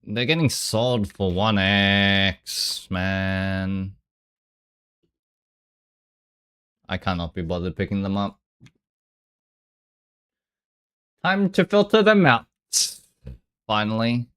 They're getting sold for 1x, man. I cannot be bothered picking them up. Time to filter them out. Finally.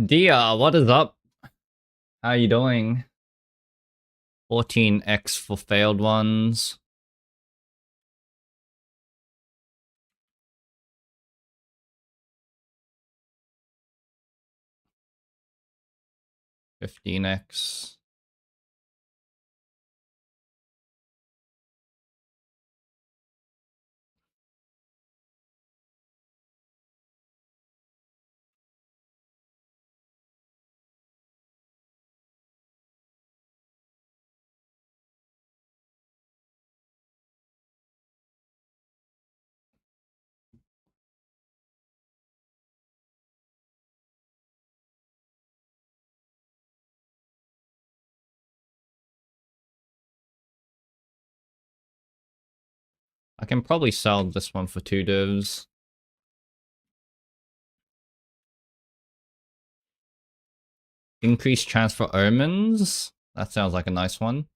Dia, what is up? How you doing? 14x for failed ones. $15x. I can probably sell this one for 2 divs. Increased chance for omens. That sounds like a nice one.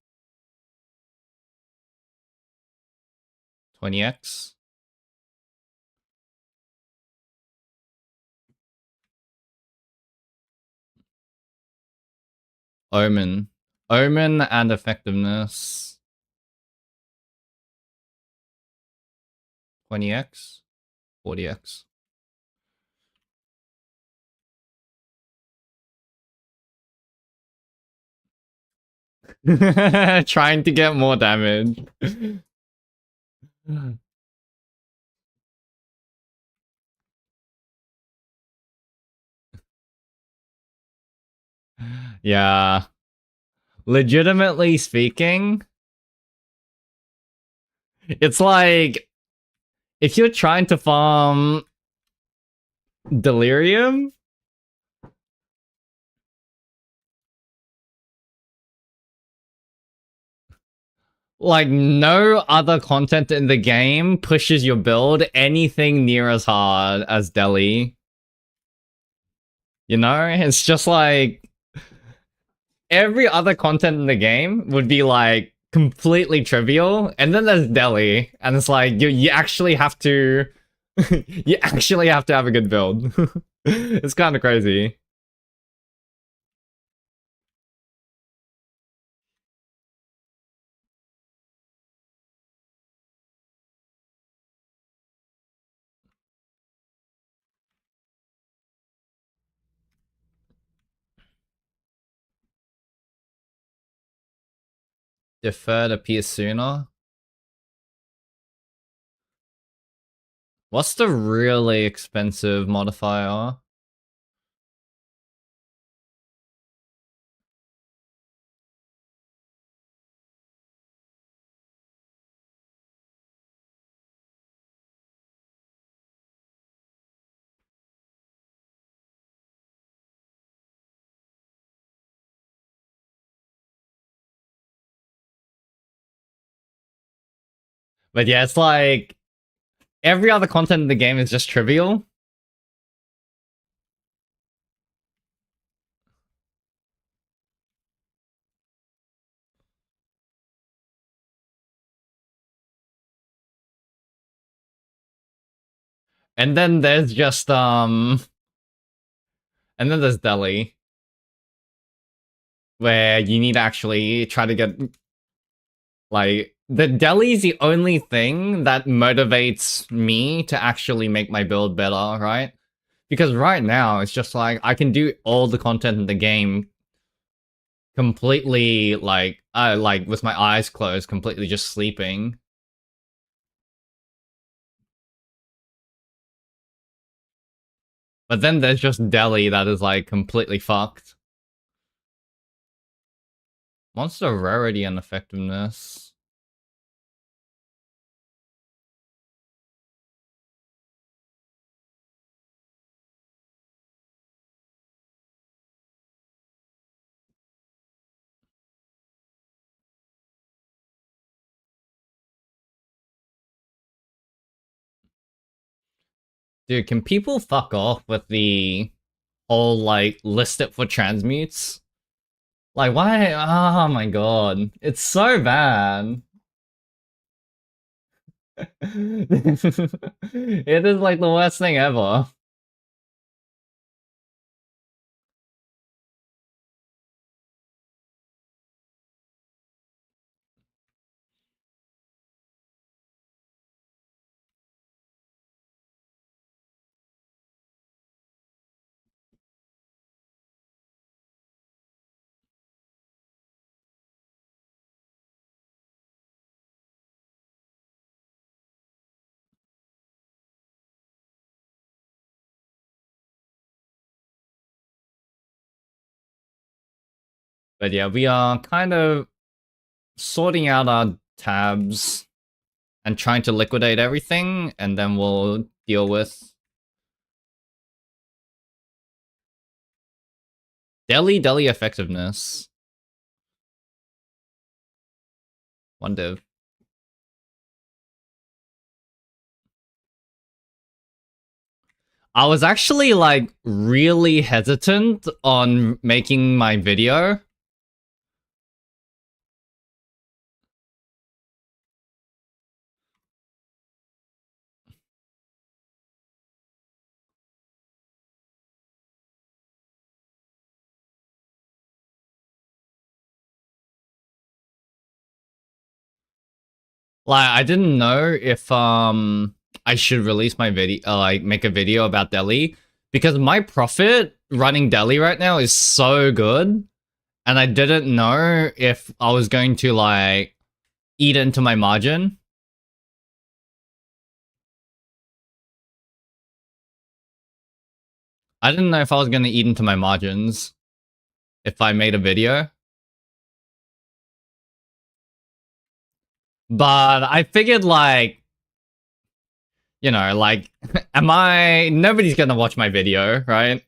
20x. Omen. Omen and effectiveness. 20x. 40x. Trying to get more damage. Yeah. Legitimately speaking, it's like if you're trying to farm Delirium, like no other content in the game pushes your build anything near as hard as Deli. You know, it's just like every other content in the game would be like completely trivial, and then there's Deli, and it's like you actually have to you actually have to have a good build. It's kind of crazy. Deferred appears sooner. What's the really expensive modifier? But yeah, it's like every other content in the game is just trivial. And then there's just and then there's Delhi, where you need to actually try to get like the Delhi is the only thing that motivates me to actually make my build better, right? Because right now it's just like I can do all the content in the game completely like with my eyes closed, completely just sleeping. But then there's just Delhi that is like completely fucked. Monster rarity and effectiveness. Dude, can people fuck off with the whole like list it for transmutes? Like why? Oh my god. It's so bad. It is like the worst thing ever. But yeah, we are kind of sorting out our tabs and trying to liquidate everything, and then we'll deal with Delhi effectiveness. One div. I was actually like really hesitant on making my video. Like I didn't know if I should release my video, like make a video about Delhi, because my profit running Delhi right now is so good, and I didn't know if I was going to like eat into my margin. I didn't know if I was going to eat into my margins if I made a video. But I figured like, you know, like, nobody's gonna watch my video, right?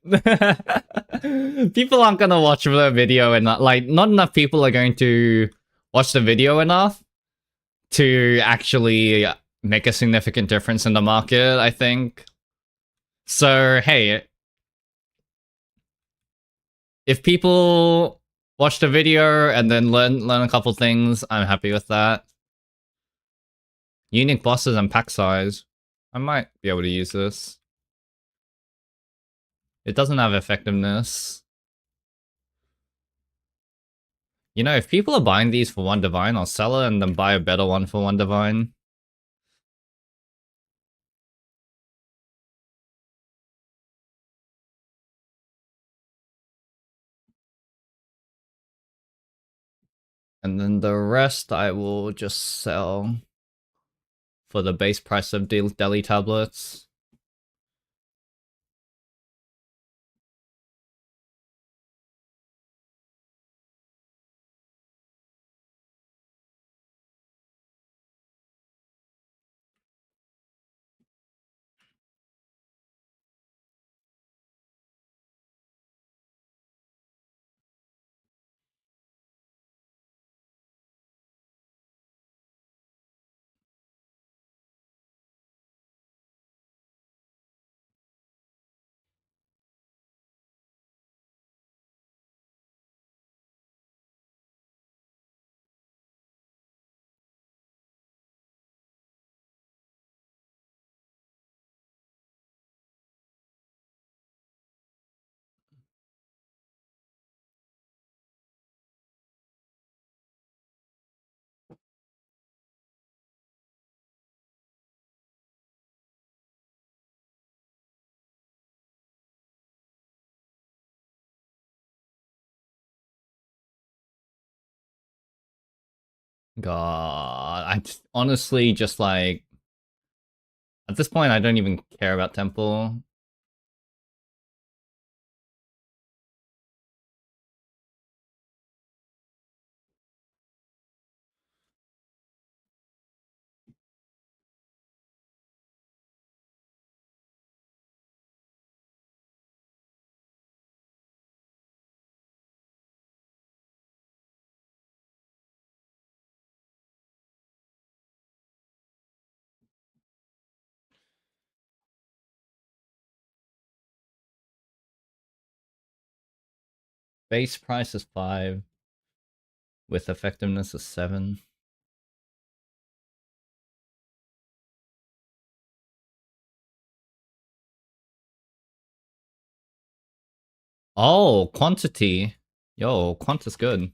People aren't gonna watch the video, and like, not enough people are going to watch the video enough to actually make a significant difference in the market, I think. So, hey, if people watch the video and then learn a couple things, I'm happy with that. Unique bosses and pack size. I might be able to use this. It doesn't have effectiveness. You know, if people are buying these for one divine, I'll sell it and then buy a better one for one divine. And then the rest I will just sell for the base price of Delhi tablets. God, honestly just like, at this point I don't even care about Temple. Base price is 5, with effectiveness is 7. Oh, quantity. Yo, quant is good.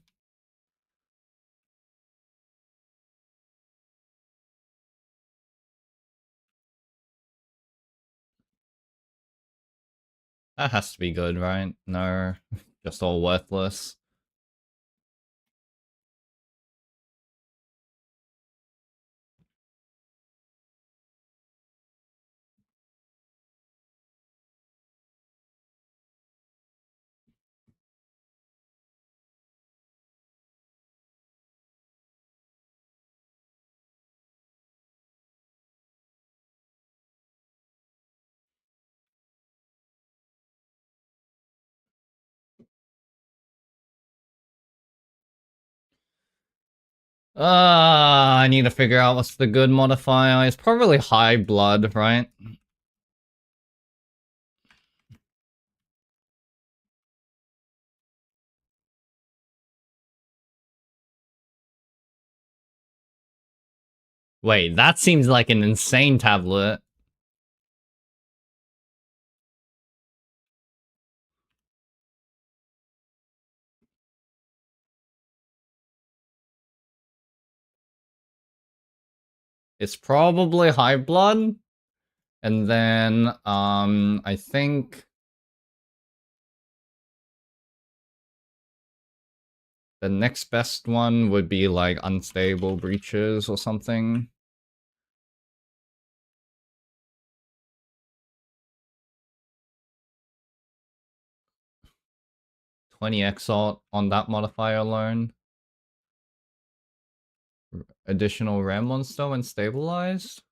That has to be good, right? No, just all worthless. I need to figure out what's the good modifier. It's probably high blood, right? Wait, that seems like an insane tablet. It's probably high blood. And then, I think the next best one would be like unstable breaches or something. 20 exalt on that modifier alone. Additional RAM monster when stabilized.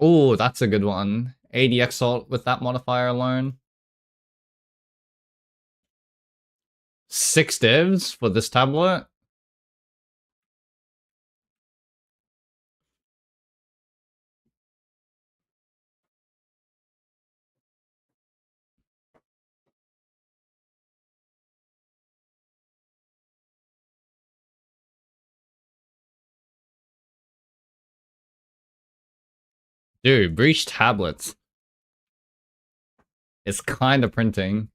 Oh, that's a good one. 80 exalt with that modifier alone. 6 divs for this tablet. Dude, breach tablets. It's kind of printing.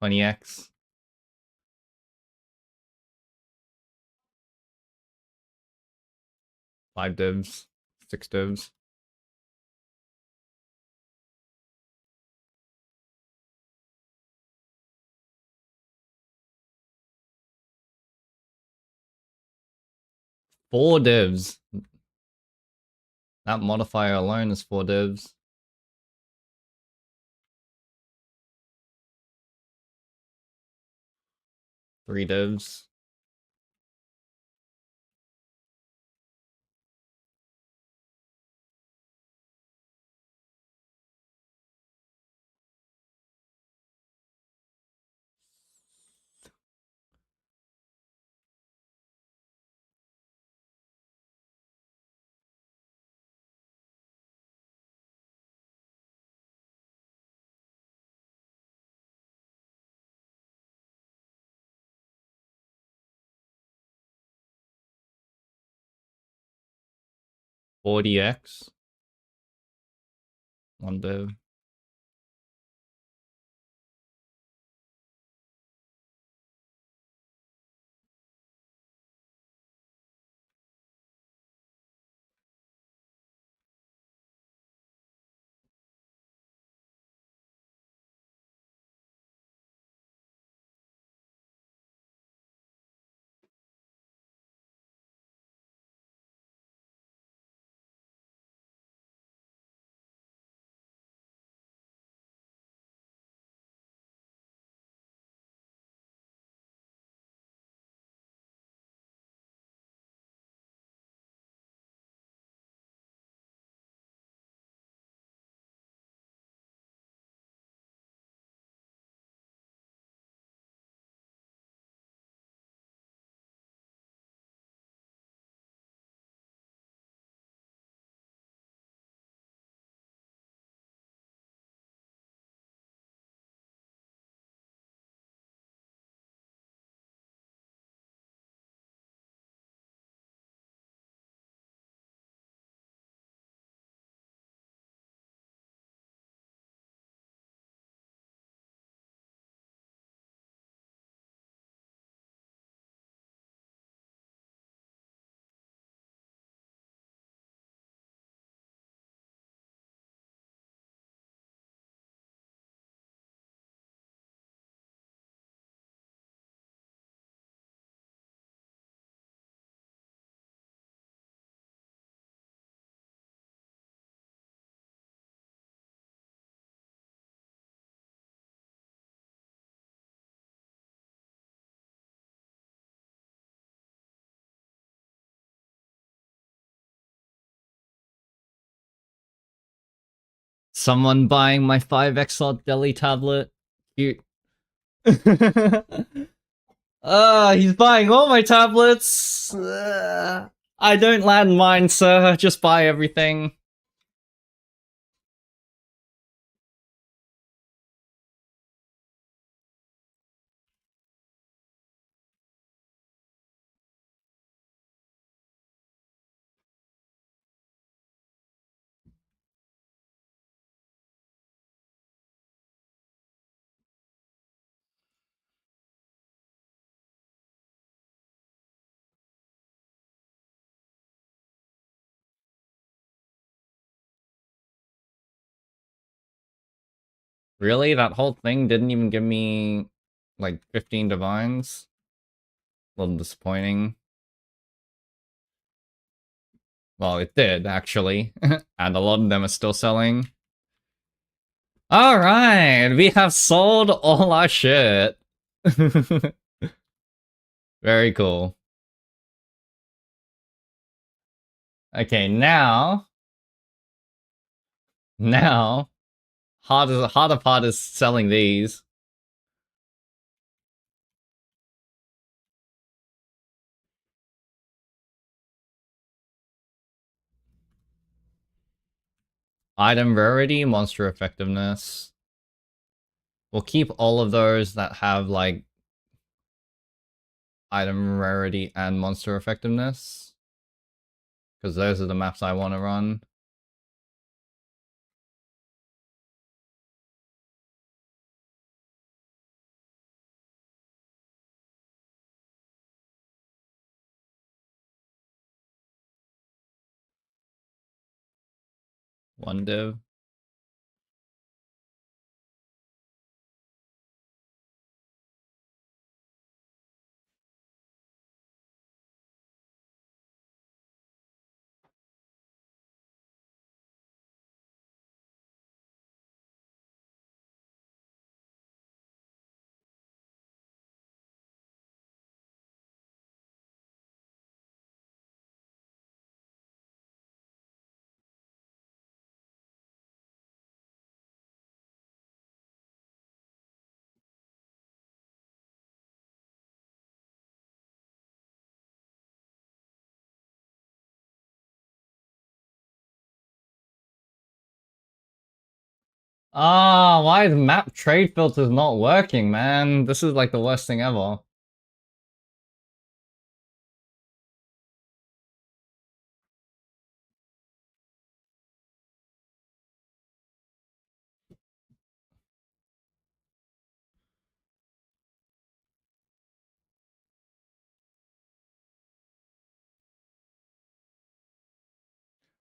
20x. 5 divs. 6 divs. Four divs. That modifier alone is 4 divs. Three divs. Forty x. One div. Someone buying my 5x slot deli tablet. Cute. He's buying all my tablets. I don't land mine, sir. Just buy everything. Really? That whole thing didn't even give me, like, 15 divines? A little disappointing. Well, it did, actually. And a lot of them are still selling. Alright, we have sold all our shit. Very cool. Okay, now... Now... harder part is selling these. Item rarity, monster effectiveness. We'll keep all of those that have, like, item rarity and monster effectiveness. Because those are the maps I want to run. One div. Ah, why is map trade filters not working, man? This is like the worst thing ever.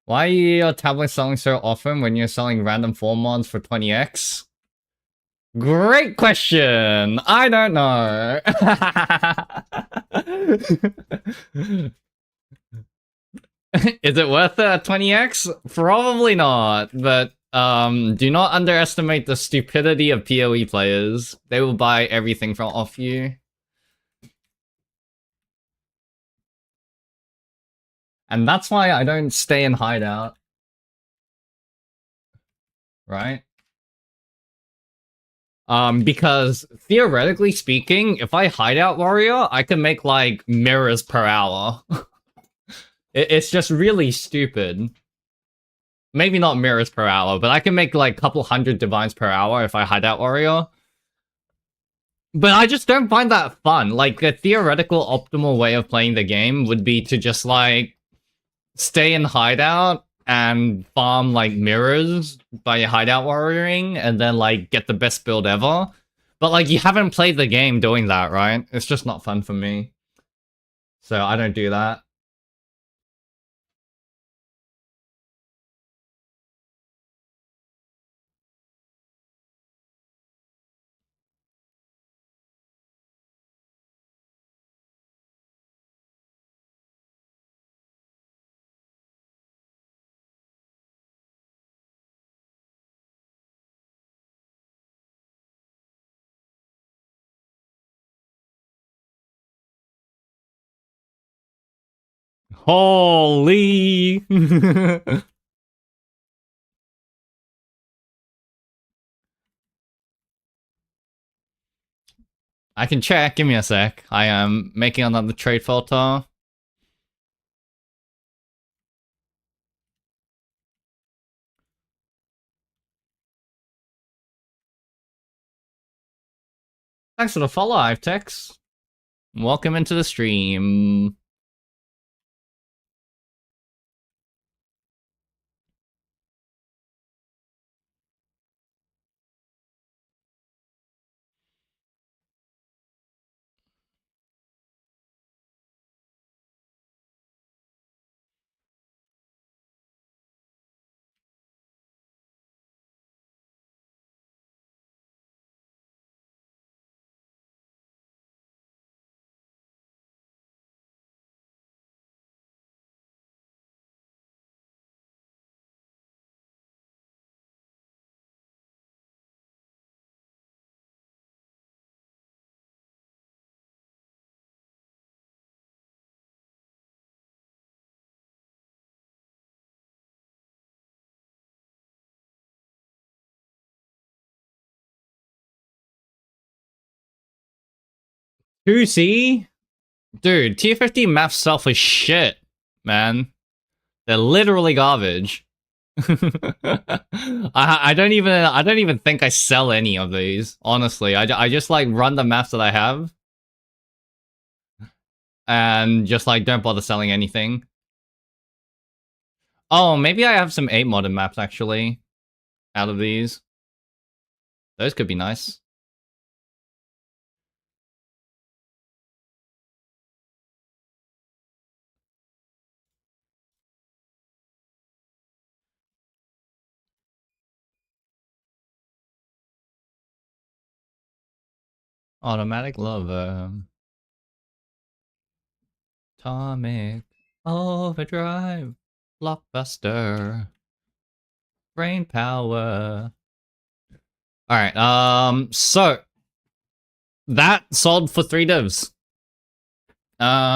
Why are your tablets selling so often when you're selling random form mods for 20x? Great question! I don't know. Is it worth it at 20x? Probably not, but do not underestimate the stupidity of PoE players. They will buy everything from off you. And that's why I don't stay in hideout. Right? Because theoretically speaking, if I hideout warrior, I can make like mirrors per hour. It's just really stupid. Maybe not mirrors per hour, but I can make like a couple hundred divines per hour if I hideout warrior. But I just don't find that fun. Like, the theoretical optimal way of playing the game would be to just like stay in hideout and farm like mirrors by hideout warrioring and then like get the best build ever. But like you haven't played the game doing that, right? It's just not fun for me. So I don't do that. Holy I can check. Give me a sec. I am making another trade filter. Thanks for the follow, Ivetex. Welcome into the stream. Two C? Dude, tier 50 maps self is shit, man. They're literally garbage. I don't even think I sell any of these, honestly. I just like run the maps that I have and just like don't bother selling anything. Oh, maybe I have some 8 modern maps actually out of these. Those could be nice. Automatic Lover. Atomic Overdrive. Blockbuster. Brain Power. Alright, so that sold for 3 divs. Rare.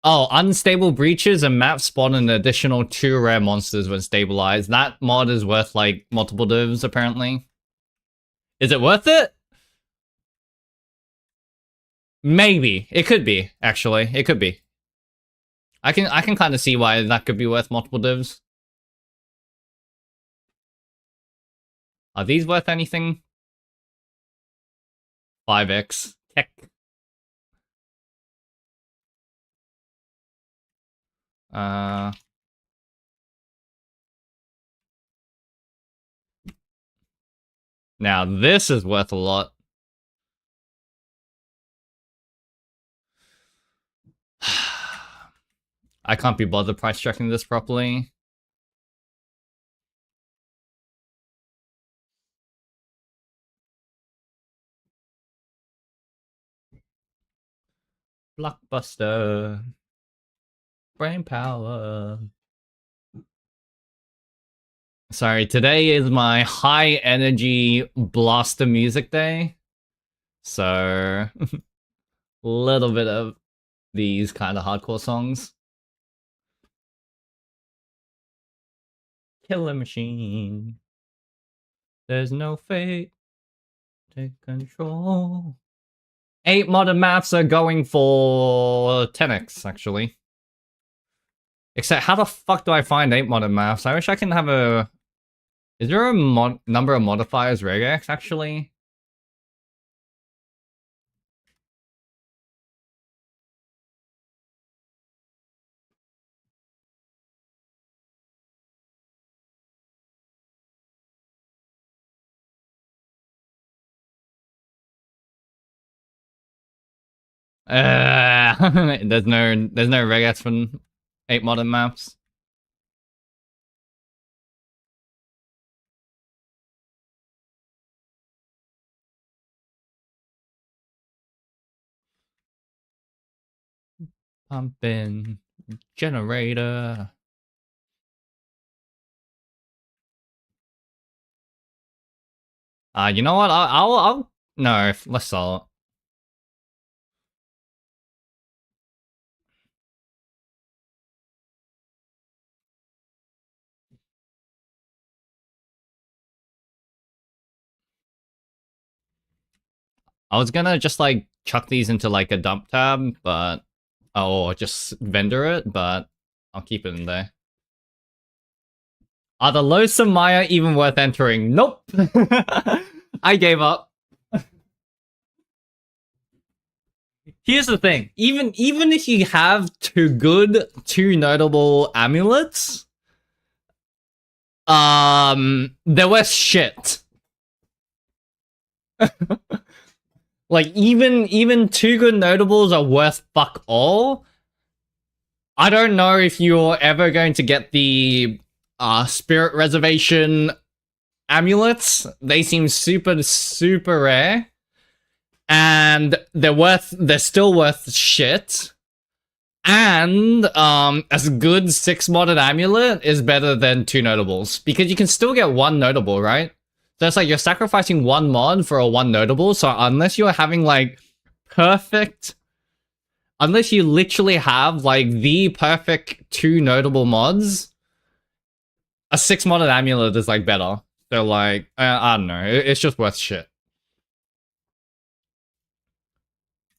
Oh, unstable breaches and map spawn an additional 2 rare monsters when stabilized. That mod is worth like multiple divs apparently. Is it worth it? Maybe. It could be, actually. It could be. I can kind of see why that could be worth multiple divs. Are these worth anything? 5x. Heck. Uh... Now, this is worth a lot. I can't be bothered price checking this properly. Blockbuster. Brain power. Sorry, today is my high energy blaster music day. So, a little bit of these kind of hardcore songs. Killer Machine. There's no fate. Take control. 8 modern maps are going for 10x, actually. Except, how the fuck do I find 8 modern maps? I wish I can have a... Is there a number of modifiers regex, actually? There's no regex from 8 modern maps. Pumping generator. You know what? I'll no. Let's sell it. I was gonna just like chuck these into like a dump tab, but or just vendor it, but I'll keep it in there. Are the loathsome Maya even worth entering? Nope. I gave up. Here's the thing. Even if you have two notable amulets, they're worth shit. Like even two good notables are worth fuck all. I don't know if you're ever going to get the Spirit Reservation amulets. They seem super rare. And they're still worth shit. And as good 6 modded amulet is better than 2 notables. Because you can still get 1 notable, right? So it's like you're sacrificing 1 mod for a 1 notable, so unless you're having like perfect, unless you literally have like the perfect 2 notable mods, a 6 modded amulet is like better. So like, I don't know, it's just worth shit.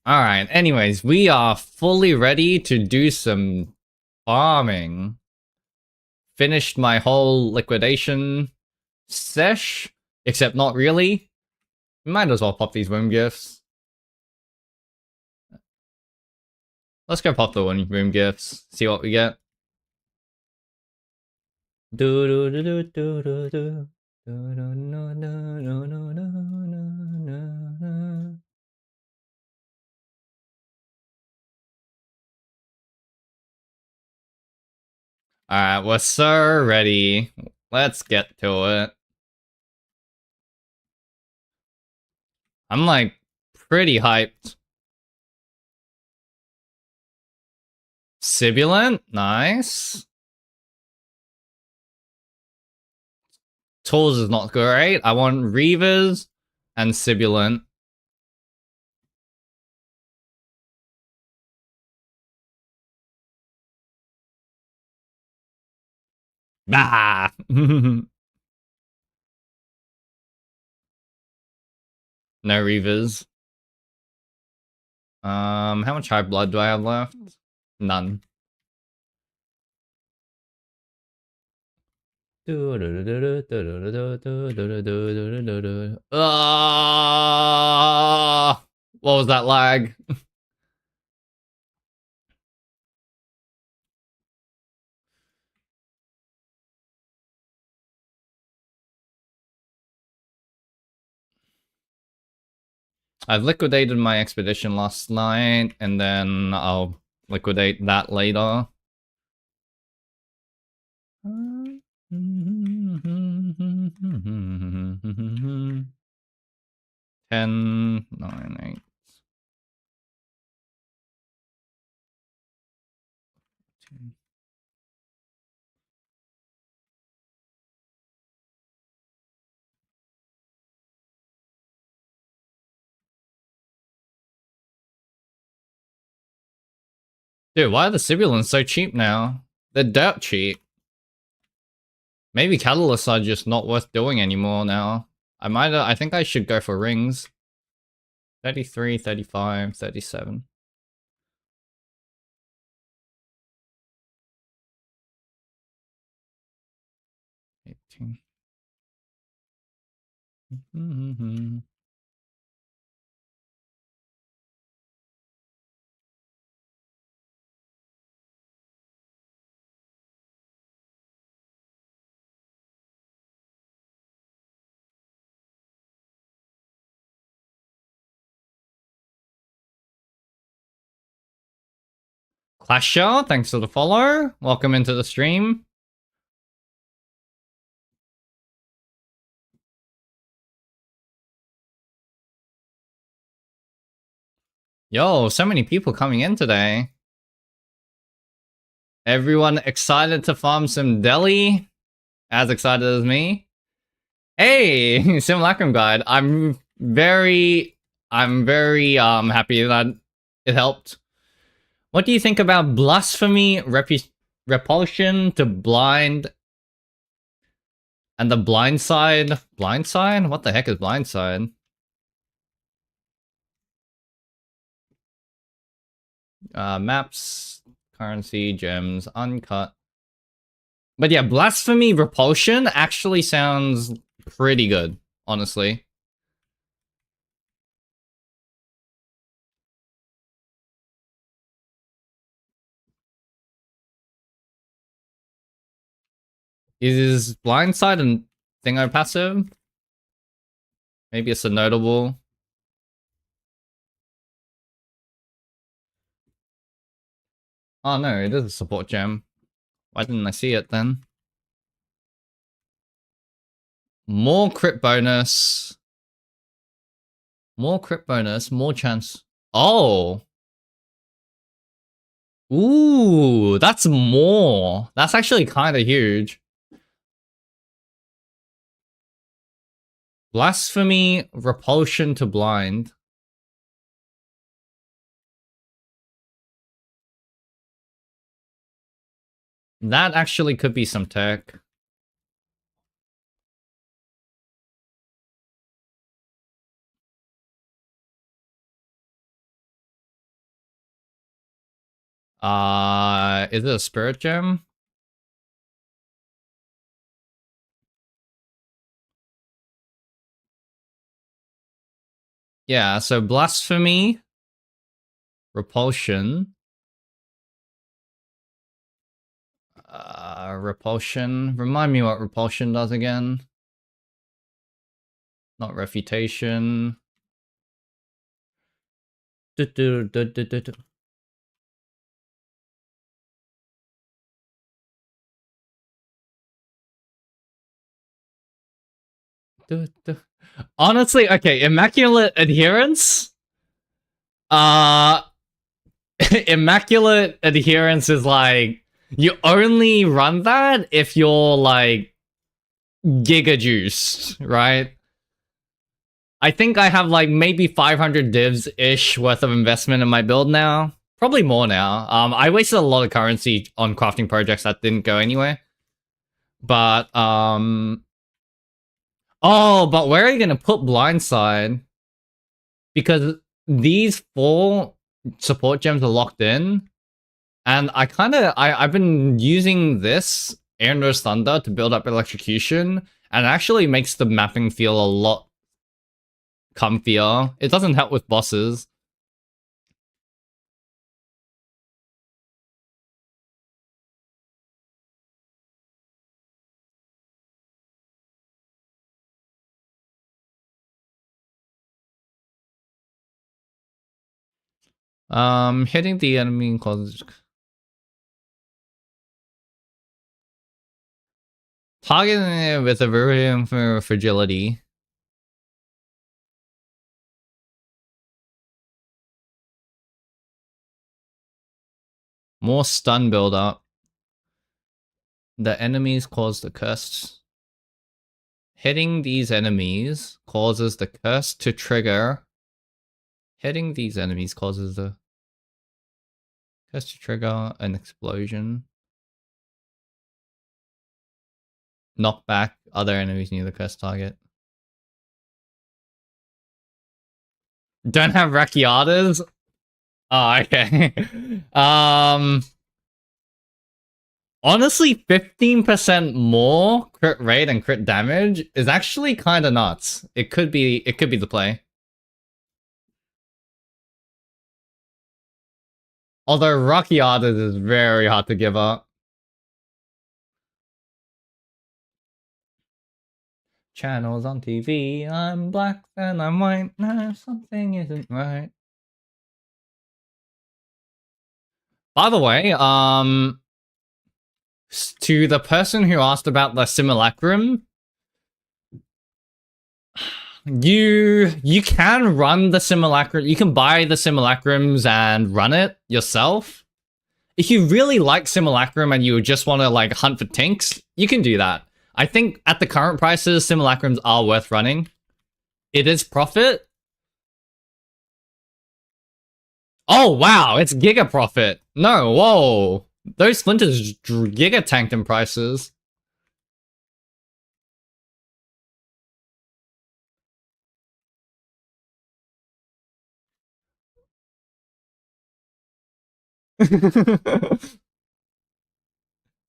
Alright, anyways, we are fully ready to do some farming. Finished my whole liquidation sesh, except not really. Might as well pop these womb gifts. Let's go pop the womb gifts, see what we get. Alright, we're so ready. Let's get to it. I'm like pretty hyped. Sibilant, nice. Tools is not great. I want Reavers and Sibilant. Bah! No Reavers. How much high blood do I have left? None. What was that lag? I've liquidated my expedition last night, and then I'll liquidate that later. 10, 9, 8. Dude, why are the Sibulans so cheap now? They're dirt cheap. Maybe catalysts are just not worth doing anymore now. I think I should go for rings. 33, 35, 37. Clasher, thanks for the follow. Welcome into the stream. Yo, so many people coming in today. Everyone excited to farm some deli? As excited as me? Hey, Simulacrum Guide. I'm very happy that it helped. What do you think about blasphemy, repulsion to blind, and the blind side? Blind side? What the heck is blind side? Maps, currency, gems, uncut. But yeah, Blasphemy Repulsion actually sounds pretty good, honestly. Is Blindside and Thingo passive? Maybe it's a notable. Oh no, it is a support gem. Why didn't I see it then? More crit bonus. More crit bonus, more chance. Oh! Ooh, that's more. That's actually kind of huge. Blasphemy, repulsion to blind. That actually could be some tech. Is it a spirit gem? Yeah, so blasphemy, repulsion. Repulsion. Remind me what repulsion does again. Not refutation. Du -du -du -du -du -du. Honestly, okay, immaculate adherence. Uh Immaculate adherence is like you only run that if you're like giga juiced, right? I think I have like maybe 500 divs ish worth of investment in my build now. Probably more now. I wasted a lot of currency on crafting projects that didn't go anywhere. But oh, but where are you gonna put blindside? Because these four support gems are locked in. And I've been using this Air Nose Thunder to build up electrocution, and it actually makes the mapping feel a lot comfier. It doesn't help with bosses. Hitting the enemy causes targeting it with a Delirium for fragility. More stun build up. The enemies cause the curse. Hitting these enemies causes the curse to trigger. Hitting these enemies causes the curse to trigger an explosion. Knock back other enemies near the curse target. Don't have Rakiatas? Oh, okay. Honestly, 15% more crit rate and crit damage is actually kind of nuts. It could be the play. Although Rakiatas is very hard to give up. Channels on TV, I'm black and I'm white. Nah, something isn't right. By the way, to the person who asked about the simulacrum, you can run the simulacrum. You can buy the simulacrums and run it yourself. If you really like simulacrum and you just want to like hunt for tinks, you can do that. I think at the current prices, simulacrums are worth running. It is profit. Oh wow, it's giga profit. No, whoa, those splinters giga tanked in prices.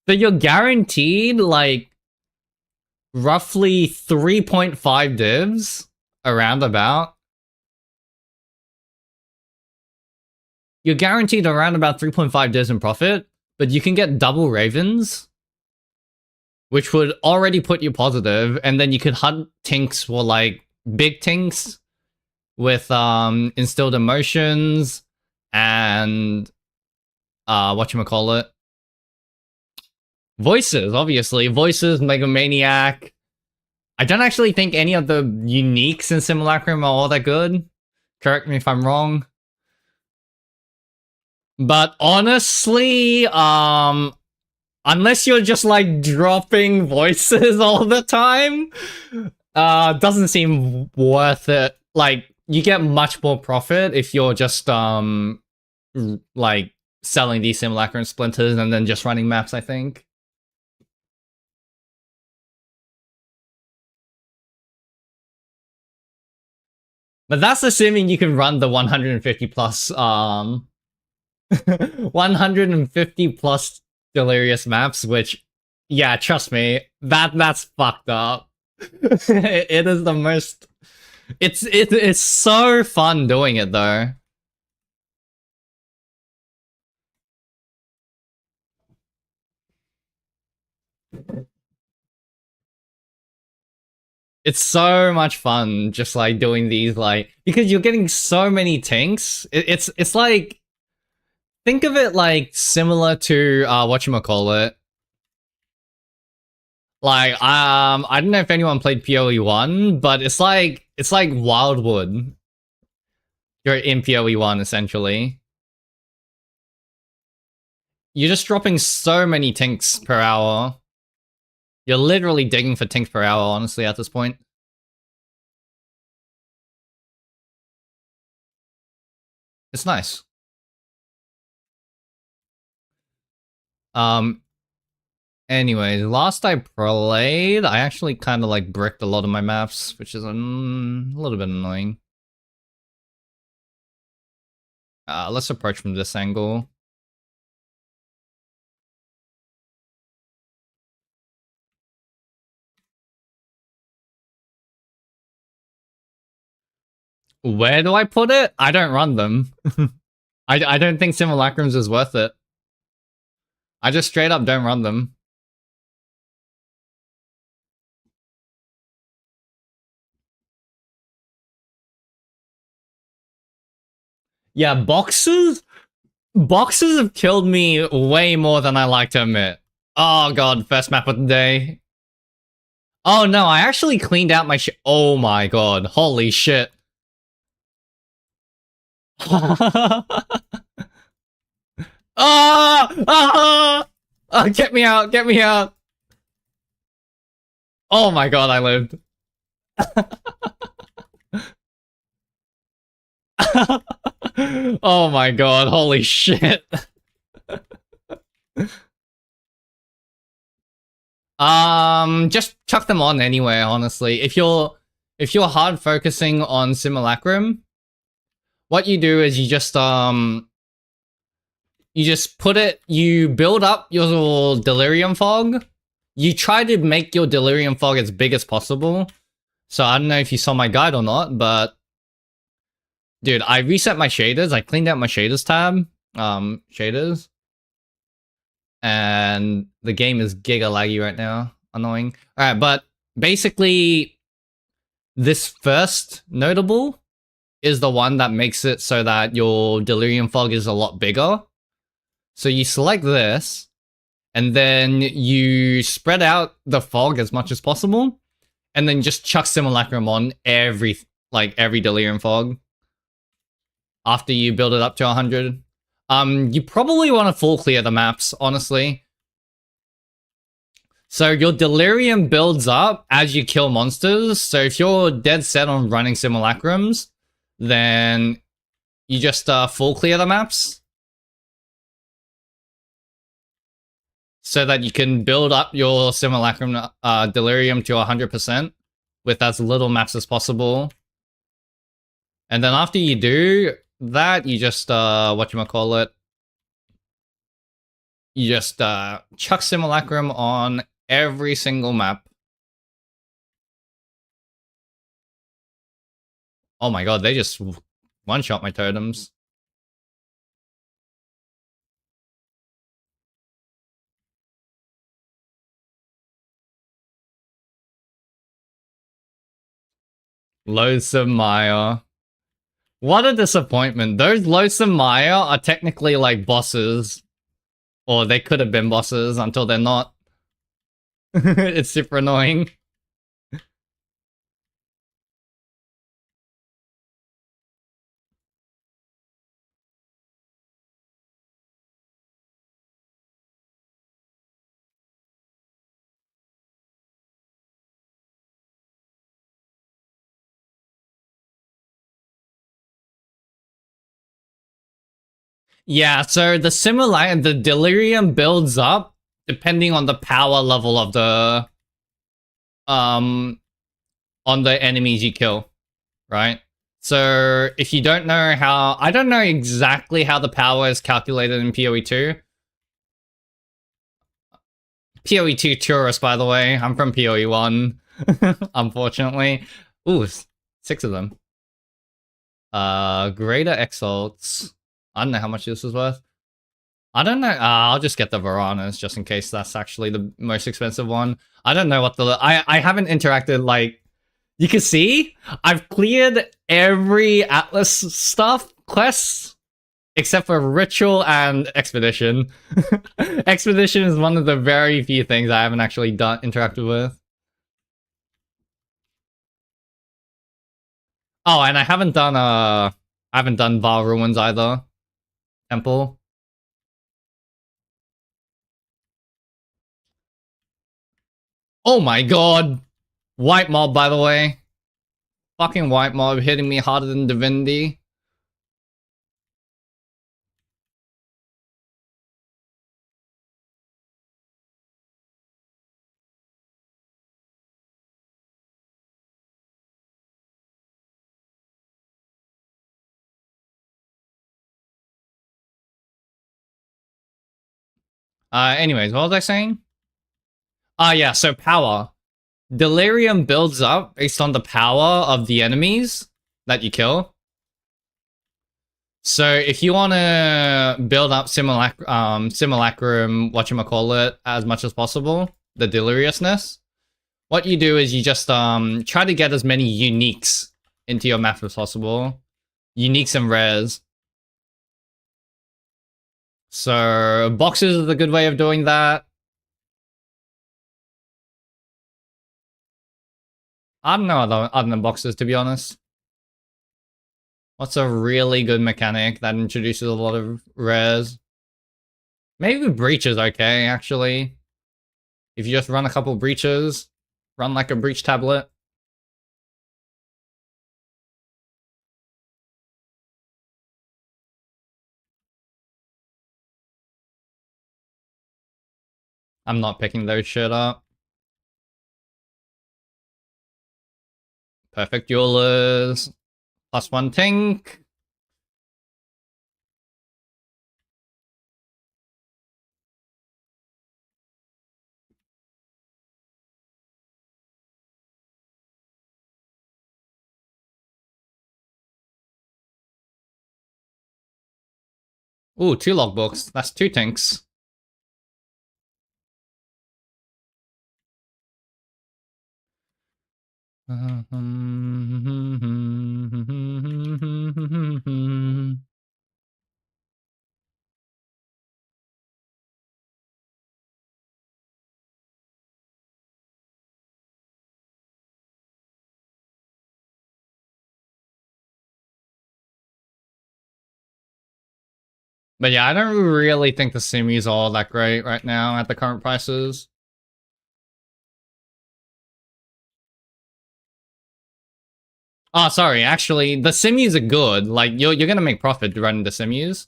So you're guaranteed like roughly 3.5 divs around about. You're guaranteed around about 3.5 divs in profit, but you can get double ravens, which would already put you positive, and then you could hunt tinks for like big tinks with instilled emotions and whatchamacallit. Voices, obviously. Voices, Megamaniac. I don't actually think any of the uniques in Simulacrum are all that good. Correct me if I'm wrong. But honestly, unless you're just like dropping voices all the time, doesn't seem worth it. Like, you get much more profit if you're just like selling these Simulacrum splinters and then just running maps, I think. But that's assuming you can run the 150 plus 150 plus delirious maps, which, yeah, trust me, that's fucked up. It is the most. It's so fun doing it though. It's so much fun just like doing these, like, because you're getting so many tanks. It's like, think of it like similar to whatchamacallit. Like, I don't know if anyone played PoE 1, but it's like Wildwood. You're in PoE 1 essentially. You're just dropping so many tinks per hour. You're literally digging for tinks per hour, honestly, at this point. It's nice. Anyways, last I played, I actually kind of like bricked a lot of my maps, which is a little bit annoying. Let's approach from this angle. Where do I put it? I don't run them. I don't think Simulacrums is worth it. I just straight up don't run them. Yeah, boxes? Boxes have killed me way more than I like to admit. Oh god, first map of the day. Oh no, I actually cleaned out my shit. Oh my god, holy shit. Get me out, get me out. Oh my god, I lived. Oh my god, holy shit. Just chuck them on anyway, honestly. If you're hard focusing on Simulacrum, what you do is you just put it, you build up your Delirium Fog. You try to make your Delirium Fog as big as possible. So I don't know if you saw my guide or not, but dude, I reset my shaders. I cleaned out my shaders tab. Shaders. And the game is giga laggy right now. Annoying. Alright, but basically, this first notable is the one that makes it so that your Delirium Fog is a lot bigger. So you select this, and then you spread out the fog as much as possible, and then just chuck Simulacrum on every Delirium Fog after you build it up to 100. You probably want to full clear the maps, honestly. So your Delirium builds up as you kill monsters. So if you're dead set on running Simulacrums, then you just full clear the maps. So that you can build up your Simulacrum Delirium to 100% with as little maps as possible. And then after you do that, you just, whatchamacallit, You just chuck Simulacrum on every single map. Oh my god, they just one-shot my totems. Loathsome Maya. What a disappointment. Those Loathsome Maya are technically like bosses. Or they could have been bosses until they're not. It's super annoying. Yeah, so the Delirium builds up depending on the power level of the um on the enemies you kill, right? So if you don't know how, I don't know exactly how the power is calculated in PoE2. PoE2 tourist, by the way. I'm from PoE1, unfortunately. Ooh, 6 of them. Greater Exalts. I don't know how much this is worth. I don't know. I'll just get the Varanas just in case that's actually the most expensive one. I don't know what the... I haven't interacted, like... You can see, I've cleared every Atlas stuff, quests, except for Ritual and Expedition. Expedition is one of the very few things I haven't actually interacted with. Oh, and I haven't done Val Ruins either. Temple. Oh my god! White Mob, by the way. Fucking White Mob hitting me harder than Divinity. Anyways, what was I saying? Yeah, so power. Delirium builds up based on the power of the enemies that you kill. So if you want to build up Simulacrum, whatchamacallit, as much as possible, the deliriousness, what you do is you just try to get as many uniques into your map as possible. Uniques and rares. So boxes is a good way of doing that. I don't know other than boxes, to be honest. What's a really good mechanic that introduces a lot of rares? Maybe Breach is okay, actually. If you just run a couple breaches, run like a breach tablet. I'm not picking those shit up. Perfect Duelers. +1 Tink. Ooh, 2 logbooks. That's 2 Tinks. But yeah, I don't really think the Simmy's all that great right now at the current prices. Oh, sorry, actually, the Simmys are good. Like, you're gonna make profit running the Simmys.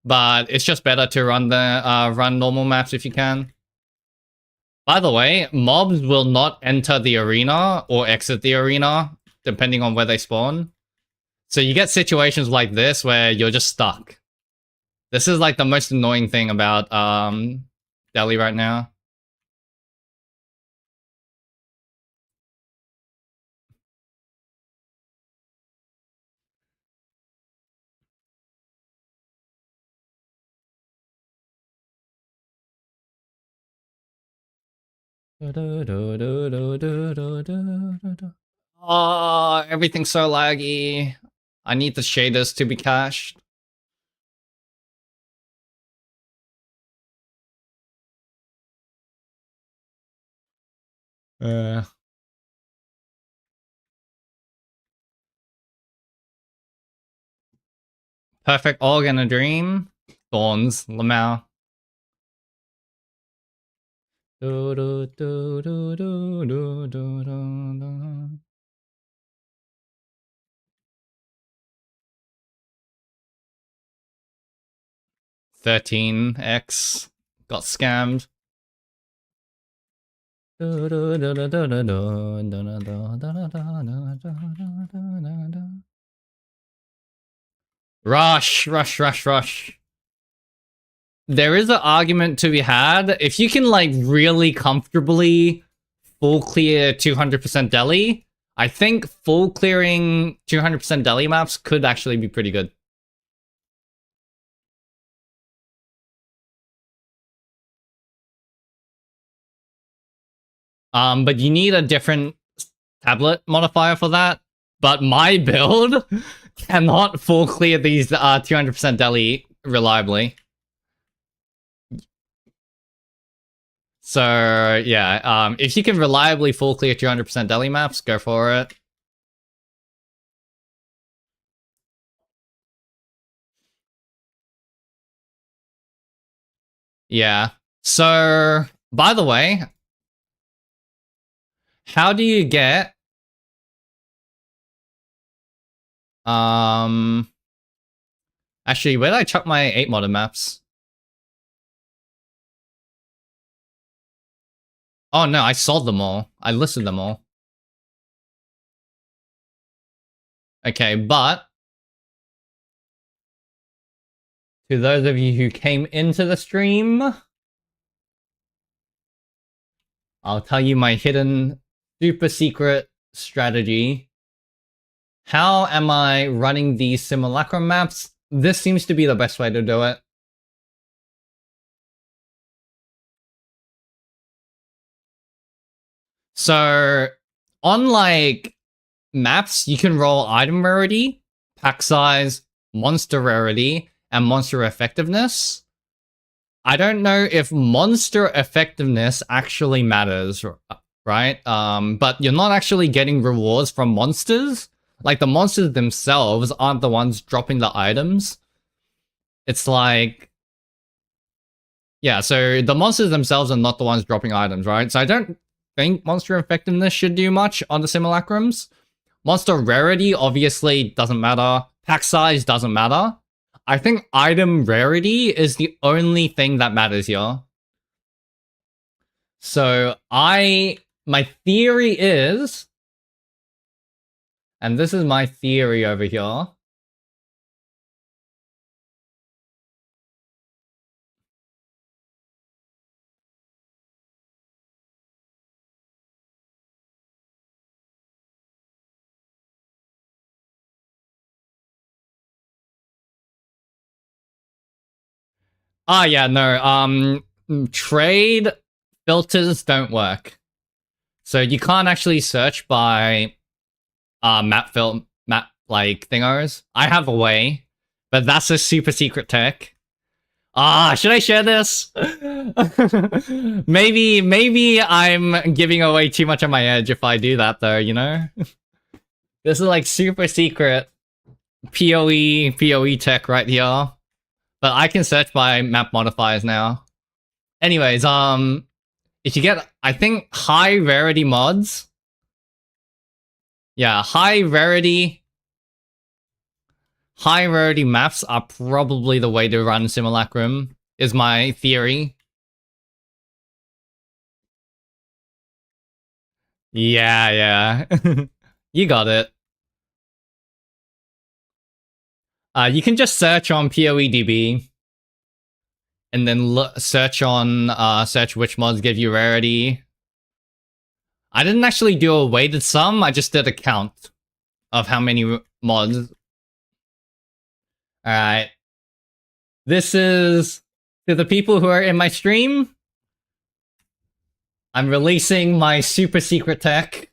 But it's just better to run the run normal maps if you can. By the way, mobs will not enter the arena or exit the arena, depending on where they spawn. So you get situations like this where you're just stuck. This is like the most annoying thing about Delhi right now. Oh, everything's so laggy. I need the shaders to be cached. Perfect Org and a Dream. Thorns, Lamau. 13x got scammed. Rush, rush, rush, rush. There is an argument to be had. If you can like really comfortably full clear 200% Delhi, I think full clearing 200% Delhi maps could actually be pretty good. But you need a different tablet modifier for that. But my build cannot full clear these 200% Delhi reliably. So yeah, if you can reliably full clear 200% Delhi maps, go for it. Yeah. So, by the way, how do you get actually, where did I chuck my 8 modern maps? Oh no, I sold them all. I listed them all. Okay, but to those of you who came into the stream, I'll tell you my hidden super secret strategy. How am I running these simulacrum maps? This seems to be the best way to do it. So, on like maps, you can roll item rarity, pack size, monster rarity, and monster effectiveness. I don't know if monster effectiveness actually matters, right? But you're not actually getting rewards from monsters. Like the monsters themselves aren't the ones dropping the items. It's like, yeah, so the monsters themselves are not the ones dropping items, right? So I don't think monster effectiveness should do much on the simulacrums. Monster rarity obviously doesn't matter. Pack size doesn't matter. I think item rarity is the only thing that matters here. So my theory is, and this is my theory over here. Ah, yeah, no, trade filters don't work. So you can't actually search by map like thingos. I have a way, but that's a super secret tech. Ah, should I share this? maybe I'm giving away too much of my edge if I do that though, you know? This is like super secret PoE tech right here. But I can search by map modifiers now. Anyways, if you get, I think, high rarity mods. Yeah, high rarity maps are probably the way to run Simulacrum, is my theory. Yeah. You got it. You can just search on PoEDB. and then search on search which mods give you rarity. I didn't actually do a weighted sum, I just did a count of how many mods. Alright. This is to the people who are in my stream. I'm releasing my super secret tech.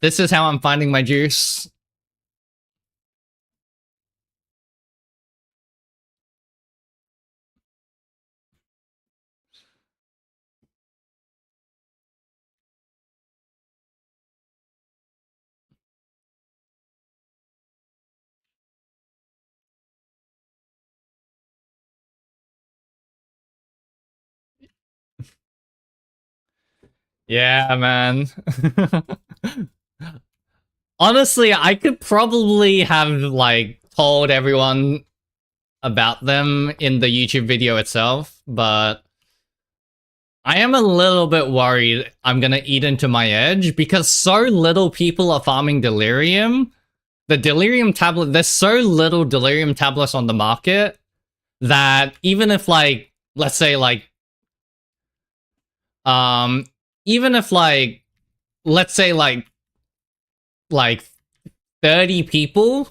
This is how I'm finding my juice. Yeah, man. Honestly, I could probably have, like, told everyone about them in the YouTube video itself, but I am a little bit worried I'm gonna eat into my edge because so little people are farming Delirium. The Delirium tablet, there's so little Delirium tablets on the market that even if, like, let's say, like, even if, like, let's say, like 30 people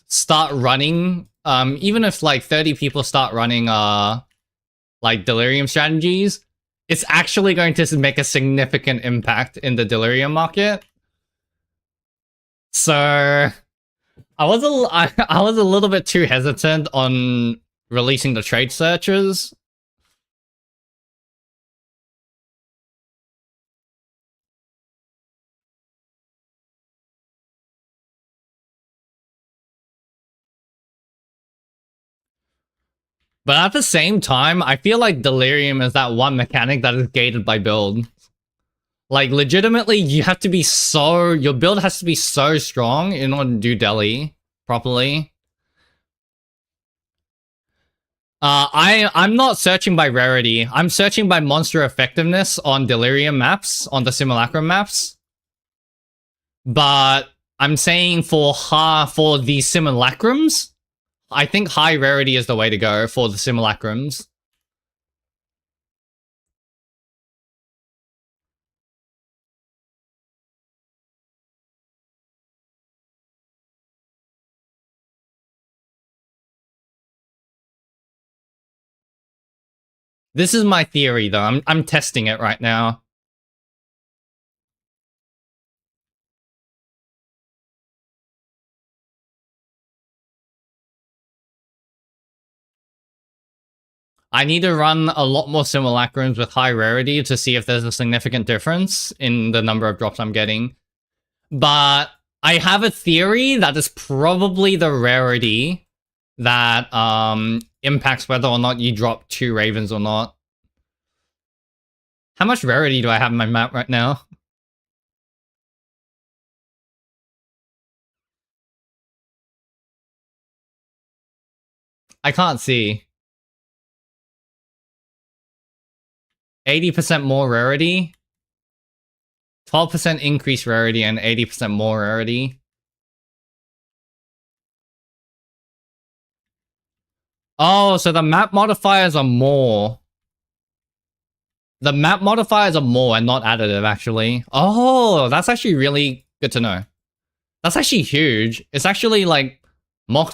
start running, even if, like, 30 people start running, like, Delirium strategies, it's actually going to make a significant impact in the Delirium market. So, I was a little bit too hesitant on releasing the trade searches. But at the same time, I feel like Delirium is that one mechanic that is gated by build. Like, legitimately, you have to be so... Your build has to be so strong in order to do Deli properly. I'm not searching by rarity. I'm searching by monster effectiveness on Delirium maps, on the Simulacrum maps. But I'm saying for the Simulacrums, I think high rarity is the way to go for the Simulacrums. This is my theory, though. I'm testing it right now. I need to run a lot more Simulacrums with high rarity to see if there's a significant difference in the number of drops I'm getting. But I have a theory that is probably the rarity that impacts whether or not you drop 2 Ravens or not. How much rarity do I have in my map right now? I can't see. 80% more rarity. 12% increased rarity and 80% more rarity. Oh, so the map modifiers are more. The map modifiers are more and not additive, actually. Oh, that's actually really good to know. That's actually huge. It's actually, like, more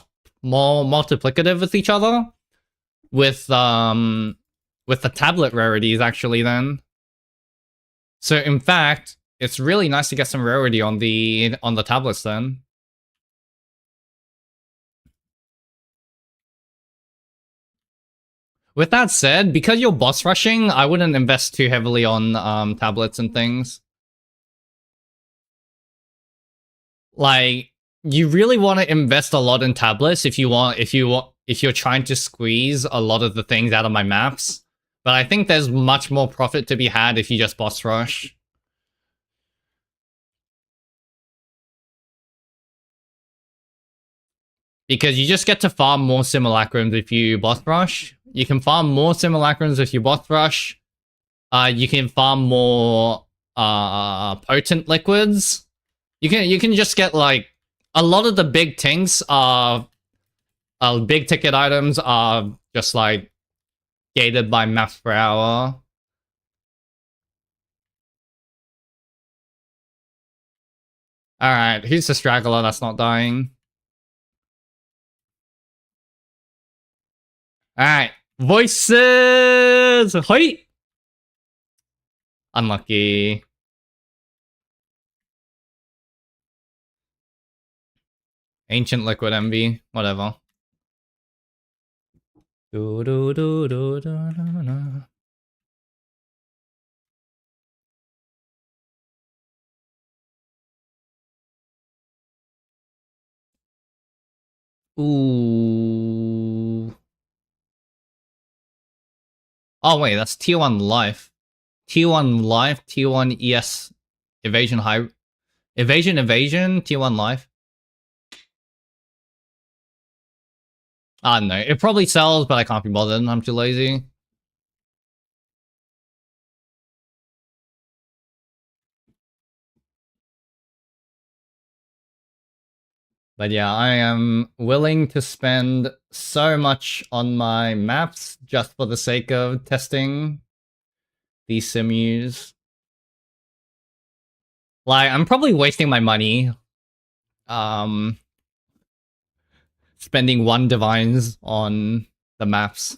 multiplicative with each other. With the tablet rarities, actually, then. So, in fact, it's really nice to get some rarity on the tablets, then. With that said, because you're boss rushing, I wouldn't invest too heavily on tablets and things. Like, you really want to invest a lot in tablets if you're trying to squeeze a lot of the things out of my maps. But I think there's much more profit to be had if you just boss rush. Because you just get to farm more Simulacrums if you boss rush. You can farm more Simulacrums if you boss rush. you can farm more potent liquids. You can just get like a lot of the big tinks are big ticket items are just like gated by maps per hour. Alright, who's the straggler that's not dying? Alright, voices! Hoi! Unlucky. Ancient liquid envy, whatever. Do, do, do, do, do, do, do. Ooh. Oh wait, that's tier 1 life. Tier 1 life, tier 1 ES evasion high evasion, tier 1 life. I don't know. It probably sells, but I can't be bothered. I'm too lazy. But yeah, I am willing to spend so much on my maps just for the sake of testing these simus. Like, I'm probably wasting my money. Spending 1 divines on the maps.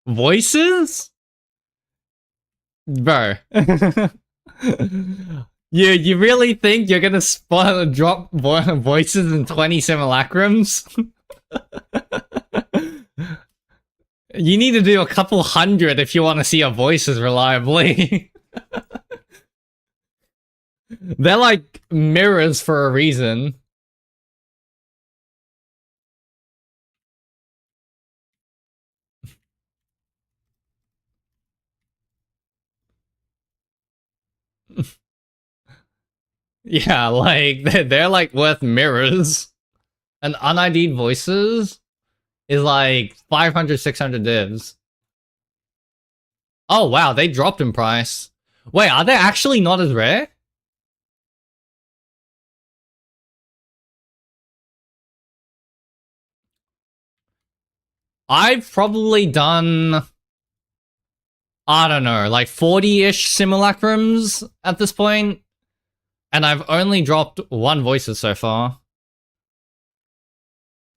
Voices? Bro. You really think you're gonna drop voices in 20 simulacrums? You need to do a couple hundred if you want to see your voices reliably. They're like mirrors for a reason. Yeah, like, they're like worth mirrors. And unID'd voices is like 500, 600 divs. Oh wow, they dropped in price. Wait, are they actually not as rare? I've probably done, I don't know, like 40-ish simulacrums at this point, and I've only dropped 1 voices so far.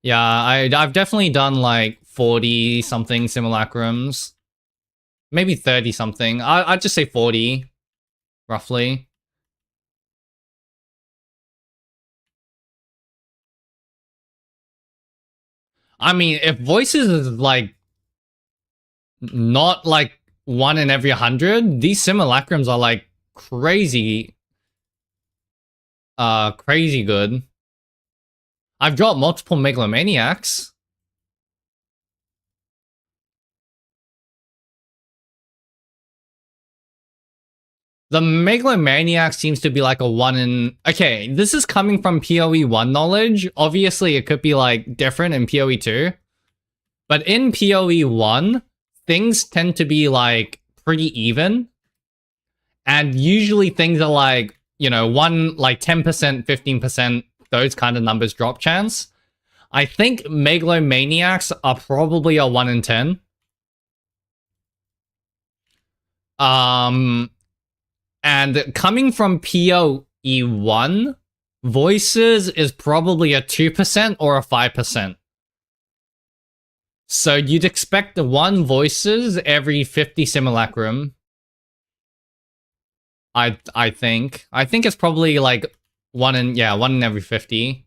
Yeah, I've definitely done like 40-something simulacrums. Maybe 30-something. I'd just say 40, roughly. I mean, if voices is like not like 1 in every 100, these simulacrums are like crazy, crazy good. I've dropped multiple megalomaniacs. The megalomaniac seems to be like a 1 in... Okay, this is coming from PoE 1 knowledge. Obviously, it could be like different in PoE 2. But in PoE 1, things tend to be like pretty even. And usually things are like, you know, 10%, 15%, those kind of numbers drop chance. I think megalomaniacs are probably a 1 in 10. And coming from PoE 1, voices is probably a 2% or a 5%. So you'd expect 1 voices every 50 simulacrum. I think. I think it's probably like 1 in every 50.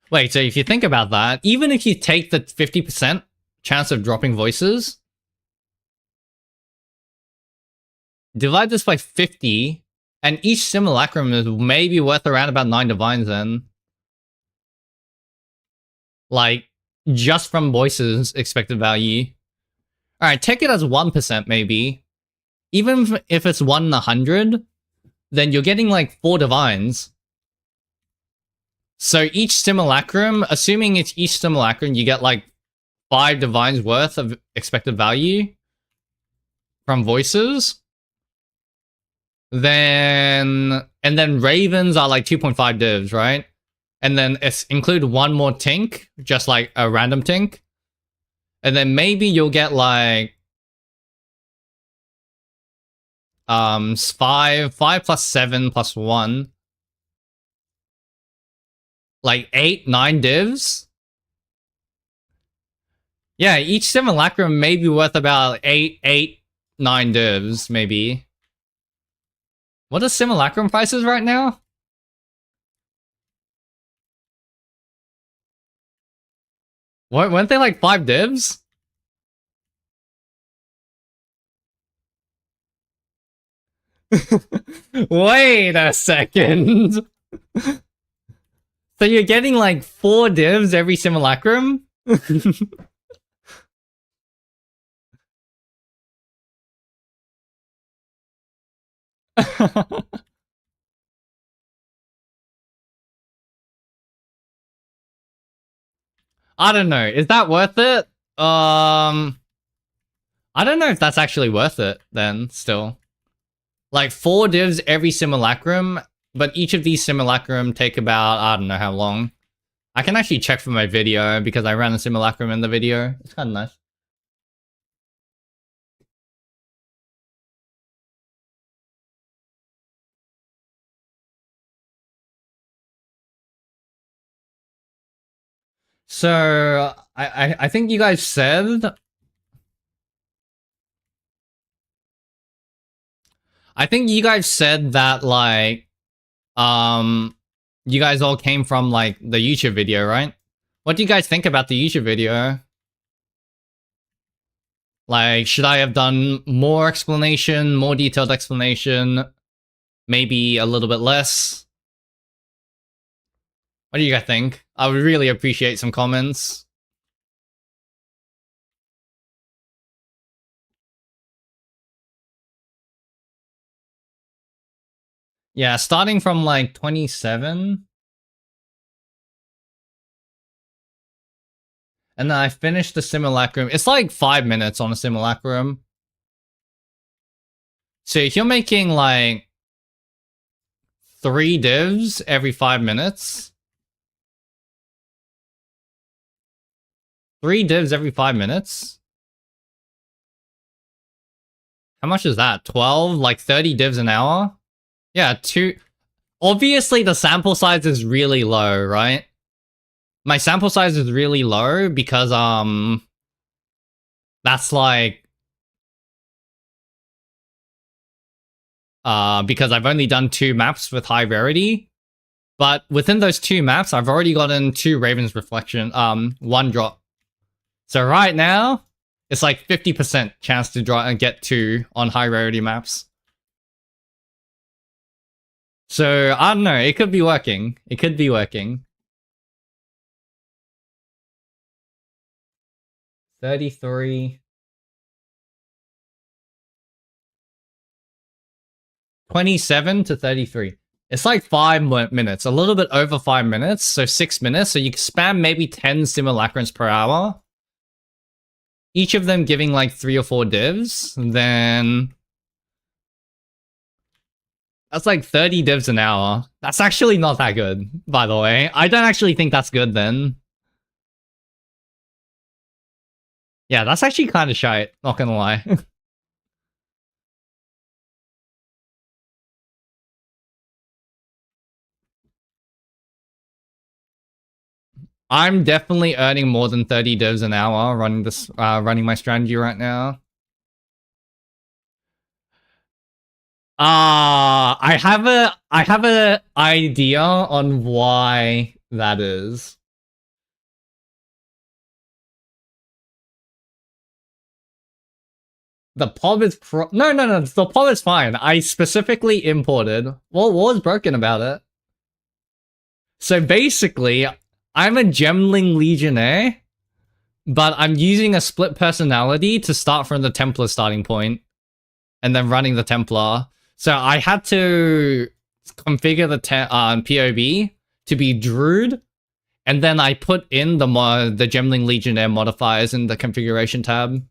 Wait, so if you think about that, even if you take the 50% chance of dropping voices, divide this by 50, and each simulacrum is maybe worth around about 9 divines then. Like, just from voices expected value. Alright, take it as 1% maybe. Even if it's 1 in 100, then you're getting like 4 divines. So each simulacrum, assuming it's each simulacrum, you get like 5 divines worth of expected value from voices. And then ravens are like 2.5 divs, right? And then include 1 more tink, just like a random tink. And then maybe you'll get like 5 plus 7 plus 1. Like 8, 9 divs. Yeah, each simulacrum may be worth about 8, 9 divs, maybe. What are simulacrum prices right now? Weren't they like 5 divs? Wait a second. So you're getting like 4 divs every simulacrum? I don't know. Is that worth it? I don't know if that's actually worth it then, still. Like 4 divs every simulacrum, but each of these simulacrum take about, I don't know how long. I can actually check for my video because I ran a simulacrum in the video. It's kind of nice. So, I think you guys said... I think you guys said that, like, you guys all came from, like, the YouTube video, right? What do you guys think about the YouTube video? Like, should I have done more explanation, more detailed explanation? Maybe a little bit less? What do you guys think? I would really appreciate some comments. Yeah, starting from like 27. And then I finished the simulacrum. It's like 5 minutes on a simulacrum. So if you're making like 3 divs every 5 minutes. 3 divs every 5 minutes. How much is that? 12? Like 30 divs an hour? Yeah, 2. Obviously the sample size is really low, right? My sample size is really low because, that's like... because I've only done 2 maps with high rarity. But within those 2 maps, I've already gotten 2 Raven's Reflection, 1 drop. So right now, it's like 50% chance to draw and get 2 on high rarity maps. So, I don't know, it could be working. It could be working. 33. 27 to 33. It's like 5 minutes, a little bit over 5 minutes, so 6 minutes. So you can spam maybe 10 simulacrums per hour. Each of them giving like 3 or 4 divs, then... That's like 30 divs an hour. That's actually not that good, by the way. I don't actually think that's good then. Yeah, that's actually kind of shite, not gonna lie. I'm definitely earning more than 30 divs an hour running this, running my strategy right now. I have a idea on why that is. The pub is no, the pub is fine. I specifically imported. Well, what was broken about it? So basically, I'm a Gemling Legionnaire, but I'm using a split personality to start from the Templar starting point, and then running the Templar. So I had to configure the POB to be Druid, and then I put in the Gemling Legionnaire modifiers in the configuration tab.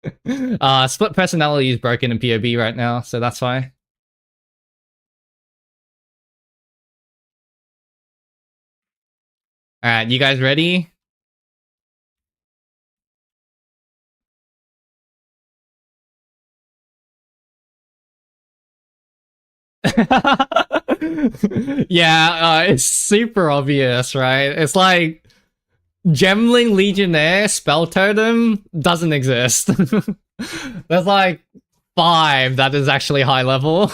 Split personality is broken in POB right now, so that's why. Alright, you guys ready? Yeah, it's super obvious, right? It's like Gemling Legionnaire spell totem doesn't exist. There's like 5 that is actually high level.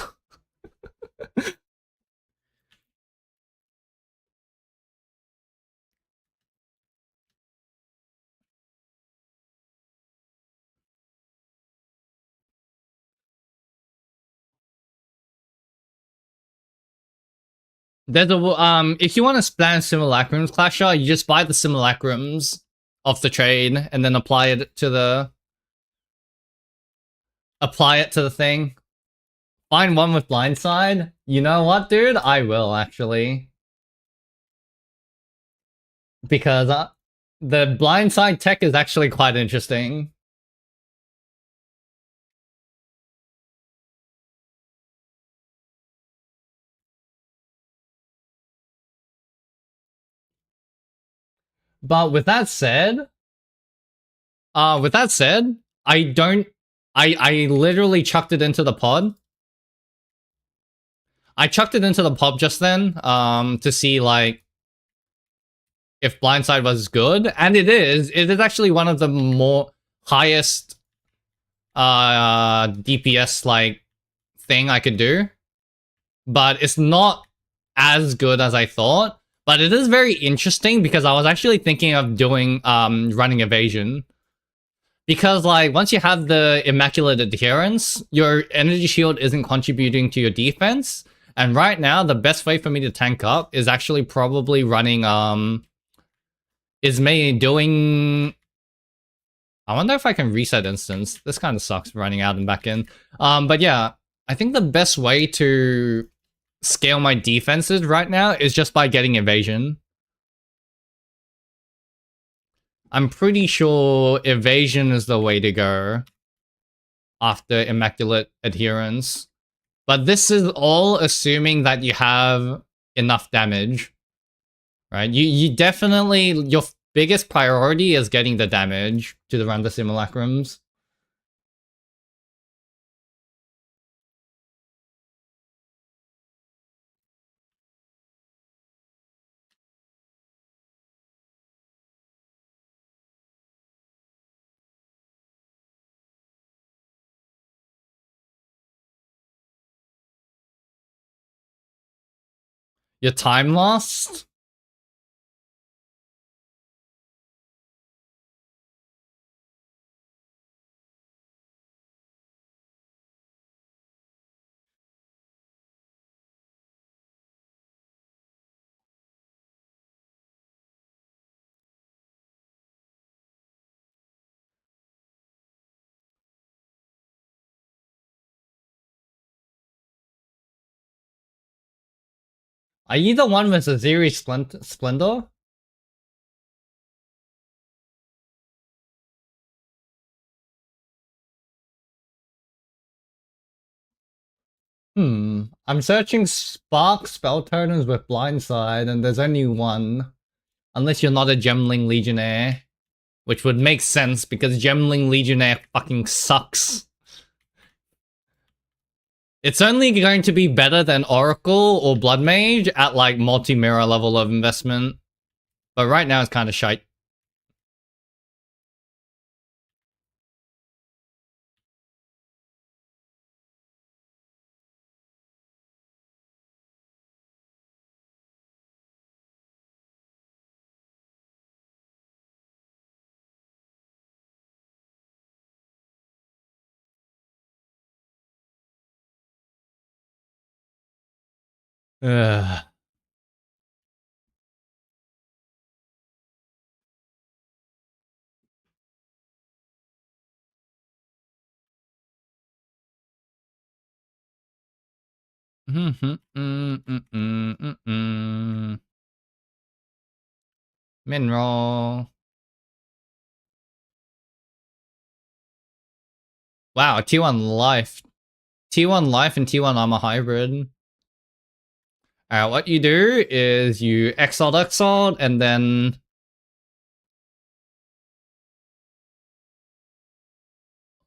There's a if you want to spam simulacrums, Clasher, you just buy the simulacrums off the trade and then apply it to the thing. Find one with blindside. You know what, dude? I will actually, because the blindside tech is actually quite interesting. But with that said, I don't. I literally chucked it into the pod. I chucked it into the pod just then, to see like if blindside was good, and it is. It is actually one of the more highest DPS like thing I could do, but it's not as good as I thought. But it is very interesting because I was actually thinking of doing running evasion. Because like once you have the immaculate adherence, your energy shield isn't contributing to your defense. And right now, the best way for me to tank up is actually probably running is me doing. I wonder if I can reset instance. This kind of sucks running out and back in. But yeah, I think the best way to scale my defenses right now is just by getting evasion. I'm pretty sure evasion is the way to go after immaculate adherence. But this is all assuming that you have enough damage, right? You definitely, your biggest priority is getting the damage to run the simulacrums. Your time lost? Are you the one with Aziri Splendor? I'm searching Spark spell totems with Blindside, and there's only one. Unless you're not a Gemling Legionnaire. Which would make sense, because Gemling Legionnaire fucking sucks. It's only going to be better than Oracle or Blood Mage at like multi-mirror level of investment. But right now it's kind of shite. Ugh. Mineral. Wow, T1 life. T1 life and T1 armor hybrid. Alright, what you do is you exalt, and then...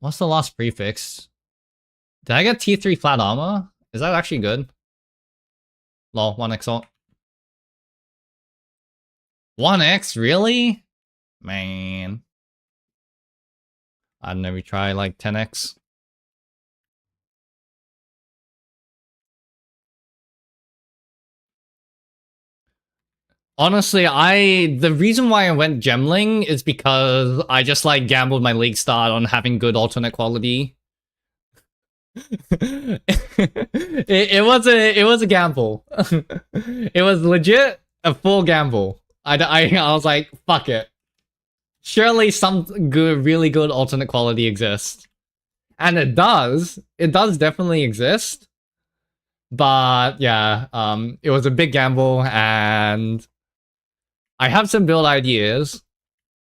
What's the last prefix? Did I get T3 flat armor? Is that actually good? Lol, 1 exalt. 1x, really? Man. I'd never try like 10x. Honestly, the reason why I went Gemling is because I just like gambled my league start on having good alternate quality. it was a gamble. It was legit a full gamble. I was like, fuck it. Surely some good, really good alternate quality exists. And it does. It does definitely exist. But yeah, it was a big gamble, and I have some build ideas.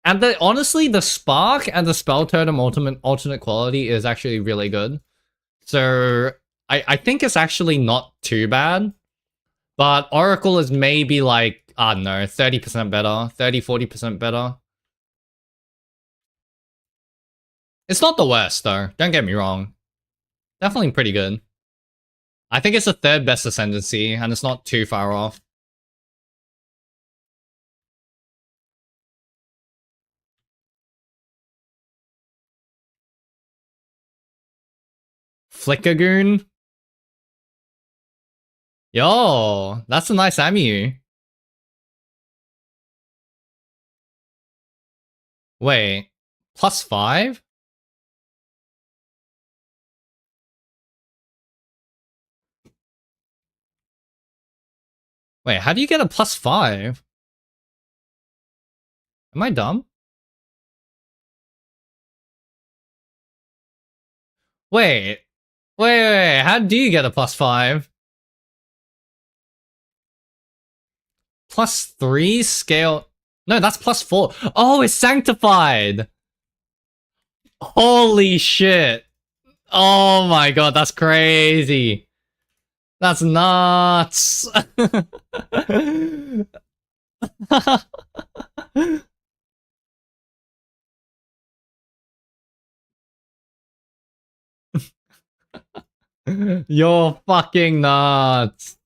And honestly, the Spark and the Spell Totem alternate quality is actually really good. So I think it's actually not too bad. But Oracle is maybe like, I don't know, 30% better, 40% better. It's not the worst though, don't get me wrong. Definitely pretty good. I think it's the third best Ascendancy, and it's not too far off. Flickergoon? Yo, that's a nice Amu. Wait, +5? Wait, how do you get a +5? Am I dumb? Wait, how do you get a +5? +3 scale... No, that's +4. Oh, it's sanctified! Holy shit! Oh my god, that's crazy! That's nuts! You're fucking nuts!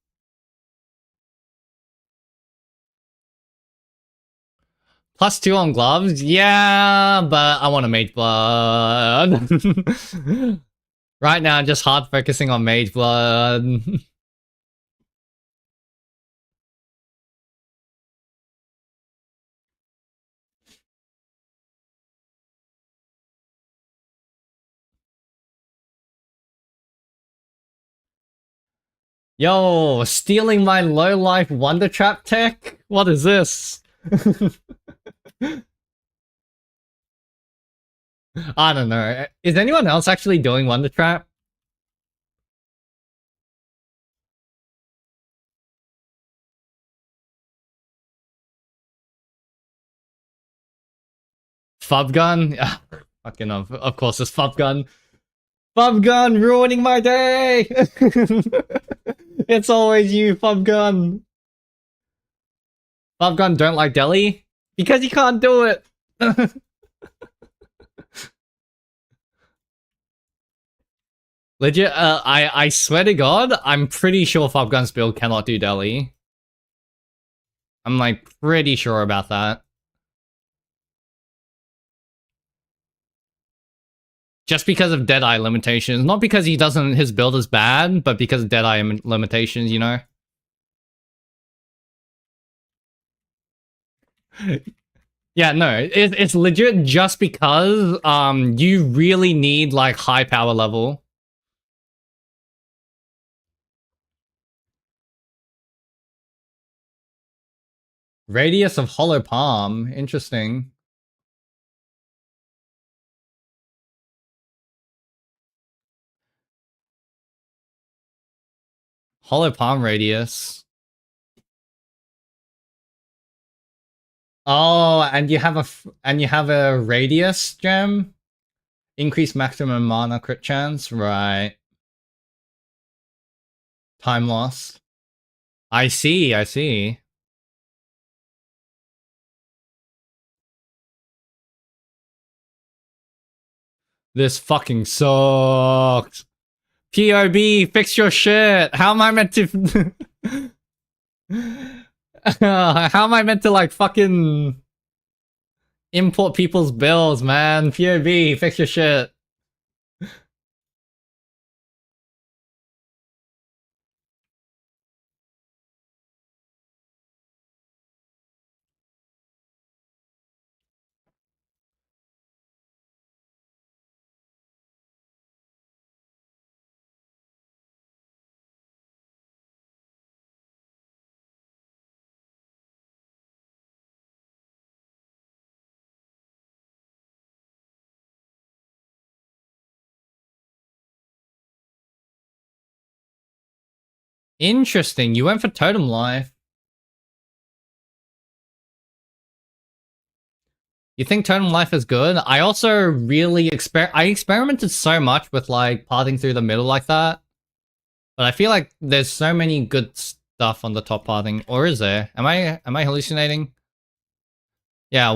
+2 on gloves? Yeah, but I want a Mage Blood. Right now, I'm just hard focusing on Mage Blood. Yo, stealing my low life Wonder Trap tech? What is this? I don't know. Is anyone else actually doing Wonder Trap? Fub Gun? Fucking of course it's Fub Gun. Fub Gun ruining my day! It's always you, Fub Gun. Fub Gun don't like Delhi? Because you can't do it! Legit, I swear to god, I'm pretty sure Fub Gun's build cannot do Delhi. I'm like pretty sure about that. Just because of Deadeye limitations. Not because he doesn't, his build is bad, but because of Deadeye limitations, you know? Yeah, no, it's legit just because you really need like high power level. Radius of Hollow Palm, interesting. Hollow palm radius. Oh, and you have a radius gem? Increase maximum mana crit chance, right. Time loss. I see, I see. This fucking sucks. POB, fix your shit. How am I meant to... How am I meant to, like, fucking import people's bills, man? POB, fix your shit. Interesting, you went for totem life. You think totem life is good? I also really I experimented so much with like parting through the middle like that. But I feel like there's so many good stuff on the top parting. Or is there? Am I hallucinating? Yeah,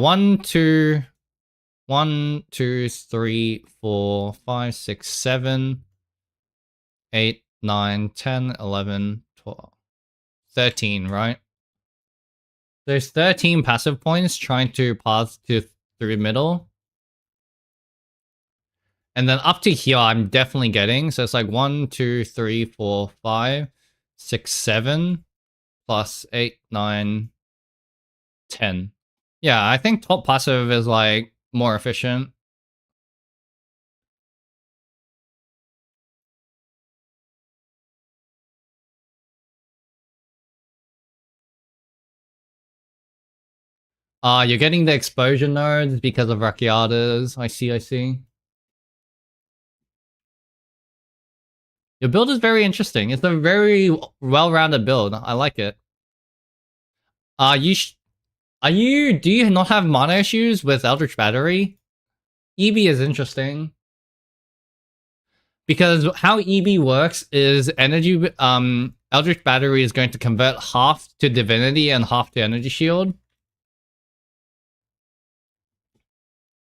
8, 9, 10, 11, 12, 13, right? There's 13 passive points trying to pass through middle. And then up to here, I'm definitely getting. So it's like 1, 2, 3, 4, 5, 6, 7, plus 8, 9, 10. Yeah, I think top passive is like more efficient. You're getting the exposure nodes because of Rakiatas. I see, I see. Your build is very interesting. It's a very well-rounded build. I like it. Do you not have mana issues with Eldritch Battery? EB is interesting. Because how EB works is Eldritch Battery is going to convert half to Divinity and half to Energy Shield.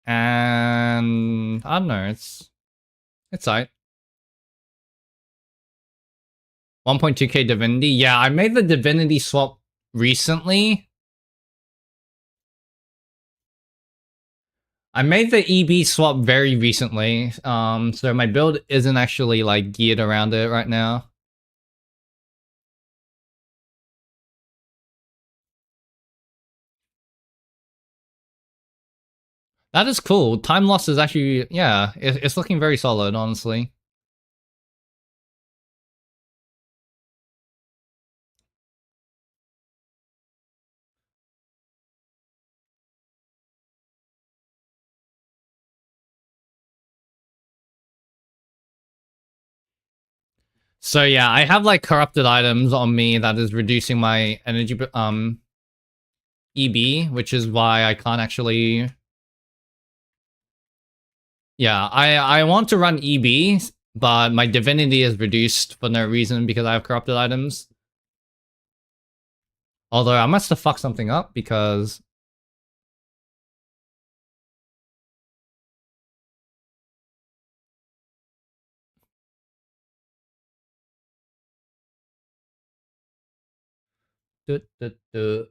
And I don't know, it's tight. 1.2k Divinity. Yeah, I made the Divinity swap recently. I made the EB swap very recently. So my build isn't actually like geared around it right now. That is cool. Time loss is actually, yeah, it's looking very solid, honestly. So yeah, I have like corrupted items on me that is reducing my energy EB, which is why I can't actually. Yeah, I want to run EB, but my divinity is reduced for no reason because I have corrupted items. Although I must have fucked something up because duh, duh, duh.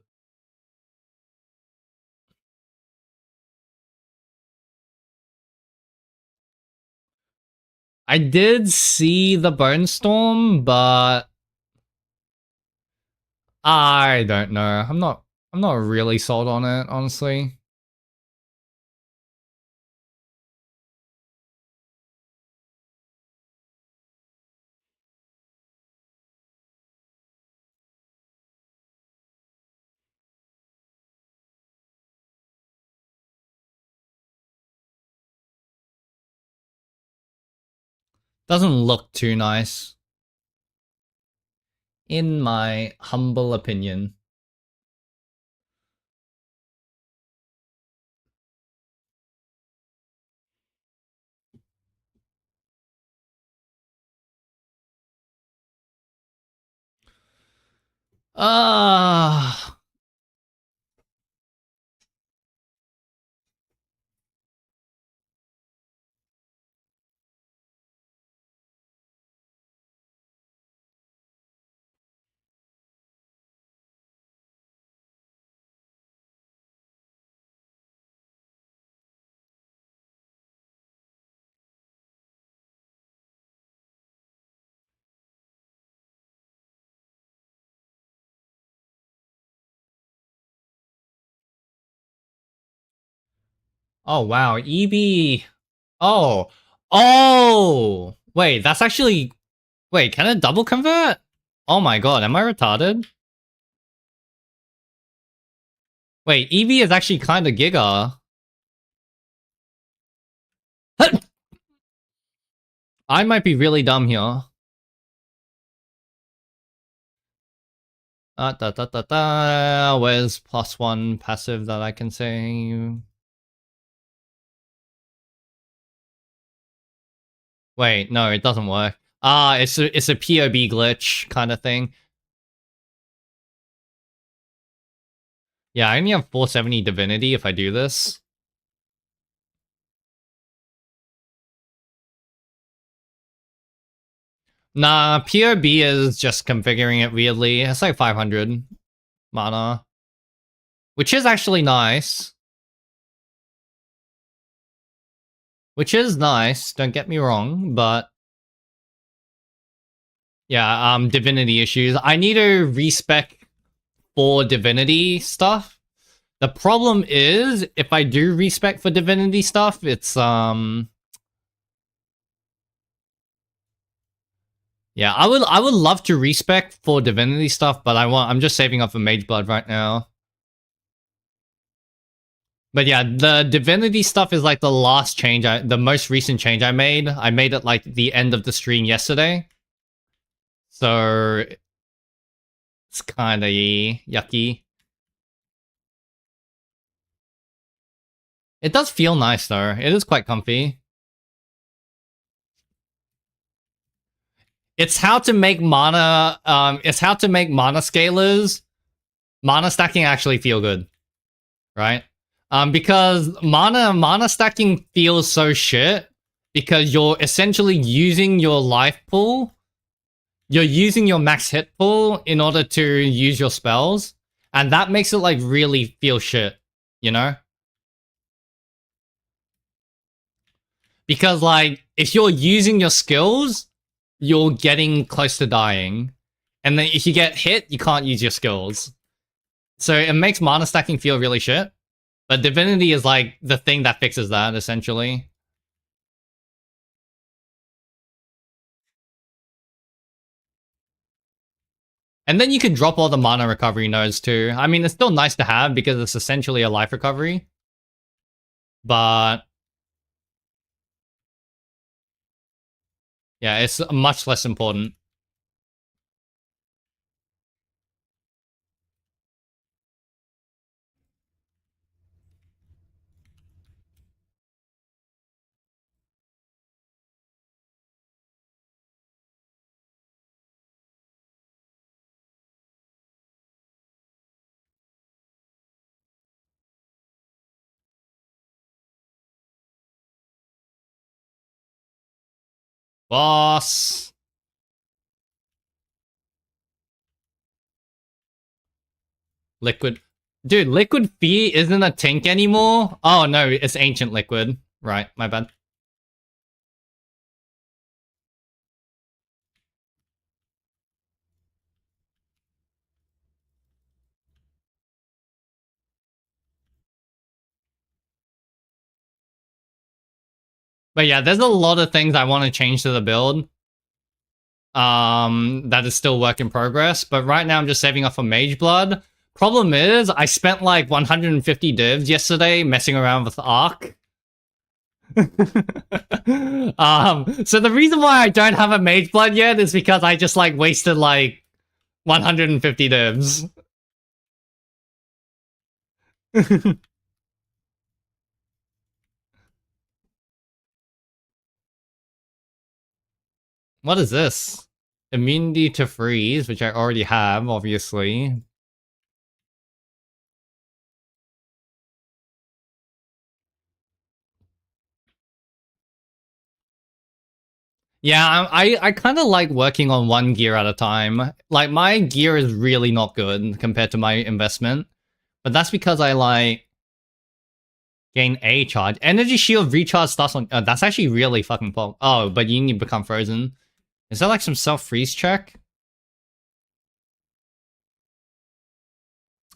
I did see the Bone Storm, but I don't know. I'm not really sold on it, honestly. Doesn't look too nice. In my humble opinion. Ah. Oh wow, EB. Oh. Oh! Wait, that's actually... Wait, can it double convert? Oh my god, am I retarded? Wait, EV is actually kind of giga. I might be really dumb here. Where's +1 passive that I can say? Wait, no, it doesn't work. It's a POB glitch kind of thing. Yeah, I only have 470 divinity if I do this. Nah, POB is just configuring it weirdly. It's like 500 mana. Which is actually nice. Which is nice, don't get me wrong, but... Yeah, divinity issues. I need to respec for divinity stuff. The problem is, if I do respec for divinity stuff, it's, yeah, I would love to respec for divinity stuff, but I'm just saving up for mage blood right now. But yeah, the divinity stuff is like the last change, the most recent change I made. I made it like the end of the stream yesterday. So it's kind of yucky. It does feel nice though. It is quite comfy. It's how to make mana. It's how to make mana scalers. Mana stacking actually feel good, right? Because mana stacking feels so shit because you're essentially using your life pool. You're using your max hit pool in order to use your spells, and that makes it like really feel shit, you know? Because like if you're using your skills, you're getting close to dying. And then if you get hit, you can't use your skills. So it makes mana stacking feel really shit. But Divinity is like the thing that fixes that, essentially. And then you can drop all the mana recovery nodes too. I mean, it's still nice to have because it's essentially a life recovery. But... yeah, it's much less important. Boss. Liquid. Dude, Liquid Fee isn't a tank anymore? Oh no, it's Ancient Liquid. Right, my bad. But yeah, there's a lot of things I want to change to the build. That is still work in progress. But right now I'm just saving up for Mage Blood. Problem is, I spent like 150 divs yesterday messing around with Arc. So the reason why I don't have a Mage Blood yet is because I just like wasted like 150 divs. What is this? Immunity to freeze, which I already have, obviously. Yeah, I kind of like working on one gear at a time. Like, my gear is really not good compared to my investment. But that's because I, like, gain a charge. Energy shield recharge starts on... that's actually really fucking pop. Oh, but you need to become frozen. Is that, like, some self-freeze check?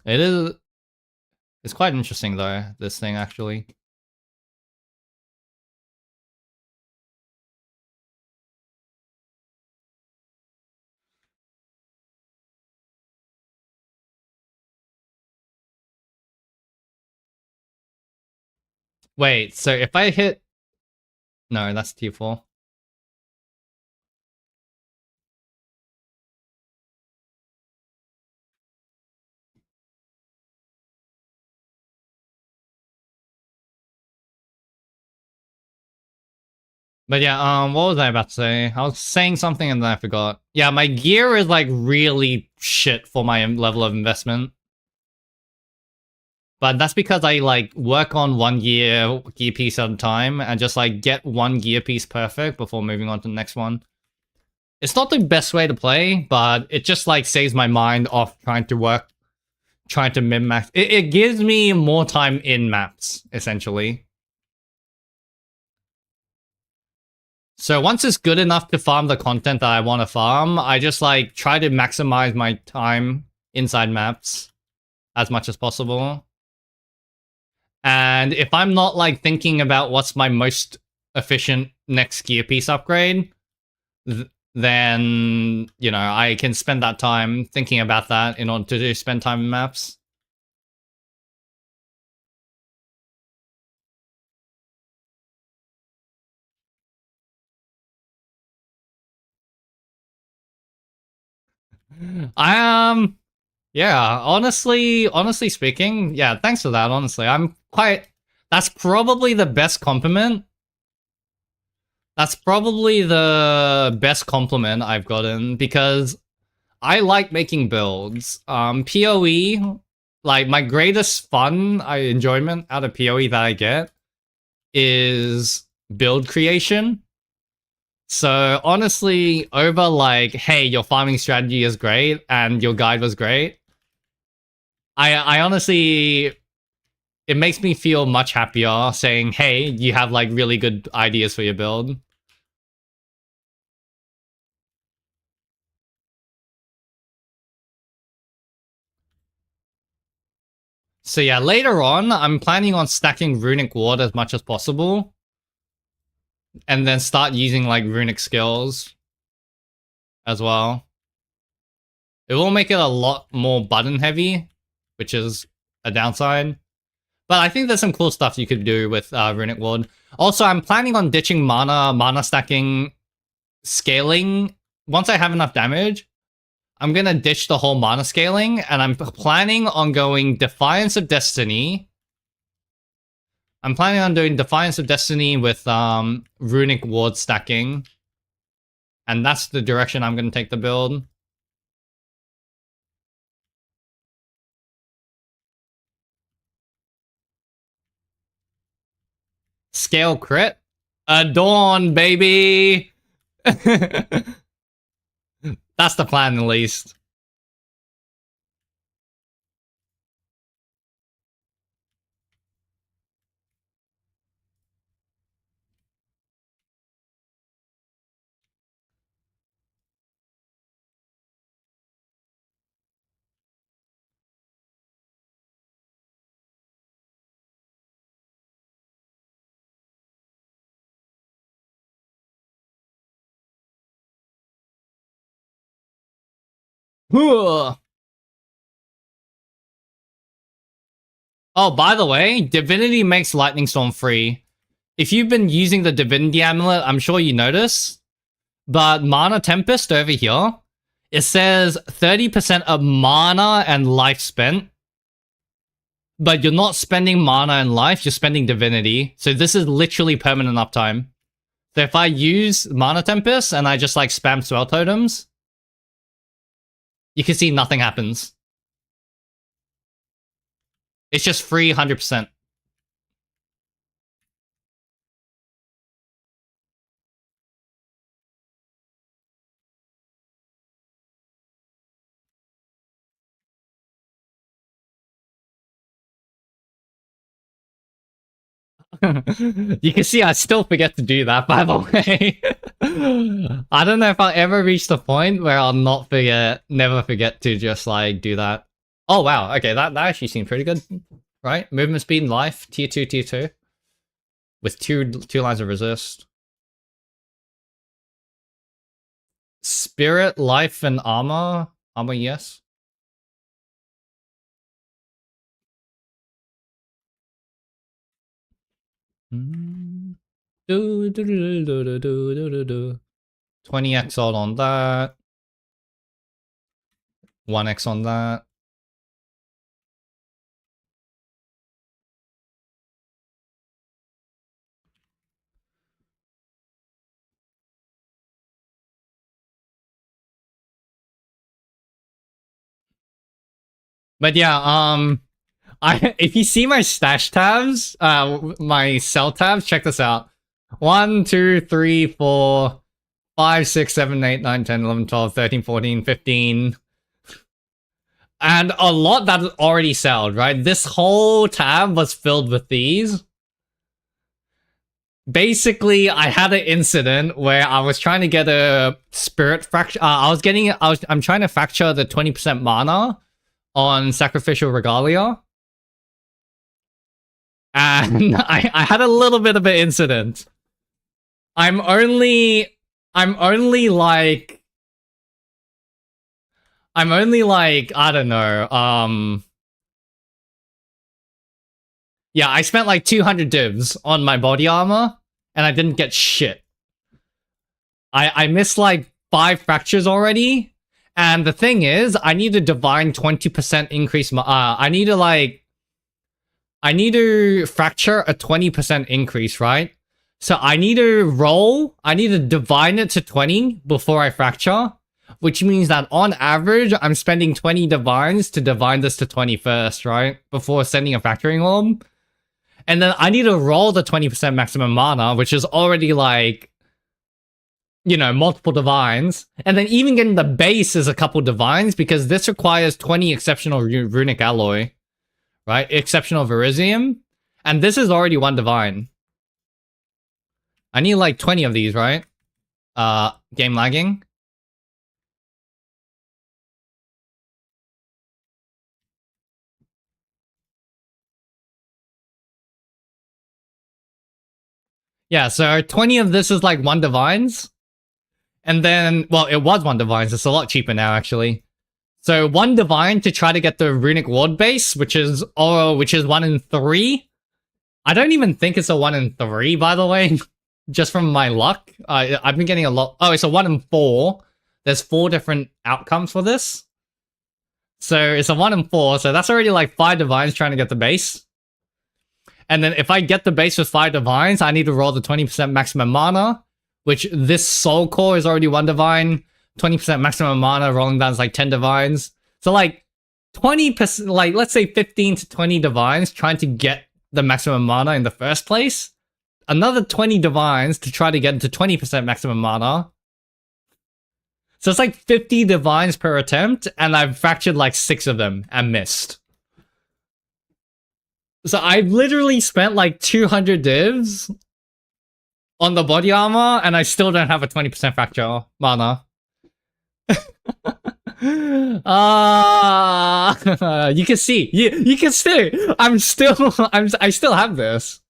It is... It's quite interesting, though, this thing, actually. Wait, so if I hit... No, that's T4. But yeah, what was I about to say? I was saying something and then I forgot. Yeah, my gear is like really shit for my level of investment. But that's because I like work on one gear piece at a time and just like get one gear piece perfect before moving on to the next one. It's not the best way to play, but it just like saves my mind off trying to min-max. It gives me more time in maps, essentially. So once it's good enough to farm the content that I want to farm, I just like try to maximize my time inside maps as much as possible. And if I'm not like thinking about what's my most efficient next gear piece upgrade, then, you know, I can spend that time thinking about that in order to spend time in maps. Yeah, honestly speaking, yeah, thanks for that, honestly. That's probably the best compliment. That's probably the best compliment I've gotten, because I like making builds. PoE, like, my greatest enjoyment out of PoE that I get is build creation. So honestly, over like, hey, your farming strategy is great and your guide was great, I honestly, it makes me feel much happier saying, hey, you have like really good ideas for your build. So yeah, later on, I'm planning on stacking runic ward as much as possible, and then start using like runic skills as well. It will make it a lot more button heavy, which is a downside. But I think there's some cool stuff you could do with runic ward. Also, I'm planning on ditching mana stacking, scaling. Once I have enough damage, I'm gonna ditch the whole mana scaling, and I'm planning on going Defiance of Destiny. I'm planning on doing Defiance of Destiny with runic ward stacking. And that's the direction I'm gonna take the build. Scale crit? Adorn, baby! That's the plan, at least. Oh, by the way, Divinity makes Lightning Storm free. If you've been using the Divinity Amulet, I'm sure you notice. But Mana Tempest over here, It says 30% of mana and life spent. But you're not spending mana and life, you're spending divinity. So this is literally permanent uptime. So if I use Mana Tempest and I just like spam Swell Totems, you can see nothing happens. It's just free 100%. You can see I still forget to do that, by the way. I don't know if I'll ever reach the point where I'll never forget to just like do that. Oh wow, okay, that actually seemed pretty good. Right? Movement speed and life, tier 2, tier 2. With two lines of resist. Spirit, life, and armor. Armor, yes. Do, do, do, do, do, do, do, do. 20x odd on that. 1x on that. But yeah, if you see my stash tabs, my sell tabs, check this out. 1, 2, 3, 4, 5, 6, 7, 8, 9, 10, 11, 12, 13, 14, 15. And a lot that is already sold, right? This whole tab was filled with these. Basically, I had an incident where I was trying to get a spirit fracture. I'm trying to fracture the 20% mana on Sacrificial Regalia. And I had a little bit of an incident. I'm only like, I don't know, yeah, I spent like 200 divs on my body armor, and I didn't get shit. I missed like 5 fractures already, and the thing is, I need a divine 20% increase. I need to fracture a 20% increase, right? So I need to divine it to 20 before I fracture, which means that on average, I'm spending 20 divines to divine this to 20 first, right? Before sending a fracturing orb. And then I need to roll the 20% maximum mana, which is already like, you know, multiple divines. And then even getting the base is a couple divines, because this requires 20 exceptional runic alloy, right? Exceptional Verisium. And this is already 1 divine. I need like 20 of these, right? Game lagging. Yeah, so 20 of this is like 1 divines. And then, well, it was 1 divines. It's a lot cheaper now, actually. So 1 divine to try to get the runic ward base, which is 1 in 3. I don't even think it's a 1 in 3, by the way. Just from my luck. I've been getting a lot. Oh, it's a 1 in 4. There's 4 different outcomes for this. So it's a 1 in 4. So that's already like 5 divines trying to get the base. And then if I get the base with 5 divines, I need to roll the 20% maximum mana, which this soul core is already 1 divine. 20% maximum mana, rolling down is like 10 divines. So like 20%, like let's say 15 to 20 divines trying to get the maximum mana in the first place. Another 20 divines to try to get into 20% maximum mana. So it's like 50 divines per attempt, and I've fractured like 6 of them and missed. So I've literally spent like 200 divs on the body armor, and I still don't have a 20% fracture mana. You can see. You can see. I still have this.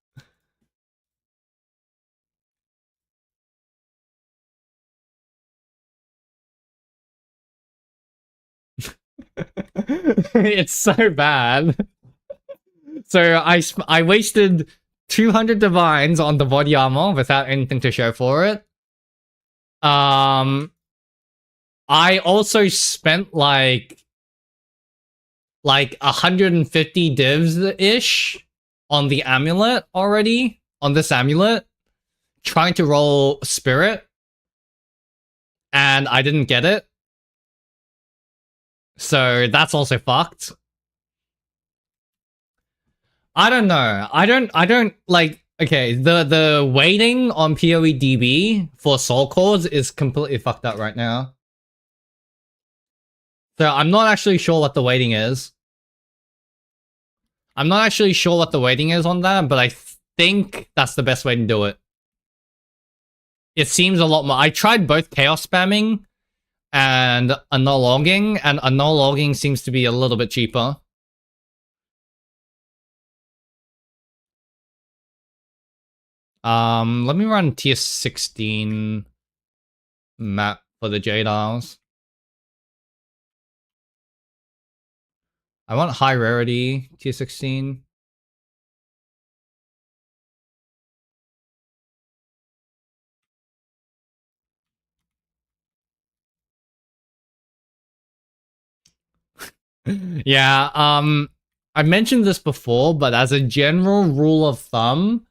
It's so bad. So I wasted 200 divines on the body armor without anything to show for it. I also spent like 150 divs ish on the amulet already, on this amulet, trying to roll spirit, and I didn't get it. So that's also fucked. I don't know. I don't like okay, the waiting on PoEDB for soul cores is completely fucked up right now. So I'm not actually sure what the waiting is. I'm not actually sure what the waiting is on that, but I think that's the best way to do it. It seems a lot more. I tried both chaos spamming and annul logging, and annul logging seems to be a little bit cheaper. Let me run tier 16 map for the Jade Isles. I want high rarity tier 16. Yeah, I mentioned this before, but as a general rule of thumb,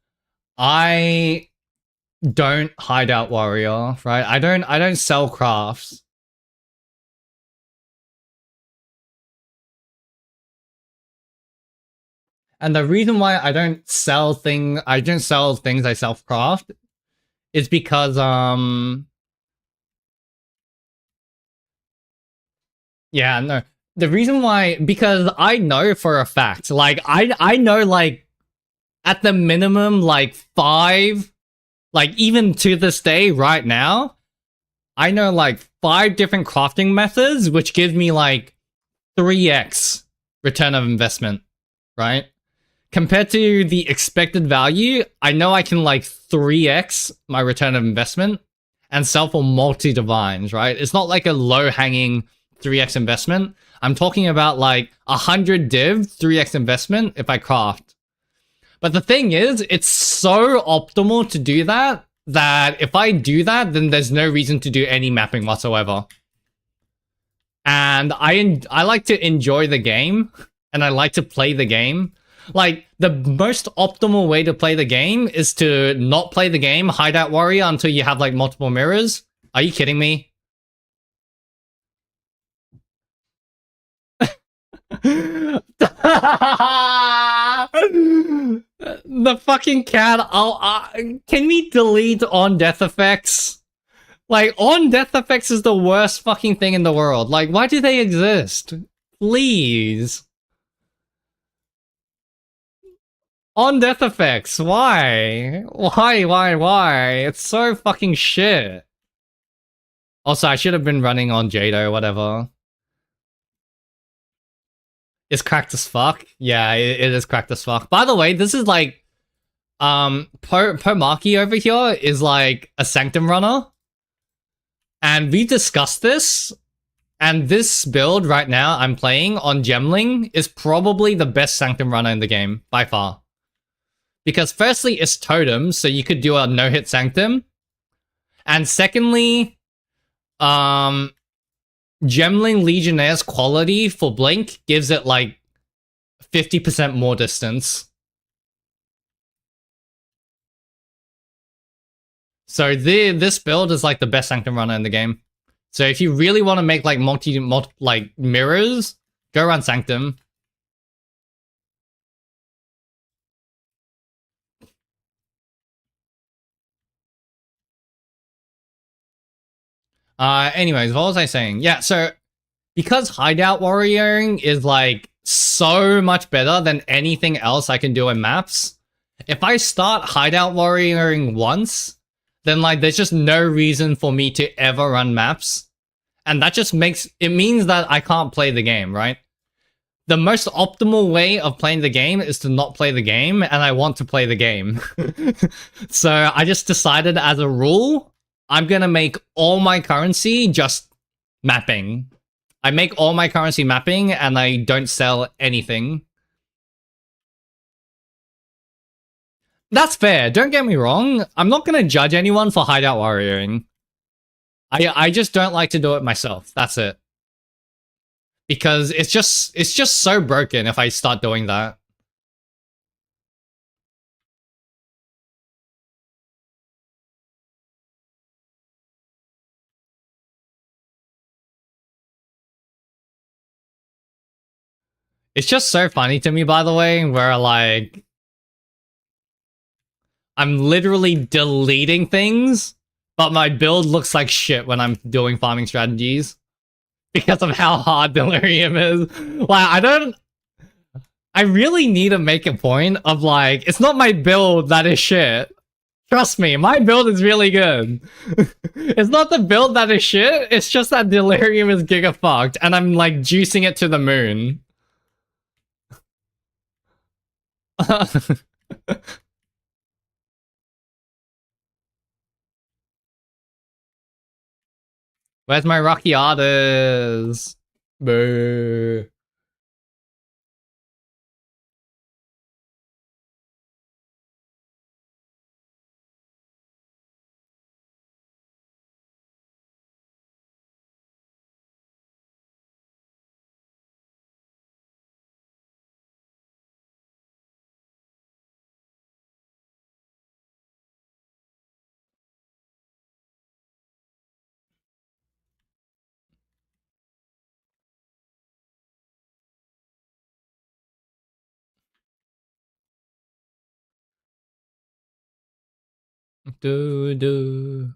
I don't hideout warrior, right? I don't sell crafts. And the reason why I don't sell things I self craft is because yeah, no. The reason why, because I know for a fact, like I know like at the minimum like 5, like even to this day right now, I know like 5 different crafting methods which give me like 3x return of investment, right? Compared to the expected value, I know I can like 3x my return of investment and sell for multi-divines, right? It's not like a low-hanging 3x investment. I'm talking about like 100 div, 3x investment if I craft. But the thing is, it's so optimal to do that, that if I do that, then there's no reason to do any mapping whatsoever. And I like to enjoy the game, and I like to play the game. Like, the most optimal way to play the game is to not play the game, hideout warrior until you have like multiple mirrors. Are you kidding me? The fucking cat. Can we delete on death effects? Like, on death effects is the worst fucking thing in the world. Like, why do they exist? Please. On death effects, why? Why? It's so fucking shit. Also, I should have been running on Jado, whatever. It's cracked as fuck. Yeah, it is cracked as fuck. By the way, this is like, Pomaki over here is like a Sanctum runner. And we discussed this, and this build right now I'm playing on Gemling is probably the best Sanctum runner in the game, by far. Because firstly, it's totem, so you could do a no-hit Sanctum. And secondly, Gemling Legionnaire's quality for Blink gives it like 50% more distance. So this build is like the best Sanctum runner in the game. So if you really want to make like multi like mirrors, go run Sanctum. Anyways, what was I saying? Yeah, so because hideout warrioring is like so much better than anything else I can do in maps, if I start hideout warrioring once, then like there's just no reason for me to ever run maps. And that just means that I can't play the game, right? The most optimal way of playing the game is to not play the game, and I want to play the game. So I just decided as a rule, I'm gonna make all my currency just mapping. I make all my currency mapping, and I don't sell anything. That's fair, don't get me wrong. I'm not gonna judge anyone for hideout warrioring. I just don't like to do it myself. That's it. Because it's just so broken if I start doing that. It's just so funny to me, by the way, where like I'm literally deleting things, but my build looks like shit when I'm doing farming strategies because of how hard Delirium is. Like I really need to make a point of like, it's not my build that is shit. Trust me, my build is really good. It's not the build that is shit, it's just that Delirium is giga fucked, and I'm like juicing it to the moon. Where's my Rocky Artist? Boo. Do.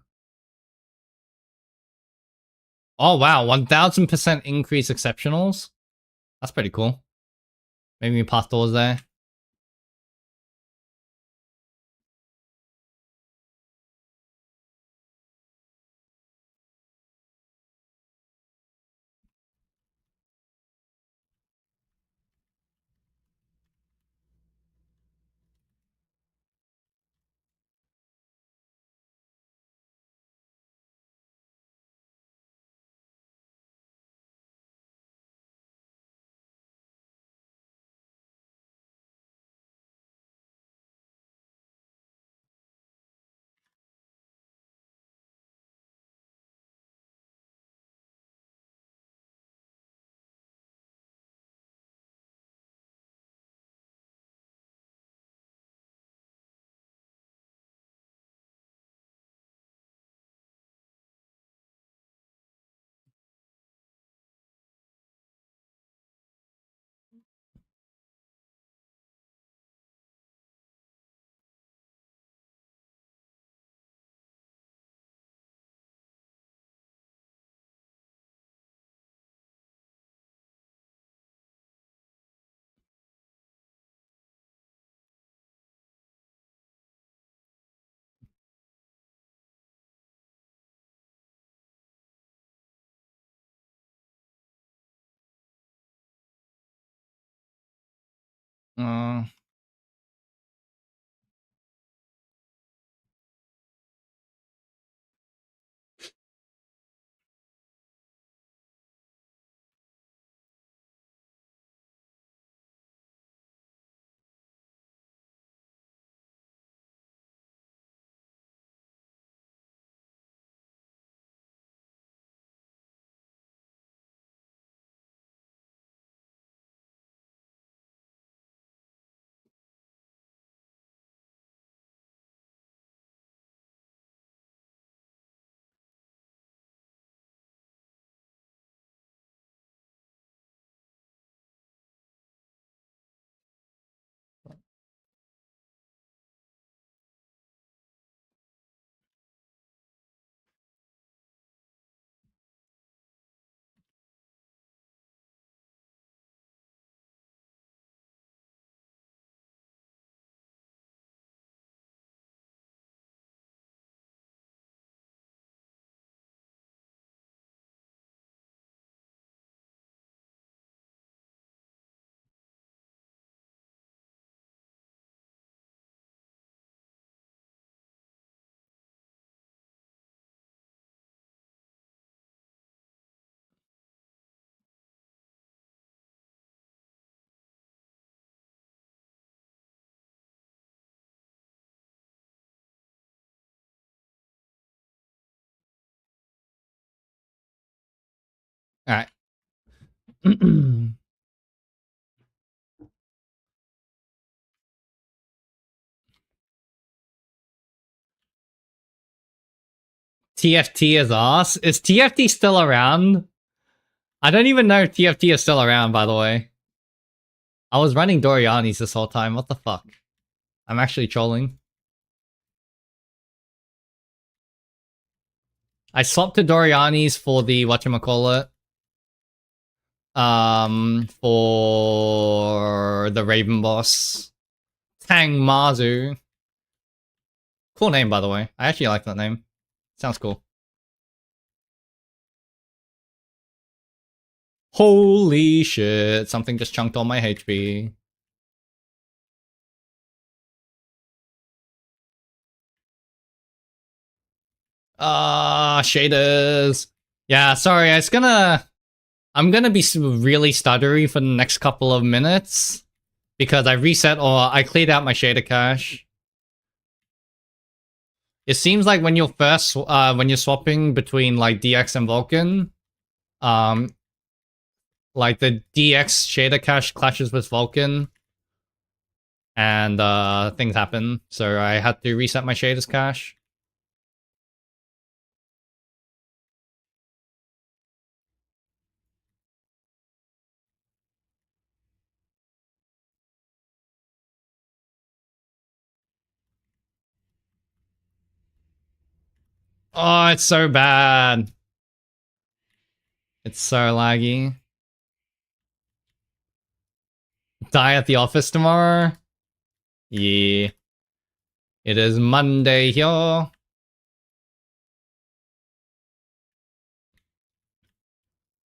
Oh wow, 1000% increase exceptionals? That's pretty cool. Maybe we pass doors there. Uh, Alright. TFT is us? Is TFT still around? I don't even know if TFT is still around, by the way. I was running Doriani's this whole time. What the fuck? I'm actually trolling. I swapped to Doriani's for the whatchamacallit. For the Raven boss. Tang Mazu. Cool name, by the way. I actually like that name. Sounds cool. Holy shit, something just chunked all my HP. Shaders. Yeah, sorry, I'm gonna be really stuttery for the next couple of minutes. Because I reset or I cleared out my shader cache. It seems like when you're when you're swapping between like DX and Vulcan, like the DX shader cache clashes with Vulcan, and things happen. So I had to reset my shaders cache. Oh, it's so bad. It's so laggy. Die at the office tomorrow? Yeah. It is Monday here.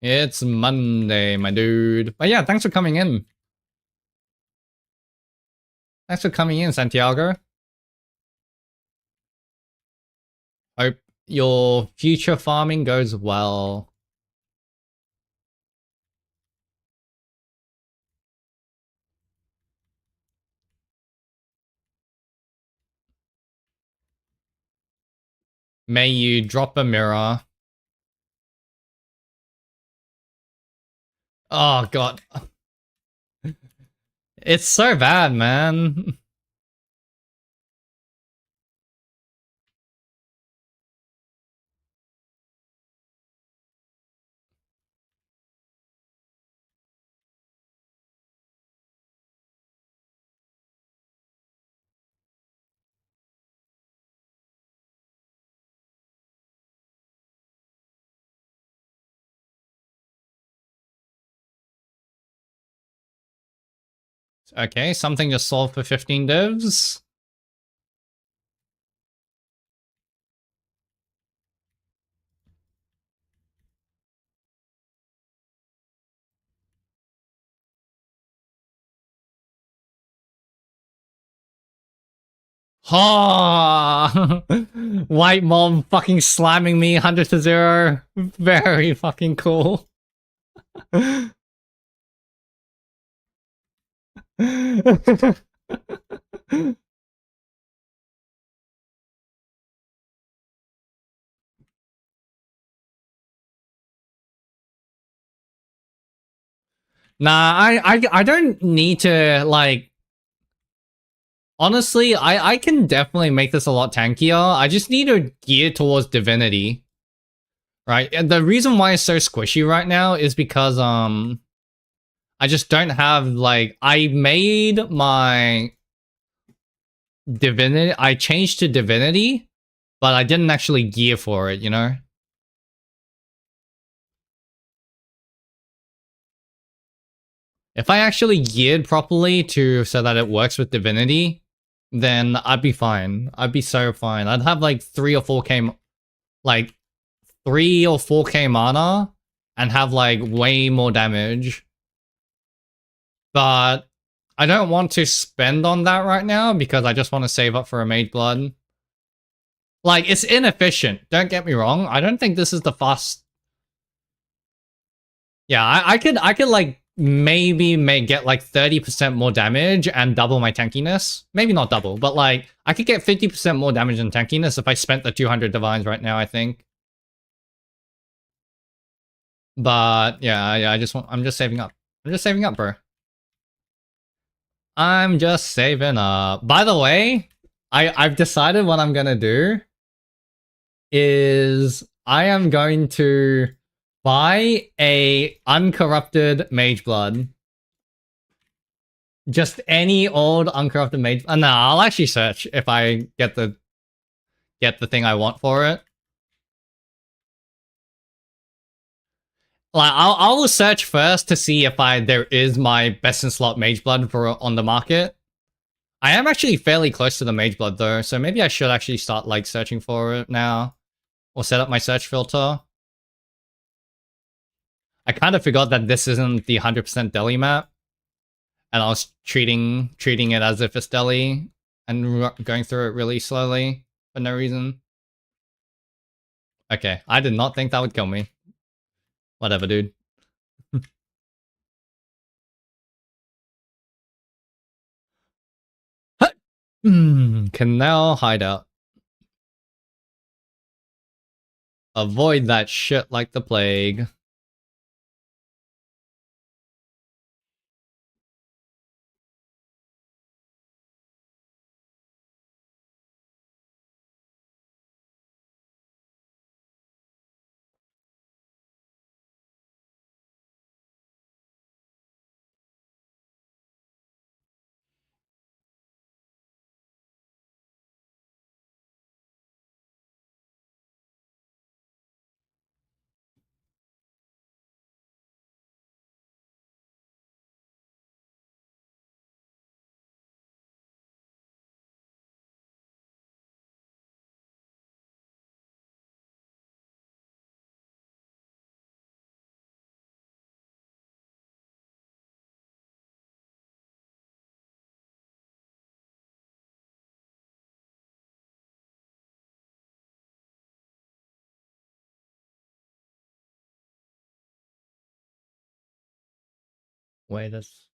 It's Monday, my dude. But yeah, thanks for coming in. Thanks for coming in, Santiago. Hope your future farming goes well. May you drop a mirror. Oh god. It's so bad, man. Okay, something just solved for 15 divs. Ha! White mob fucking slamming me 100 to 0. Very fucking cool. Nah, I don't need to, like... Honestly, I can definitely make this a lot tankier. I just need to gear towards Divinity. Right? And the reason why it's so squishy right now is because, I just don't have, like... I made my... Divinity... I changed to Divinity, but I didn't actually gear for it, you know? If I actually geared properly so that it works with Divinity, then I'd be fine. I'd be so fine. I'd have like 3 or 4k, like 3 or 4k mana, and have like way more damage. But I don't want to spend on that right now because I just want to save up for a Mage Blood. Like, it's inefficient. Don't get me wrong. I don't think this is the fast. Yeah, I could like maybe get like 30% more damage and double my tankiness. Maybe not double, but like I could get 50% more damage and tankiness if I spent the 200 divines right now, I think. But yeah, I'm just saving up. I'm just saving up, bro. I'm just saving up. By the way, I've decided what I'm gonna do is I am going to buy a uncorrupted mage blood. Just any old uncorrupted mage. No, I'll actually search if I get the thing I want for it. Like I will search first to see if there is my best in slot mage blood for on the market. I am actually fairly close to the mage blood though, so maybe I should actually start like searching for it now or set up my search filter. I kind of forgot that this isn't the 100% deli map, and I was treating it as if it's deli and going through it really slowly for no reason. Okay, I did not think that would kill me. Whatever, dude. Canal hideout. Avoid that shit like the plague. Wait, this.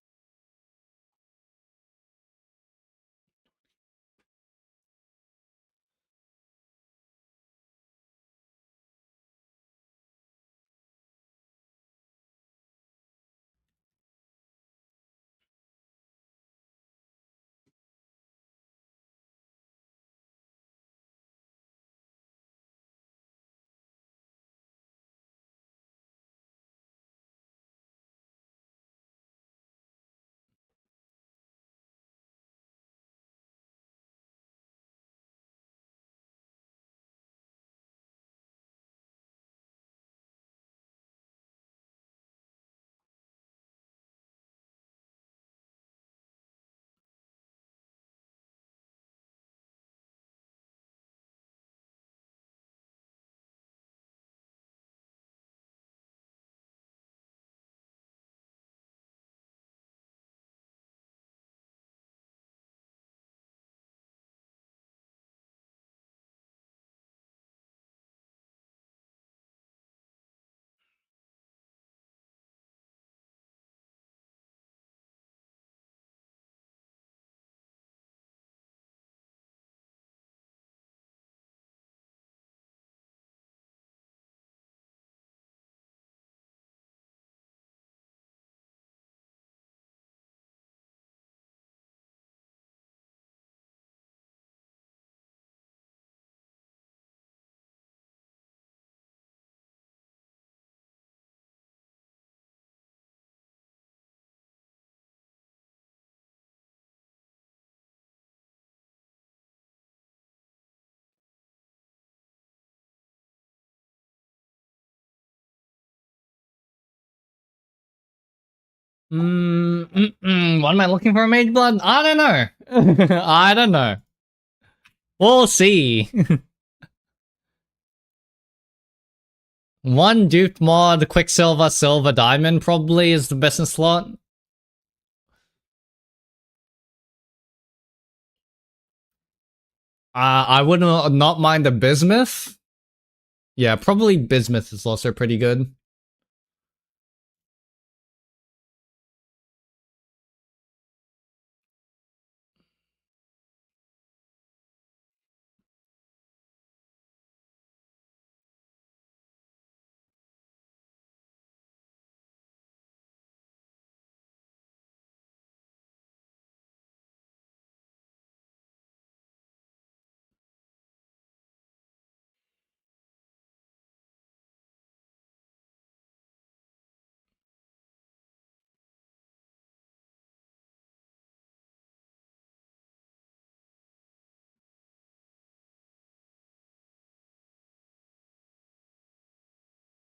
What am I looking for a mage blood? I don't know. I don't know. We'll see. One duped mod, Quicksilver, Silver, Diamond probably is the best in slot. I would not mind a Bismuth. Yeah, probably Bismuth is also pretty good.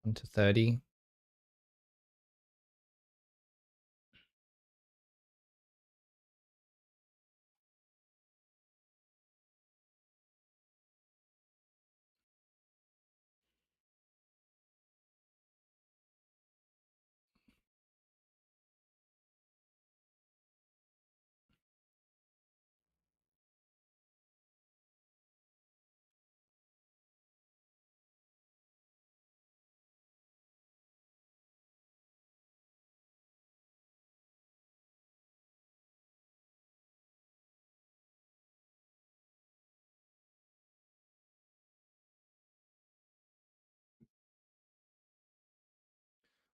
1 to 30.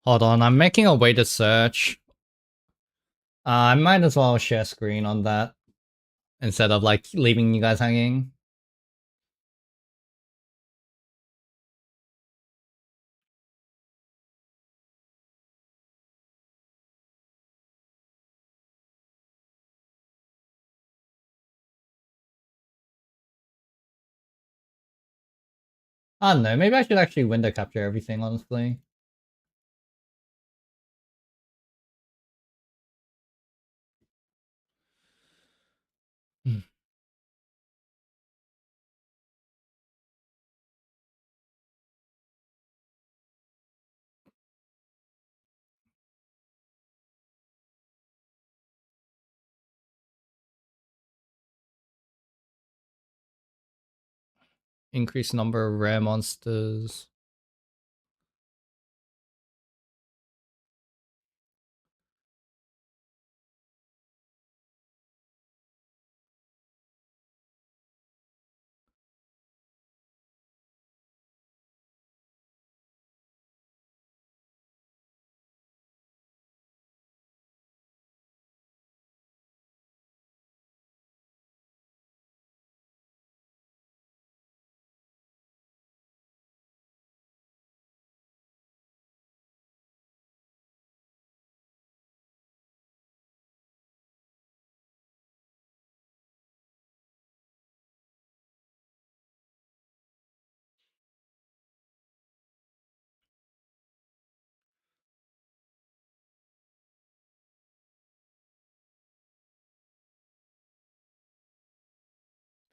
Hold on, I'm making a way to search. I might as well share screen on that instead of like leaving you guys hanging. I don't know, maybe I should actually window capture everything, honestly. Hmm. Increase number of rare monsters.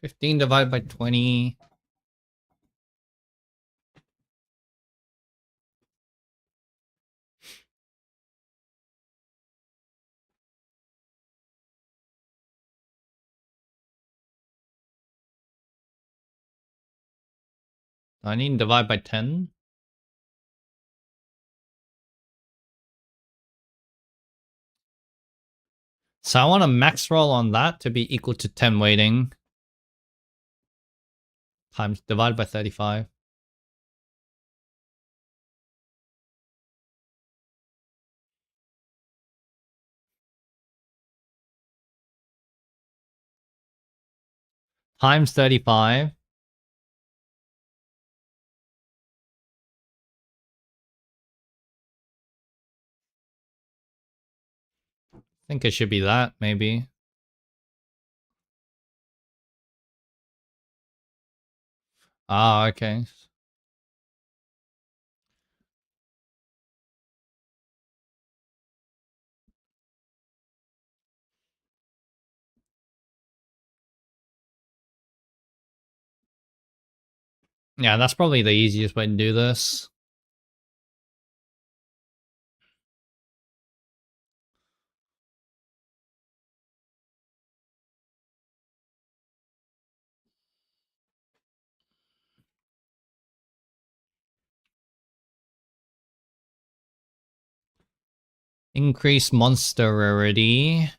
$15 divided by 20. I need to divide by 10. So I want a max roll on that to be equal to 10 weighting. Times divided by 35. Times 35. I think it should be that, maybe. Ah, okay. Yeah, that's probably the easiest way to do this. Increase monster rarity.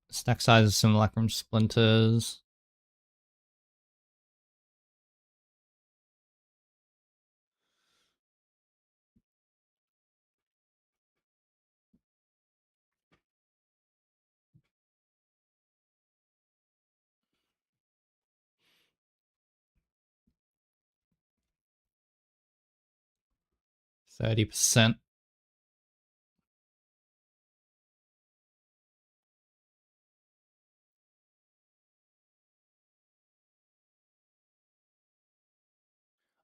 Stack size of simulacrum splinters. %30.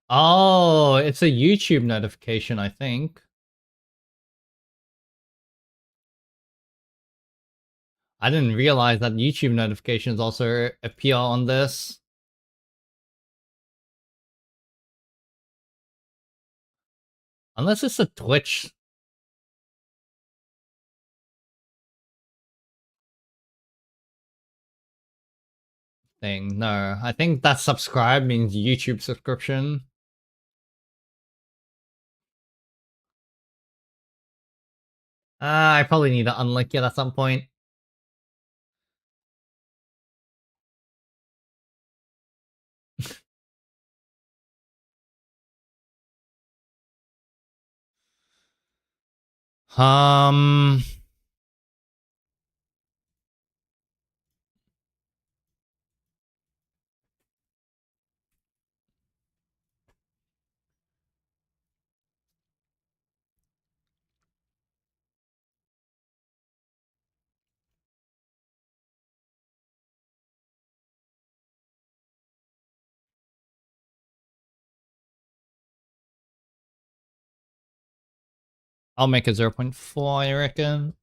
Oh, it's a YouTube notification, I think. I didn't realize that YouTube notifications also appear on this. Unless it's a Twitch thing. No, I think that subscribe means YouTube subscription. I probably need to unlink it at some point. Um, I'll make a 0.4, I reckon.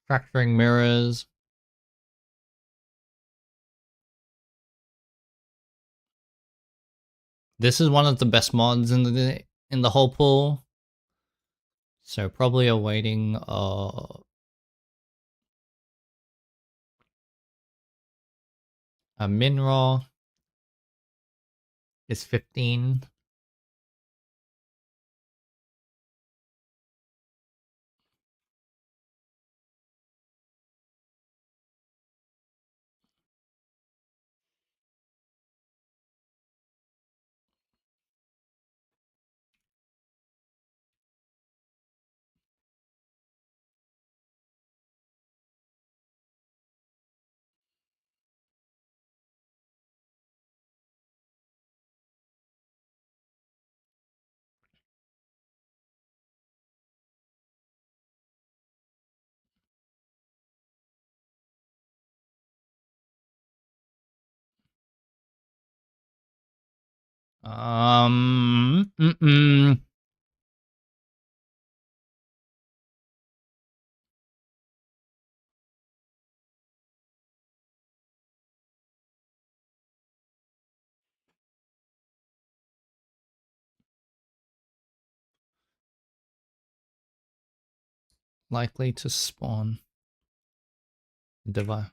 Fracturing mirrors. This is one of the best mods in the whole pool. So probably awaiting a mineral is 15. Mm-mm. Likely to spawn. Device.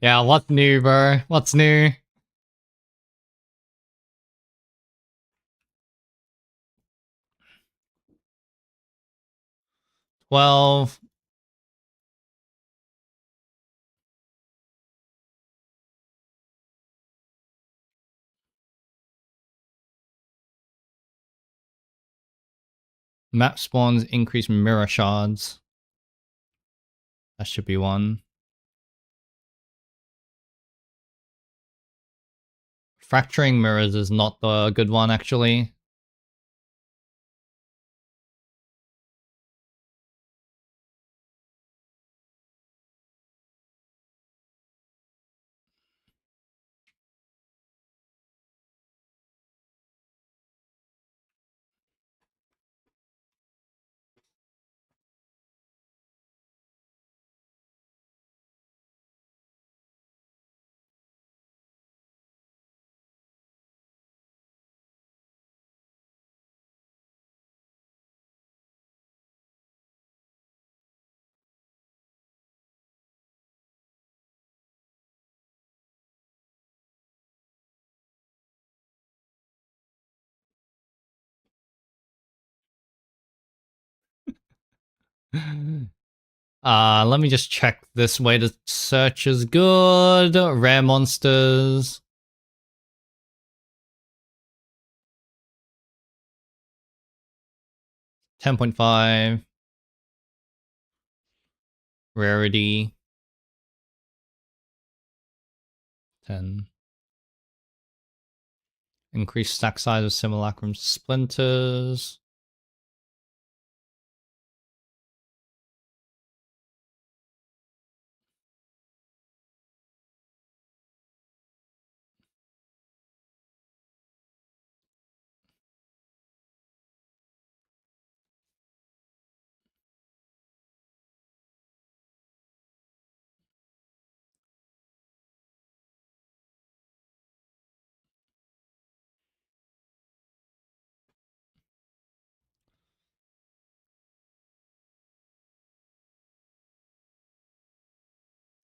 Yeah, what's new, bro? What's new? 12. Map spawns increase mirror shards. That should be one. Fracturing mirrors is not the good one, actually. Let me just check this way to search is good. Rare monsters. 10.5. Rarity. 10. Increase stack size of simulacrum splinters.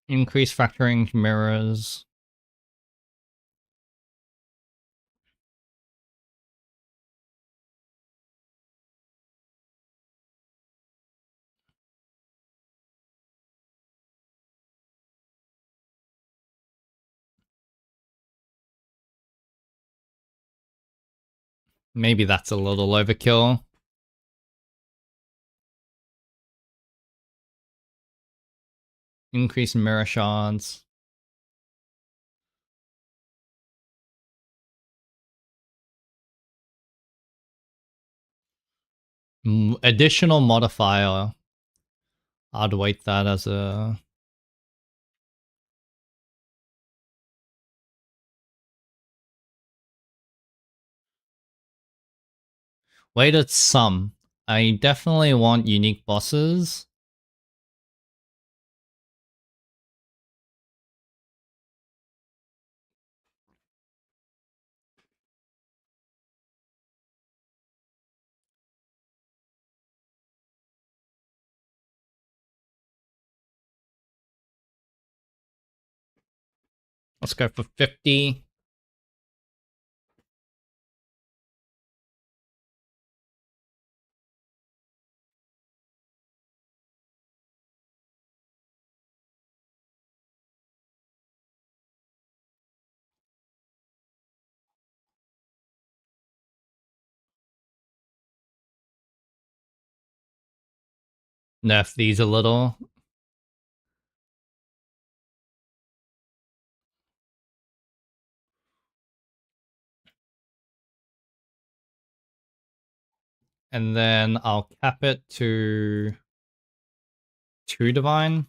Increase factoring mirrors. Maybe that's a little overkill. Increase mirror shards. Additional modifier. I'd weight that as a... Weighted sum. I definitely want unique bosses. Let's go for 50. Nerf these a little. And then I'll cap it to 2 divine.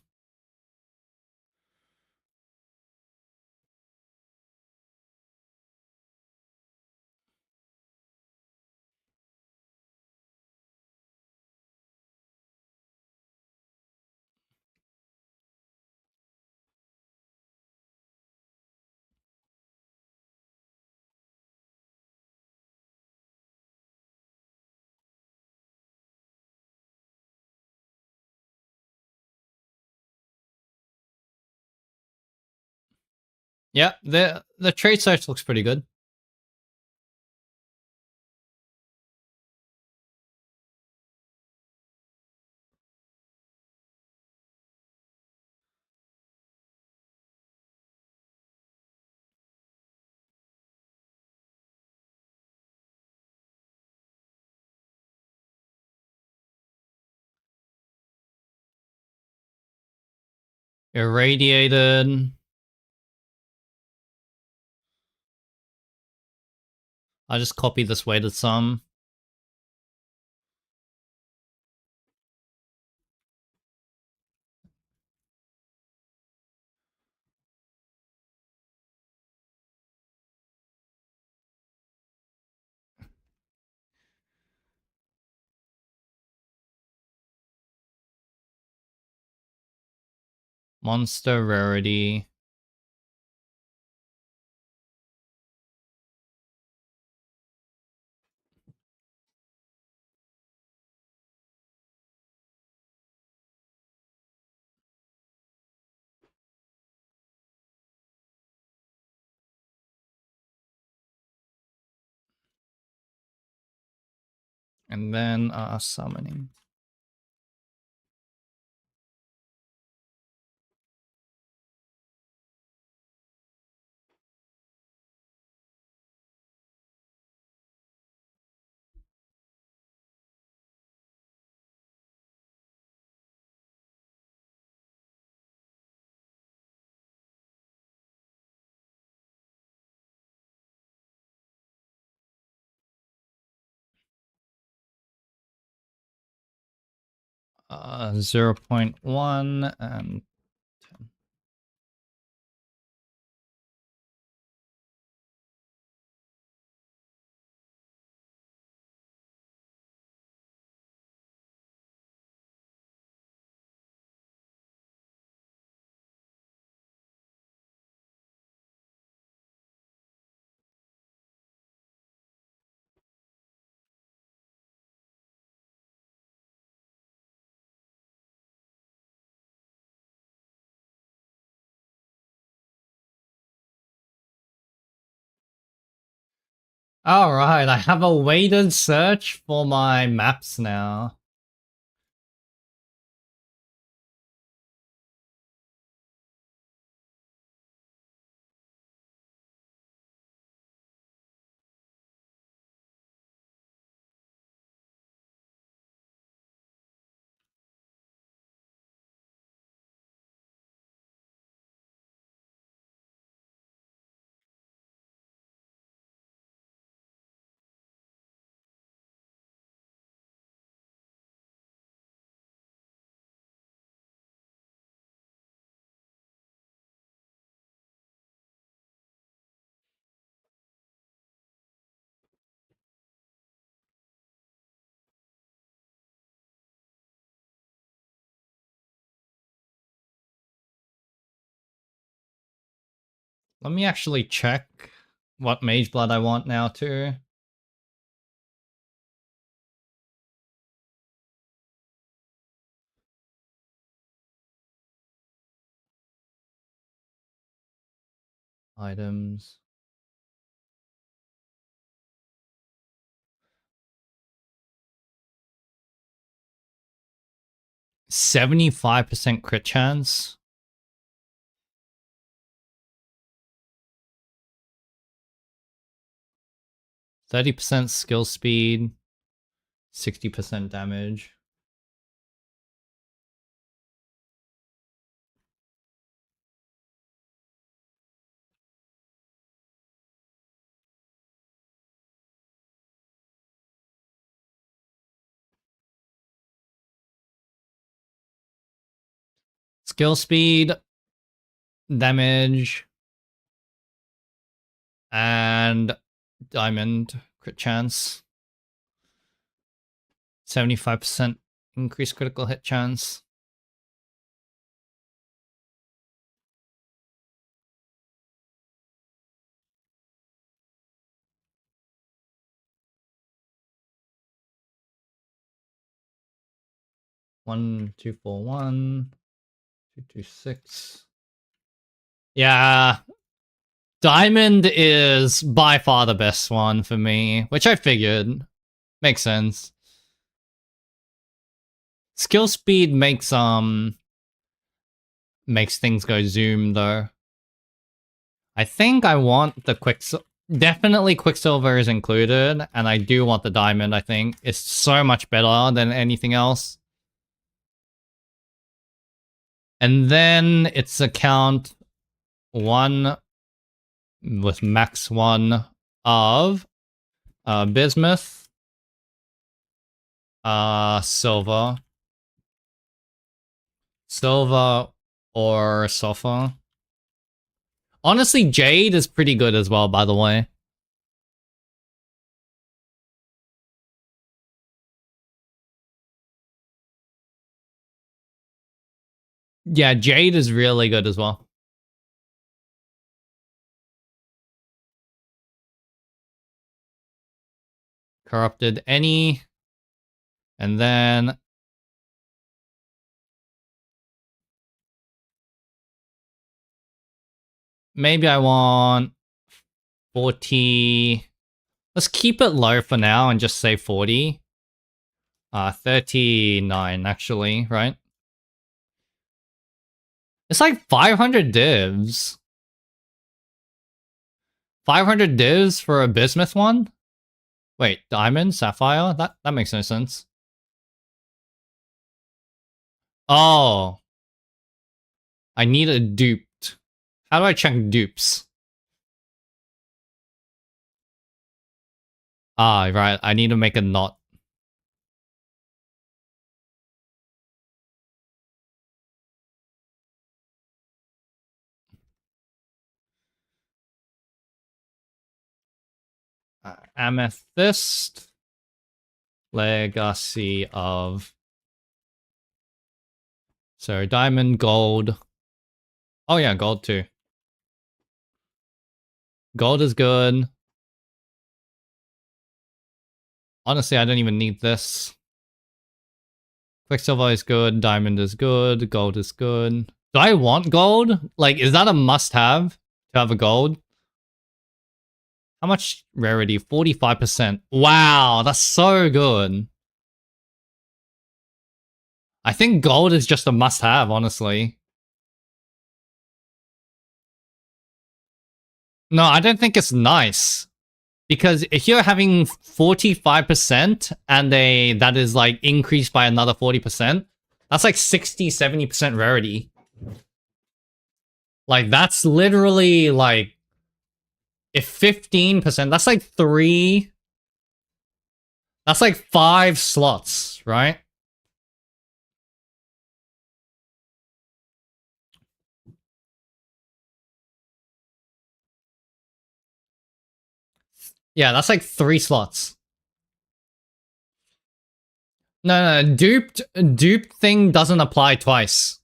Yeah, the trade search looks pretty good. Irradiated. I'll just copy this weighted sum. Monster rarity. And then summoning. 0.1 and 10. Alright, I have a weighted search for my maps now. Let me actually check what Mage Blood I want now too. Items. %75% crit chance. 30% skill speed. 60% damage. Skill speed, damage, and diamond crit chance. 75% increased critical hit chance. One, 2, 4, 1, 2, 2, 6. Yeah, diamond is by far the best one for me, which I figured. Makes sense. Skill speed makes things go zoom though. I think I want the definitely Quicksilver is included, and I do want the diamond. I think it's so much better than anything else. And then it's account 1 with max 1 of bismuth, silver or sulfur. Honestly, jade is pretty good as well, by the way. Yeah, jade is really good as well. Corrupted any. And then maybe I want 40. Let's keep it low for now and just say 40. 39 actually, right? It's like 500 divs. 500 divs for a bismuth one? Wait, diamond, sapphire? That makes no sense. Oh. I need a duped. How do I check dupes? Ah, right. I need to make a knot. Amethyst. Legacy of... So, diamond, gold. Oh yeah, gold too. Gold is good. Honestly, I don't even need this. Quicksilver is good, diamond is good, gold is good. Do I want gold? Like, is that a must-have to have a gold? How much rarity? 45%. Wow, that's so good. I think gold is just a must-have, honestly. No, I don't think it's nice. Because if you're having 45% and that is like increased by another 40%, that's like 60, 70% rarity. Like that's literally like if 15%, that's like that's like 5 slots, right? Yeah, that's like 3 slots. No, duped thing doesn't apply twice.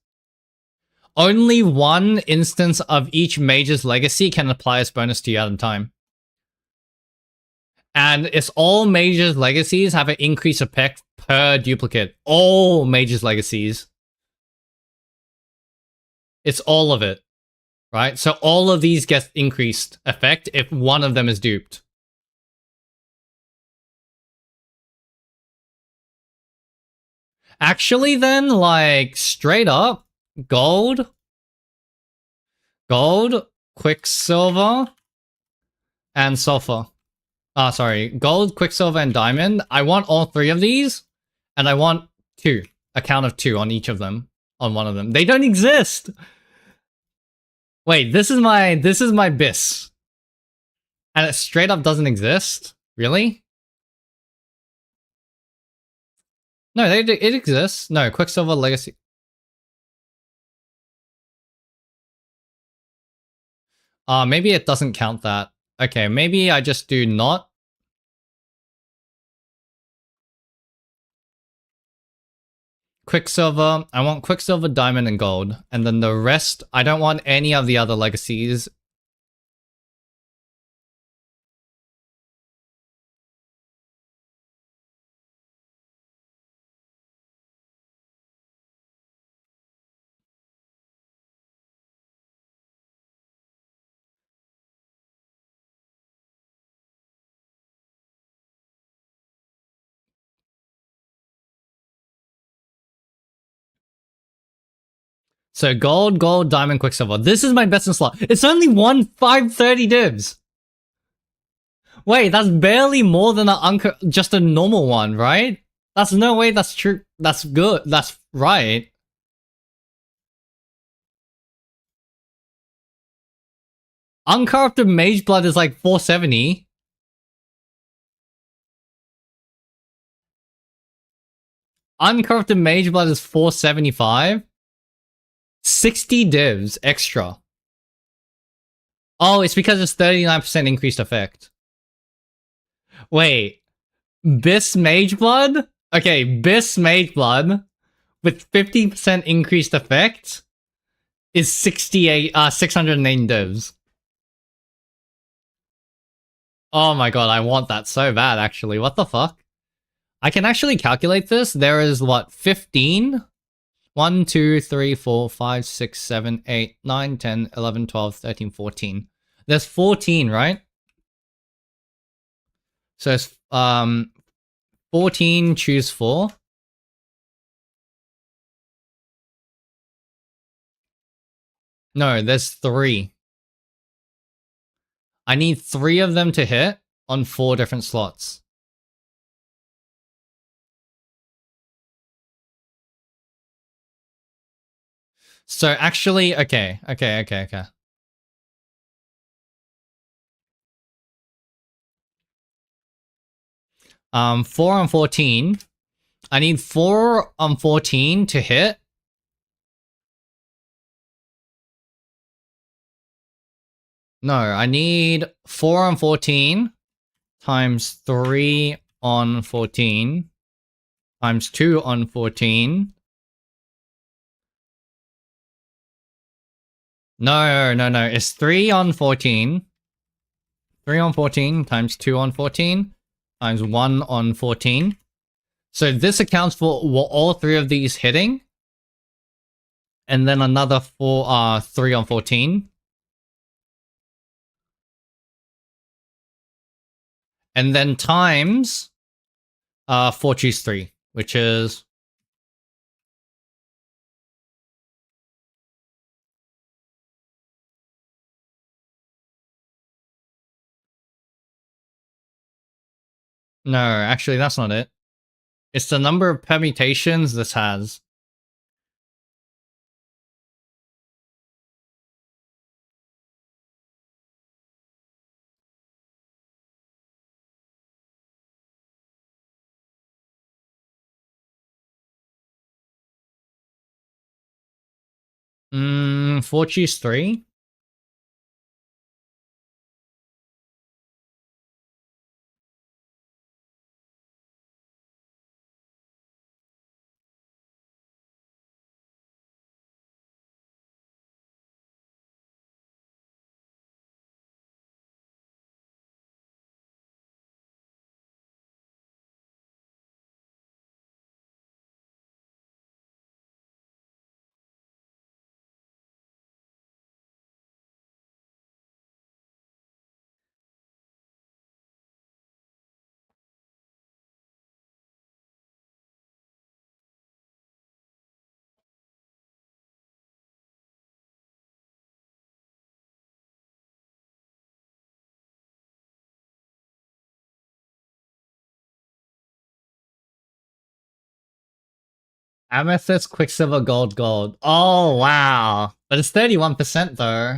Only one instance of each mage's legacy can apply as bonus to you at a time. And it's all mage's legacies have an increased effect per duplicate. All mage's legacies. It's all of it. Right? So all of these get increased effect if one of them is duped. Actually then, like, straight up, gold, quicksilver, and sulfur. Sorry, gold, quicksilver, and diamond. I want all 3 of these, and I want 2. A count of 2 on each of them. On one of them. They don't exist! Wait, this is my bis. And it straight up doesn't exist? Really? No, it exists. No, Quicksilver Legacy. Maybe it doesn't count that. Okay, maybe I just do not. Quicksilver. I want Quicksilver, Diamond, and Gold. And then the rest, I don't want any of the other legacies. So gold, diamond, quicksilver. This is my best in slot. It's only 530 divs. Wait, that's barely more than just a normal one, right? That's no way that's true. That's good. That's right. Uncorrupted Mage Blood is like 470. Uncorrupted Mage Blood is 475. 60 divs extra. Oh, it's because it's 39% increased effect. Wait. Bis Mage Blood? Okay, Bis Mage Blood with 50% increased effect is 608 divs. Oh my god, I want that so bad actually. What the fuck? I can actually calculate this. There is what, 15? 1, 2, 3, 4, 5, 6, 7, 8, 9, 10, 11, 12, 13, 14. There's 14, right? So it's 14, choose 4. No, there's 3. I need 3 of them to hit on 4 different slots. So actually, okay. 4 on 14. I need 4 on 14 to hit. No, I need 4 on 14 times 3 on 14 times 2 on 14. No. It's 3 on 14. 3 on 14 times 2 on 14 times 1 on 14. So this accounts for all three of these hitting. And then another 3 on 14. And then times 4 choose 3, which is... No, actually that's not it. It's the number of permutations this has. Four choose 3? Amethyst, Quicksilver, Gold. Oh, wow. But it's 31% though.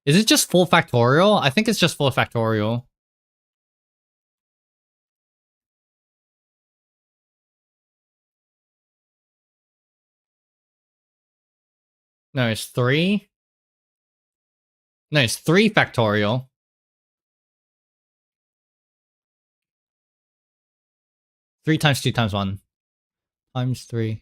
Is it just 4 factorial? I think it's just 4 factorial. No, it's 3. No, it's 3 factorial. Three times 2 times 1. Times 3.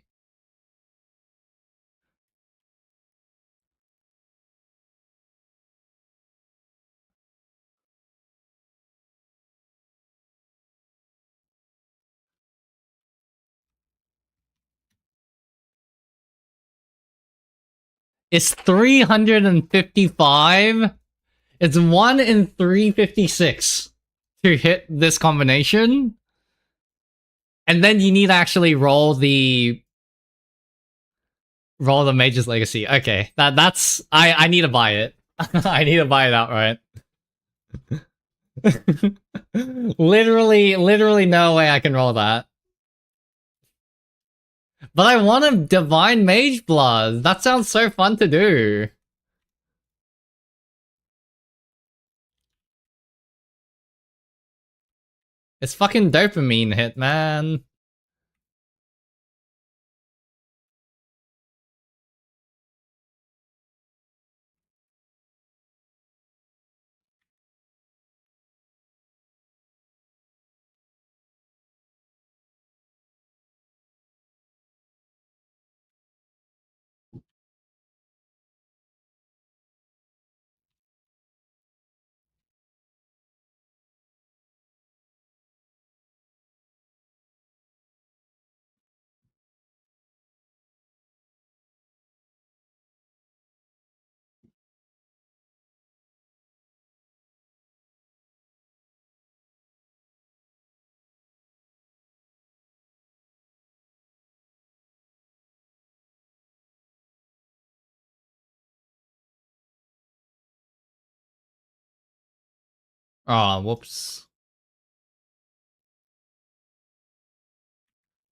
It's 355. It's 1 in 356 to hit this combination. And then you need to actually roll the Mage's Legacy. Okay, that's I need to buy it. I need to buy it outright. literally no way I can roll that. But I want a Divine Mage Blood. That sounds so fun to do. It's fucking dopamine hit, man. Oh, whoops.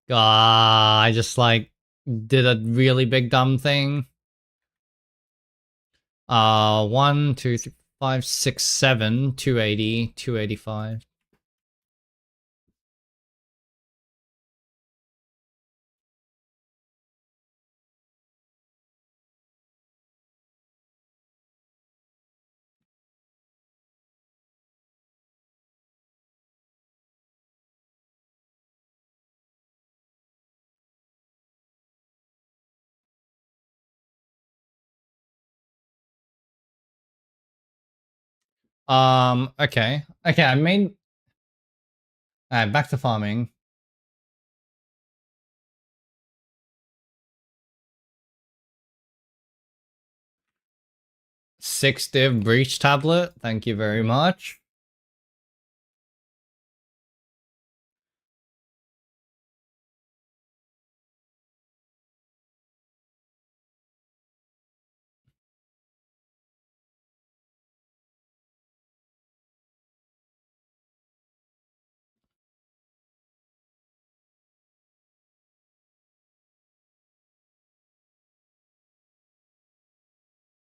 I just like did a really big dumb thing. 1, 2, 3, 5, 6, 7, 280, 285. Okay. Okay, I made... Alright, back to farming. Six div breach tablet. Thank you very much.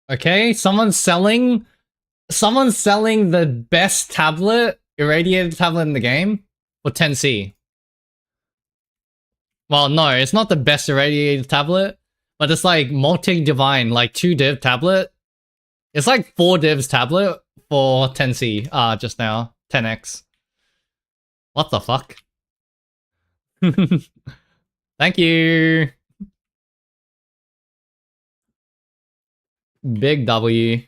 Okay, someone's selling the best tablet, irradiated tablet in the game for 10C. Well, no, it's not the best irradiated tablet, but it's like multi-divine, like 2 div tablet. It's like 4 divs tablet for 10C, just now. 10x. What the fuck? Thank you. Big W.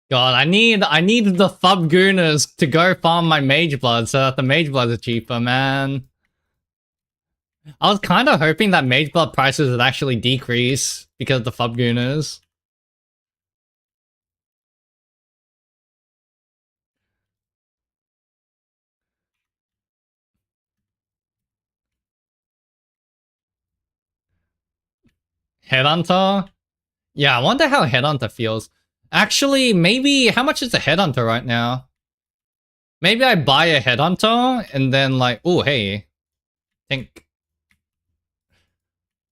God, I need the Thub Gooners to go farm my Mage Blood so that the Mage Bloods are cheaper, man. I was kind of hoping that Mage Blood prices would actually decrease because of the Thub Gooners. Headhunter? Yeah, I wonder how Headhunter feels. Actually, maybe... How much is a Headhunter right now? Maybe I buy a Headhunter and then like... Oh, hey. Think...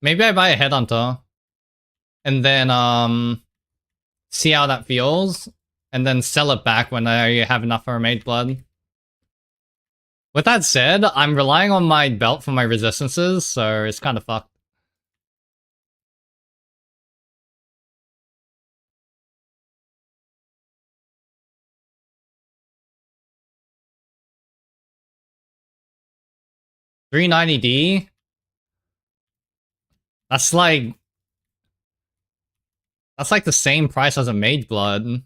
Maybe I buy a Headhunter. And then, see how that feels. And then sell it back when I have enough for a Mage Blood. With that said, I'm relying on my belt for my resistances, so it's kind of fucked. $390D? That's like... That's like the same price as a Mage Blood.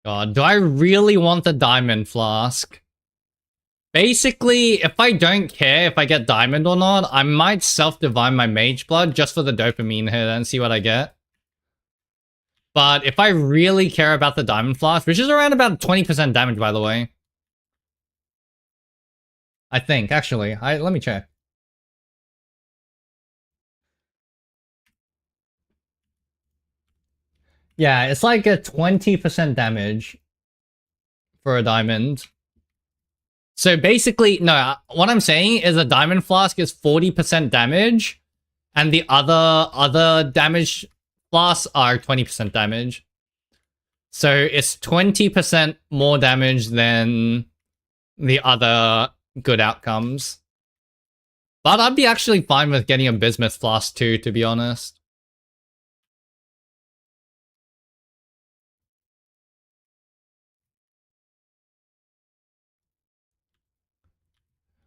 God, do I really want the Diamond Flask? Basically, if I don't care if I get Diamond or not, I might self-divine my Mage Blood just for the dopamine hit and see what I get. But if I really care about the Diamond Flask, which is around about 20% damage, by the way. I think, actually. Let me check. Yeah, it's like a 20% damage for a diamond. So basically, no, what I'm saying is a Diamond Flask is 40% damage, and the other damage flasks are 20% damage. So it's 20% more damage than the other good outcomes. But I'd be actually fine with getting a Bismuth Flask too, to be honest.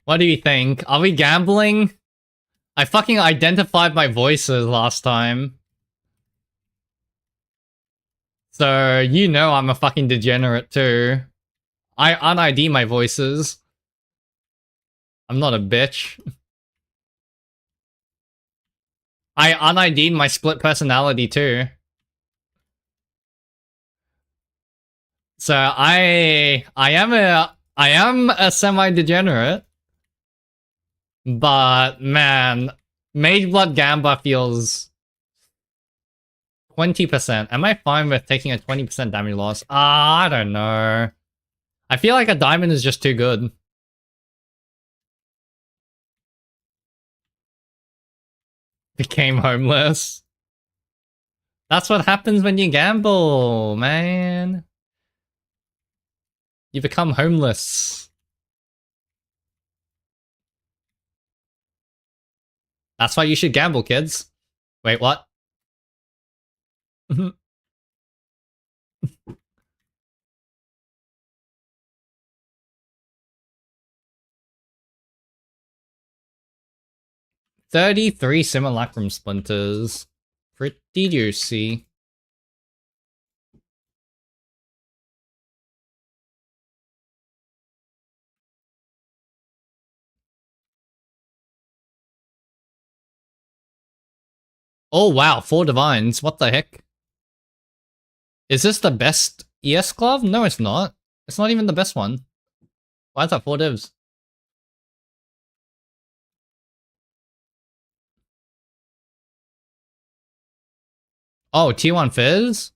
What do you think? Are we gambling? I fucking identified my voices last time. So, you know I'm a fucking degenerate too. I un-ID my voices. I'm not a bitch. I un-ID'd my split personality too. So I am a semi-degenerate. But man, Mage Blood Gamba feels 20%. Am I fine with taking a 20% damage loss? I don't know. I feel like a diamond is just too good. Became homeless. That's what happens when you gamble, man. You become homeless. That's why you should gamble, kids. Wait, what? 33 simulacrum splinters. Pretty juicy. Oh wow, 4 divines. What the heck? Is this the best ES glove? No, it's not. It's not even the best one. Why is that 4 divs? Oh, T1 Fizz?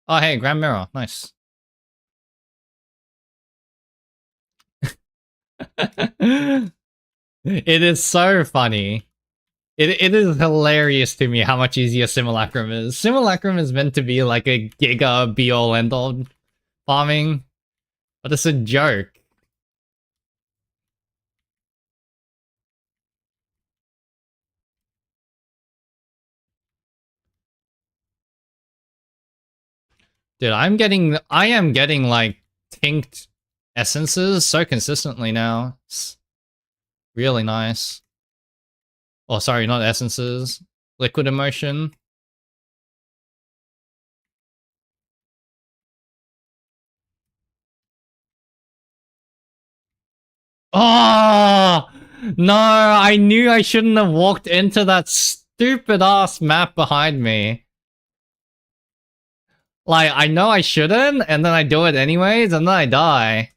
Oh, hey, Grand Mirror. Nice. It is so funny. It is hilarious to me how much easier Simulacrum is. Simulacrum is meant to be like a giga be-all end-all farming, but it's a joke. Dude, I am getting like tinked essences so consistently now. It's really nice. Oh, sorry, not essences. Liquid emotion. Oh no! I knew I shouldn't have walked into that stupid ass map behind me. Like, I know I shouldn't, and then I do it anyways, and then I die.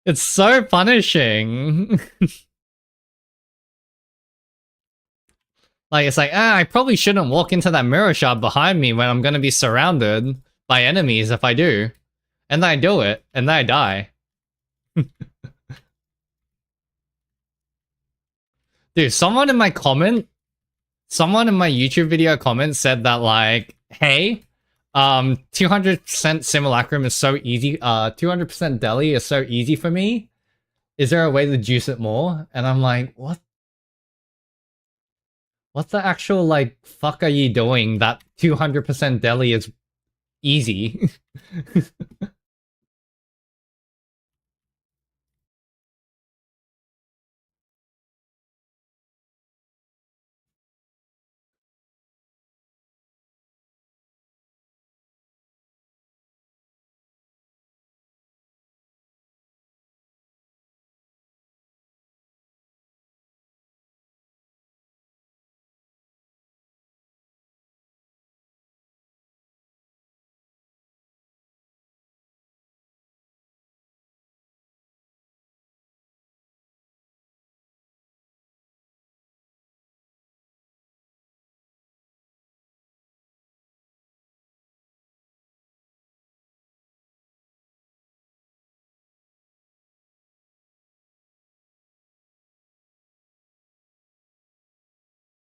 It's so punishing. Like, it's like, I probably shouldn't walk into that mirror shard behind me when I'm gonna be surrounded by enemies if I do. And then I do it, and then I die. Dude, someone in my YouTube video comment said that, like, hey, 200% simulacrum is so easy. 200% deli is so easy for me. Is there a way to juice it more? And I'm like, what? What the actual, like, fuck are you doing? That 200% deli is easy.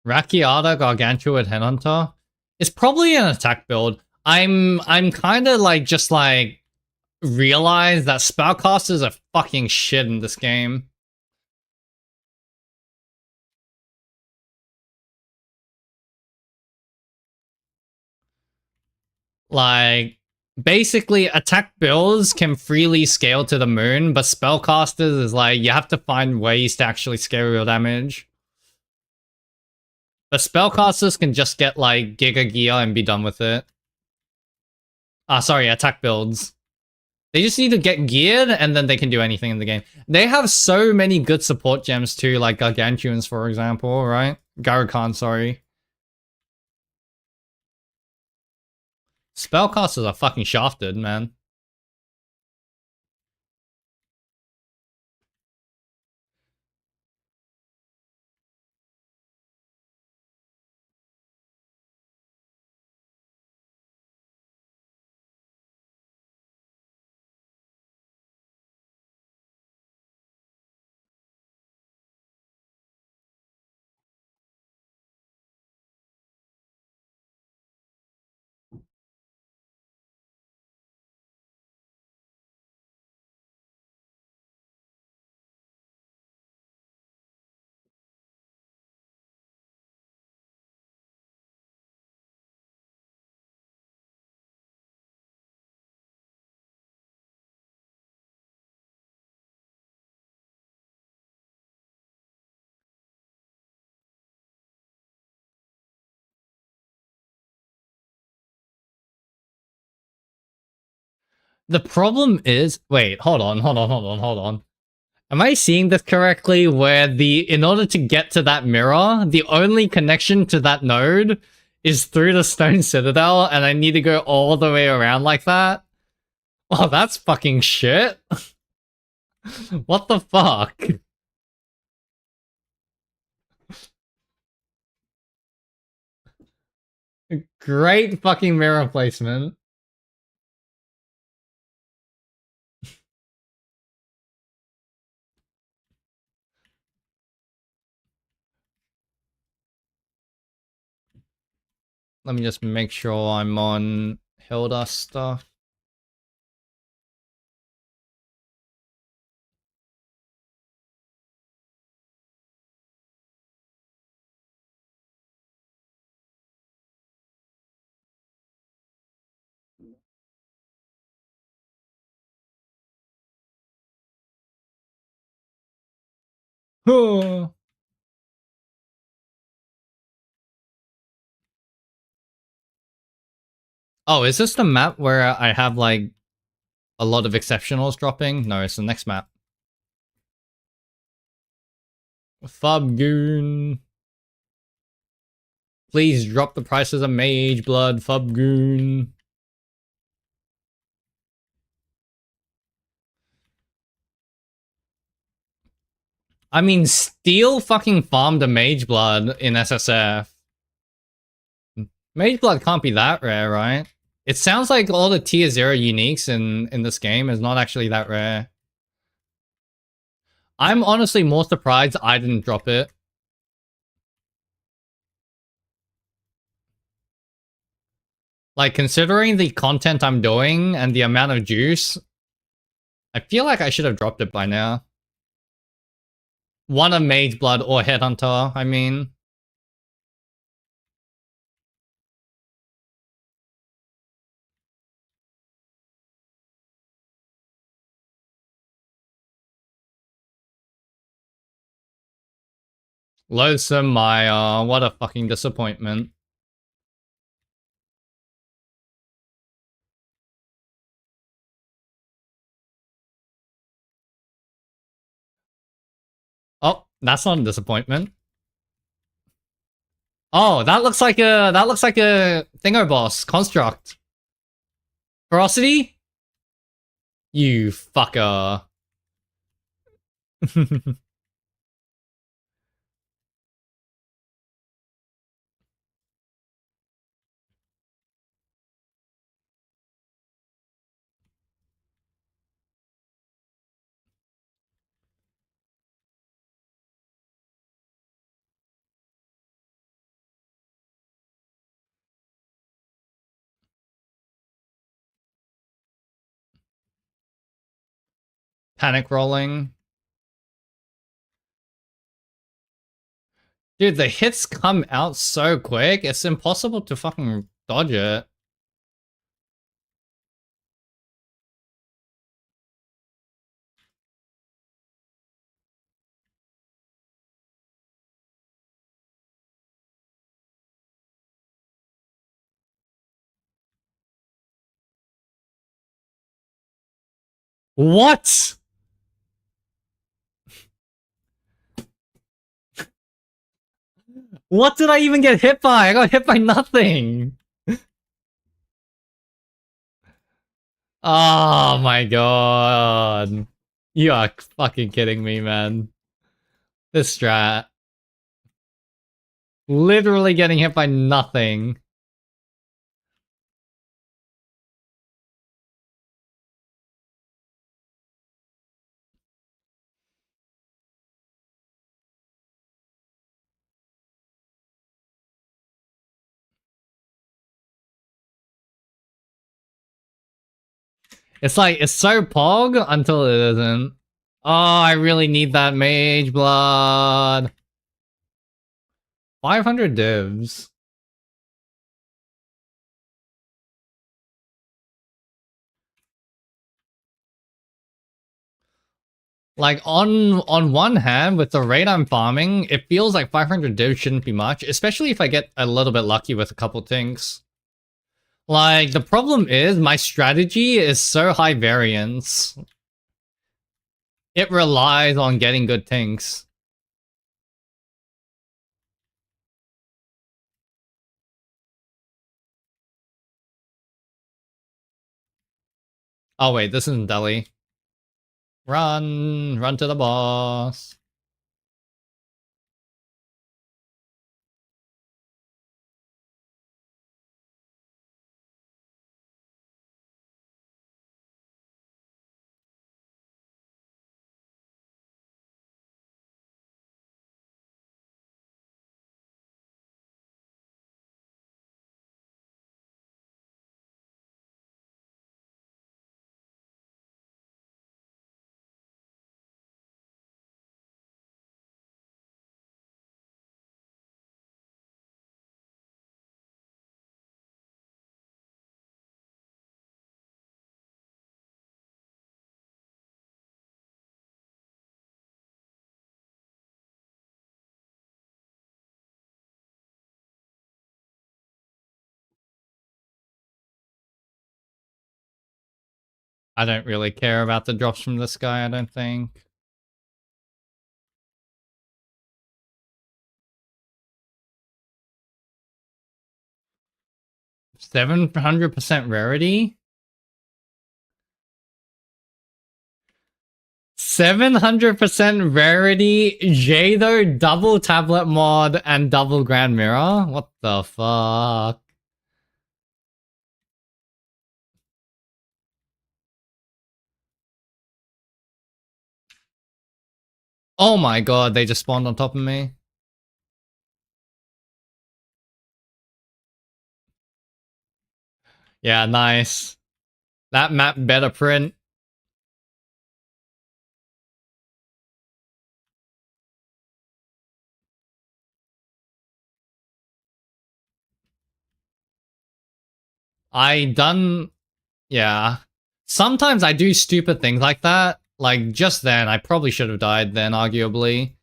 Rakiata Gargantua Headhunter. It's probably an attack build. I'm kind of like just like realize that spellcasters are fucking shit in this game. Like basically attack builds can freely scale to the moon, but spellcasters is like you have to find ways to actually scale your damage. But spellcasters can just get like Giga Gear and be done with it. Sorry, attack builds. They just need to get geared and then they can do anything in the game. They have so many good support gems too, like Gargantuans, for example, right? Garukan, sorry. Spellcasters are fucking shafted, man. The problem is, wait, hold on. Am I seeing this correctly? Where in order to get to that mirror, the only connection to that node is through the Stone Citadel, and I need to go all the way around like that? Oh, that's fucking shit. What the fuck? Great fucking mirror placement. Let me just make sure I'm on Hilda stuff. Oh, is this the map where I have like a lot of exceptionals dropping? No, it's the next map. Fubgoon. Please drop the prices of Mage Blood, Fubgoon. I mean, Steel fucking farmed a Mage Blood in SSF. Mage Blood can't be that rare, right? It sounds like all the tier 0 uniques in this game is not actually that rare. I'm honestly more surprised I didn't drop it. Like, considering the content I'm doing and the amount of juice, I feel like I should have dropped it by now. One of Mage Blood or Headhunter, I mean. Loathsome Maya, what a fucking disappointment. Oh, that's not a disappointment. Oh, that looks like a thingo boss construct. Ferocity? You fucker. Panic rolling. Dude, the hits come out so quick, it's impossible to fucking dodge it. What? What did I even get hit by? I got hit by nothing. Oh my god. You are fucking kidding me, man. This strat. Literally getting hit by nothing. It's like, it's so pog until it isn't. Oh, I really need that mage blood. 500 divs. Like, on one hand, with the rate I'm farming, it feels like 500 divs shouldn't be much, especially if I get a little bit lucky with a couple things. Like, the problem is, my strategy is so high variance. It relies on getting good things. Oh wait, this isn't Delhi. Run to the boss. I don't really care about the drops from this guy, I don't think. %700 rarity? 700% rarity, Jado double tablet mod and double grand mirror? What the fuck? Oh my god, they just spawned on top of me. Yeah, nice. That map better print. Yeah. Sometimes I do stupid things like that. Like, just then, I probably should have died then, arguably.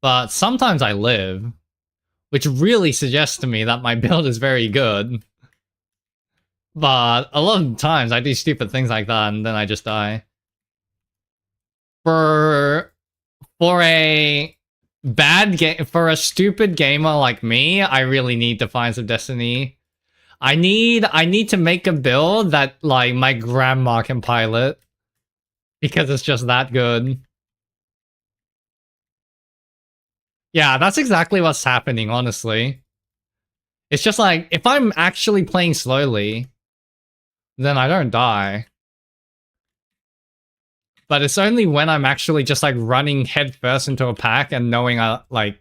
But sometimes I live, which really suggests to me that my build is very good. But a lot of times I do stupid things like that and then I just die. For a bad game, for a stupid gamer like me, I really need Defiance of Destiny. I need to make a build that like my grandma can pilot because it's just that good. Yeah, that's exactly what's happening, honestly. It's just like if I'm actually playing slowly, then I don't die. But it's only when I'm actually just like running headfirst into a pack and knowing and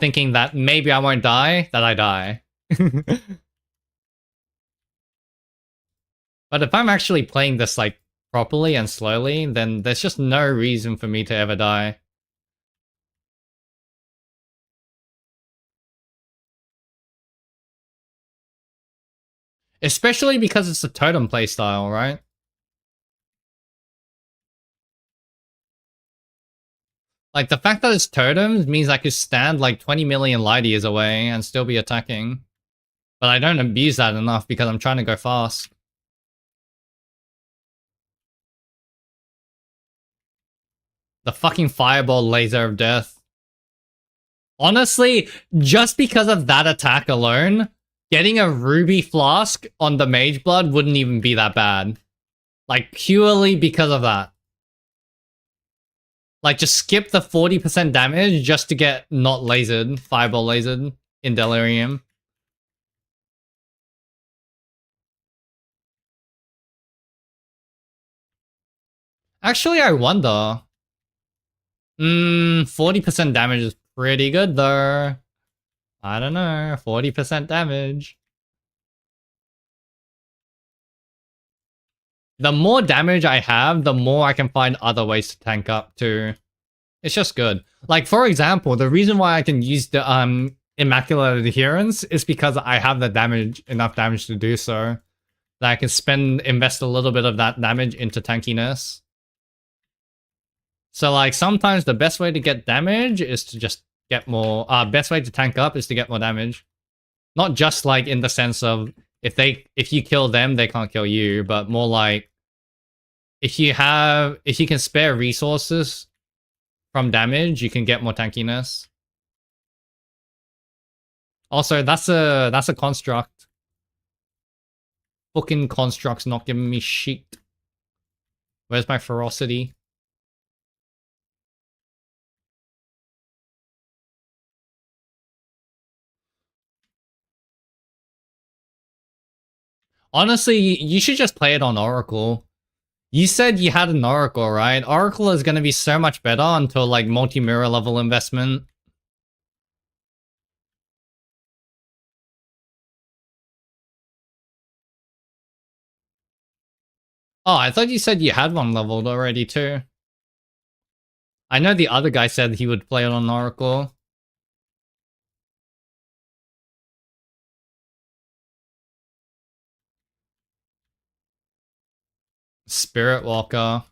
thinking that maybe I won't die, that I die. But if I'm actually playing this like properly and slowly, then there's just no reason for me to ever die. Especially because it's a totem playstyle, right? Like, the fact that it's totems means I could stand like 20 million light years away and still be attacking. But I don't abuse that enough because I'm trying to go fast. The fucking fireball laser of death. Honestly, just because of that attack alone, getting a ruby flask on the mage blood wouldn't even be that bad. Like, purely because of that. Like, just skip the 40% damage just to get not lasered, fireball lasered in Delirium. Actually, I wonder. 40% damage is pretty good though. I don't know, 40% damage. The more damage I have, the more I can find other ways to tank up too. It's just good. Like, for example, the reason why I can use the Immaculate Adherence is because I have the damage, enough damage to do so. That I can invest a little bit of that damage into tankiness. So like sometimes the best way to get damage is to just get more, best way to tank up is to get more damage. Not just like in the sense of if you kill them, they can't kill you, but more like if you can spare resources from damage, you can get more tankiness. Also, that's a construct. Fucking construct's not giving me shit. Where's my ferocity? Honestly, you should just play it on Oracle. You said you had an Oracle, right? Oracle is going to be so much better until like multi-mirror level investment. Oh, I thought you said you had one leveled already too. I know the other guy said he would play it on Oracle. Spirit Walker.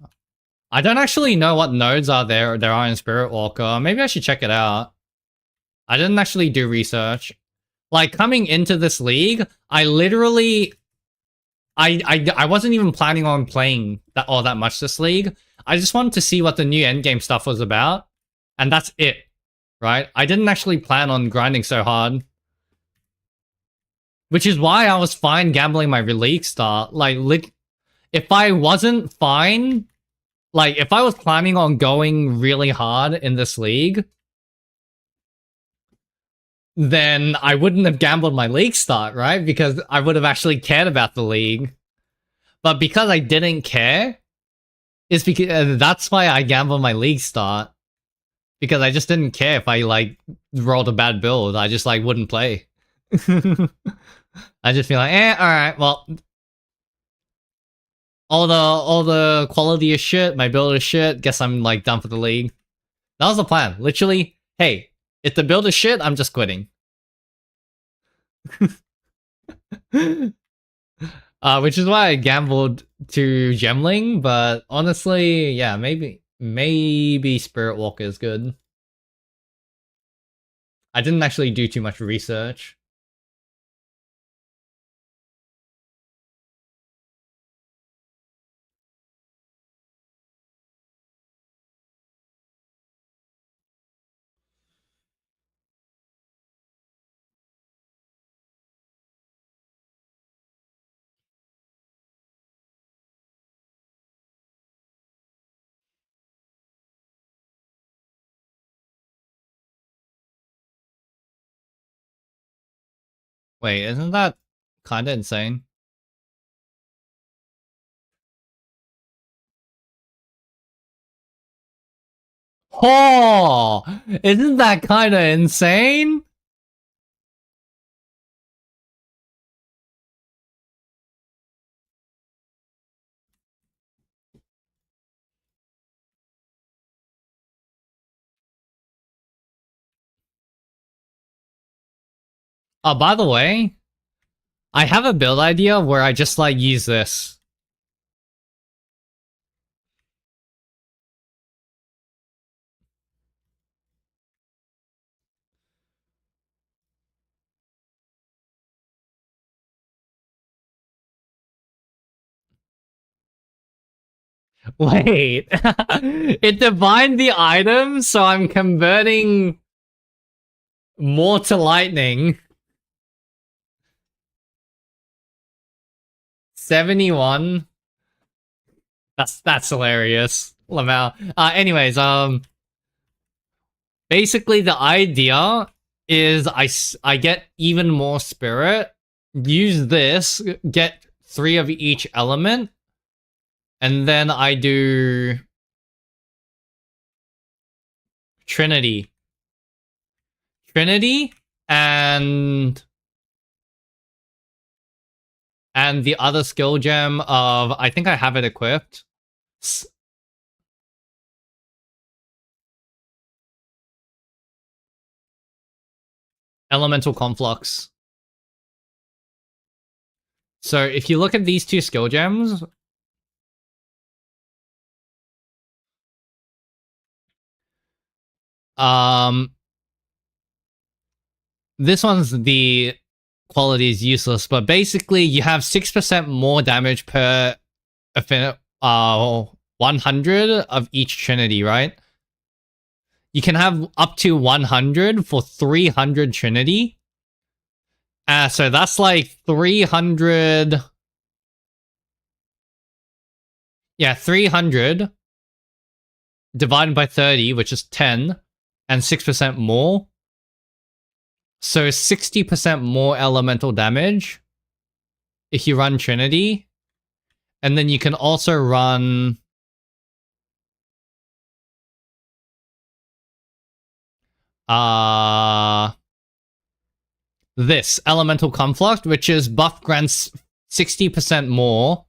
I don't actually know what nodes there are in Spirit Walker. Maybe I should check it out. I didn't actually do research. Like, coming into this league, I literally... I wasn't even planning on playing all that much this league. I just wanted to see what the new endgame stuff was about. And that's it. Right? I didn't actually plan on grinding so hard. Which is why I was fine gambling my league start. Like, if I wasn't fine... Like, if I was planning on going really hard in this league, then I wouldn't have gambled my league start, right? Because I would have actually cared about the league. But because I didn't care, it's because that's why I gambled my league start. Because I just didn't care if I, like, rolled a bad build. I just, like, wouldn't play. I just feel like, alright, well, all the quality is shit, my build is shit, guess I'm like done for the league. That was the plan. Literally, hey, if the build is shit, I'm just quitting. Which is why I gambled to Gemling, but honestly, yeah, maybe Spirit Walker is good. I didn't actually do too much research. Wait, isn't that kinda insane? Oh, isn't that kinda insane? Oh, by the way, I have a build idea where I just like use this. Wait, it divined the item, so I'm converting more to lightning. 71. That's hilarious. Lamau. Anyways, basically the idea is I get even more spirit, use this, get 3 of each element, and then I do Trinity. Trinity and the other skill gem of, I think I have it equipped. Elemental Conflux. So if you look at these 2 skill gems, this one's the quality is useless, but basically you have 6% more damage per 100 of each Trinity, right? You can have up to 100 for 300 Trinity. So that's like 300. Yeah, 300 divided by 30, which is 10, and 6% more. So 60% more elemental damage if you run Trinity. And then you can also run this Elemental Conflict, which is buff grants 60% more.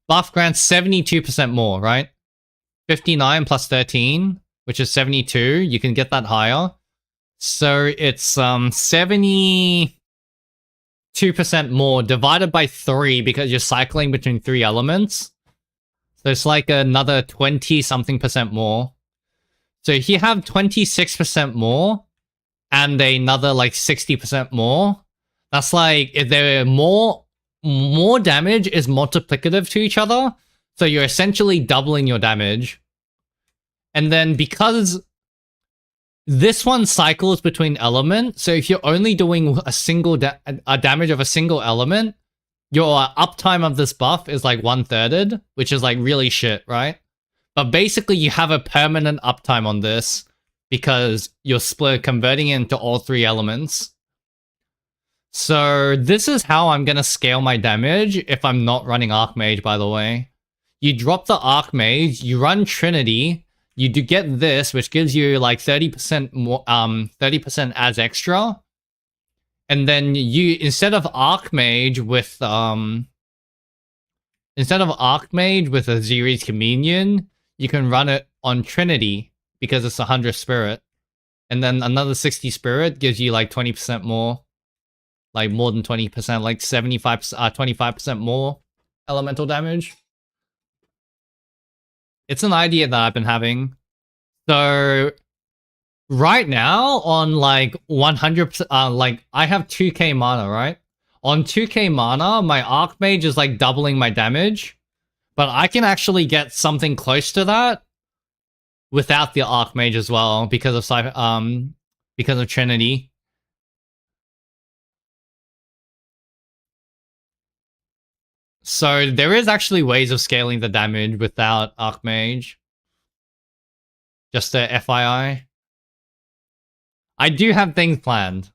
Buff grants 72% more, right? 59 plus 13, which is 72. You can get that higher. So it's 72% more divided by 3 because you're cycling between 3 elements. So it's like another 20-something% more. So if you have 26% more and another like 60% more, that's like if there are more damage is multiplicative to each other. So you're essentially doubling your damage. And then because this one cycles between elements, so if you're only doing a single damage of a single element, your uptime of this buff is like 1/3, which is like really shit, right? But basically you have a permanent uptime on this because you're converting it into all 3 elements. So this is how I'm gonna scale my damage if I'm not running Archmage, by the way. You drop the Archmage, you run Trinity, you do get this, which gives you like 30% more, 30% as extra. And then you, instead of Archmage with a Zeri's Communion, you can run it on Trinity because it's 100 spirit. And then another 60 spirit gives you like 20% more. Like more than 20%, like 25% more elemental damage. It's an idea that I've been having. So right now on like 100%, like I have 2k mana, right? On 2k mana, my Archmage is like doubling my damage. But I can actually get something close to that without the Archmage as well because of Trinity. So there is actually ways of scaling the damage without Archmage. Just a FYI. I do have things planned.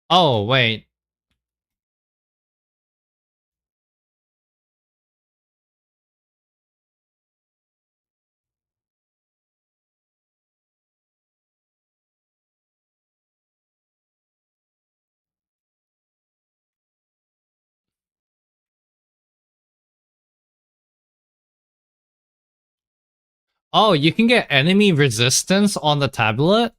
Oh, wait. Oh, you can get enemy resistance on the tablet?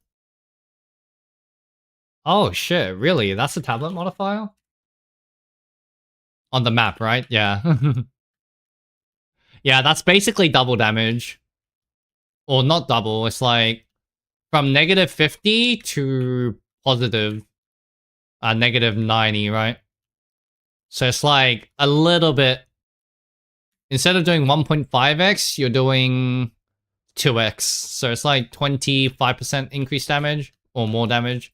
Oh shit, really? That's a tablet modifier? On the map, right? Yeah. Yeah, that's basically double damage. Or not double, it's like from negative 50 to positive negative 90, right? So it's like a little bit. Instead of doing 1.5x, you're doing 2x. So it's like 25% increased damage or more damage.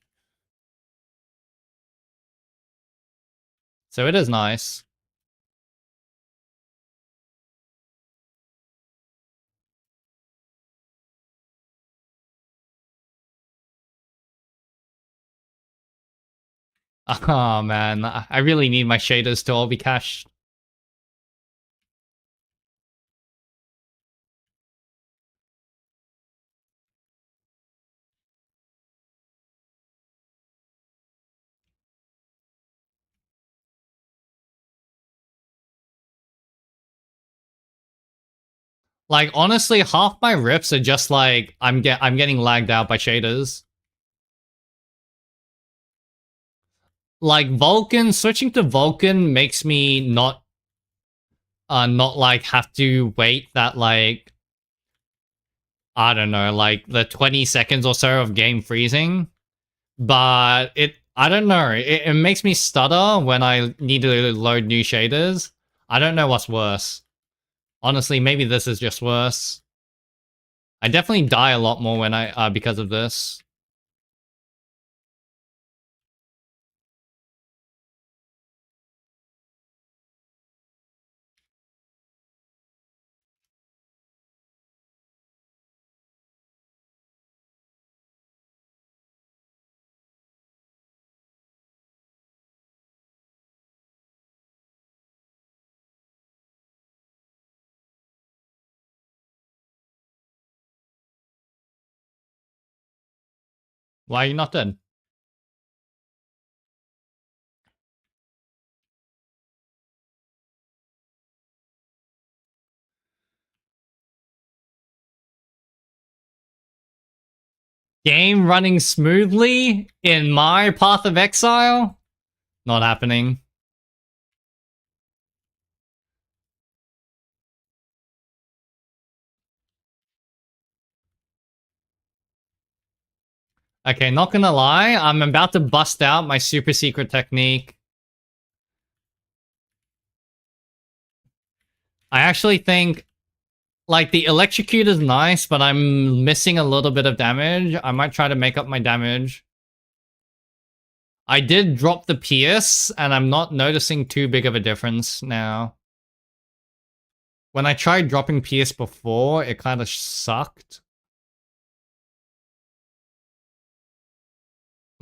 So it is nice. Oh man, I really need my shaders to all be cached. Like honestly, half my rips are just like I'm getting lagged out by shaders. Like Vulcan, switching to Vulcan makes me not like have to wait that like I don't know, like the 20 seconds or so of game freezing. But I don't know, it makes me stutter when I need to load new shaders. I don't know what's worse. Honestly, maybe this is just worse. I definitely die a lot more when I because of this. Why are you not dead? Game running smoothly in my Path of Exile? Not happening. Okay, not gonna lie, I'm about to bust out my super secret technique. I actually think, like, the electrocute is nice, but I'm missing a little bit of damage. I might try to make up my damage. I did drop the pierce, and I'm not noticing too big of a difference now. When I tried dropping pierce before, it kind of sucked.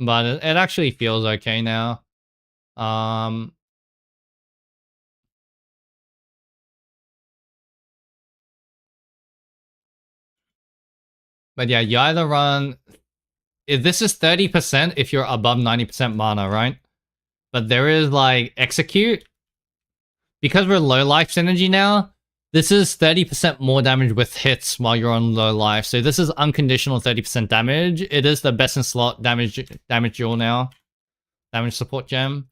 but it actually feels okay now. Um, but yeah, you either run. If this is 30% if you're above 90% mana, right? But there is like execute because we're low life synergy now. This is 30% more damage with hits while you're on low life. So this is unconditional 30% damage. It is the best in slot damage duel now. Damage support gem.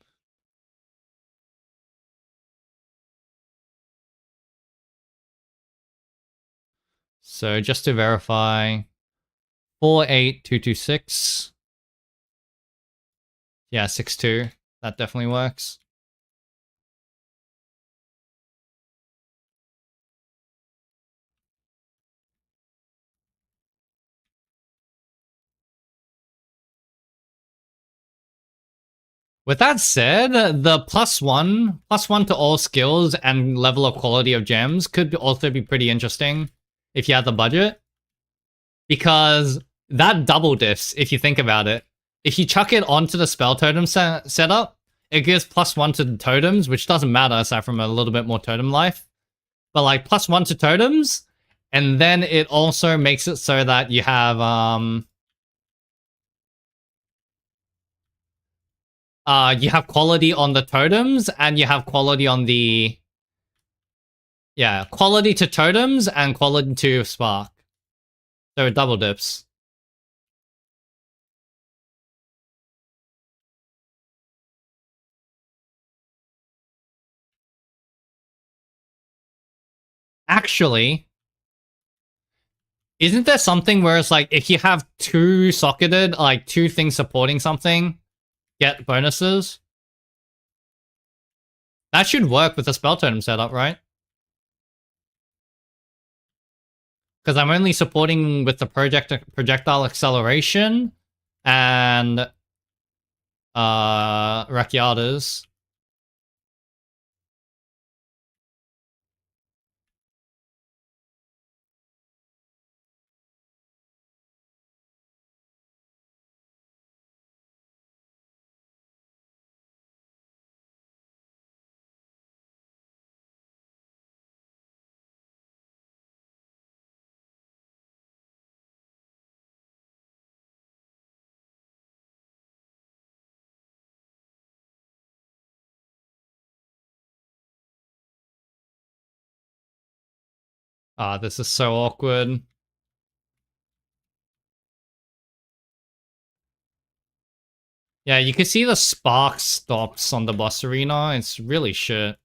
So just to verify, 48226. Yeah, 62. That definitely works. With that said, the plus one to all skills and level of quality of gems could also be pretty interesting if you have the budget. Because that double diffs, if you think about it. If you chuck it onto the spell totem setup, it gives +1 to the totems, which doesn't matter aside from a little bit more totem life. But like +1 to totems, and then it also makes it so that you have quality on the totems and you have quality on the quality to totems and quality to spark. So it double dips. Actually, isn't there something where it's like if you have two socketed, like two things supporting something, get bonuses? That should work with the spell totem setup, right? Because I'm only supporting with the projectile acceleration and Rakiatas. Ah, this is so awkward. Yeah, you can see the spark stops on the boss arena. It's really shit.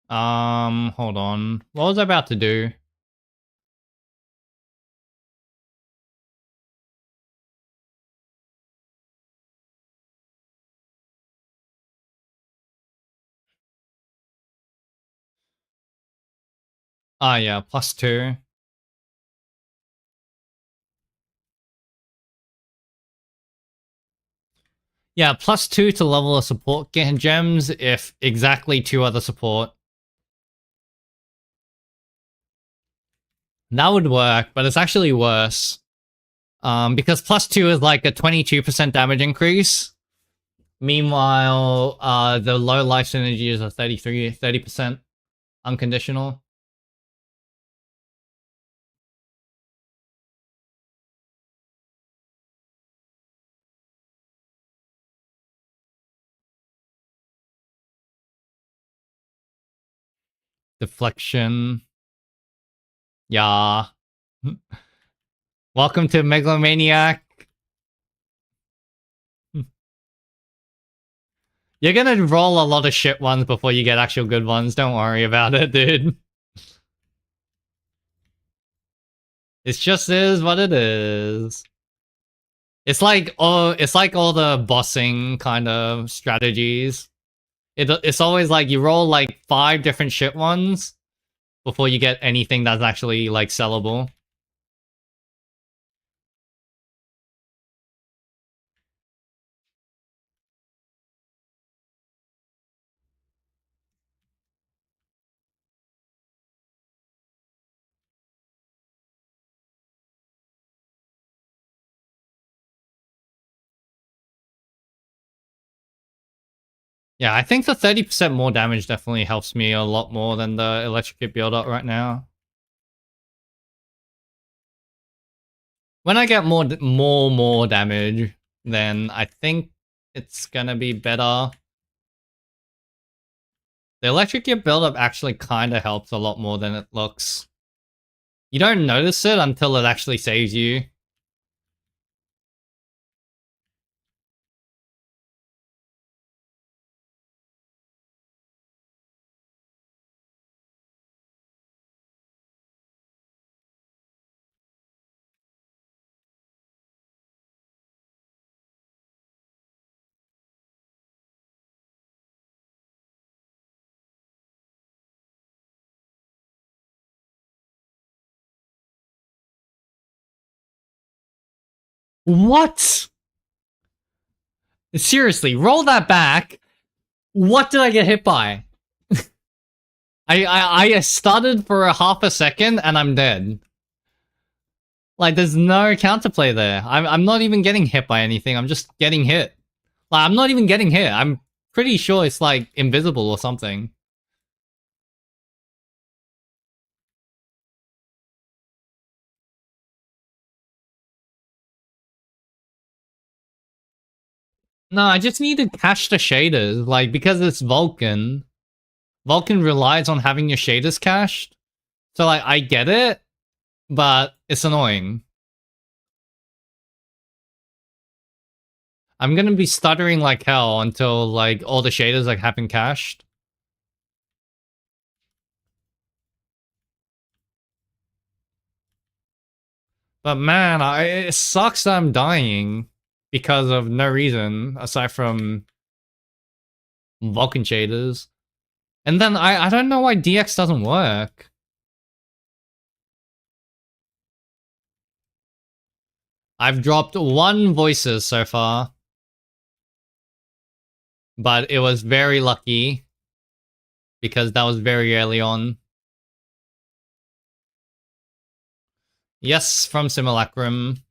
Hold on. What was I about to do? Ah, yeah, +2. Yeah, +2 to level of support gems if exactly two other support. That would work, but it's actually worse. Because +2 is like a 22% damage increase. Meanwhile, the low life synergy is a 30% unconditional. Deflection. Yeah. Welcome to Megalomaniac. You're gonna roll a lot of shit ones before you get actual good ones. Don't worry about it, dude. It just is what it is. It's like all the bossing kind of strategies. It's always like you roll like 5 different shit ones before you get anything that's actually like sellable. Yeah, I think the 30% more damage definitely helps me a lot more than the electrocute build-up right now. When I get more damage, then I think it's gonna be better. The electrocute build-up actually kind of helps a lot more than it looks. You don't notice it until it actually saves you. What? Seriously, roll that back. What did I get hit by? I started for a half a second and I'm dead. Like, there's no counterplay there. I'm not even getting hit by anything. I'm just getting hit. Like, I'm not even getting hit. I'm pretty sure it's like invisible or something. No, I just need to cache the shaders. Like, because it's Vulcan. Vulcan relies on having your shaders cached. So, like, I get it, but it's annoying. I'm gonna be stuttering like hell until, like, all the shaders like haven't cached. But man, it sucks that I'm dying because of no reason aside from Vulcan shaders. And then I don't know why DX doesn't work. I've dropped 1 voices so far. But it was very lucky because that was very early on. Yes, from Simulacrum.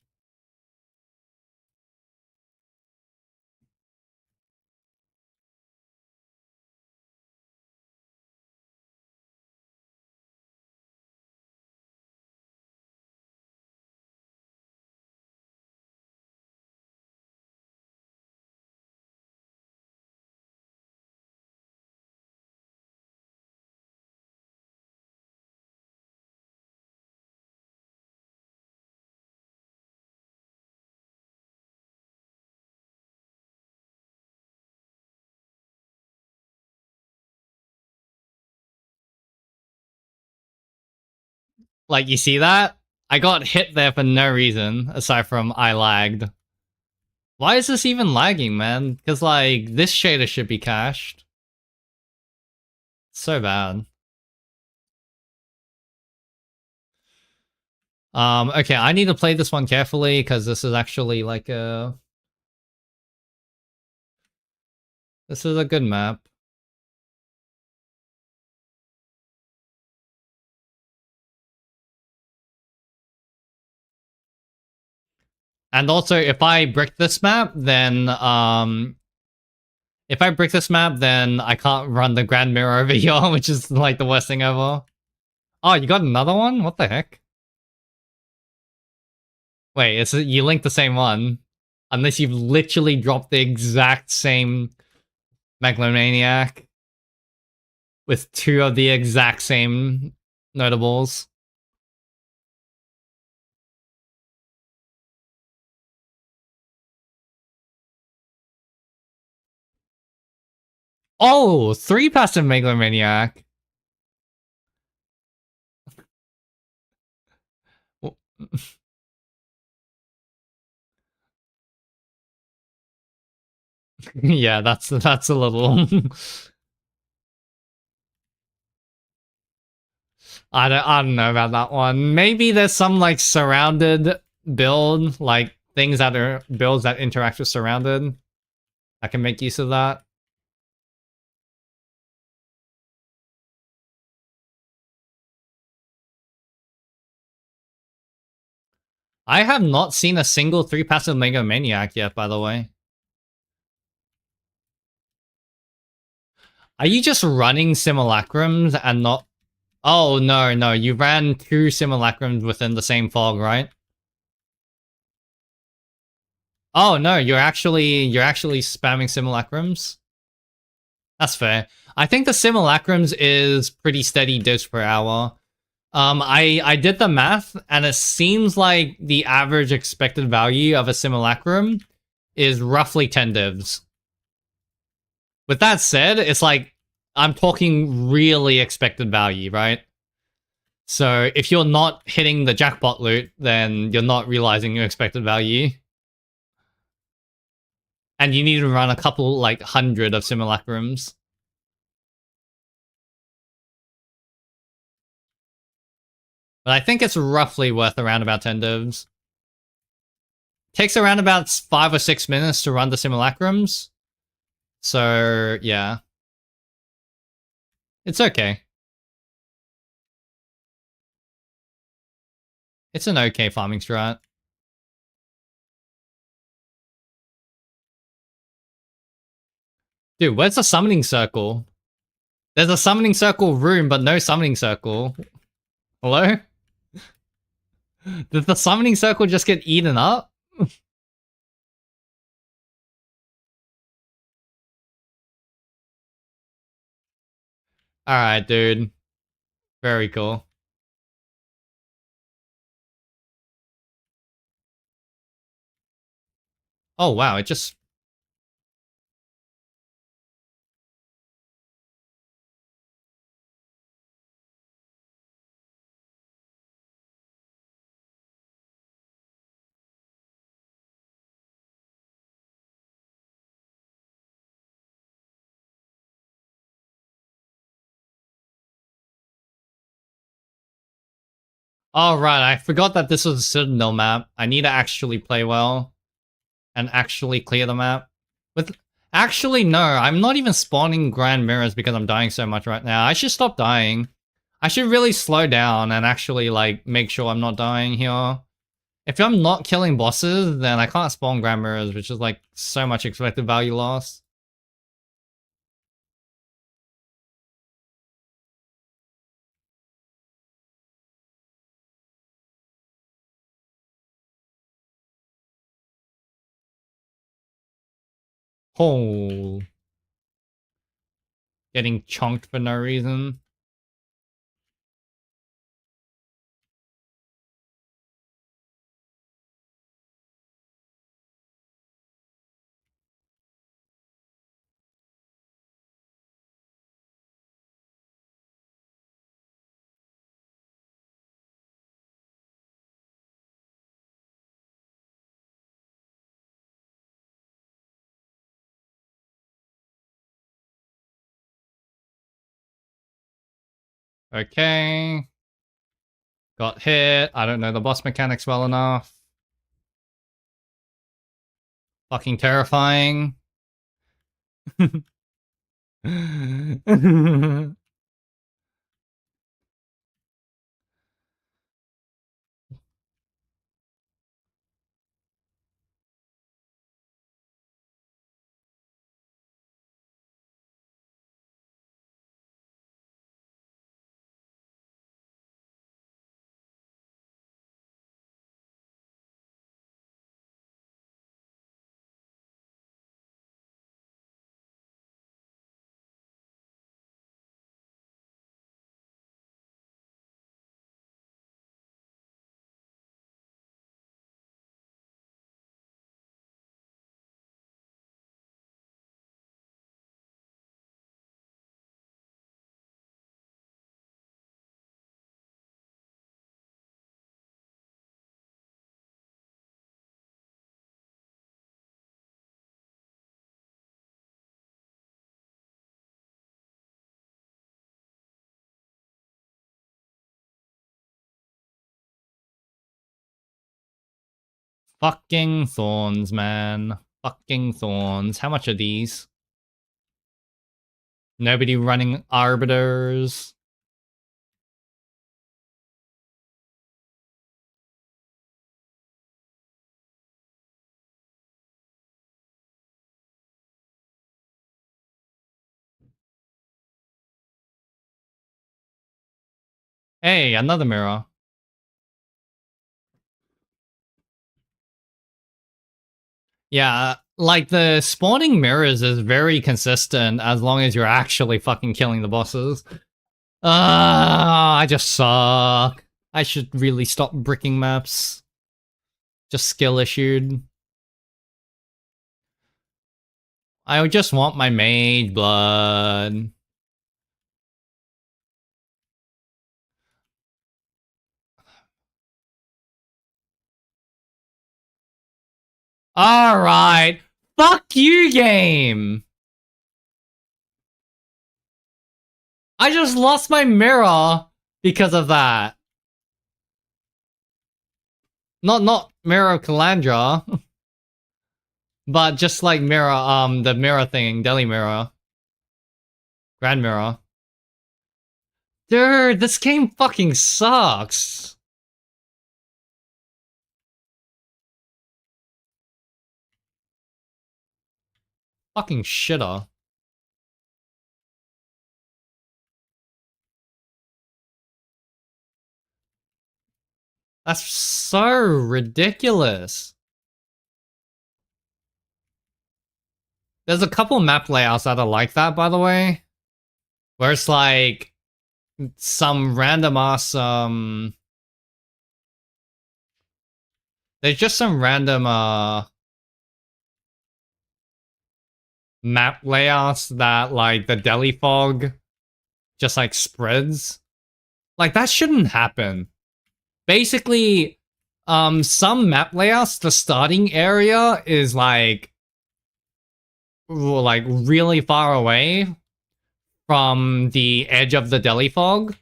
Like, you see that? I got hit there for no reason, aside from I lagged. Why is this even lagging, man? Because, like, this shader should be cached. So bad. Okay, I need to play this one carefully, because this is actually, like, a... This is a good map. And also, if I brick this map, then, if I brick this map, then I can't run the Grand Mirror over here, which is, like, the worst thing ever. Oh, you got another one? What the heck? Wait, you linked the same one. Unless you've literally dropped the exact same Megalomaniac. with two of the exact same notables. Oh, three passive Megalomaniac. Yeah, that's a little. I don't know about that one. Maybe there's some like surrounded build, like things that are builds that interact with surrounded. I can make use of that. I have not seen a single three passive Megalomaniac yet, by the way. Are you just running simulacrums and not? Oh no, no, you ran two simulacrums within the same fog, right? Oh no, you're actually spamming simulacrums. That's fair. I think the simulacrums is pretty steady dose per hour. I did the math, and it seems like the average expected value of a simulacrum is roughly 10 divs. With that said, it's like I'm talking really expected value, right? So if you're not hitting the jackpot loot, then you're not realizing your expected value. And you need to run a couple, like, 100 of simulacrums. But I think it's roughly worth around about 10 divs. Takes around about 5 or 6 minutes to run the simulacrums. So, yeah. It's okay. It's an okay farming strat. Dude, where's the summoning circle? There's a summoning circle room, but no summoning circle. Hello? Did the summoning circle just get eaten up? Alright, dude. Very cool. Oh, wow, it just... Oh, right, I forgot that this was a Citadel map. I need to actually play well and actually clear the map. With Actually, no, I'm not even spawning Grand Mirrors because I'm dying so much right now. I should stop dying. I should really slow down and actually, like, make sure I'm not dying here. If I'm not killing bosses, then I can't spawn Grand Mirrors, which is, like, so much expected value loss. Oh. Getting chunked for no reason. Okay. Got hit. I don't know the boss mechanics well enough. Fucking terrifying. Fucking thorns, man. Fucking thorns. How much are these? Nobody running arbiters. Hey, another mirror. Yeah, like the spawning mirrors is very consistent as long as you're actually fucking killing the bosses. I just suck. I should really stop bricking maps. Just skill issued. I just want my mage blood. Alright. Fuck you, game! I just lost my mirror because of that. Not Mirror Calandra, but just like mirror, the mirror thing, Deli Mirror. Grand Mirror. Dude, this game fucking sucks. Fucking shitter. That's so ridiculous. There's a couple map layouts that are like that, by the way. Where it's like some random ass there's just some random map layouts that like the deli fog just like spreads. Like that shouldn't happen. Basically, some map layouts, the starting area is like really far away from the edge of the deli fog.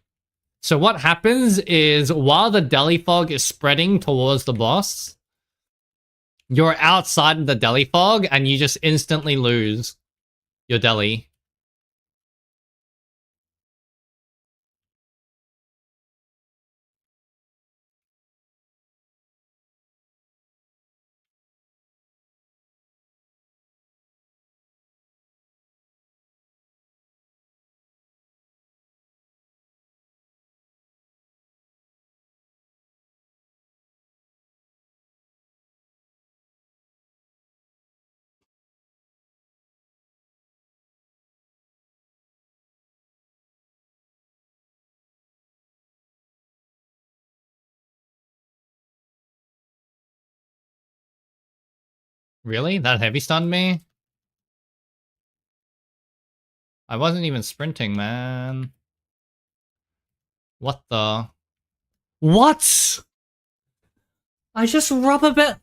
So what happens is while the deli fog is spreading towards the boss, you're outside of the deli fog and you just instantly lose your deli. Really? That heavy stunned me? I wasn't even sprinting, man. What the? What? I just rubber bit.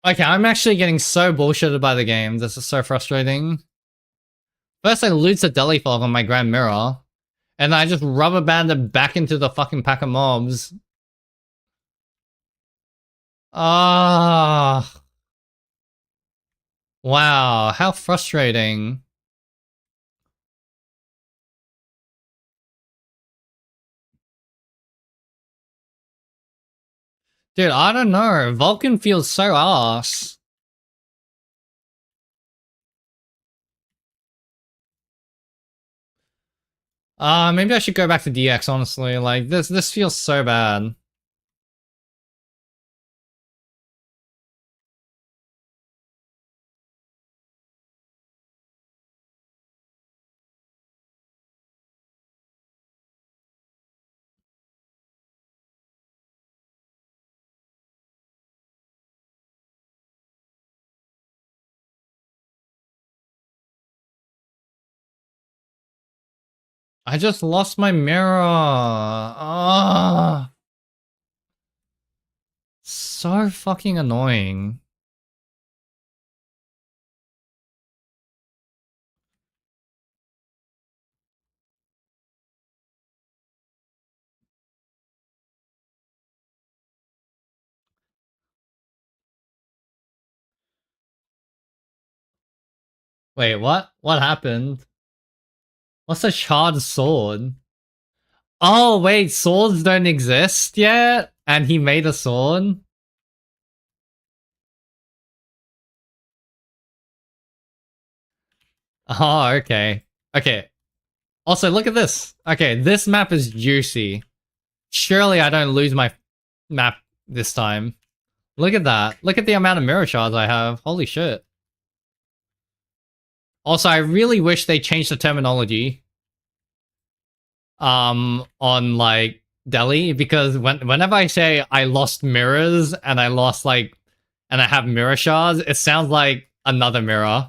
Okay, I'm actually getting so bullshitted by the game. This is so frustrating. First I lose the deli fog on my grand mirror, and I just rubber banded back into the fucking pack of mobs. Ah. Wow, how frustrating. Dude, I don't know. Vulcan feels so ass. Maybe I should go back to DX, honestly. Like, this feels so bad. I just lost my mirror. Ah, so fucking annoying. Wait, what? What happened? What's a charred sword? Oh, wait, swords don't exist yet? And he made a sword? Oh, okay. Okay. Also, look at this. Okay, this map is juicy. Surely I don't lose my map this time. Look at that. Look at the amount of mirror shards I have. Holy shit. Also, I really wish they changed the terminology on like Delhi, because whenever I say I lost mirrors and I lost like and I have mirror shards, it sounds like another mirror.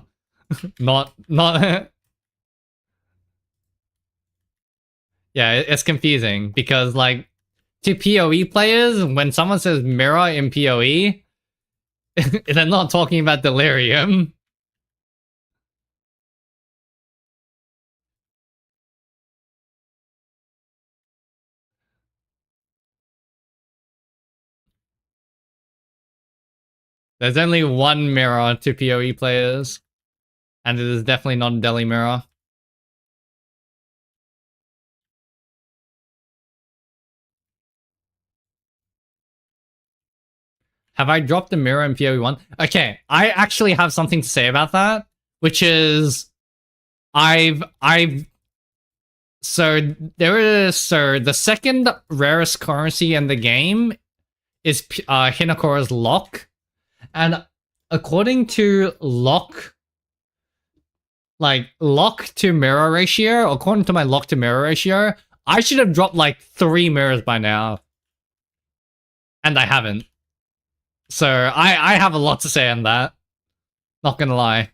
Not yeah, it's confusing because like to PoE players, when someone says mirror in PoE, they're not talking about Delirium. There's only one mirror to PoE players, and it is definitely not a Delhi mirror. Have I dropped a mirror in PoE 1? Okay, I actually have something to say about that, which is I've so there is so the second rarest currency in the game is Hinakora's lock, and according to lock to mirror ratio, according to my lock to mirror ratio, I should have dropped like 3 mirrors by now, and I haven't. So I have a lot to say on that. Not gonna lie.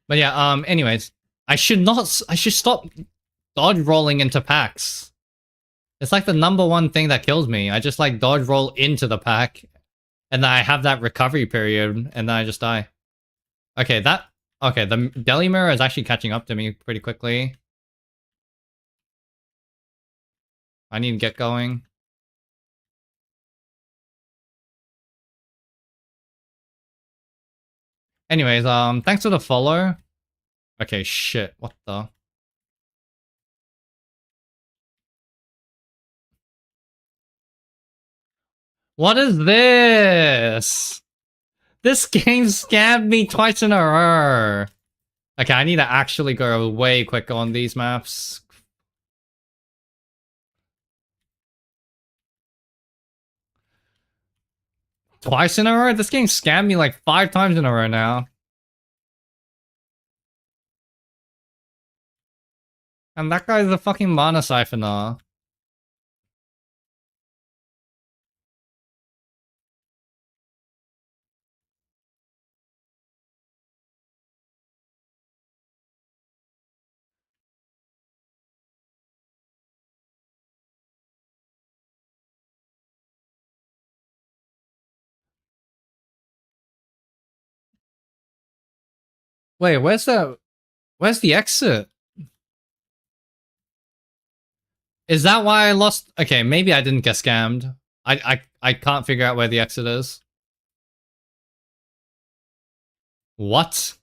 But yeah, anyways, I should stop dodge rolling into packs. It's like the number one thing that kills me. I just like dodge roll into the pack, and then I have that recovery period, and then I just die. Okay, the Delhi mirror is actually catching up to me pretty quickly. I need to get going. Anyways, thanks for the follow. Okay, shit, what the? What is this? This game scammed me twice in a row. Okay, I need to actually go way quick on these maps. Twice in a row? This game scammed me like 5 times in a row now. And that guy's a fucking mana siphoner. Wait, where's the exit? Is that why I lost? Okay, maybe I didn't get scammed. I can't figure out where the exit is. What?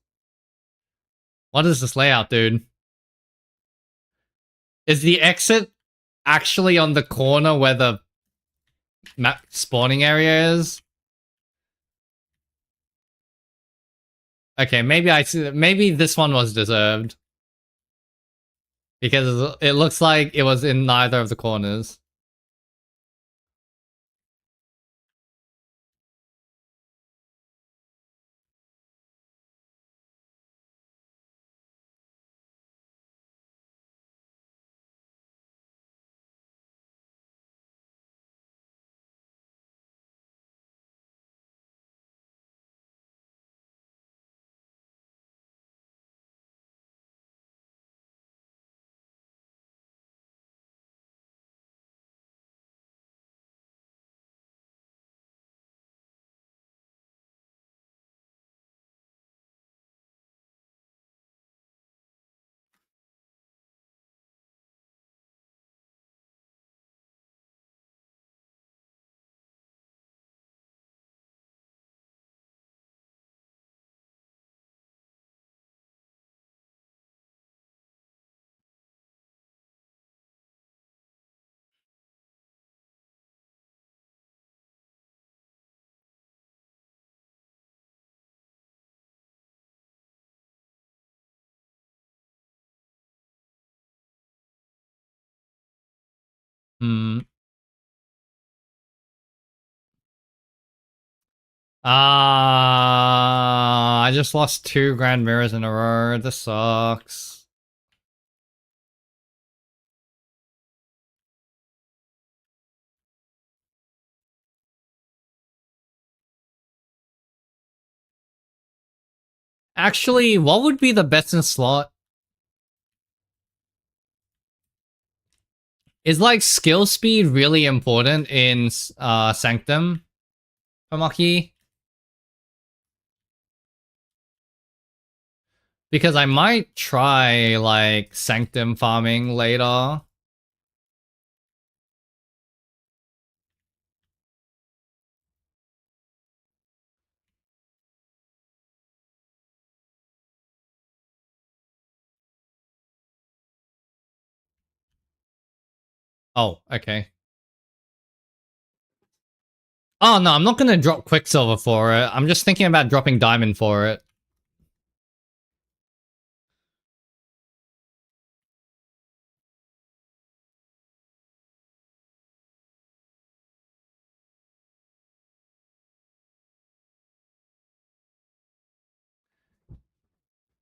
What is this layout, dude? Is the exit actually on the corner where the map spawning area is? Okay, maybe this one was deserved. Because it looks like it was in neither of the corners. Hmm. I just lost 2 grand mirrors in a row. This sucks. Actually, what would be the best in slot? Is like skill speed really important in Sanctum for Maki? Because I might try like Sanctum farming later. Oh, okay. Oh no, I'm not gonna drop Quicksilver for it. I'm just thinking about dropping Diamond for it.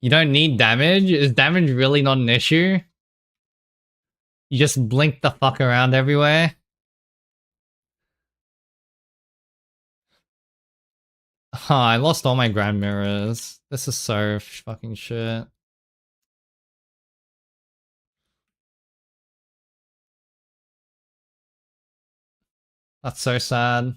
You don't need damage? Is damage really not an issue? You just blink the fuck around everywhere? Huh, I lost all my grand mirrors. This is so fucking shit. That's so sad.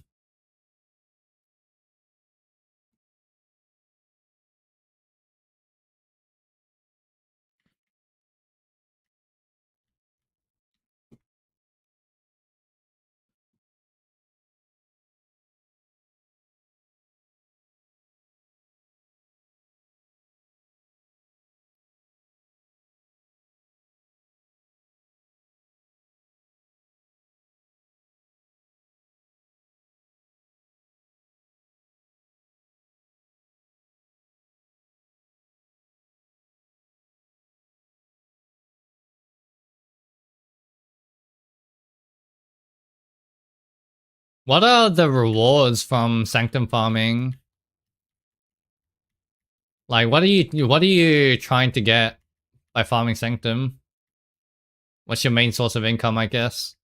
What are the rewards from Sanctum farming? Like, what are you trying to get by farming Sanctum? What's your main source of income, I guess?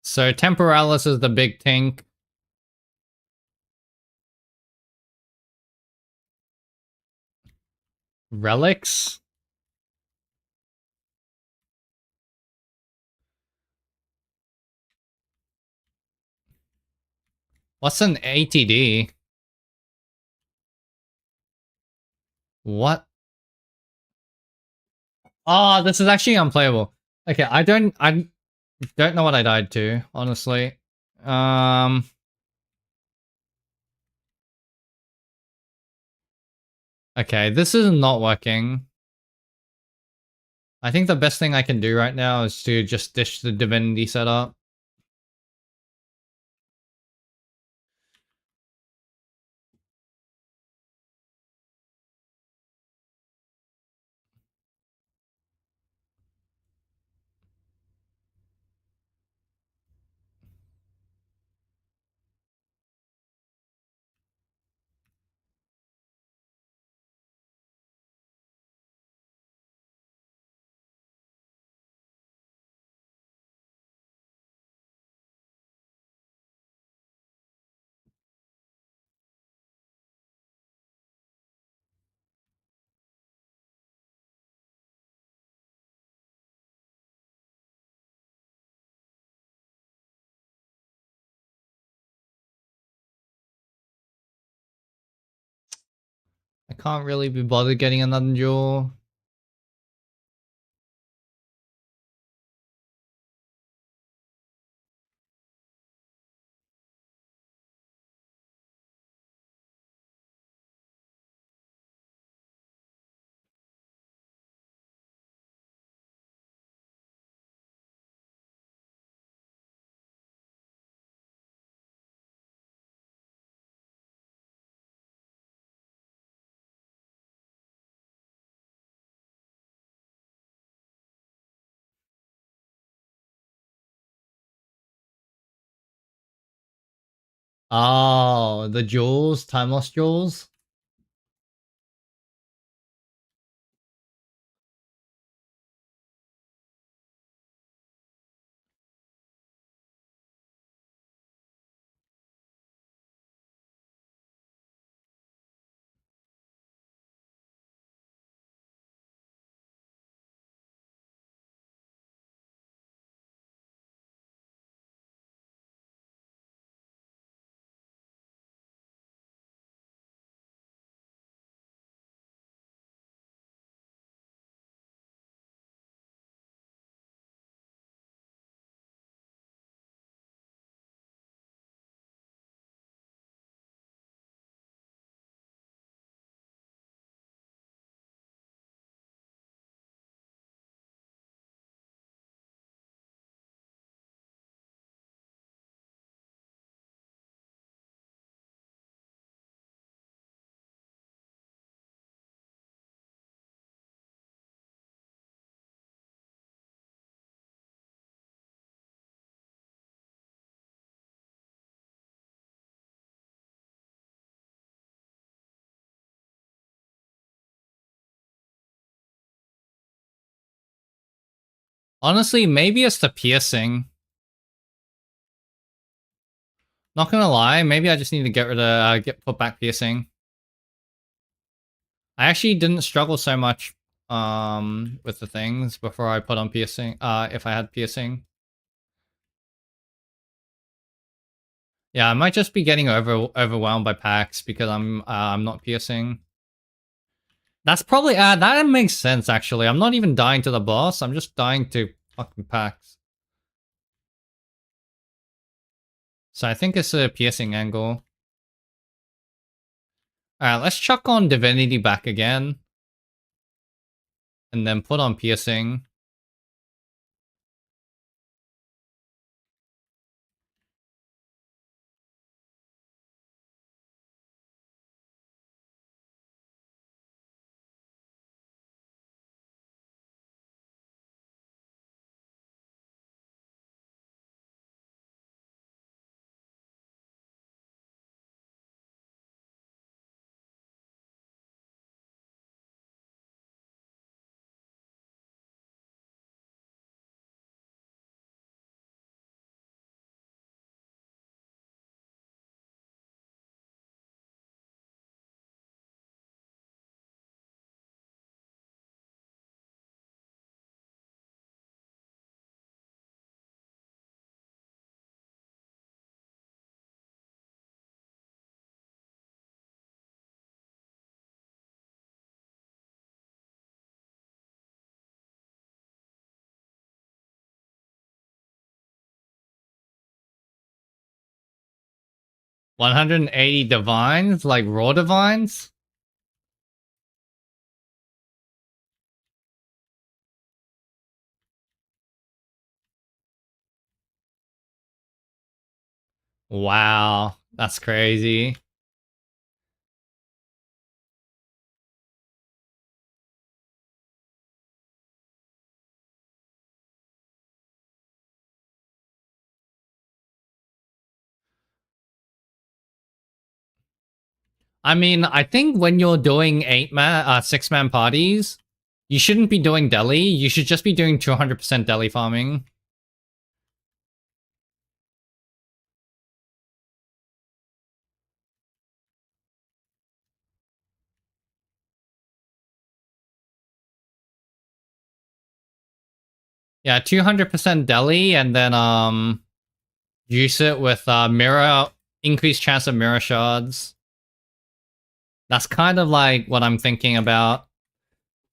So Temporalis is the big tank. Relics? What's an ATD? What? Oh, this is actually unplayable. Okay, I don't know what I died to, honestly. Um okay, this is not working. I think the best thing I can do right now is to just dish the divinity setup. I can't really be bothered getting another jewel. Oh, the jewels, time lost jewels. Honestly, maybe it's the piercing. Not gonna lie, maybe I just need to get rid of get put back piercing. I actually didn't struggle so much with the things before I put on piercing. If I had piercing. Yeah, I might just be getting overwhelmed by packs because I'm not piercing. That's probably that makes sense actually. I'm not even dying to the boss. I'm just dying to fucking packs. So I think it's a piercing angle. Alright, let's chuck on Divinity back again. And then put on piercing. $180 divines, like raw divines. Wow, that's crazy. I mean, I think when you're doing 6-man parties, you shouldn't be doing deli. You should just be doing 200% deli farming. Yeah, 200% deli, and then juice it with mirror, increased chance of mirror shards. That's kind of like what I'm thinking about.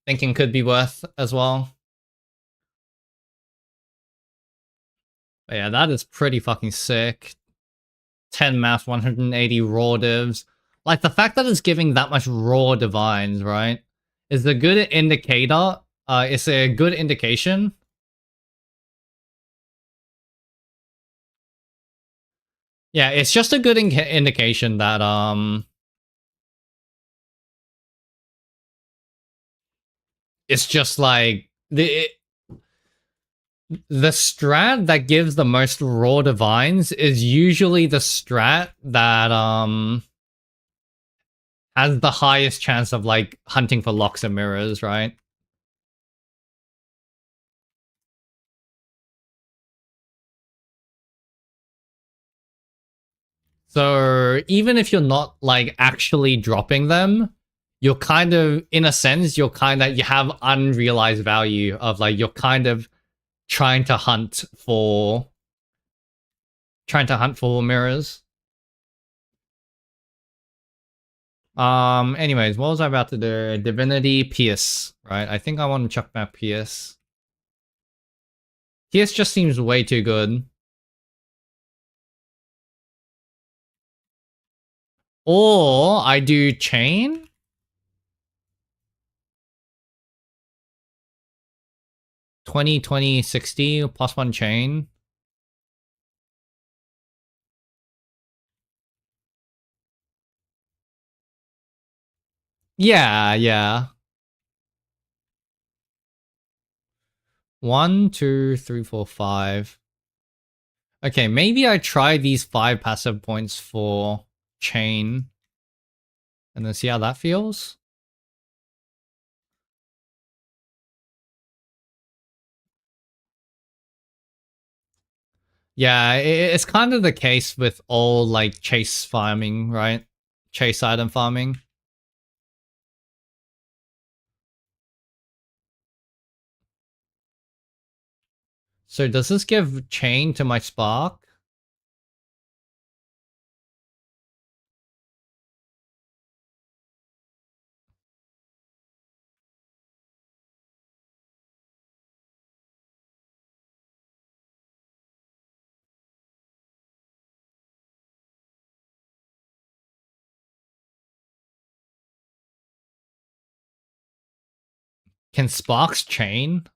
Thinking could be worth as well. But yeah, that is pretty fucking sick. 10 math, 180 raw divs. Like, the fact that it's giving that much raw divines, right? Is a good indicator. It's a good indication. Yeah, it's just a good indication that, it's just like, The strat that gives the most raw divines is usually the strat that has the highest chance of like hunting for locks and mirrors, right? So even if you're not like actually dropping them, you're kind of, in a sense, you have unrealized value of like you're kind of trying to hunt for mirrors. Anyways, what was I about to do? Divinity Pierce, right? I think I want to chuck back Pierce. Pierce just seems way too good. Or I do Chain. 20, 20, 60 plus one Chain. Yeah, yeah. 1, 2, 3, 4, 5. Okay, maybe I try these 5 passive points for Chain. And then see how that feels. Yeah, it's kind of the case with all like chase farming, right? Chase item farming. So does this give Chain to my Spark? Can Sparks Chain?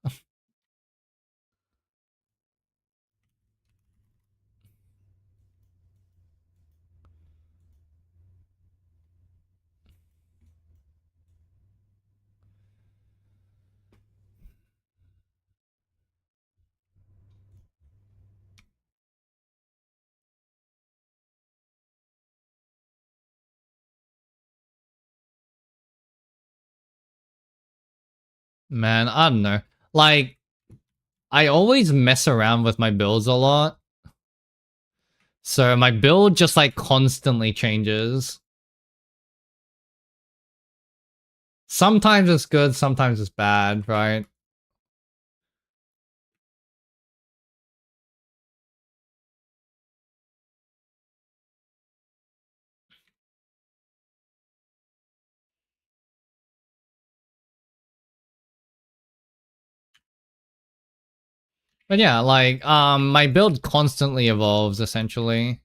Man, I don't know. Like, I always mess around with my builds a lot. So my build just like constantly changes. Sometimes it's good, sometimes it's bad, right? But yeah, like my build constantly evolves essentially.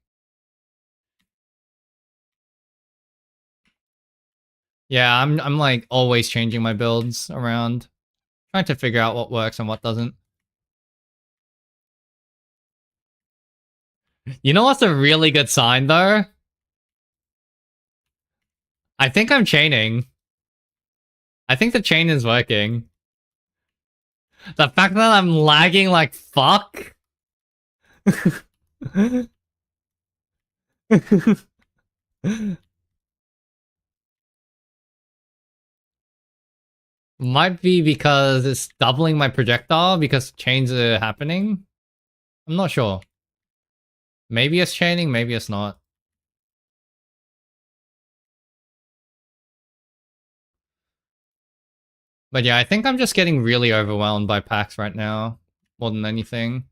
Yeah, I'm like always changing my builds around, trying to figure out what works and what doesn't. You know what's a really good sign though? I think I'm chaining. I think the chain is working. The fact that I'm lagging like fuck might be because it's doubling my projectile because chains are happening. I'm not sure. Maybe it's chaining, maybe it's not. But yeah, I think I'm just getting really overwhelmed by packs right now, more than anything.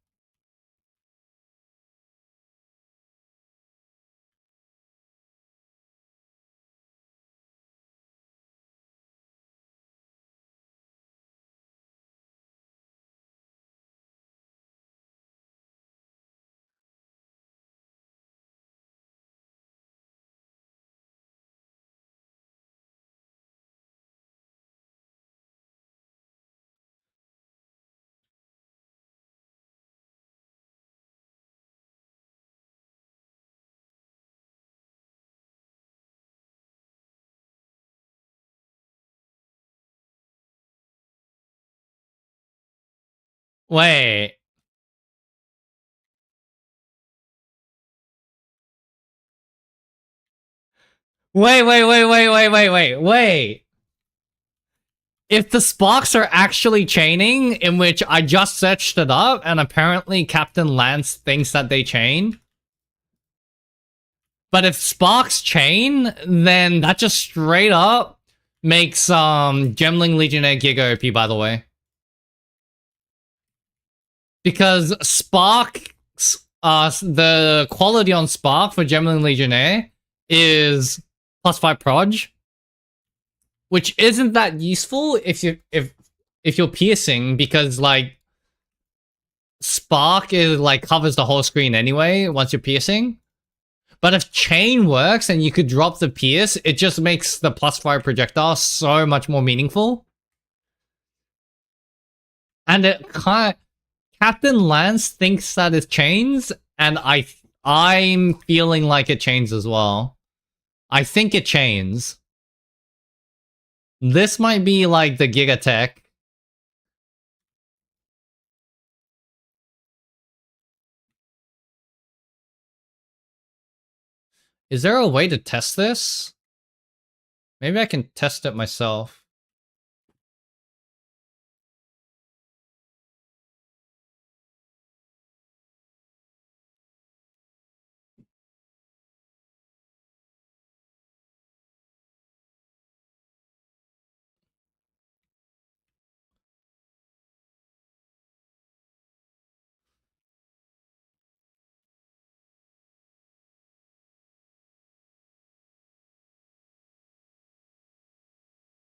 Wait. Wait. If the sparks are actually chaining, in which I just searched it up, and apparently Captain Lance thinks that they chain. But if sparks chain, then that just straight up makes Gemling Legionnaire Giga OP, by the way. Because Sparks, the quality on Spark for Gemling Legionnaire is +5 proj, which isn't that useful if you're piercing, because like Spark is like covers the whole screen anyway once you're piercing. But if chain works and you could drop the pierce, it just makes the +5 projectile so much more meaningful. And it kind of, Captain Lance thinks that it chains, and I'm feeling like it chains as well. I think it chains. This might be like the Giga Tech. Is there a way to test this? Maybe I can test it myself.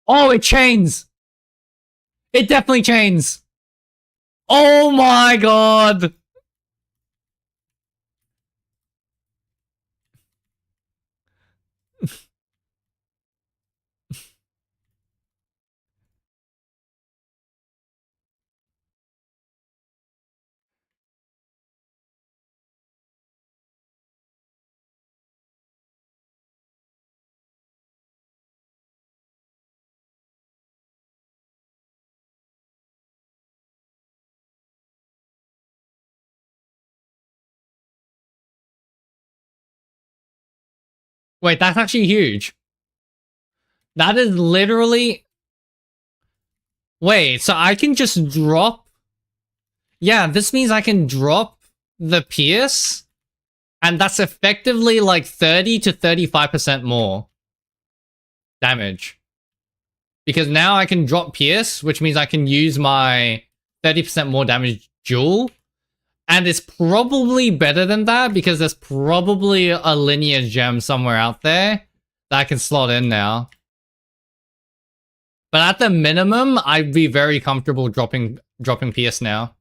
Oh, it chains! It definitely chains! Oh my god! Wait, that's actually huge. That is literally... Wait, so I can just drop... Yeah, this means I can drop the Pierce, and that's effectively like 30 to 35% more damage. Because now I can drop Pierce, which means I can use my 30% more damage duel. And it's probably better than that, because there's probably a linear gem somewhere out there that I can slot in now. But at the minimum, I'd be very comfortable dropping Pierce now.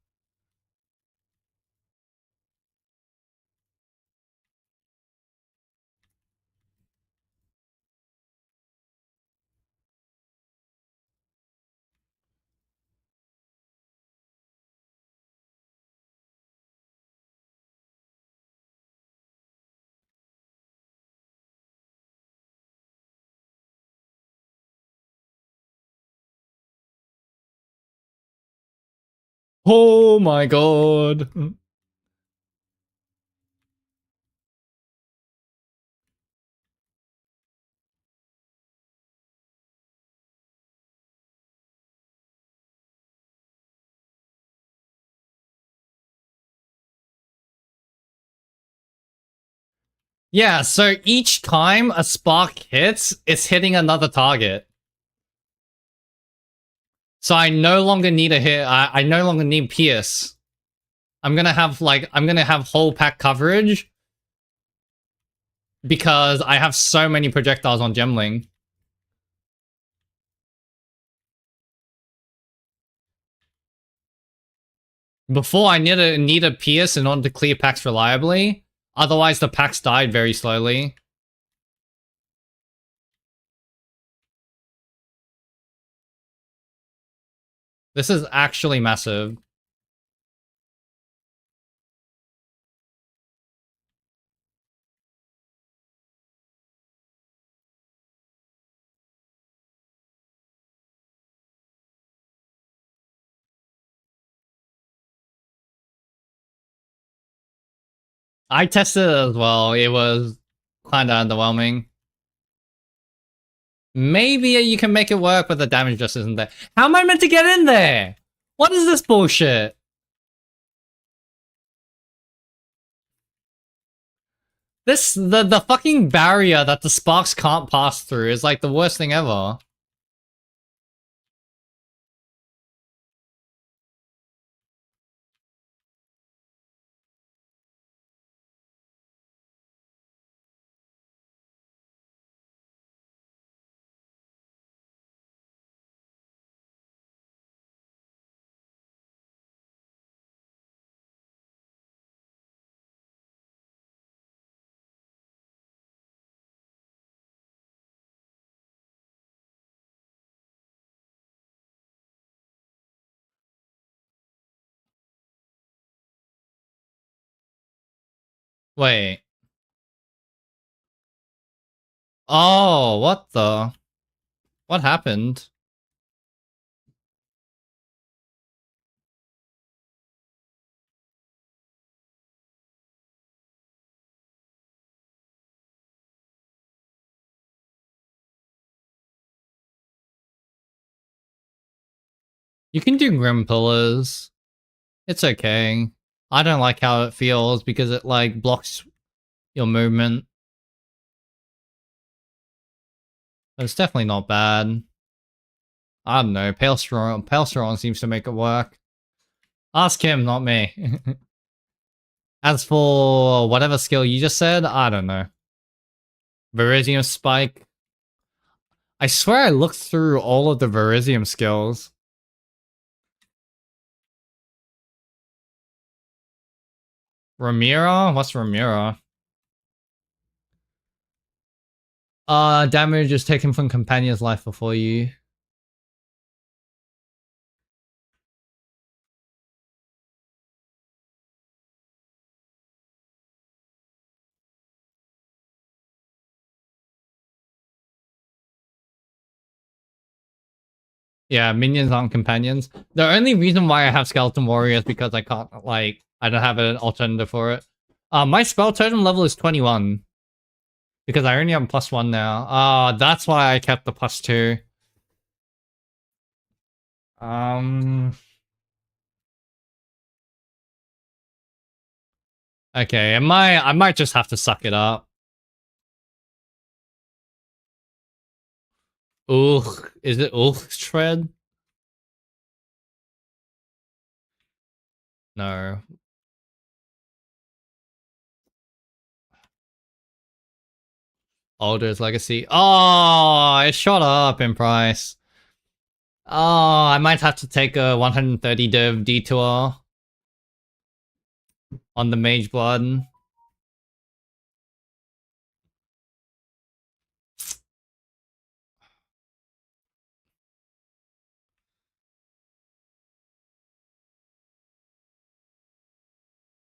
Oh my god. Yeah, so each time a spark hits, it's hitting another target. So I no longer need a hit. I no longer need Pierce. I'm gonna have whole pack coverage because I have so many projectiles on Gemling. Before I need a Pierce in order to clear packs reliably. Otherwise the packs died very slowly. This is actually massive. I tested it as well. It was kinda underwhelming. Maybe you can make it work, but the damage just isn't there. How am I meant to get in there? What is this bullshit? The fucking barrier that the sparks can't pass through is like the worst thing ever. Wait. Oh, what the? What happened? You can do Grim Pillars. It's okay. I don't like how it feels because it like blocks your movement. It's definitely not bad. I don't know. Pale Strong seems to make it work. Ask him, not me. As for whatever skill you just said, I don't know. Verisium Spike. I swear I looked through all of the Verisium skills. Ramira? What's Ramira? Damage is taken from companion's life before you. Yeah, minions aren't companions. The only reason why I have Skeleton Warrior is because I can't, like, I don't have an alternative for it. My spell totem level is 21. Because I only have +1 now. That's why I kept the +2. Um... Okay, I might just have to suck it up. Ugh, is it Ugh Shred? No. Alder's Legacy. Oh, it shot up in price. Oh, I might have to take a 130 div detour on the Mage Blood.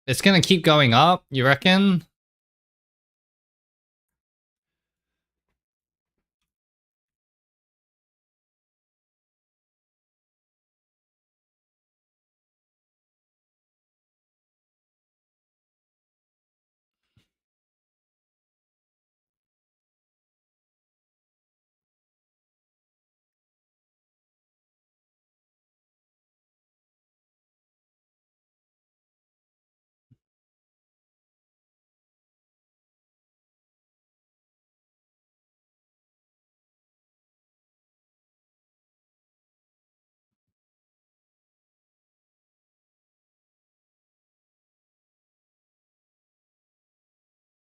It's gonna keep going up, you reckon?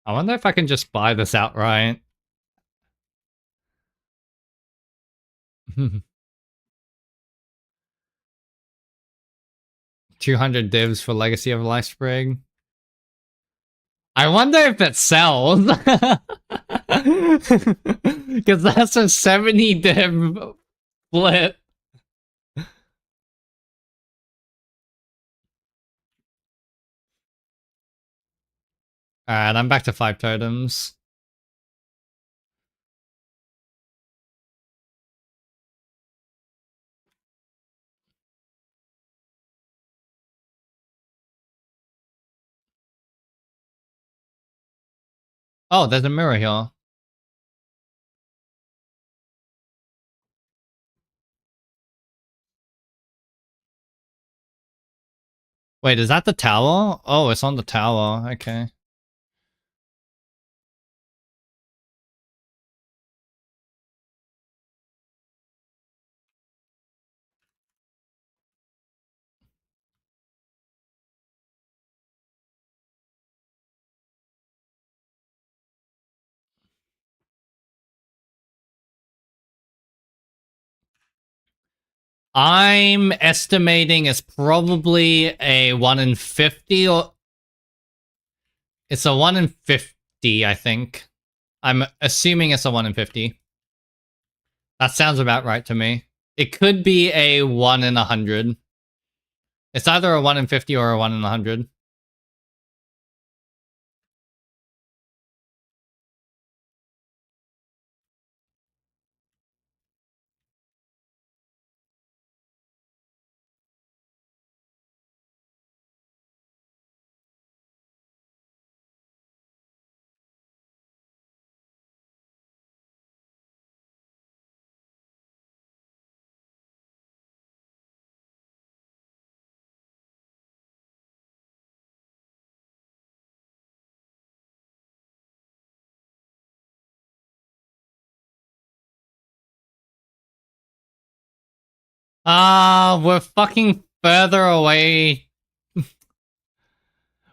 I wonder if I can just buy this outright. 200 divs for Legacy of Lifesprig. I wonder if it sells. Because that's a 70 div split. Alright, I'm back to 5 totems. Oh, there's a mirror here. Wait, is that the tower? Oh, it's on the tower. Okay. I'm estimating it's probably a 1 in 50 or... It's a 1 in 50, I think. I'm assuming it's a 1 in 50. That sounds about right to me. It could be a 1 in 100. It's either a 1 in 50 or a 1 in 100. We're fucking further away.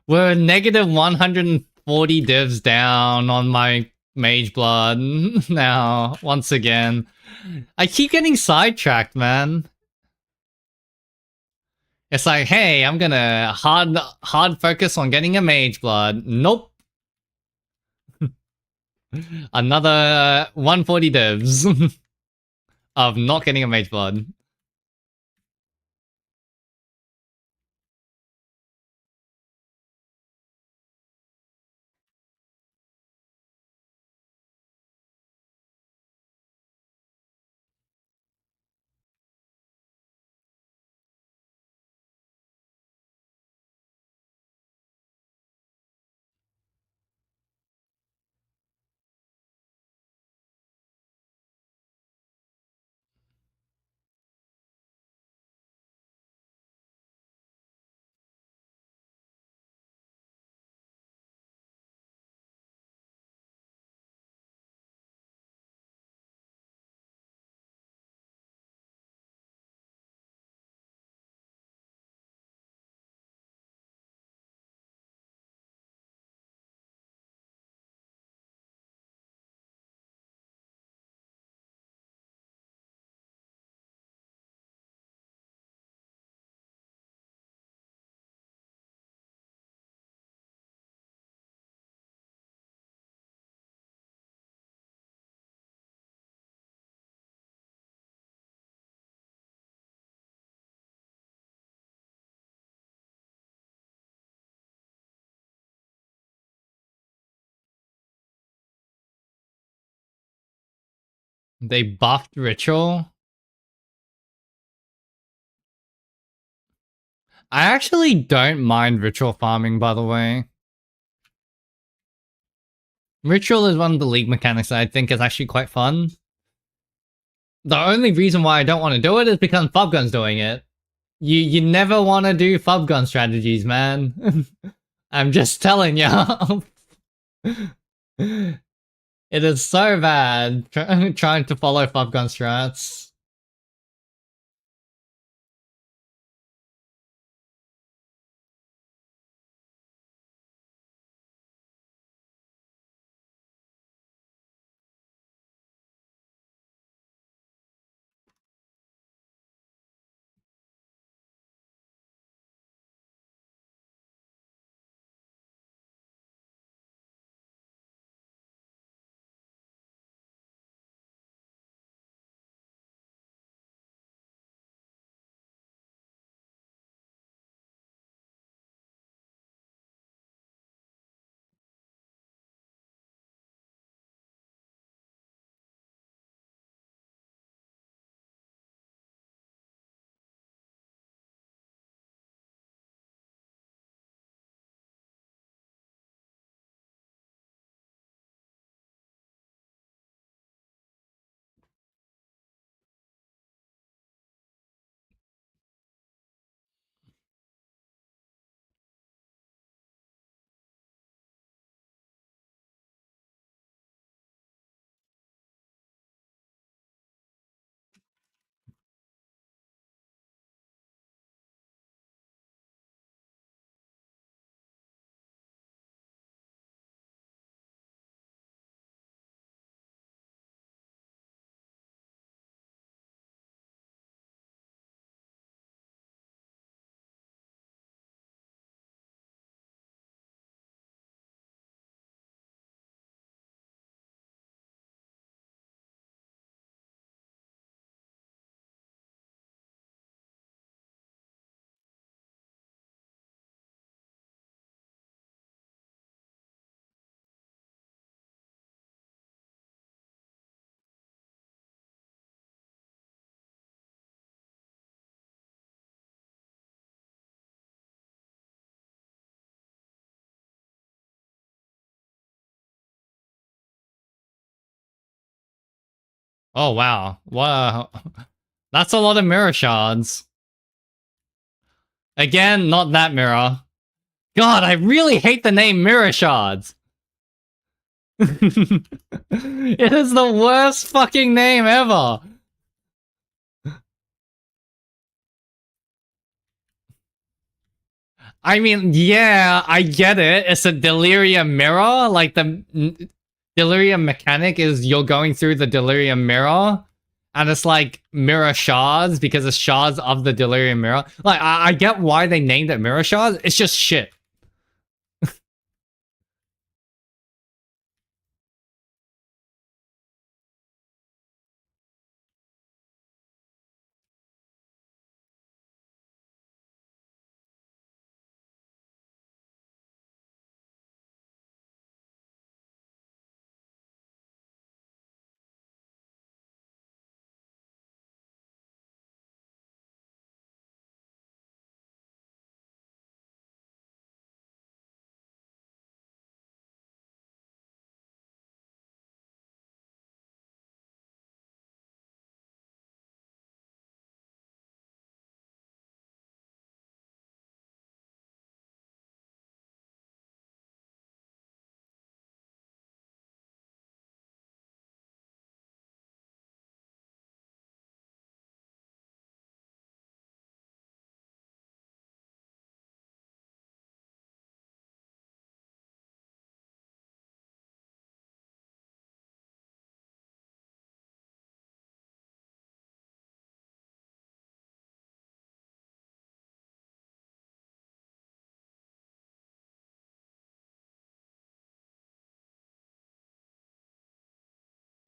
We're negative 140 divs down on my mage blood now, once again. I keep getting sidetracked, man. It's like, hey, I'm gonna hard focus on getting a mage blood. Nope. Another 140 divs of not getting a mage blood. They buffed Ritual. I actually don't mind Ritual farming, by the way. Ritual is one of the league mechanics that I think is actually quite fun. The only reason why I don't want to do it is because Fubgun's doing it. You never want to do Fubgun strategies, man. I'm just telling ya. It is so bad trying to follow Fubgun strats. Oh wow. Wow. That's a lot of mirror shards. Again, not that mirror. God, I really hate the name mirror shards. It is the worst fucking name ever. I mean, yeah, I get it. It's a delirium mirror. Like the delirium mechanic is you're going through the delirium mirror, and it's like mirror shards because it's shards of the delirium mirror. Like I get why they named it mirror shards. It's just shit.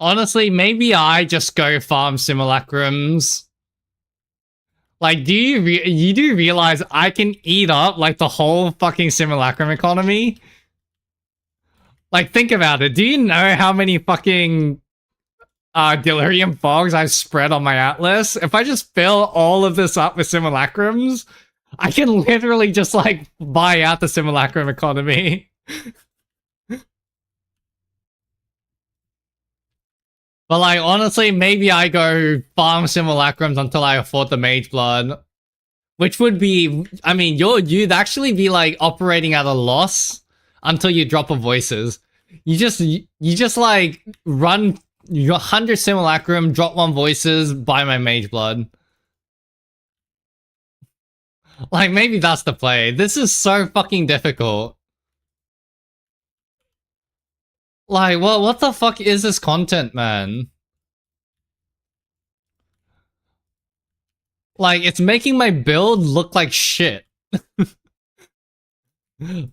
Honestly, maybe I just go farm simulacrums. Like, you do realize I can eat up like the whole fucking simulacrum economy? Like, think about it. Do you know how many fucking delirium fogs I've spread on my atlas? If I just fill all of this up with simulacrums, I can literally just like buy out the simulacrum economy. But like, honestly, maybe I go farm simulacrums until I afford the mage blood. Which would be, I mean, you'd actually be like operating at a loss until you drop a voices. You just like run your 100 simulacrum, drop one voices, buy my mage blood. Like maybe that's the play. This is so fucking difficult. Like, what the fuck is this content, man? Like, it's making my build look like shit.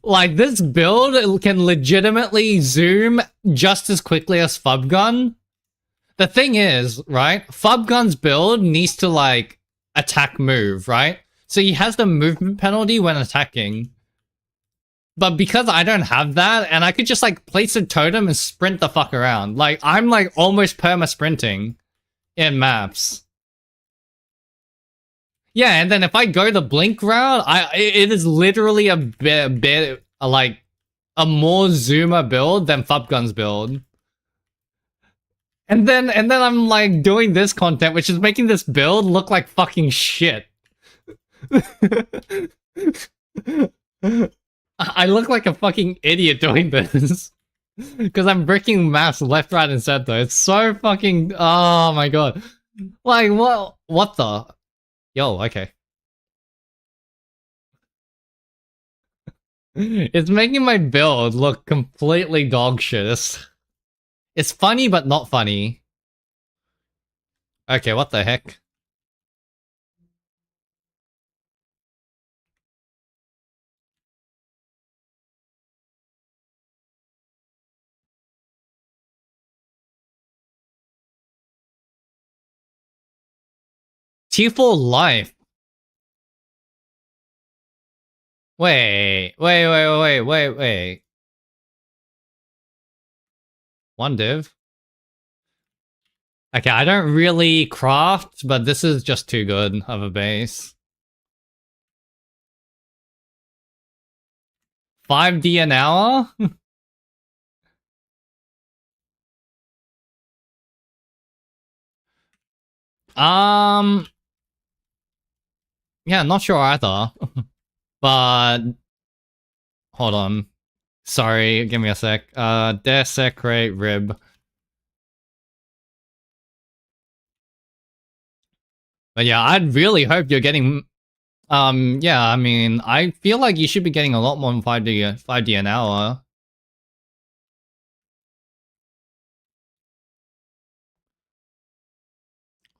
Like, this build can legitimately zoom just as quickly as Fubgun. The thing is, right, Fubgun's build needs to, like, attack move, right? So he has the movement penalty when attacking. But because I don't have that, and I could just, like, place a totem and sprint the fuck around. Like, I'm, like, almost perma-sprinting in maps. Yeah, and then if I go the blink route, it is literally a bit like a more zoomer build than Fubgun's build. And then I'm like doing this content, which is making this build look like fucking shit. I look like a fucking idiot doing this. Because I'm breaking maps left, right, and center. It's so fucking... Oh my god. Like, what the... Yo, okay. It's making my build look completely dog shit. It's funny, but not funny. Okay, what the heck? Tier 4 life. Wait. One div. Okay, I don't really craft, but this is just too good of a base. 5D an hour? Um, yeah, not sure either. But hold on. Sorry, give me a sec. Desecrate rib. But yeah, I'd really hope you're getting. Yeah, I mean, I feel like you should be getting a lot more than 5D an hour.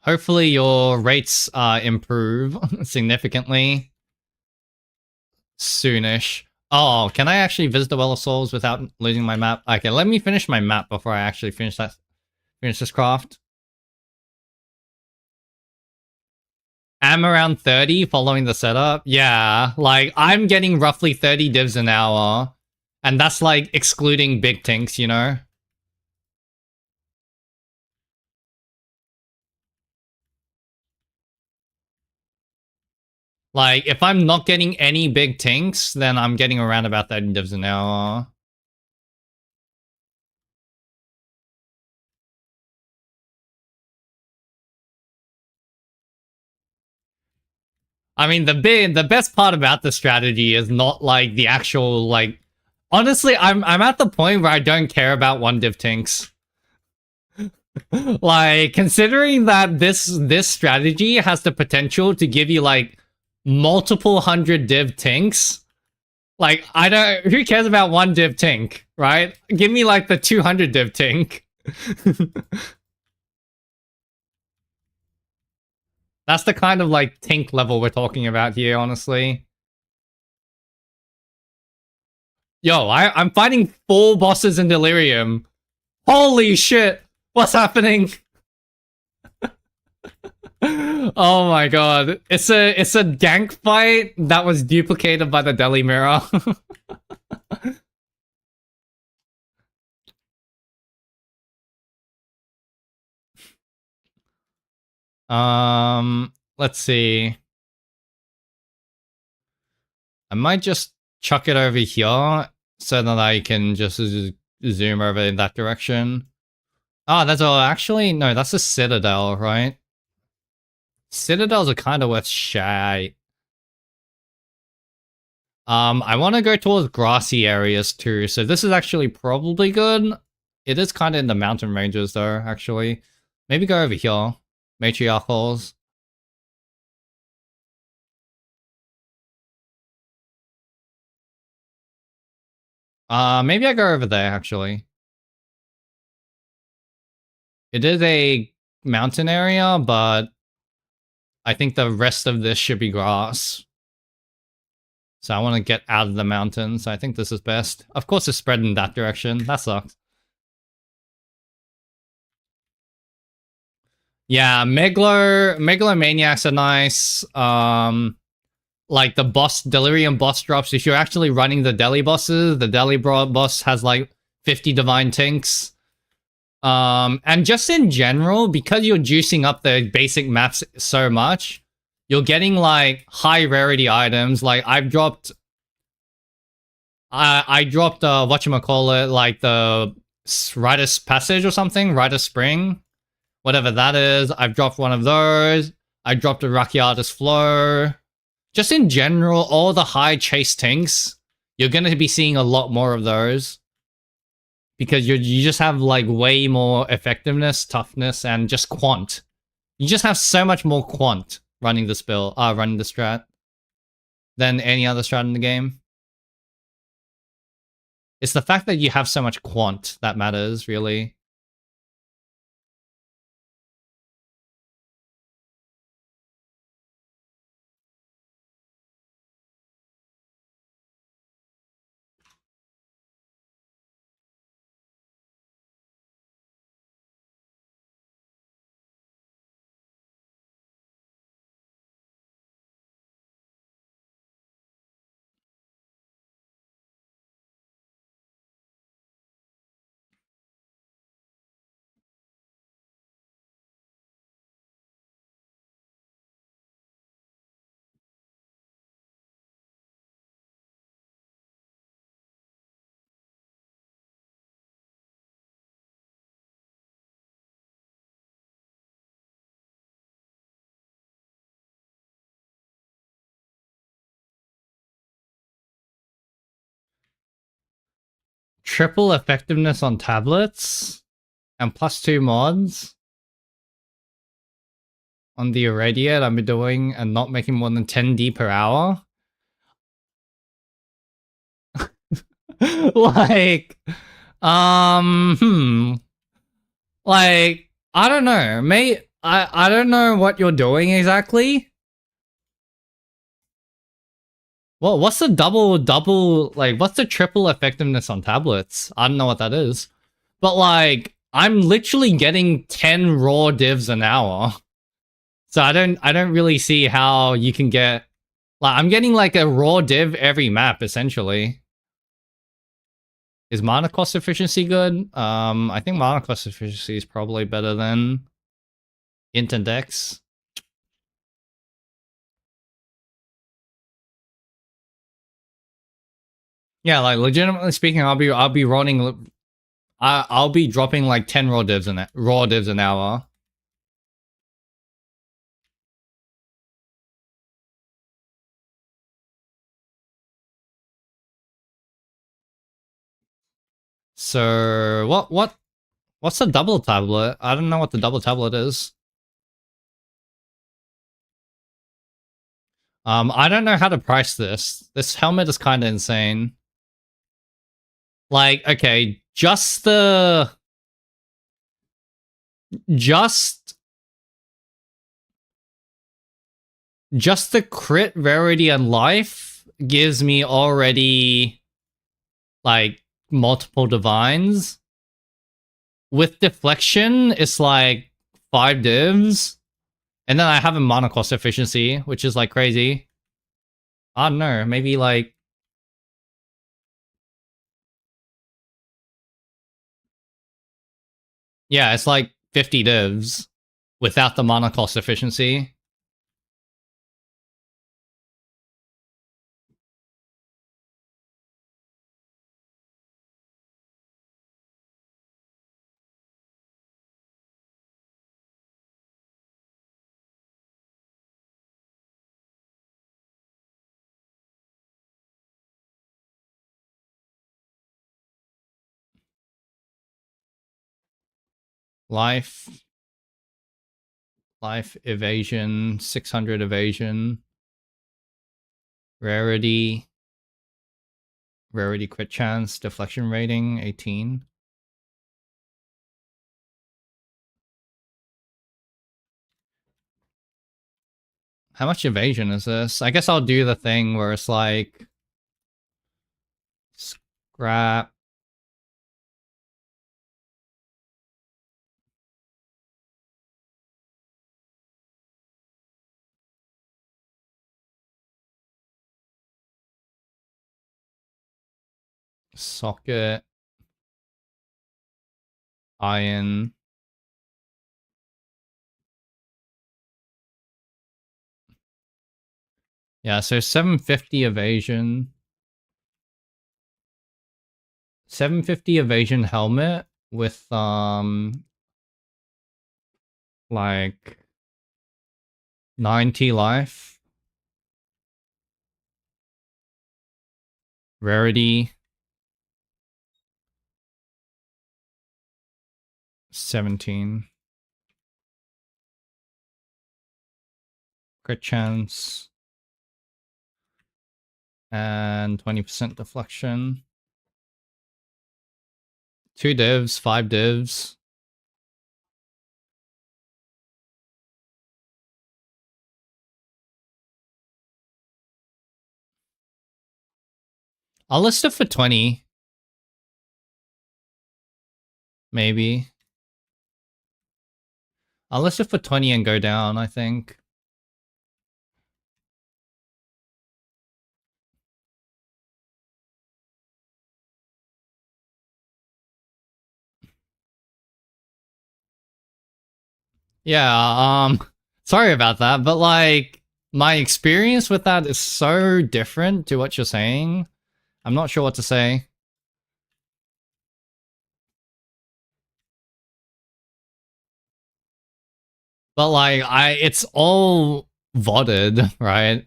Hopefully your rates improve significantly soonish. Oh, can I actually visit the Well of Souls without losing my map? Okay, let me finish my map before I actually finish this craft. I'm around 30 following the setup. Yeah, like I'm getting roughly 30 divs an hour. And that's like excluding big tinks, you know? Like if I'm not getting any big tinks, then I'm getting around about 30 divs an hour. I mean, the best part about the strategy is not like the actual like. Honestly, I'm at the point where I don't care about one div tinks. Like considering that this strategy has the potential to give you like multiple hundred div tinks. Like I don't. Who cares about one div tink, right? Give me like the 200 div tink. That's the kind of like tink level we're talking about here, honestly. Yo, I'm fighting 4 bosses in Delirium. Holy shit! What's happening? Oh my god. It's a gank fight that was duplicated by the Deli mirror. Let's see. I might just chuck it over here so that I can just zoom over in that direction. Ah, that's all. Actually, no, that's a citadel, right? Citadels are kind of worth shy. I want to go towards grassy areas too, so this is actually probably good. It is kind of in the mountain ranges though, actually. Maybe go over here. Matriarchals. Maybe I go over there, actually. It is a mountain area, but I think the rest of this should be grass. So I want to get out of the mountains. I think this is best. Of course it's spread in that direction. That sucks. Yeah, Megalomaniacs are nice. Like the boss Delirium boss drops. If you're actually running the Deli bosses, the Deli boss has like 50 divine tinks. And just in general, because you're juicing up the basic maps so much, you're getting like high rarity items. Like I dropped whatchamacallit, like the Rider's Passage or something, Rider's Spring, whatever that is. I've dropped one of those. I dropped a Rakiatis Flow. Just in general, all the high chase tanks, you're going to be seeing a lot more of those. Because you just have like way more effectiveness, toughness, and just quant. You just have so much more quant running this build, running the strat than any other strat in the game. It's the fact that you have so much quant that matters, really. triple effectiveness on tablets and +2 mods on the irradiate I've been doing and not making more than 10D per hour. Like, like, I don't know. I don't know what you're doing exactly. Well, what's the double, like, what's the triple effectiveness on tablets? I don't know what that is. But, like, I'm literally getting 10 raw divs an hour. So I don't really see how you can get, like, I'm getting like a raw div every map, essentially. Is mana cost efficiency good? I think mana cost efficiency is probably better than int and dex. Yeah, like legitimately speaking, I'll be running. I'll be dropping like 10 raw divs an hour. So what's the double tablet? I don't know what the double tablet is. I don't know how to price this. This helmet is kind of insane. Like, okay, just the crit rarity and life gives me already like multiple divines. With deflection, it's like 5 divs. And then I have a mana cost efficiency, which is like crazy. I don't know, maybe like... Yeah, it's like 50 divs without the mana cost efficiency. Life, evasion, 600 evasion, rarity crit chance, deflection rating, 18. How much evasion is this? I guess I'll do the thing where it's like... Scrap. Socket. Iron. Yeah, so 750 evasion. 750 evasion helmet with like 90 life. Rarity 17. Crit chance. And 20% deflection. 2 divs, 5 divs. I'll list it for 20. Maybe. I'll list it for 20 and go down, I think. Yeah, sorry about that, but like, my experience with that is so different to what you're saying. I'm not sure what to say. But like, it's all VODed, right?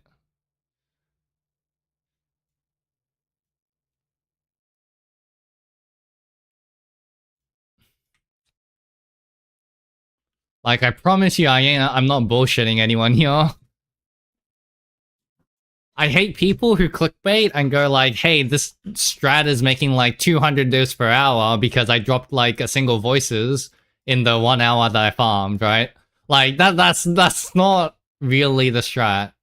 Like, I promise you, I'm not bullshitting anyone here. I hate people who clickbait and go like, hey, this strat is making like 200 divs per hour because I dropped like a single voices in the 1 hour that I farmed, right? Like, that's not really the strat.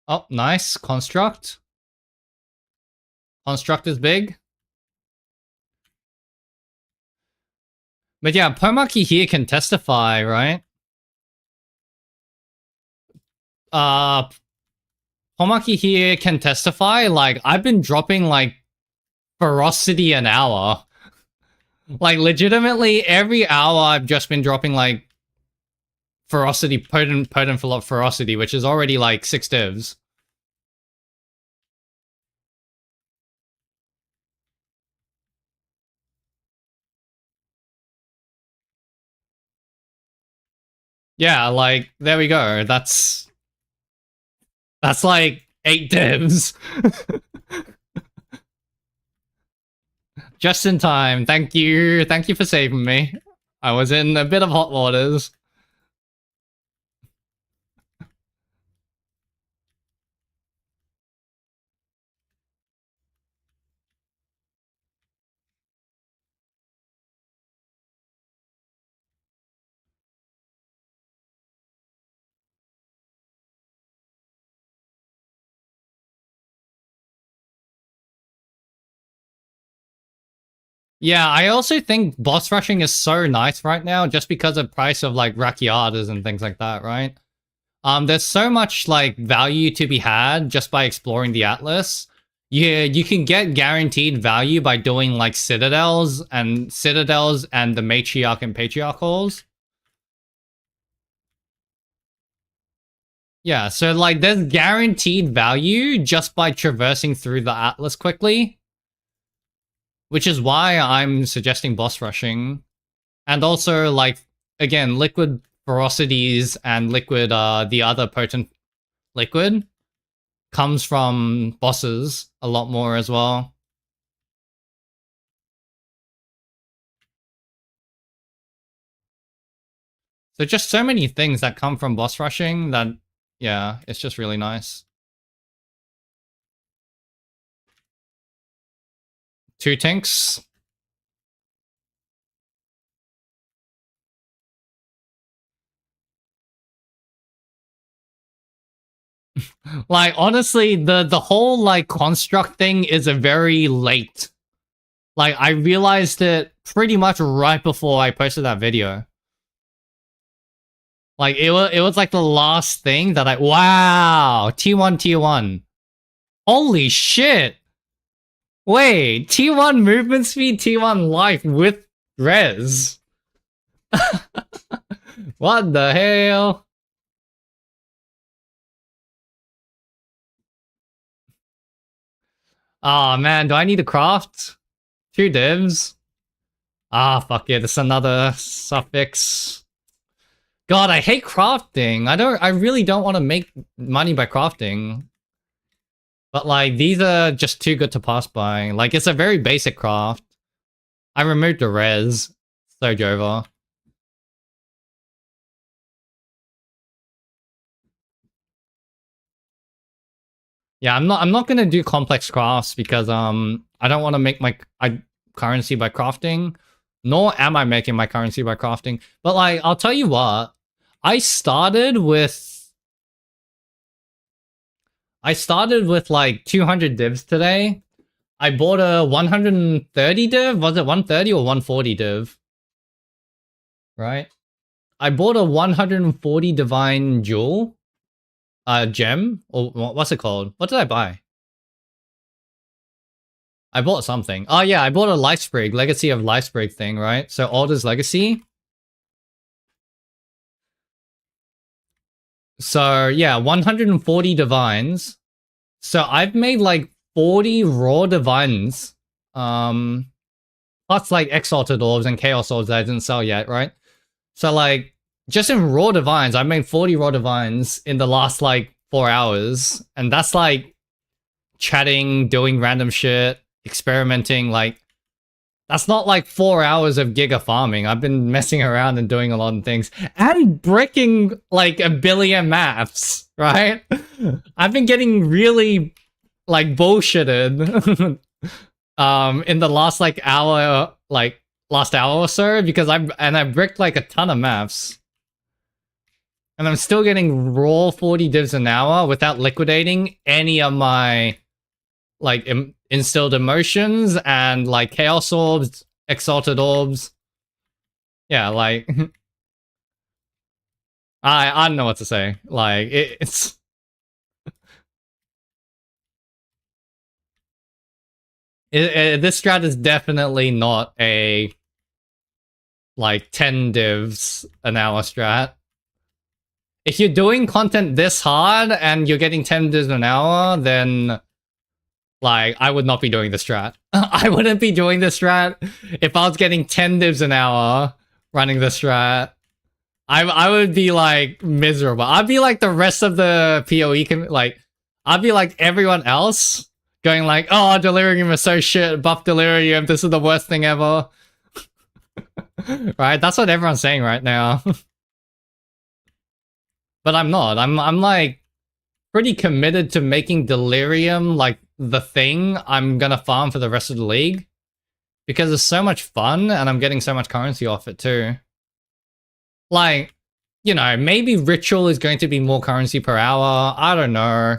Oh, nice. Construct. Construct is big. But yeah, Pomaki here can testify, right? Uh, Pomaki here can testify, like, I've been dropping, like, ferocity an hour. Like, legitimately, every hour I've just been dropping, like, ferocity, potent ferocity, which is already, like, 6 divs. Yeah, like, there we go. That's like 8 divs. Just in time. Thank you. Thank you for saving me. I was in a bit of hot waters. Yeah, I also think boss rushing is so nice right now just because of price of like Rakiatas and things like that, right? There's so much like value to be had just by exploring the Atlas. Yeah, you can get guaranteed value by doing like citadels and the matriarch and patriarch halls. Yeah, so like there's guaranteed value just by traversing through the Atlas quickly, which is why I'm suggesting boss rushing. And also like again, liquid ferocities and liquid the other potent liquid comes from bosses a lot more as well. So just so many things that come from boss rushing that, yeah, it's just really nice. 2 tinks. Like, honestly, the whole, like, construct thing is a very late. Like, I realized it pretty much right before I posted that video. Like, it was like the last thing that wow! T1, T1. Holy shit! Wait, T1 movement speed, T1 life with res. What the hell? Oh man, do I need to craft? 2 divs? Ah, fuck it, it's another suffix. God, I hate crafting. I really don't want to make money by crafting. But like, these are just too good to pass by. Like, it's a very basic craft. I removed the res. So Jova. Yeah, I'm not gonna do complex crafts because I don't want to make my currency by crafting. Nor am I making my currency by crafting. But like, I'll tell you what. I started with like 200 divs today. I bought a 130 div. Was it 130 or 140 div? Right. I bought a 140 divine jewel. gem? Or what's it called? What did I buy? I bought something. Oh yeah, I bought a Lifesprig, Legacy of Lifesprig thing, right? So Alder's Legacy. So yeah, 140 divines. So I've made like 40 raw divines. Plus like Exalted Orbs and Chaos Orbs that I didn't sell yet, right? So like, just in raw divines, I made 40 raw divines in the last like 4 hours. And that's like chatting, doing random shit, experimenting, like that's not like 4 hours of giga farming. I've been messing around and doing a lot of things and bricking like a billion maps, right? I've been getting really like bullshitted in the last like hour, like last hour or so, because I bricked like a ton of maps. And I'm still getting raw 40 divs an hour without liquidating any of my like instilled emotions and like chaos orbs, exalted orbs. Yeah, like I don't know what to say. Like it's this strat is definitely not a like 10 divs an hour strat. If you're doing content this hard and you're getting 10 divs an hour, then like, I would not be doing this strat. I wouldn't be doing this strat if I was getting 10 divs an hour running this strat. I would be like miserable. I'd be like the rest of the PoE like I'd be like everyone else going like, oh, Delirium is so shit, buff Delirium, this is the worst thing ever. Right? That's what everyone's saying right now. But I'm not. I'm like pretty committed to making Delirium like the thing I'm gonna farm for the rest of the league. Because it's so much fun and I'm getting so much currency off it too. Like, you know, maybe Ritual is going to be more currency per hour. I don't know.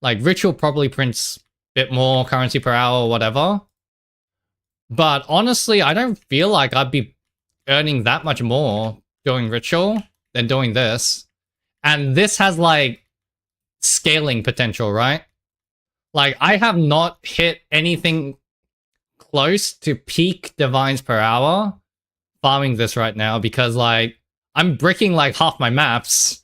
Like, Ritual probably prints a bit more currency per hour or whatever. But honestly, I don't feel like I'd be earning that much more doing Ritual than doing this. And this has, like, scaling potential, right? Like, I have not hit anything close to peak divines per hour farming this right now because, like, I'm bricking, like, half my maps.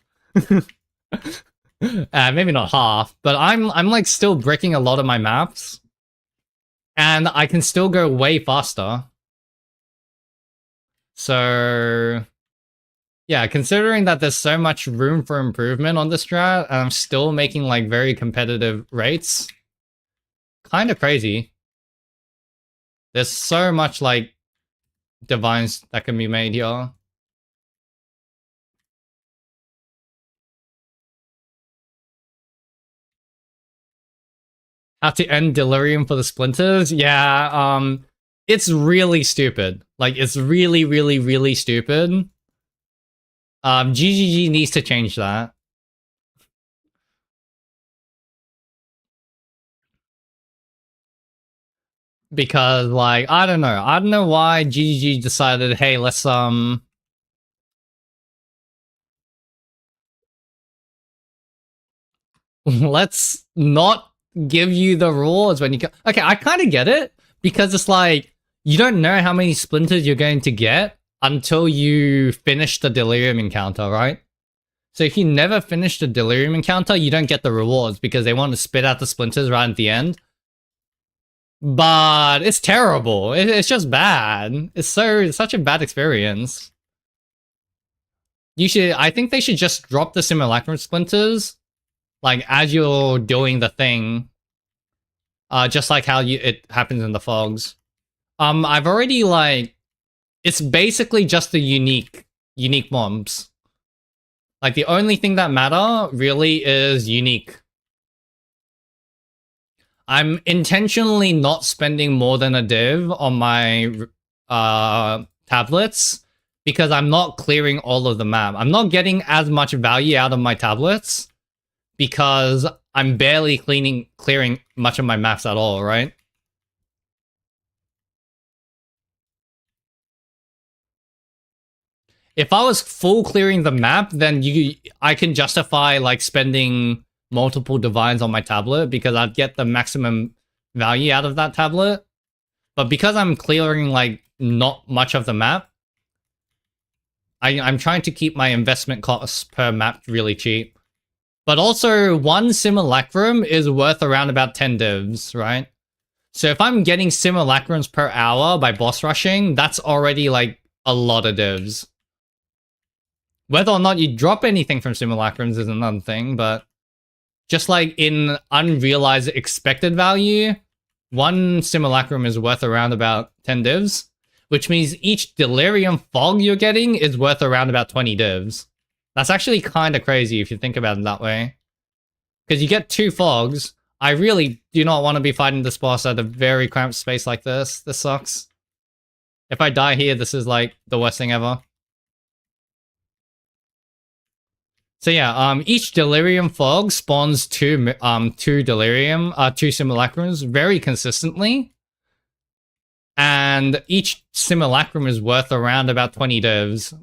Maybe not half, but I'm like, still bricking a lot of my maps. And I can still go way faster. So... yeah, considering that there's so much room for improvement on this strat, and I'm still making, like, very competitive rates. Kind of crazy. There's so much, like, divines that can be made here. How to end Delirium for the Splinters? Yeah, it's really stupid. Like, it's really, really, really stupid. GGG needs to change that. Because, like, I don't know. I don't know why GGG decided, hey, let's, let's not give you the rewards when you go. Okay, I kind of get it because it's like you don't know how many splinters you're going to get until you finish the Delirium encounter, right? So if you never finish the Delirium encounter, you don't get the rewards because they want to spit out the splinters right at the end. But it's terrible. It's just bad. It's such a bad experience. I think they should just drop the simulacrum splinters like as you're doing the thing, just like how it happens in the fogs. I've already like, it's basically just the unique mobs. Like the only thing that matter really is unique. I'm intentionally not spending more than a div on my tablets because I'm not clearing all of the map. I'm not getting as much value out of my tablets because I'm barely clearing much of my maps at all, right? If I was full clearing the map, then I can justify like spending multiple divines on my tablet because I'd get the maximum value out of that tablet. But because I'm clearing like not much of the map, I'm trying to keep my investment costs per map really cheap. But also, one simulacrum is worth around about 10 divs, right? So if I'm getting simulacrums per hour by boss rushing, that's already like a lot of divs. Whether or not you drop anything from simulacrums is another thing, but just like in unrealized expected value, one simulacrum is worth around about 10 divs, which means each delirium fog you're getting is worth around about 20 divs. That's actually kind of crazy if you think about it that way. Because you get 2 fogs. I really do not want to be fighting this boss at a very cramped space like this. This sucks. If I die here, this is like the worst thing ever. So yeah, each delirium fog spawns two delirium, 2 simulacrums very consistently. And each simulacrum is worth around about 20 divs.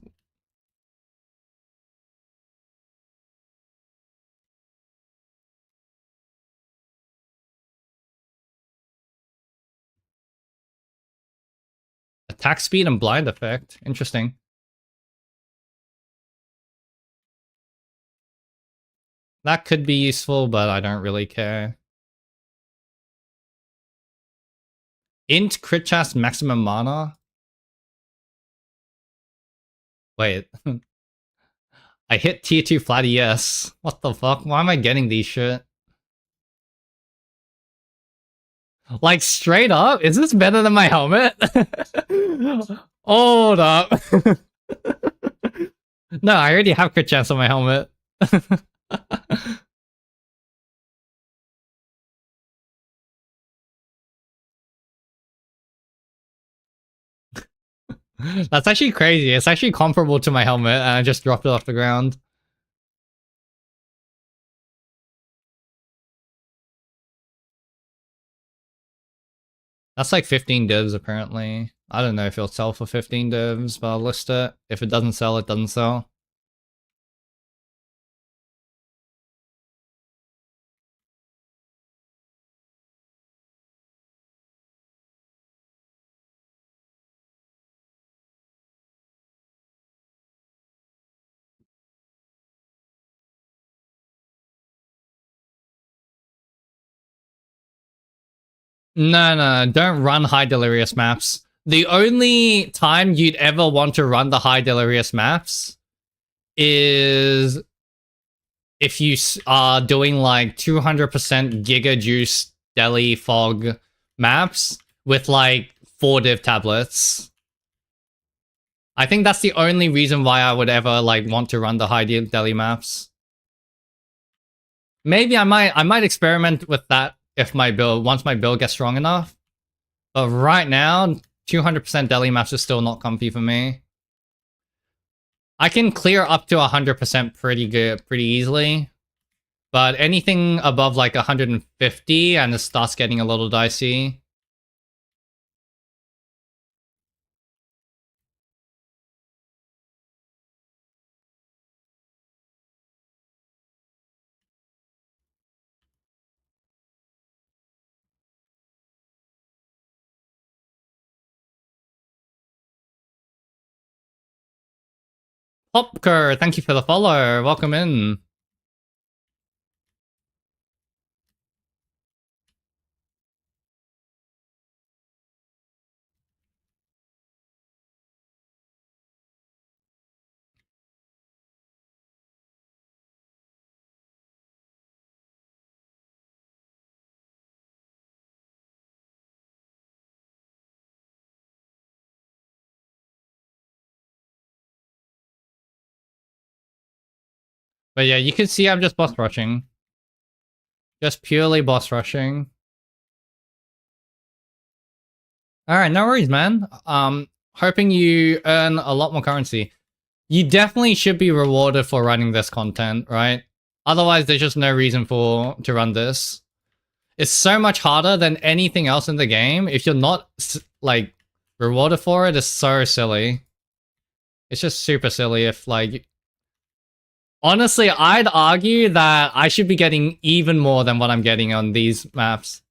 Attack speed and blind effect. Interesting. That could be useful, but I don't really care. Int crit chance maximum mana? Wait. I hit tier 2 flat ES. What the fuck? Why am I getting these shit? Like, straight up? Is this better than my helmet? Hold up. No, I already have crit chance on my helmet. That's actually crazy. It's actually comparable to my helmet, and I just dropped it off the ground. That's like 15 divs, apparently. I don't know if it'll sell for 15 divs, but I'll list it. If it doesn't sell, it doesn't sell. No, don't run high delirious maps. The only time you'd ever want to run the high delirious maps is if you are doing like 200% Giga Juice Deli Fog maps with like 4 div tablets. I think that's the only reason why I would ever like want to run the high Deli maps. Maybe I might experiment with that if my build once my build gets strong enough. But right now, 200% Deli maps is still not comfy for me. I can clear up to 100% pretty easily. But anything above like 150 and it starts getting a little dicey. Popker, thank you for the follow. Welcome in. But yeah, you can see I'm just boss rushing. Just purely boss rushing. Alright, no worries, man. Hoping you earn a lot more currency. You definitely should be rewarded for running this content, right? Otherwise, there's just no reason to run this. It's so much harder than anything else in the game. If you're not, like, rewarded for it, it's so silly. It's just super silly if, like... Honestly, I'd argue that I should be getting even more than what I'm getting on these maps.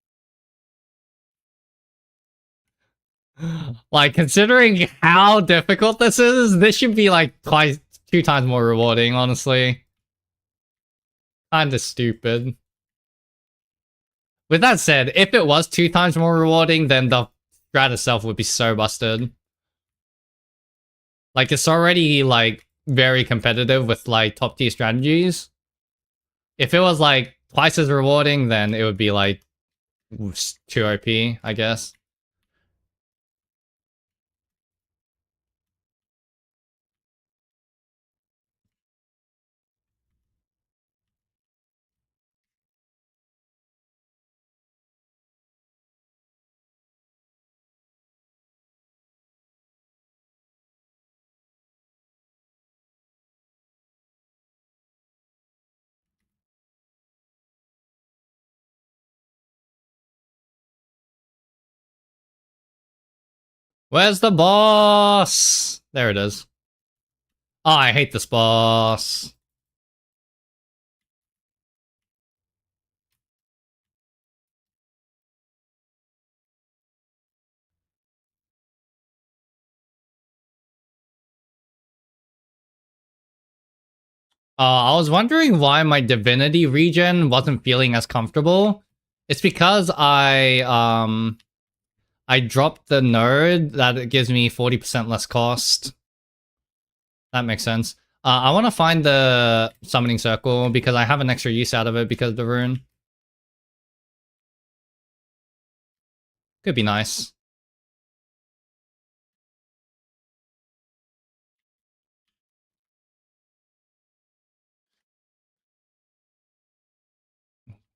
Like, considering how difficult this should be, like, twice, 2 times more rewarding, honestly. Kinda stupid. With that said, if it was 2 times more rewarding, then the strat itself would be so busted. Like, it's already, like, very competitive with, like, top tier strategies. If it was, like, twice as rewarding, then it would be, like, too OP, I guess. Where's the boss? There it is. Oh, I hate this boss. I was wondering why my divinity regen wasn't feeling as comfortable. It's because I dropped the node that it gives me 40% less cost. That makes sense. I want to find the summoning circle because I have an extra use out of it because of the rune. Could be nice.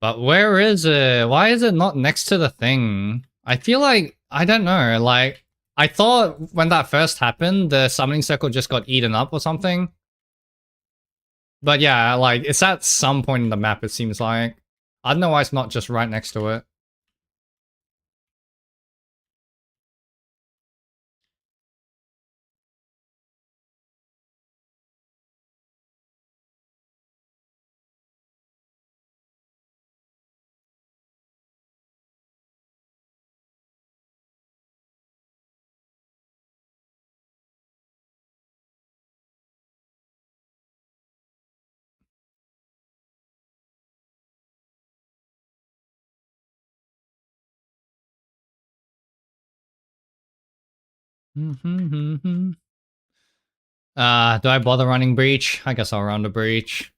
But where is it? Why is it not next to the thing? I feel like, I don't know, like, I thought when that first happened, the summoning circle just got eaten up or something. But yeah, like, it's at some point in the map, it seems like. I don't know why it's not just right next to it. Do I bother running breach? I guess I'll run the breach.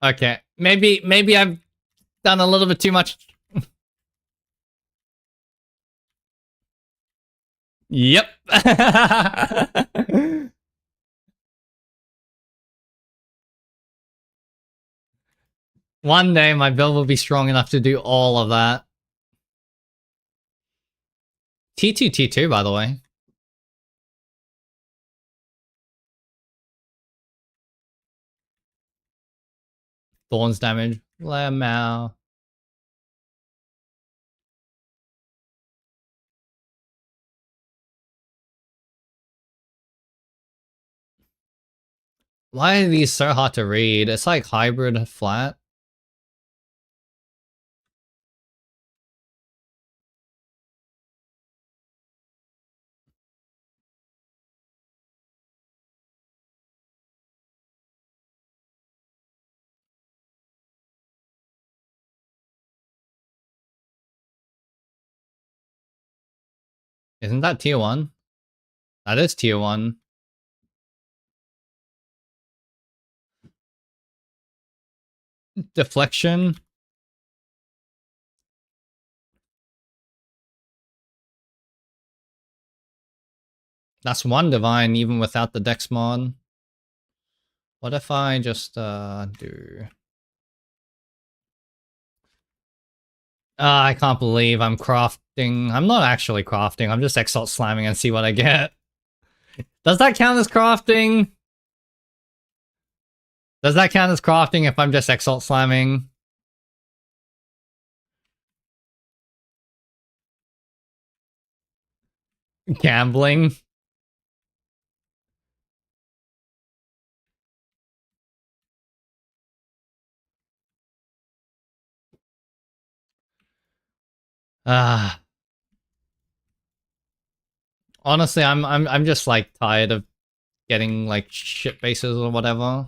Okay, maybe I've done a little bit too much. Yep. One day my build will be strong enough to do all of that. T2, T2, by the way. Thorns damage. Lemao. Why are these so hard to read? It's like hybrid flat. Isn't that tier 1? That is tier 1. Deflection. That's 1 divine even without the dex mod. What if I just do... I can't believe I'm crafting. I'm not actually crafting. I'm just exalt slamming and see what I get. Does that count as crafting? Does that count as crafting if I'm just exalt slamming? Gambling. Ah. Honestly, I'm just like tired of getting like shit bases or whatever.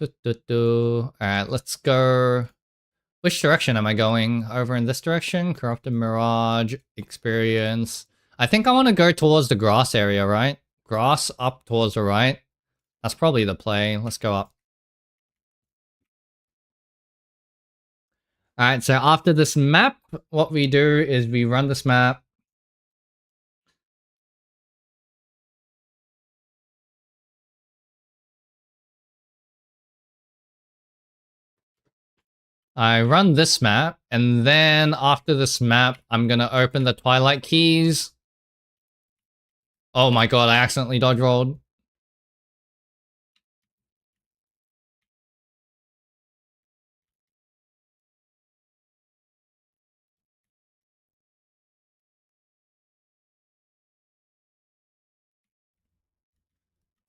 Alright, let's go. Which direction am I going? Over in this direction? Corrupted Mirage, Experience. I think I want to go towards the grass area, right? Grass up towards the right. That's probably the play. Let's go up. Alright, so after this map, what we do is we run this map. I run this map, and then after this map, I'm gonna open the Twilight Keys. Oh my god, I accidentally dodge rolled.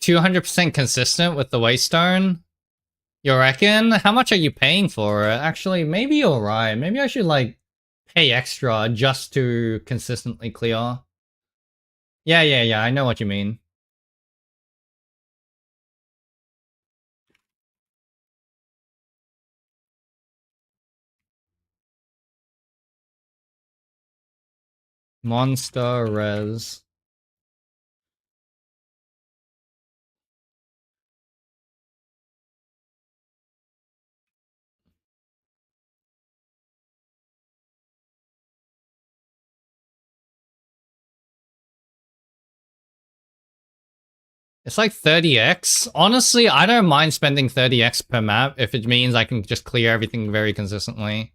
$200% consistent with the Waystone? You reckon? How much are you paying for it? Actually, maybe you're right. Maybe I should, like, pay extra just to consistently clear. Yeah, I know what you mean. Monster res. It's like 30x. Honestly, I don't mind spending 30x per map if it means I can just clear everything very consistently.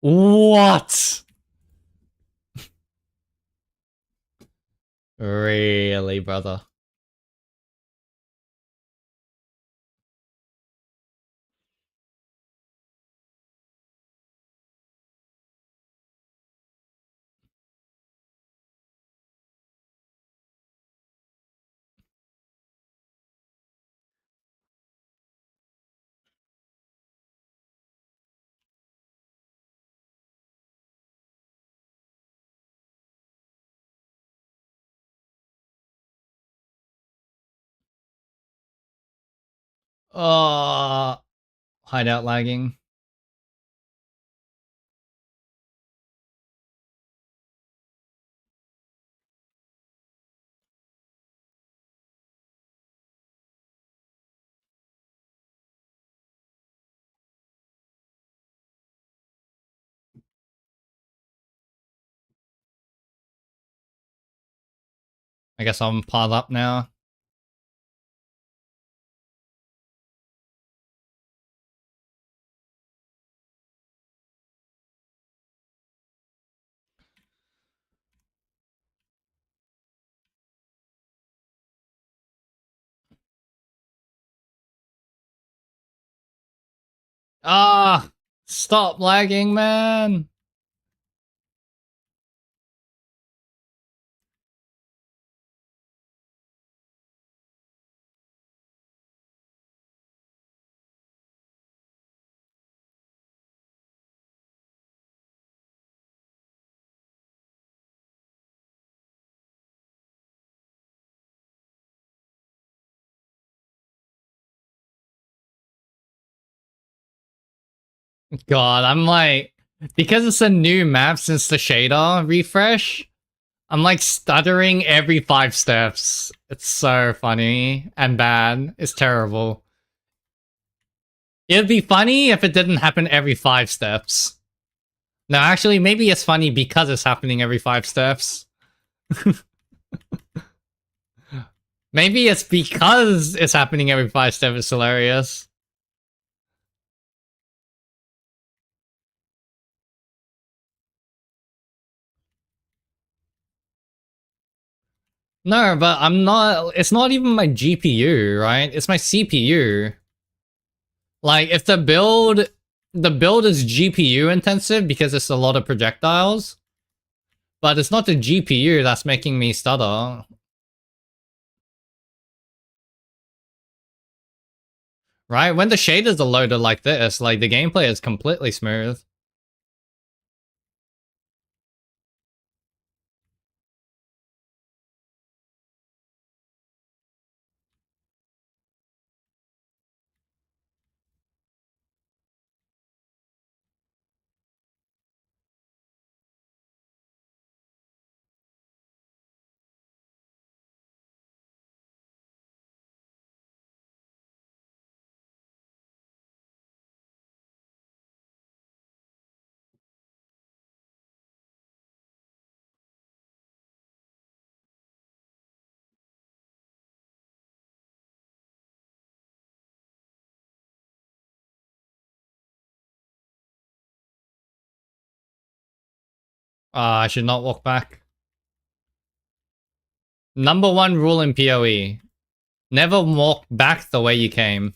What? Really, brother? Oh, hideout lagging. I guess I'm piled up now. Ah, stop lagging, man. God, I'm like, because it's a new map since the shader refresh, I'm like stuttering every 5 steps. It's so funny and bad. It's terrible. It'd be funny if it didn't happen every 5 steps. No, actually, maybe it's funny because it's happening every 5 steps. Maybe it's because it's happening every 5 steps. It's hilarious. No, but I'm not. It's not even my GPU, right? It's my CPU. Like, if the build is GPU intensive because it's a lot of projectiles, but it's not the GPU that's making me stutter. Right? When the shaders are loaded like this, like, the gameplay is completely smooth. I should not walk back. Number 1 rule in PoE. Never walk back the way you came.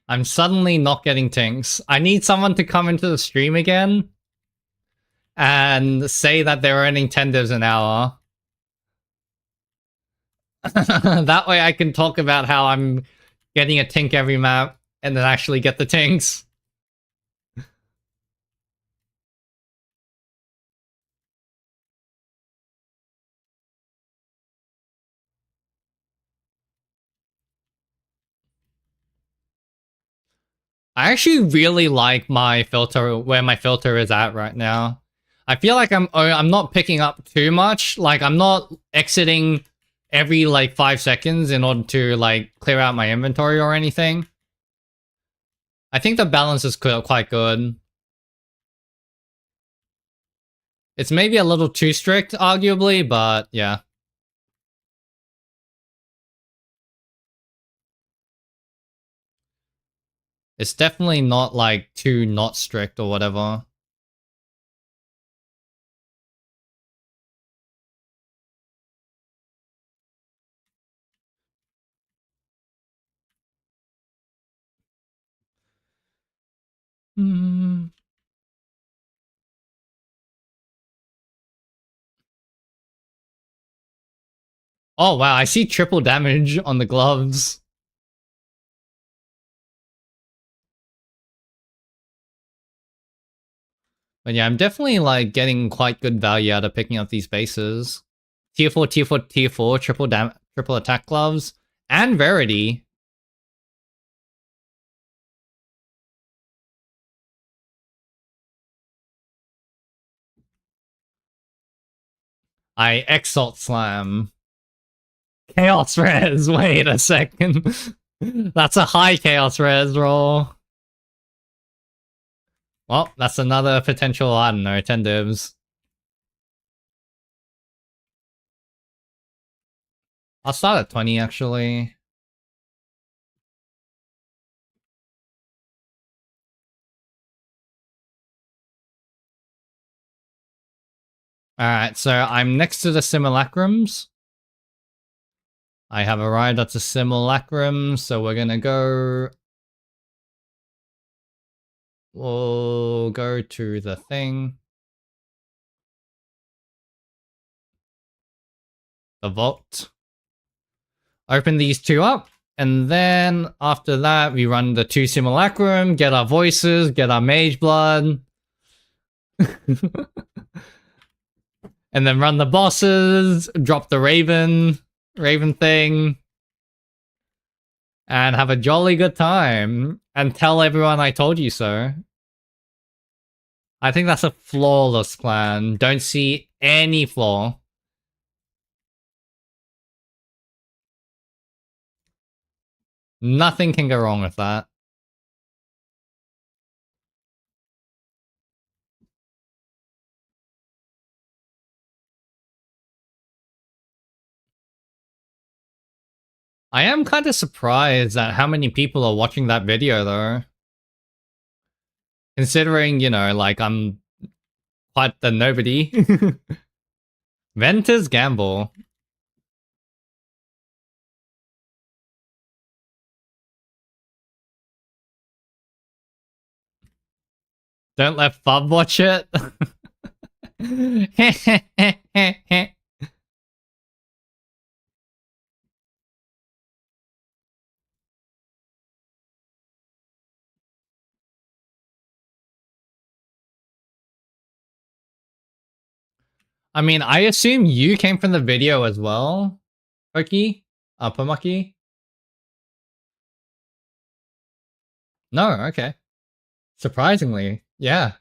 I'm suddenly not getting tinks. I need someone to come into the stream again and say that they're earning 10 divs an hour. That way I can talk about how I'm getting a tink every map and then actually get the tinks. I actually really like my filter, where my filter is at right now. I feel like I'm not picking up too much. Like, I'm not exiting every like 5 seconds in order to like clear out my inventory or anything. I think the balance is quite good. It's maybe a little too strict, arguably, but yeah. It's definitely not like too not strict or whatever. Hmm. Oh wow, I see triple damage on the gloves. But yeah, I'm definitely like getting quite good value out of picking up these bases. Tier 4, tier 4, tier 4, triple attack gloves, and Verity. I Exalt Slam. Chaos Res, wait a second. That's a high Chaos Res roll. Well, that's another potential, I don't know, 10 divs. I'll start at 20, actually. Alright, so I'm next to the simulacrums. I have arrived at the simulacrum, so we're gonna go... We'll go to the thing. The vault. Open these two up, and then after that we run the 2 simulacrum, get our voices, get our mage blood. And then run the bosses, drop the raven, Raven thing, and have a jolly good time, and tell everyone I told you so. I think that's a flawless plan. Don't see any flaw. Nothing can go wrong with that. I am kind of surprised at how many people are watching that video, though. Considering, you know, like, I'm quite the nobody. Venter's Gamble. Don't let Fub watch it. I mean, I assume you came from the video as well, Poki? Pomaki? No, okay. Surprisingly, yeah.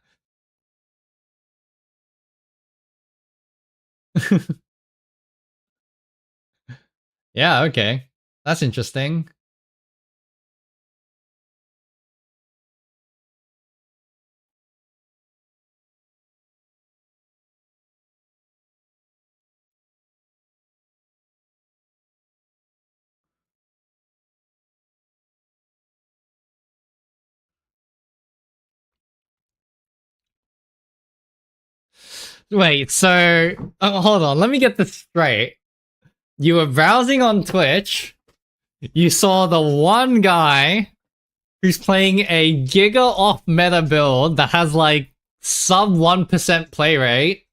Yeah, okay. That's interesting. Wait, so hold on, let me get this straight. You were browsing on Twitch, you saw the one guy who's playing a giga off meta build that has like sub 1% play rate,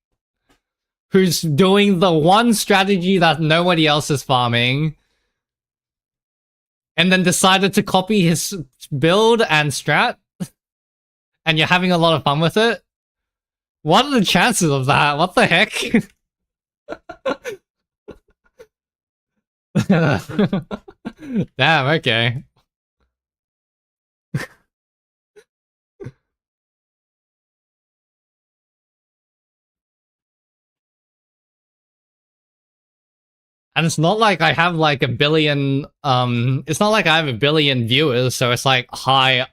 who's doing the one strategy that nobody else is farming, and then decided to copy his build and strat, and you're having a lot of fun with it? What are the chances of that? What the heck? Damn, okay. And it's not like I have like a billion, it's not like I have a billion viewers, so it's like high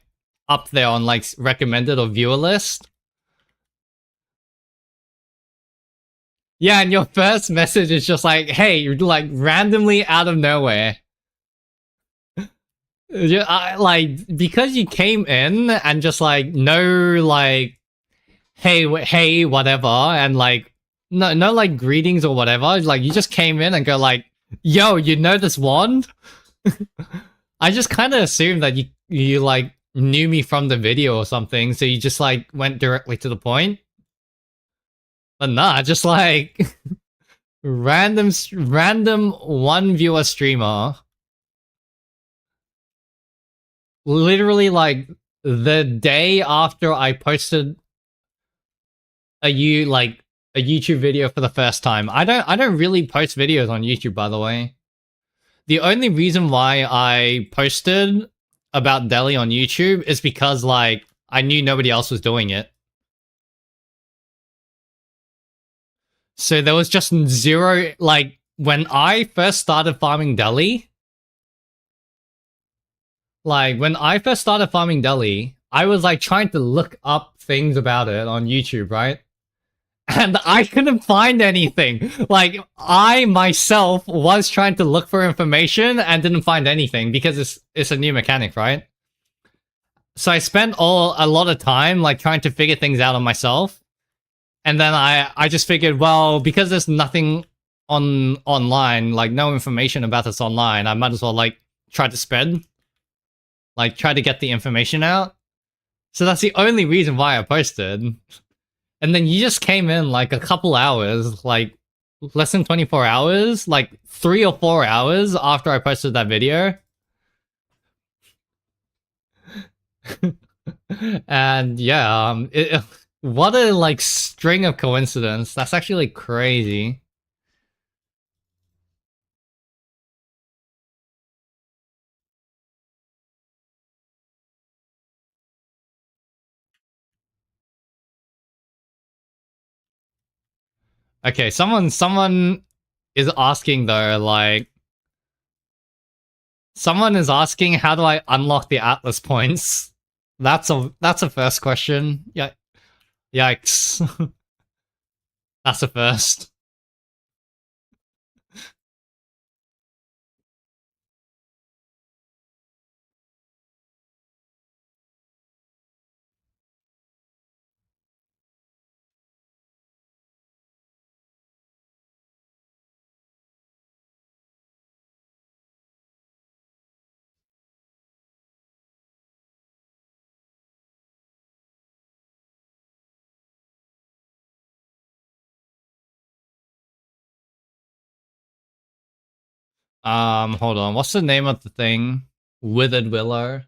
up there on like recommended or viewer list. Yeah, and your first message is just like, hey, you're like randomly out of nowhere. Like, because you came in and just like, no, like, hey, whatever, and like, no, like greetings or whatever. Like, you just came in and go like, yo, you know this wand? I just kind of assumed that you like knew me from the video or something, so you just like went directly to the point. But nah, just like random one viewer streamer. Literally like the day after I posted a YouTube video for the first time. I don't really post videos on YouTube, by the way. The only reason why I posted about Delhi on YouTube is because like I knew nobody else was doing it. So there was just zero, like, when I first started farming Delhi, I was like trying to look up things about it on YouTube, right? And I couldn't find anything. Like, I myself was trying to look for information and didn't find anything because it's a new mechanic, right? So I spent a lot of time like trying to figure things out on myself. And then I just figured, well, because there's nothing online, like no information about this online, I might as well like try to spread, like try to get the information out. So that's the only reason why I posted. And then you just came in like a couple hours, like less than 24 hours, like 3 or 4 hours after I posted that video. And yeah, what a like string of coincidence. That's actually crazy. Okay, someone is asking though, like someone is asking how do I unlock the Atlas points? That's a first question. Yeah, yikes. That's a first. Hold on. What's the name of the thing? Withered Willow.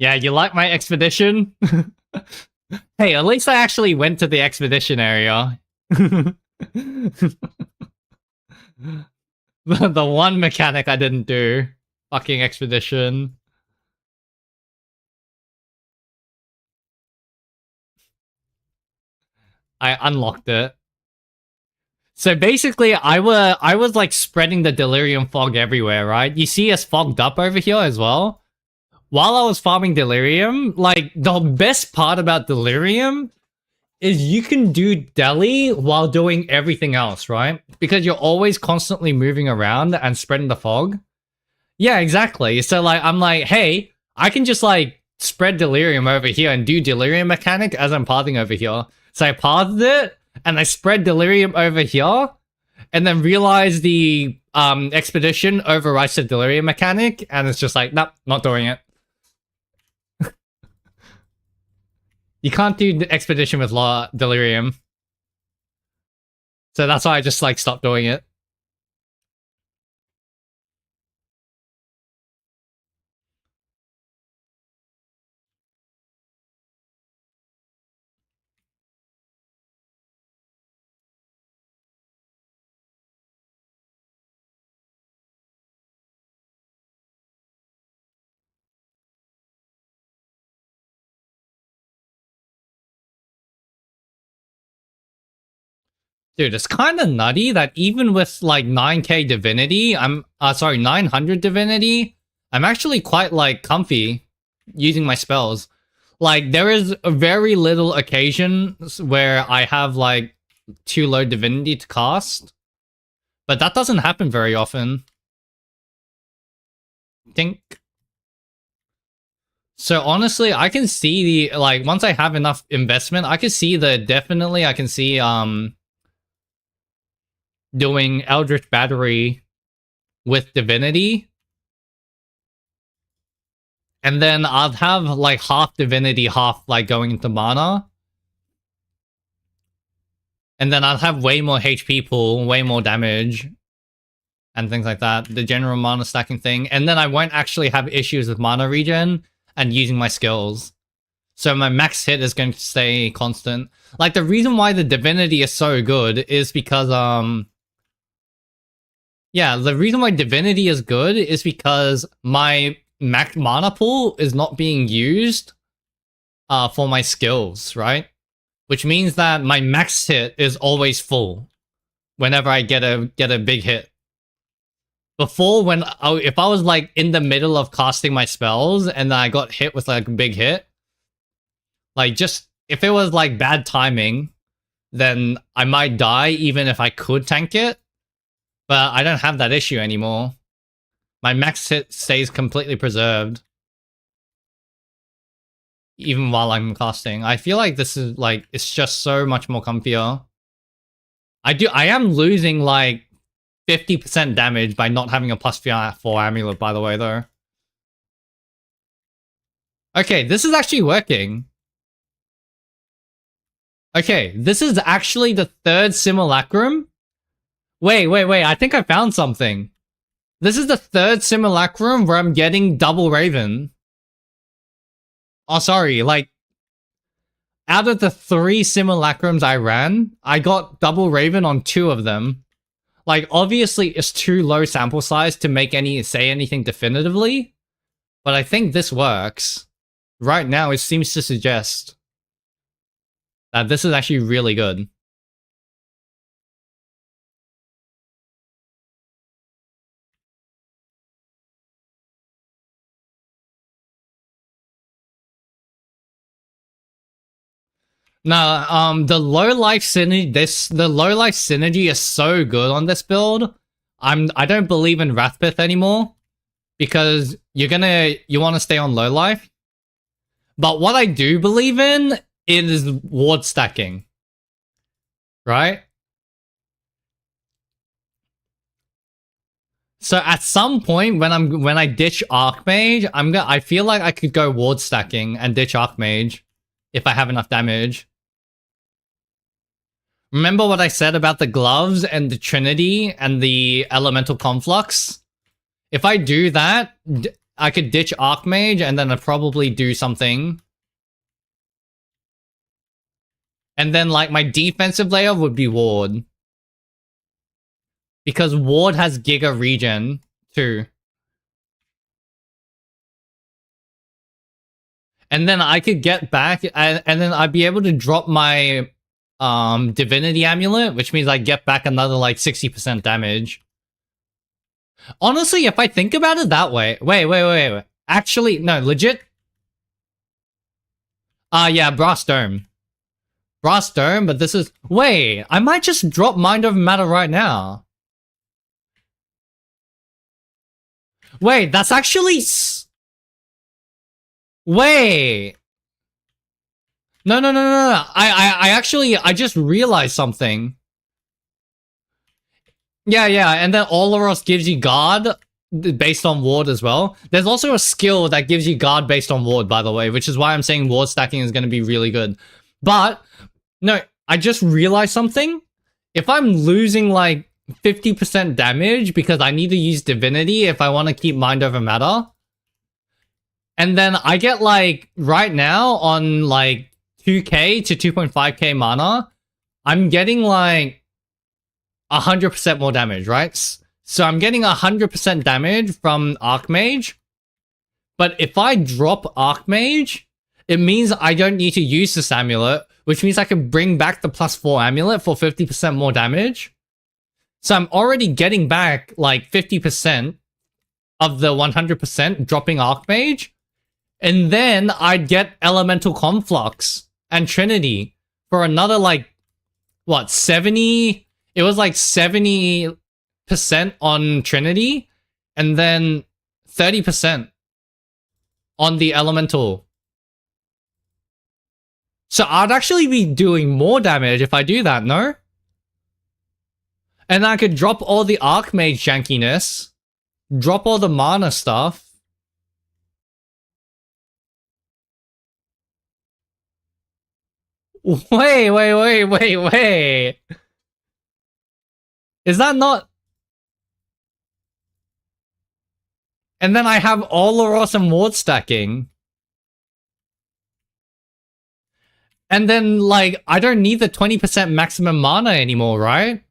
Yeah, you like my expedition? Hey, at least I actually went to the expedition area. the one mechanic I didn't do. Fucking expedition. I unlocked it. So basically, I was like spreading the delirium fog everywhere, right? You see us fogged up over here as well. While I was farming delirium, like the best part about delirium is you can do deli while doing everything else, right? Because you're always constantly moving around and spreading the fog. Yeah, exactly. So like I'm like, hey, I can just like spread delirium over here and do delirium mechanic as I'm pathing over here. So I pathed it and I spread delirium over here and then realize the expedition overwrites the delirium mechanic and it's just like, nope, not doing it. You can't do the expedition with delirium. So that's why I just like stopped doing it. Dude, it's kind of nutty that even with like 9k divinity, I'm sorry, 900 divinity, I'm actually quite like comfy using my spells. Like there is very little occasions where I have like too low divinity to cast, but that doesn't happen very often. Think. So honestly, I can see the like once I have enough investment, I can see the definitely I can see doing Eldritch Battery with divinity. And then I'll have like half divinity, half like going into mana. And then I'll have way more HP pool, way more damage, and things like that. The general mana stacking thing. And then I won't actually have issues with mana regen and using my skills. So my max hit is going to stay constant. Like the reason why the divinity is so good is because yeah, the reason why divinity is good is because my max mana pool is not being used for my skills, right? Which means that my max hit is always full whenever I get a big hit. Before, if I was like in the middle of casting my spells and then I got hit with like a big hit, like just if it was like bad timing, then I might die even if I could tank it. But I don't have that issue anymore. My max hit stays completely preserved. Even while I'm casting. I feel like this is like, it's just so much more comfier. I am losing like 50% damage by not having a +4 amulet, by the way, though. Okay, this is actually working. Okay, this is actually the third simulacrum. Wait, I think I found something. This is the third simulacrum where I'm getting double Raven. Oh, sorry, like, out of the 3 simulacrums I ran, I got double Raven on 2 of them. Like, obviously, it's too low sample size to say anything definitively, but I think this works. Right now, it seems to suggest that this is actually really good. No, the low life synergy is so good on this build. I don't believe in Wrathpith anymore because you want to stay on low life. But what I do believe in is ward stacking, right? So at some point when I ditch Archmage, I feel like I could go ward stacking and ditch Archmage if I have enough damage. Remember what I said about the gloves and the Trinity and the elemental conflux? If I do that, I could ditch Archmage and then I'd probably do something. And then like my defensive layer would be Ward. Because Ward has Giga Regen too. And then I could get back and then I'd be able to drop my Divinity Amulet, which means I get back another like 60% damage. Honestly, if I think about it that way, wait. Actually, no, legit. Yeah, Brass Dome. Brass Dome, but this is... Wait, I might just drop Mind Over Matter right now. Wait, that's actually... Wait. No. I just realized something. Yeah, and then Olaros gives you guard based on ward as well. There's also a skill that gives you guard based on ward, by the way, which is why I'm saying ward stacking is going to be really good. But, no, I just realized something. If I'm losing, like, 50% damage because I need to use Divinity if I want to keep Mind Over Matter, and then I get, like, right now on, like, 2k to 2.5k mana, I'm getting, like, 100% more damage, right? So I'm getting 100% damage from Archmage. But if I drop Archmage, it means I don't need to use this amulet, which means I can bring back the +4 amulet for 50% more damage. So I'm already getting back like 50% of the 100% dropping Archmage. And then I'd get Elemental Conflux and Trinity for another like, what, 70... It was like 70% on Trinity, and then 30% on the Elemental. So I'd actually be doing more damage if I do that, no? And I could drop all the Archmage jankiness, drop all the mana stuff. Wait. Is that not... And then I have Olaros and ward stacking. And then, like, I don't need the 20% maximum mana anymore, right?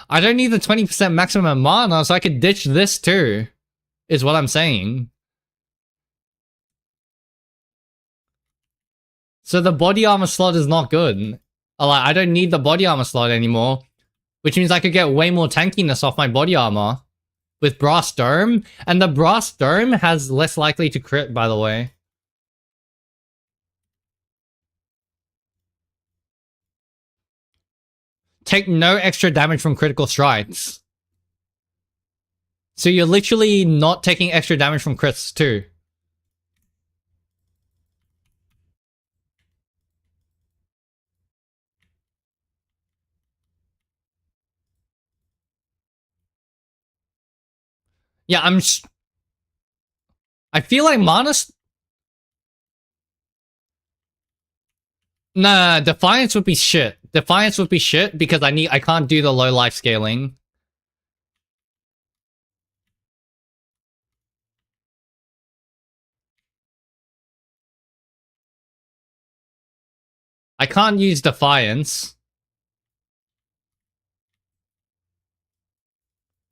I don't need the 20% maximum mana, so I could ditch this too, is what I'm saying. So the body armor slot is not good. Like, I don't need the body armor slot anymore, which means I could get way more tankiness off my body armor with Brass Dome, and the Brass Dome has less likely to crit, by the way. Take no extra damage from critical strikes. So you're literally not taking extra damage from crits too. Yeah, I feel like mana... Nah, Defiance would be shit. Defiance would be shit because I can't do the low life scaling. I can't use Defiance.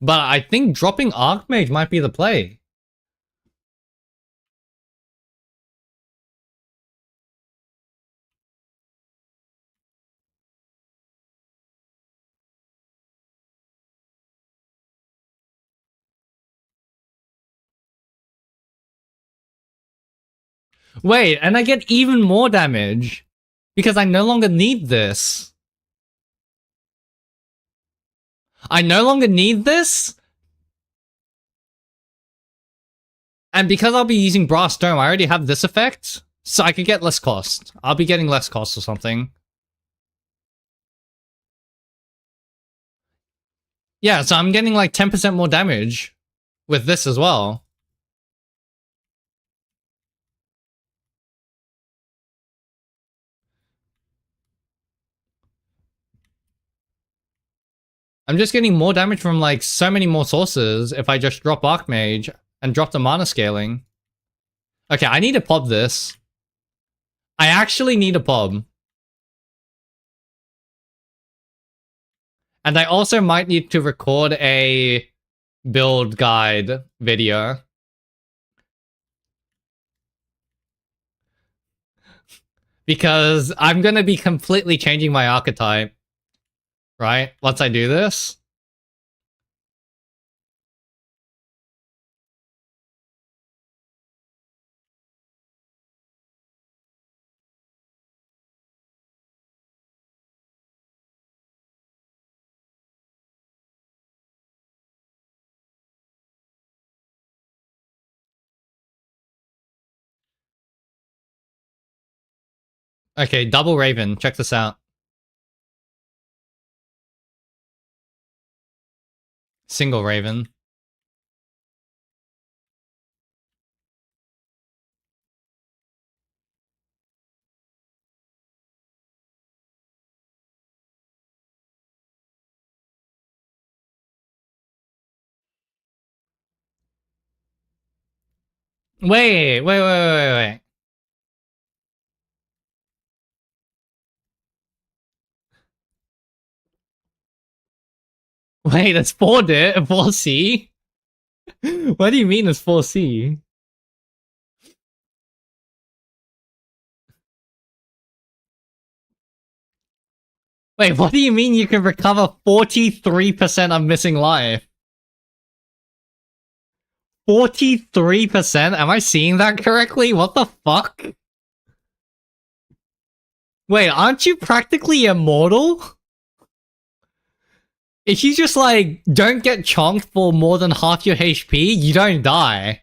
But I think dropping Archmage might be the play. Wait, and I get even more damage. Because I no longer need this. I no longer need this? And because I'll be using Brass Dome, I already have this effect. So I could get less cost. I'll be getting less cost or something. Yeah, so I'm getting like 10% more damage with this as well. I'm just getting more damage from like so many more sources if I just drop Archmage and drop the mana scaling. Okay, I need to pop this. I actually need a pop. And I also might need to record a build guide video. Because I'm gonna be completely changing my archetype. Right? Once I do this. Okay, double Raven. Check this out. Single Raven. Wait. Wait, it's 4C? What do you mean it's 4C? Wait, what do you mean you can recover 43% of missing life? 43%? Am I seeing that correctly? What the fuck? Wait, aren't you practically immortal? If you just like don't get chonked for more than half your HP, you don't die.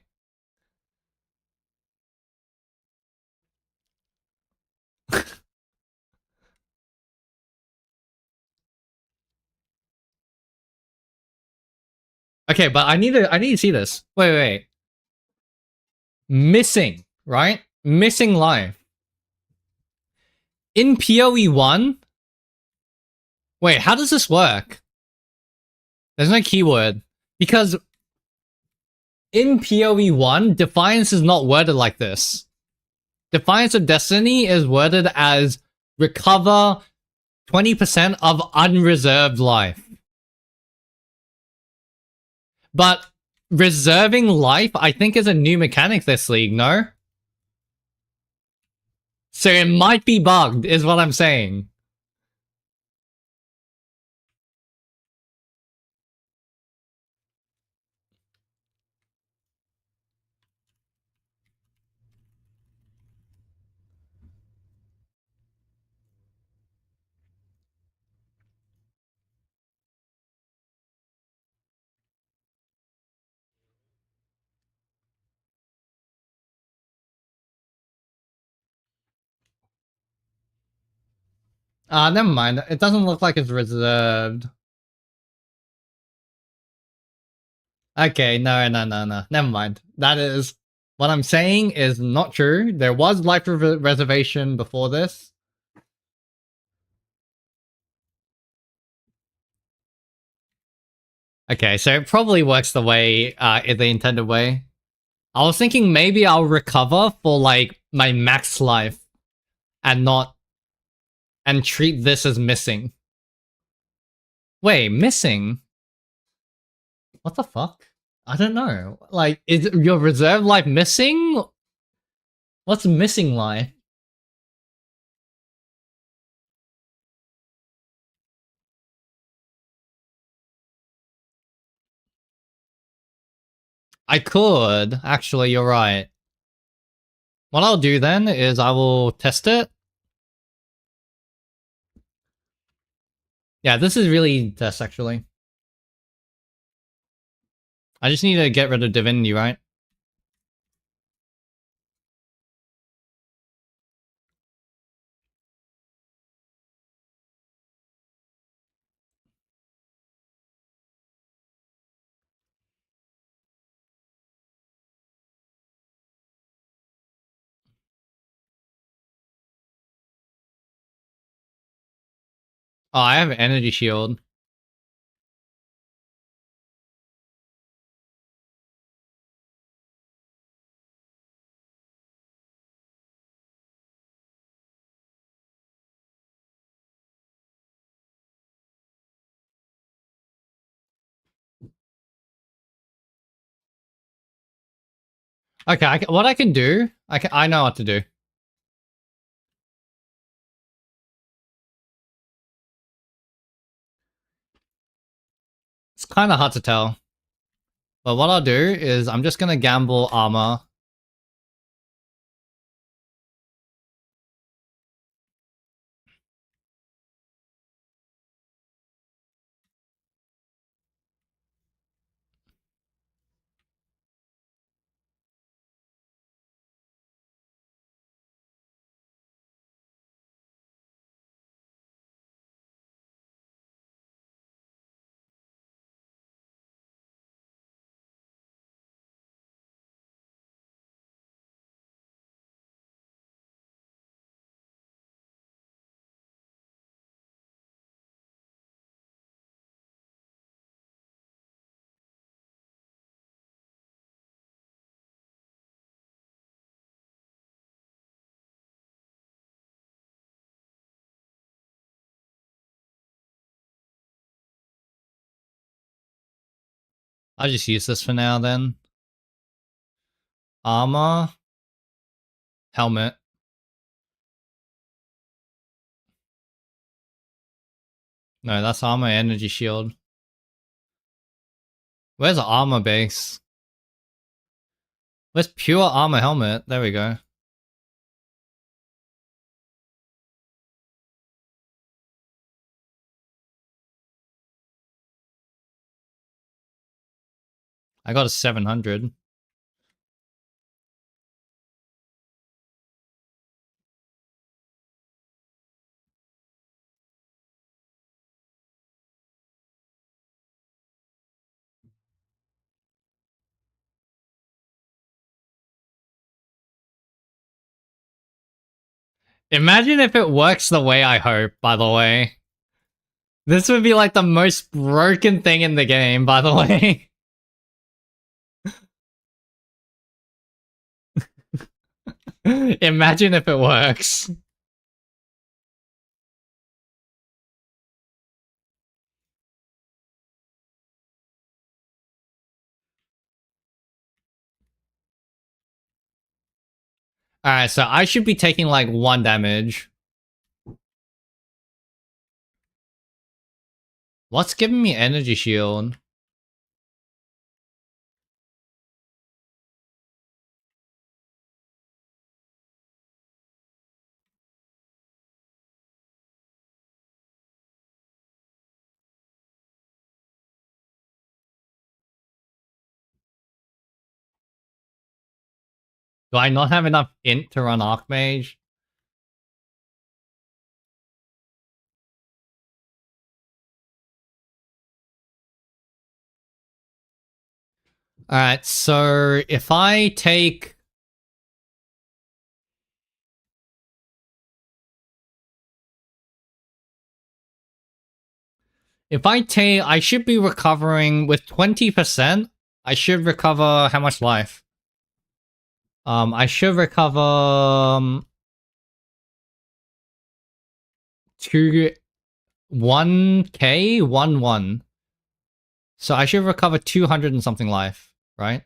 Okay, but I need to see this. Wait. Missing, right? Missing life. In PoE 1? Wait, how does this work? There's no keyword. Because in PoE 1, Defiance is not worded like this. Defiance of Destiny is worded as recover 20% of unreserved life. But reserving life, I think, is a new mechanic this league, no? So it might be bugged, is what I'm saying. Never mind. It doesn't look like it's reserved. Okay, no. Never mind. That is... What I'm saying is not true. There was life reservation before this. Okay, so it probably works the way, in the intended way. I was thinking maybe I'll recover for, like, my max life and not... and treat this as missing. Wait, missing? What the fuck? I don't know. Like, is your reserve life missing? What's missing life? I could. Actually, you're right. What I'll do then is I will test it. Yeah, this is really test, actually. I just need to get rid of Divinity, right? Oh, I have Energy Shield. Okay, what I can do... I know what to do. It's kind of hard to tell. But what I'll do is I'm just gonna gamble armor. I'll just use this for now then. Armor. Helmet. No, that's armor energy shield. Where's the armor base? Where's pure armor helmet? There we go. I got a 700. Imagine if it works the way I hope, by the way. This would be like the most broken thing in the game, by the way. Imagine if it works. Alright, so I should be taking like 1 damage. What's giving me energy shield? Do I not have enough int to run Archmage? Alright, so if I take... If I take, I should be recovering with 20%. I should recover how much life? I should recover two 1k 1. So I should recover 200 and something life, right?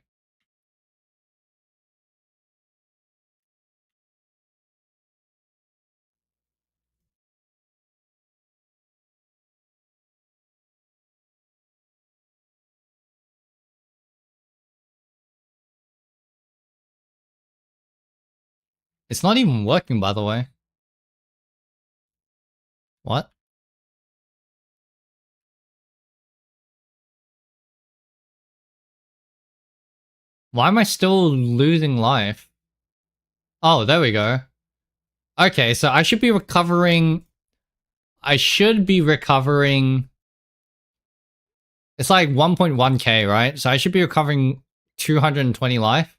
It's not even working, by the way. What? Why am I still losing life? Oh, there we go. Okay, so I should be recovering. I should be recovering. It's like 1.1k, right? So I should be recovering 220 life.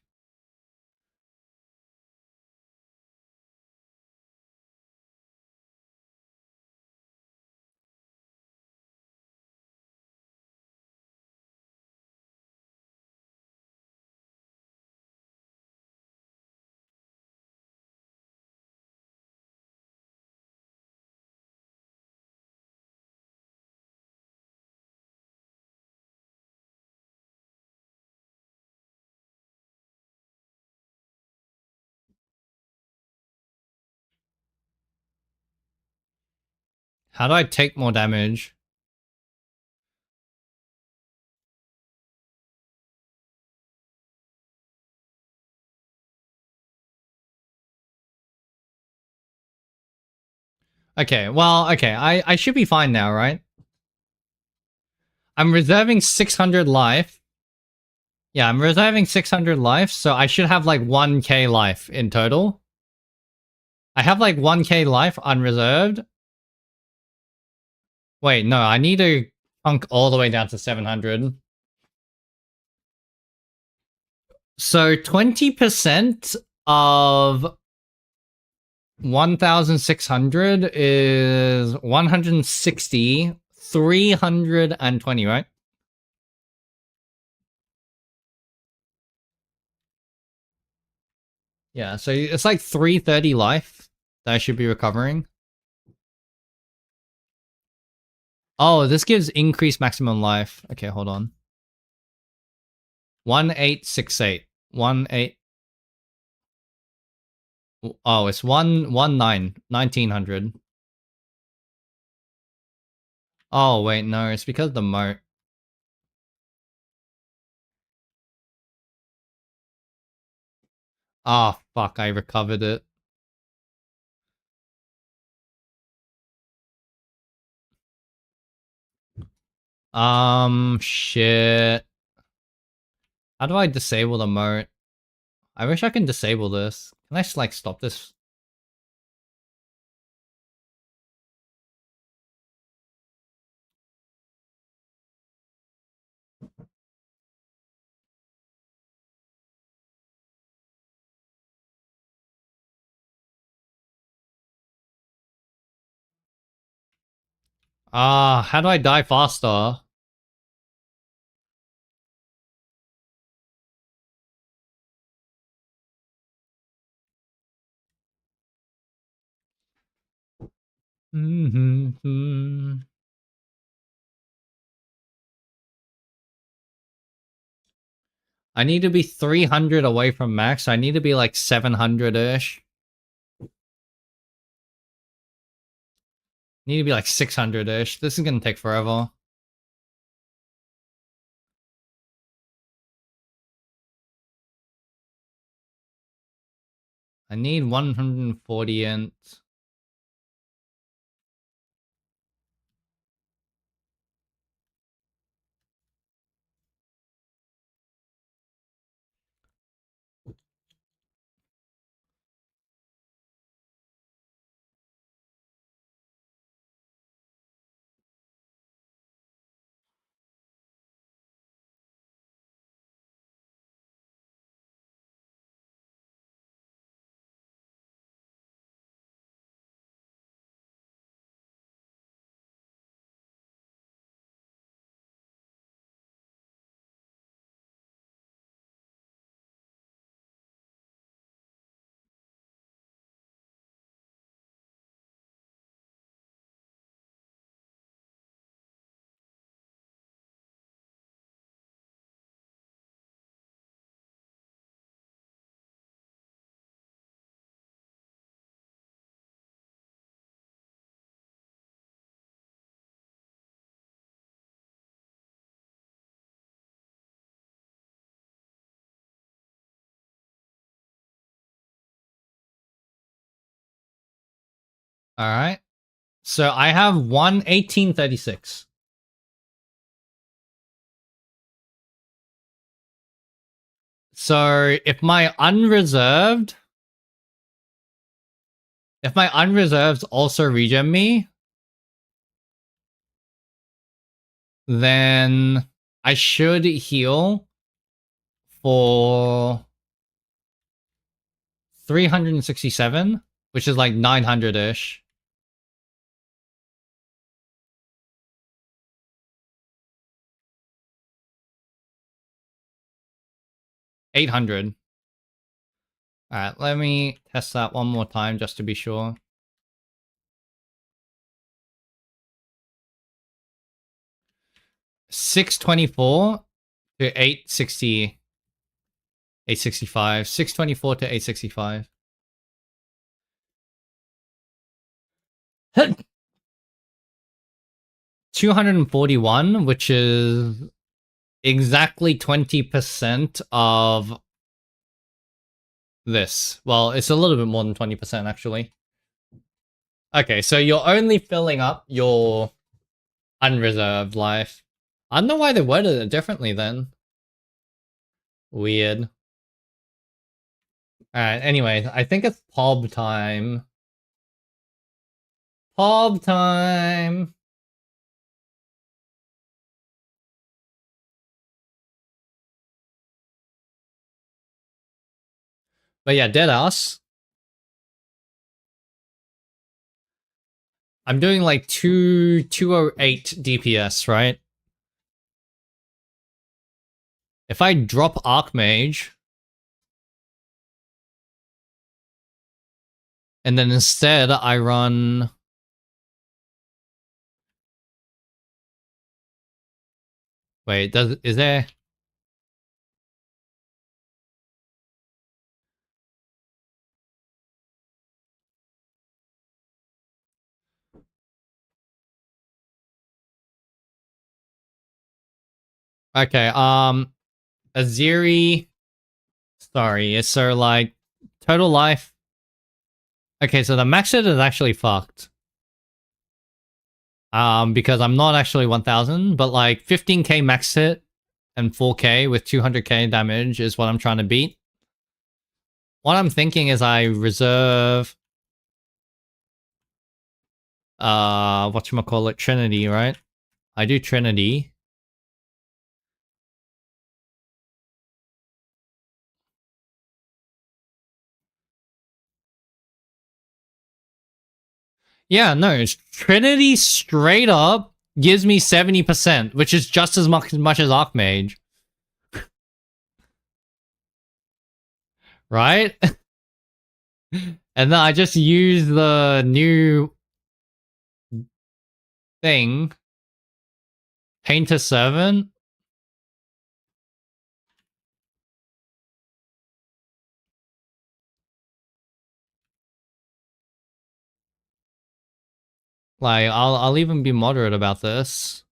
How do I take more damage? Okay, well, okay, I should be fine now, right? I'm reserving 600 life. Yeah, I'm reserving 600 life, so I should have like 1k life in total. I have like 1k life unreserved. Wait, no, I need to chunk all the way down to 700. So 20% of 1,600 is 160, 320, right? Yeah, so it's like 330 life that I should be recovering. Oh, this gives increased maximum life. Okay, hold on. 1868. 18. Oh, it's 119. 1900. Oh, wait, no, it's because of the moat. Ah, oh, fuck, I recovered it. Shit. How do I disable the moat? I wish I can disable this. Can I just, like, stop this? Ah, how do I die faster? I need to be 300 away from max. I need to be like 700-ish. Need to be like 600-ish. This is gonna take forever. I need 140 int. Alright. So I have 11836. So if my unreserved also regen me, then I should heal for 367, which is like 900-ish. 800. Alright, let me test that one more time just to be sure. $624 to 865. 624 to 865. 241, which is exactly 20% of this. Well, it's a little bit more than 20% actually. Okay, so you're only filling up your unreserved life. I don't know why they worded it differently then. Weird. Alright, anyway, I think it's POB time. POB time! But yeah, deadass. I'm doing like 208 DPS, right? If I drop Archmage, and then instead I run... Wait, is there... Okay, Aziri... Sorry, so like, total life... Okay, so the max hit is actually fucked. Because I'm not actually 1000, but like 15k max hit and 4k with 200k damage is what I'm trying to beat. What I'm thinking is I reserve... whatchamacallit, Trinity, right? I do Trinity. Yeah, no, Trinity straight up gives me 70%, which is just as much as Archmage. Right? And then I just use the new thing, Painter Servant. Like, I'll even be moderate about this.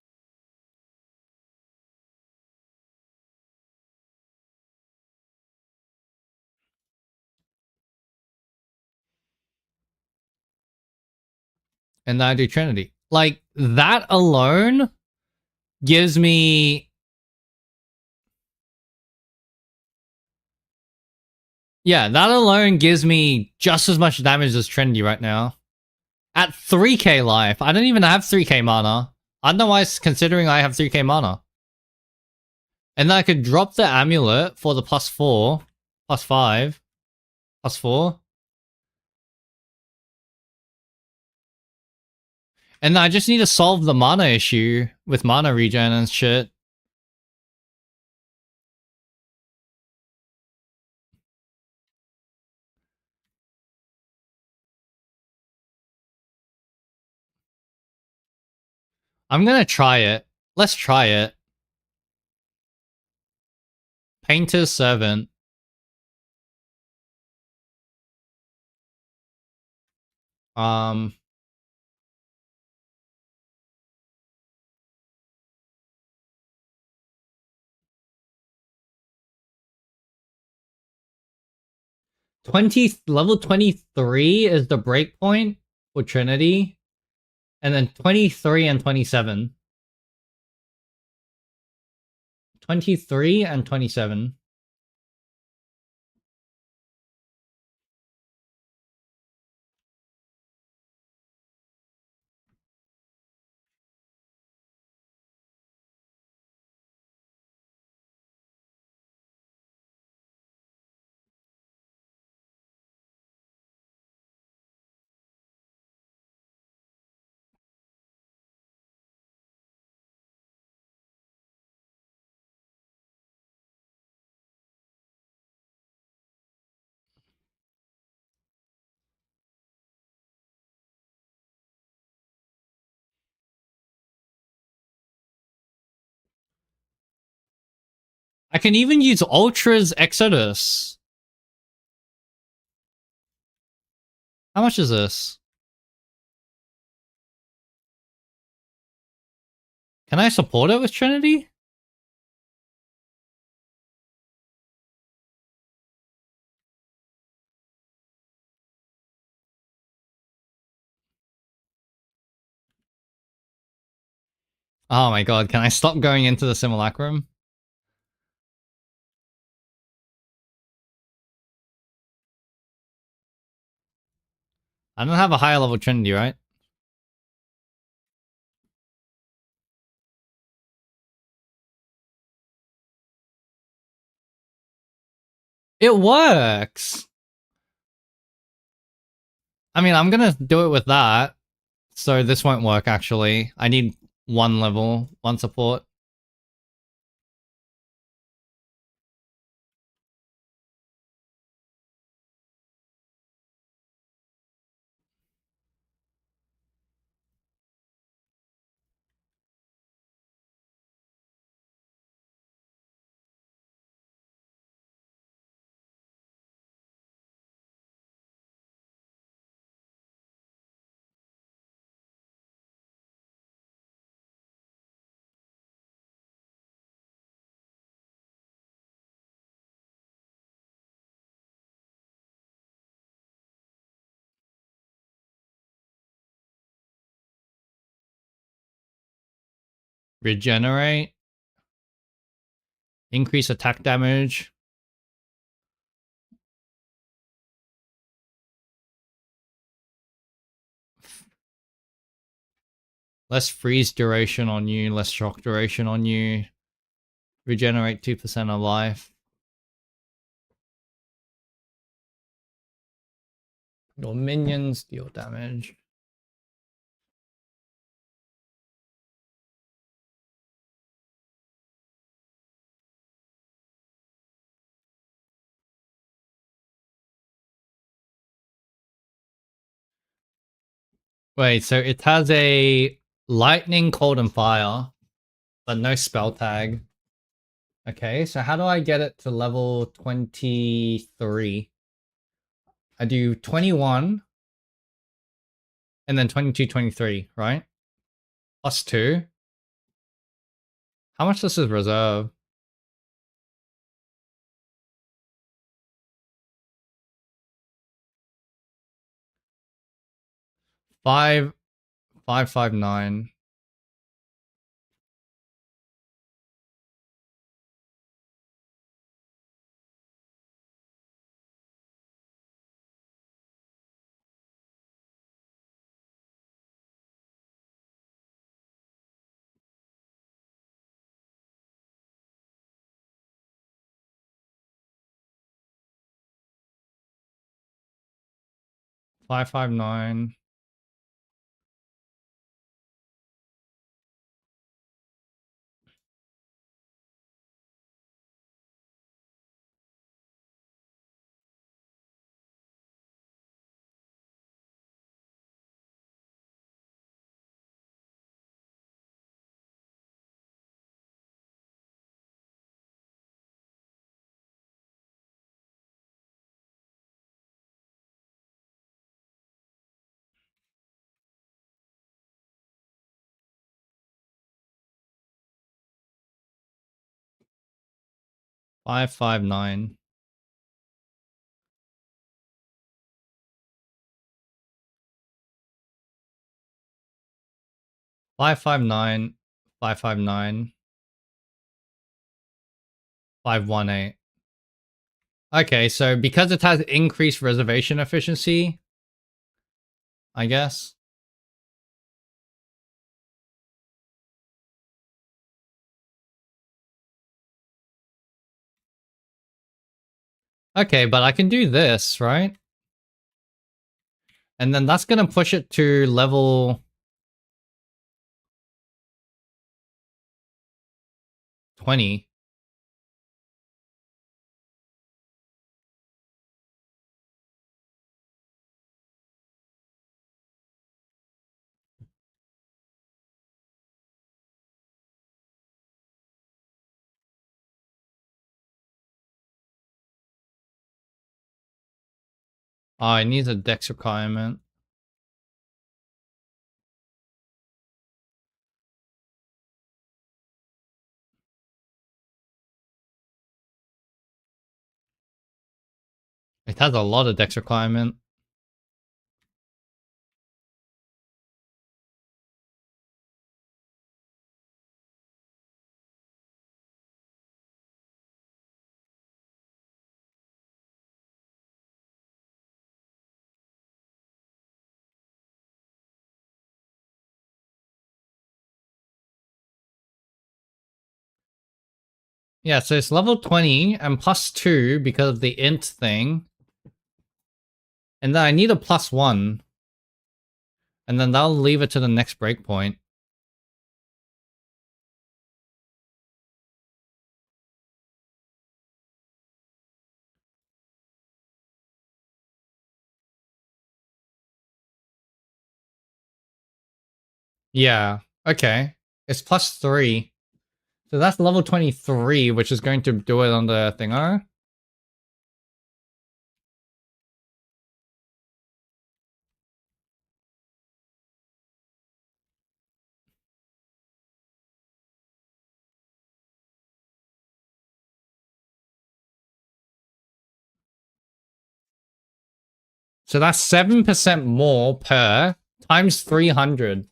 And then I do Trinity. Like, that alone gives me... Yeah, that alone gives me just as much damage as Trinity right now. At 3k life. I don't even have 3k mana. I don't know why it's considering I have 3k mana. And then I could drop the amulet for the +4, +5, +4. And I just need to solve the mana issue with mana regen and shit. I'm gonna try it. Let's try it. Painter's Servant. Um... 20, level 23 is the breakpoint. for Trinity, and then 23 and 27. 23 and 27. I can even use Ultra's Exodus. How much is this? Can I support it with Trinity? Oh my god, can I stop going into the simulacrum? I don't have a higher level Trinity, right? It works! I mean, I'm gonna do it with that. So this won't work, actually. I need one level, one support. Regenerate. Increase attack damage. Less freeze duration on you, less shock duration on you. Regenerate 2% of life. Your minions deal damage. Wait, so it has a lightning, cold, and fire, but no spell tag. Okay, so how do I get it to level 23? I do 21 and then 22, 23, right? Plus 2. How much does this reserve? 5, 559. Five five nine. Five five nine. 559, 559, 518. Okay, so because it has increased reservation efficiency, I guess. Okay, but I can do this, right? And then that's gonna push it to level 20. Oh, it needs a dex requirement. It has a lot of dex requirement. Yeah, so it's level 20 and plus 2 because of the int thing. And then I need a plus 1. And then that'll leave it to the next breakpoint. Yeah, okay. It's plus 3. So that's level 23, which is going to do it on the thinger. So that's 7% more per times 300.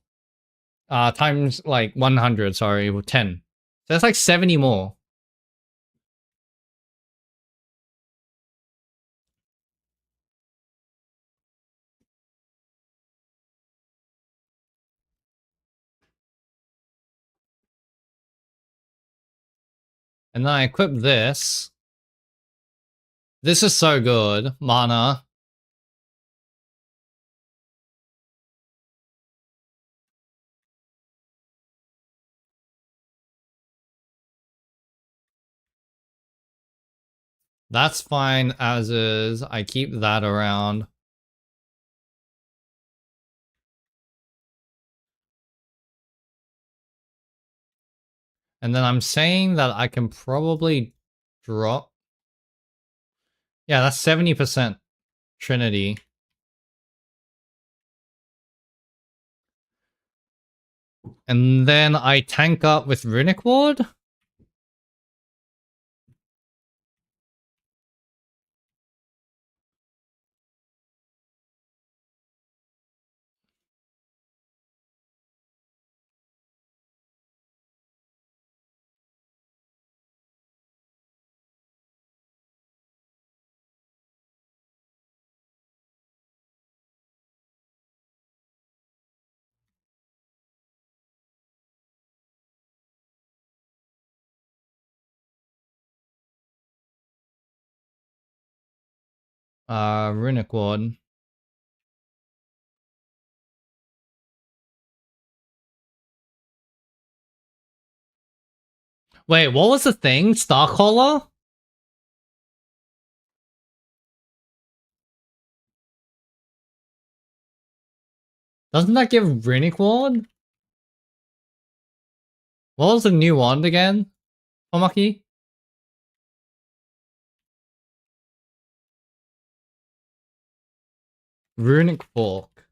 Times like 100, sorry, 10. So that's like 70 more. And then I equip this. This is so good. Mana. That's fine as is. I keep that around. And then I'm saying that I can probably drop. Yeah, that's 70% Trinity. And then I tank up with Runic Ward. Runic Ward. Wait, what was the thing? Starcaller? Doesn't that give Runic Ward? What was the new wand again? Omaki? Runic Fork.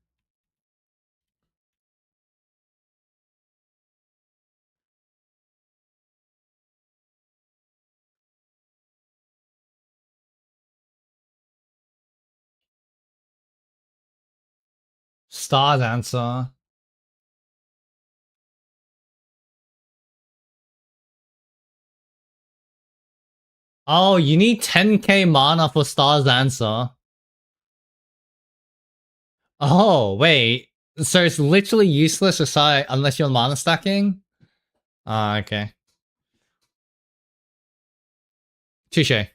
Star's answer. Oh, you need 10k mana for Star's Answer. Oh, wait. So it's literally useless aside unless you're mana stacking? Ah, okay. Touche.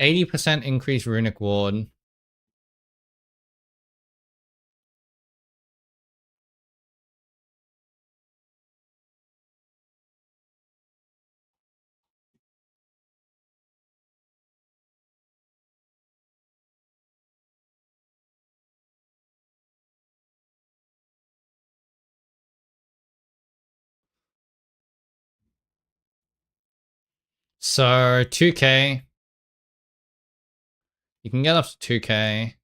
80% increase runic ward. So 2k. You can get up to 2k.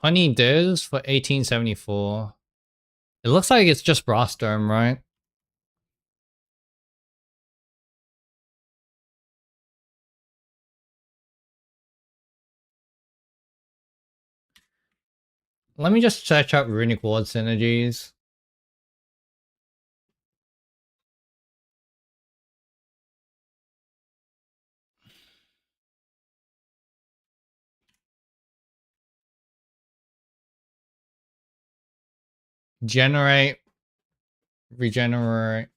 $20 for 1874. It looks like it's just Brass Dome, right? Let me just search up runic ward synergies. Generate, regenerate.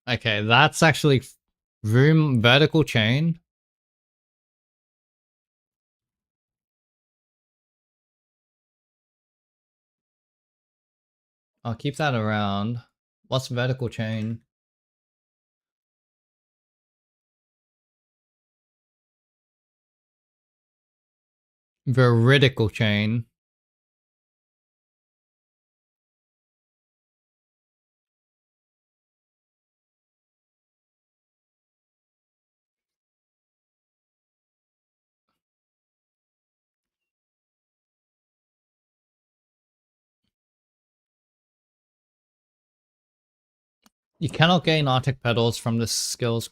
Okay, that's actually room vertical chain. I'll keep that around. What's vertical chain? Veridical chain. You cannot gain Arctic Petals from the skills.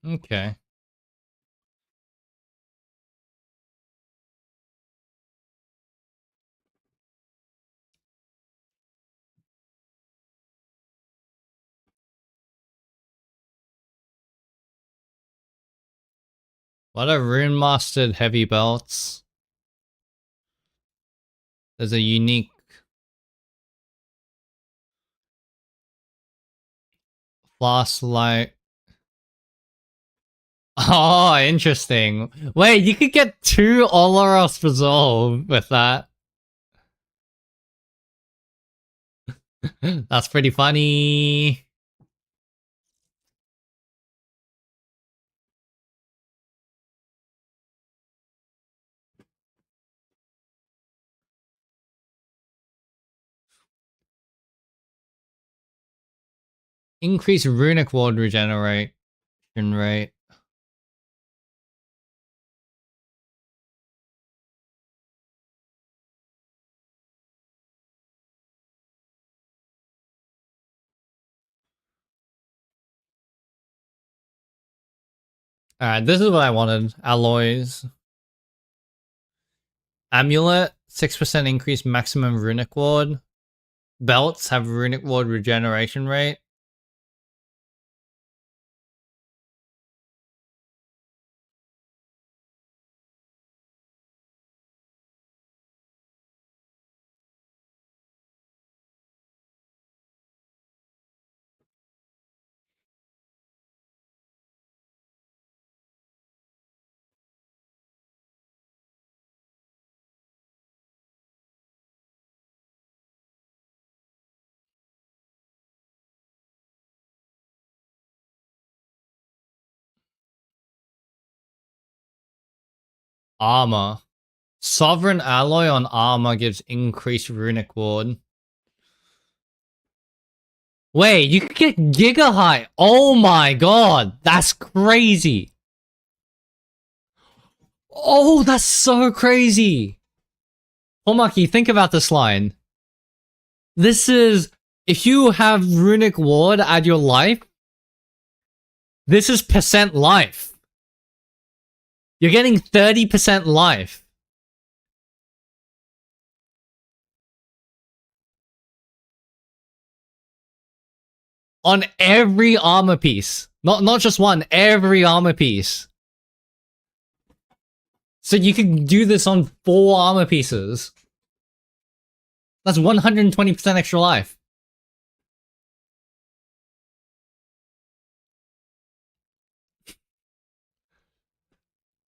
Okay. What are rune mastered heavy belts? There's a unique flask light. Oh, interesting. Wait, you could get 2 Olaros Resolve with that. That's pretty funny. Increase runic ward regeneration rate. Alright, this is what I wanted. Alloys. Amulet, 6% increase maximum runic ward. Belts have runic ward regeneration rate. Armor. Sovereign alloy on armor gives increased runic ward. Wait, you could get Giga High. Oh my god, that's crazy. Oh, that's so crazy. Homaki, think about this line. This is, if you have runic ward at your life, this is percent life. You're getting 30% life. On every armor piece. Not just one, every armor piece. So you can do this on 4 armor pieces. That's 120% extra life.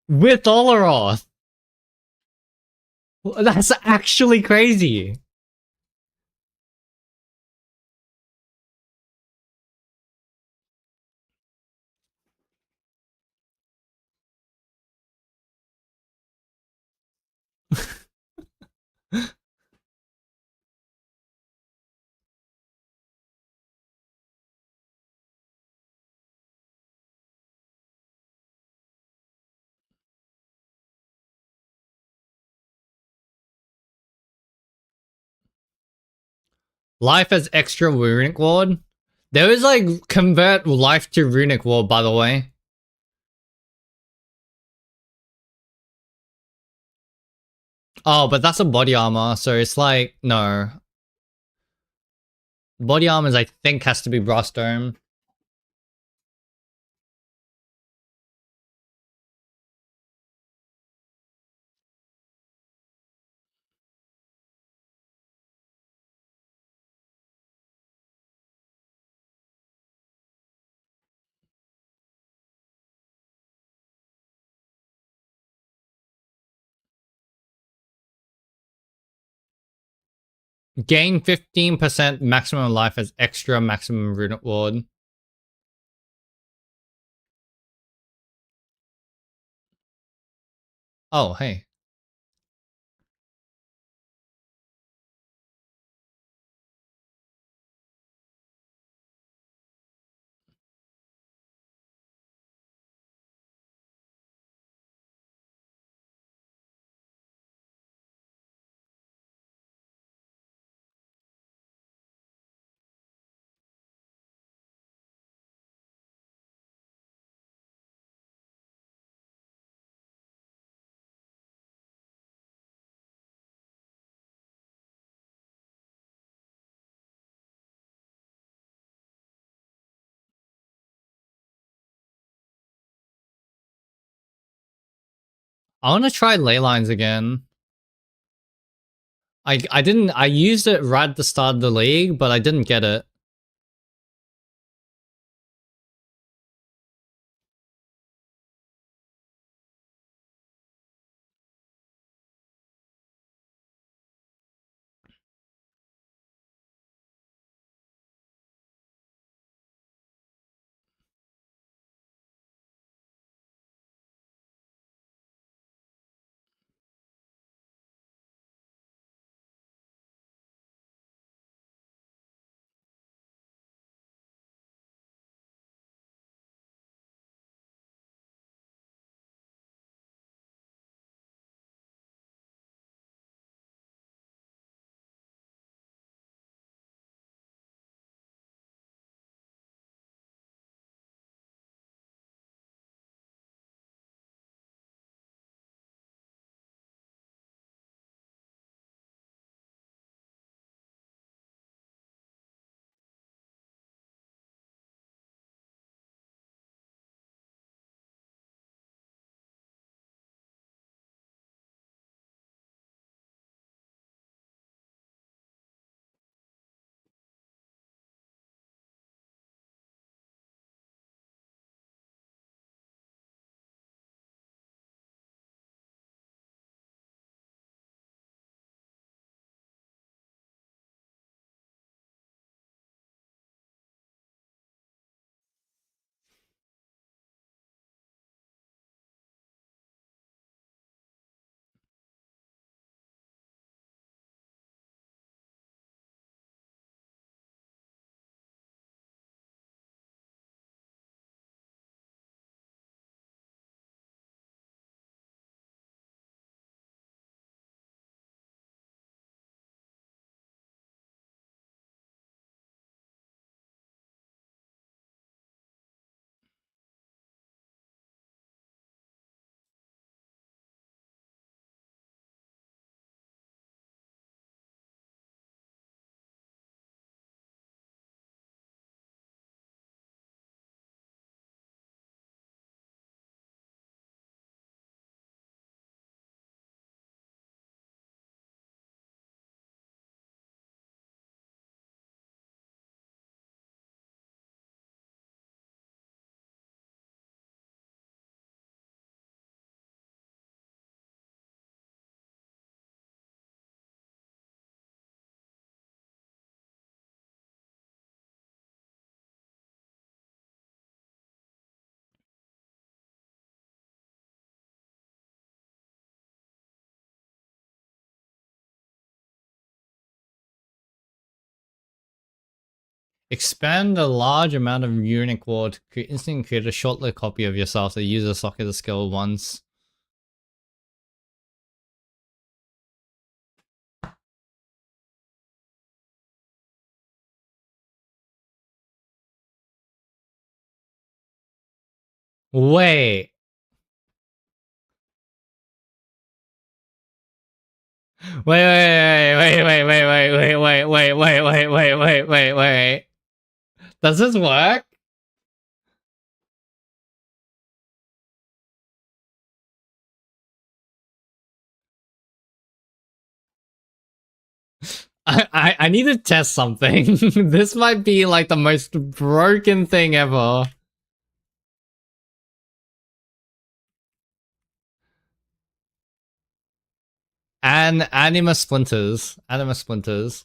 With Oloroth. That's actually crazy. Life as extra runic ward. There is like convert life to runic ward, by the way. Oh, but that's a body armor, so it's like, no. Body armors, I think, has to be brass dome. Gain 15% maximum life as extra maximum runic ward. Oh, hey. I want to try ley lines again. I used it right at the start of the league, but I didn't get it. Expand a large amount of runic ward to instantly create a short-lived copy of yourself that uses socket the skill once. Wait. Wait. Does this work? I need to test something. This might be like the most broken thing ever. And anima splinters. Anima splinters.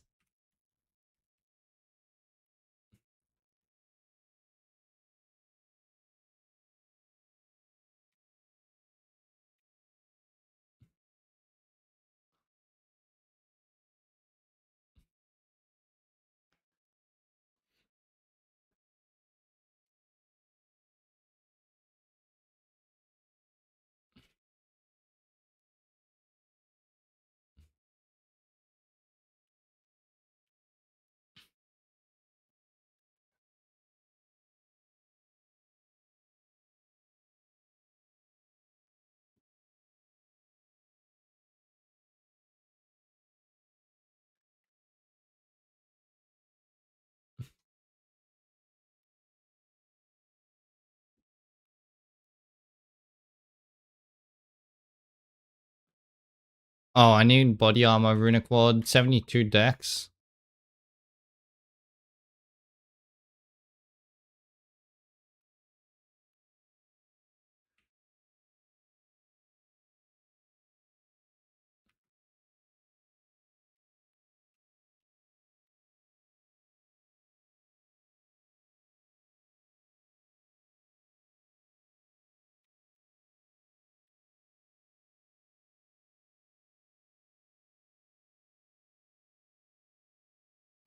Oh, I need body armor, runic ward, 72 dex.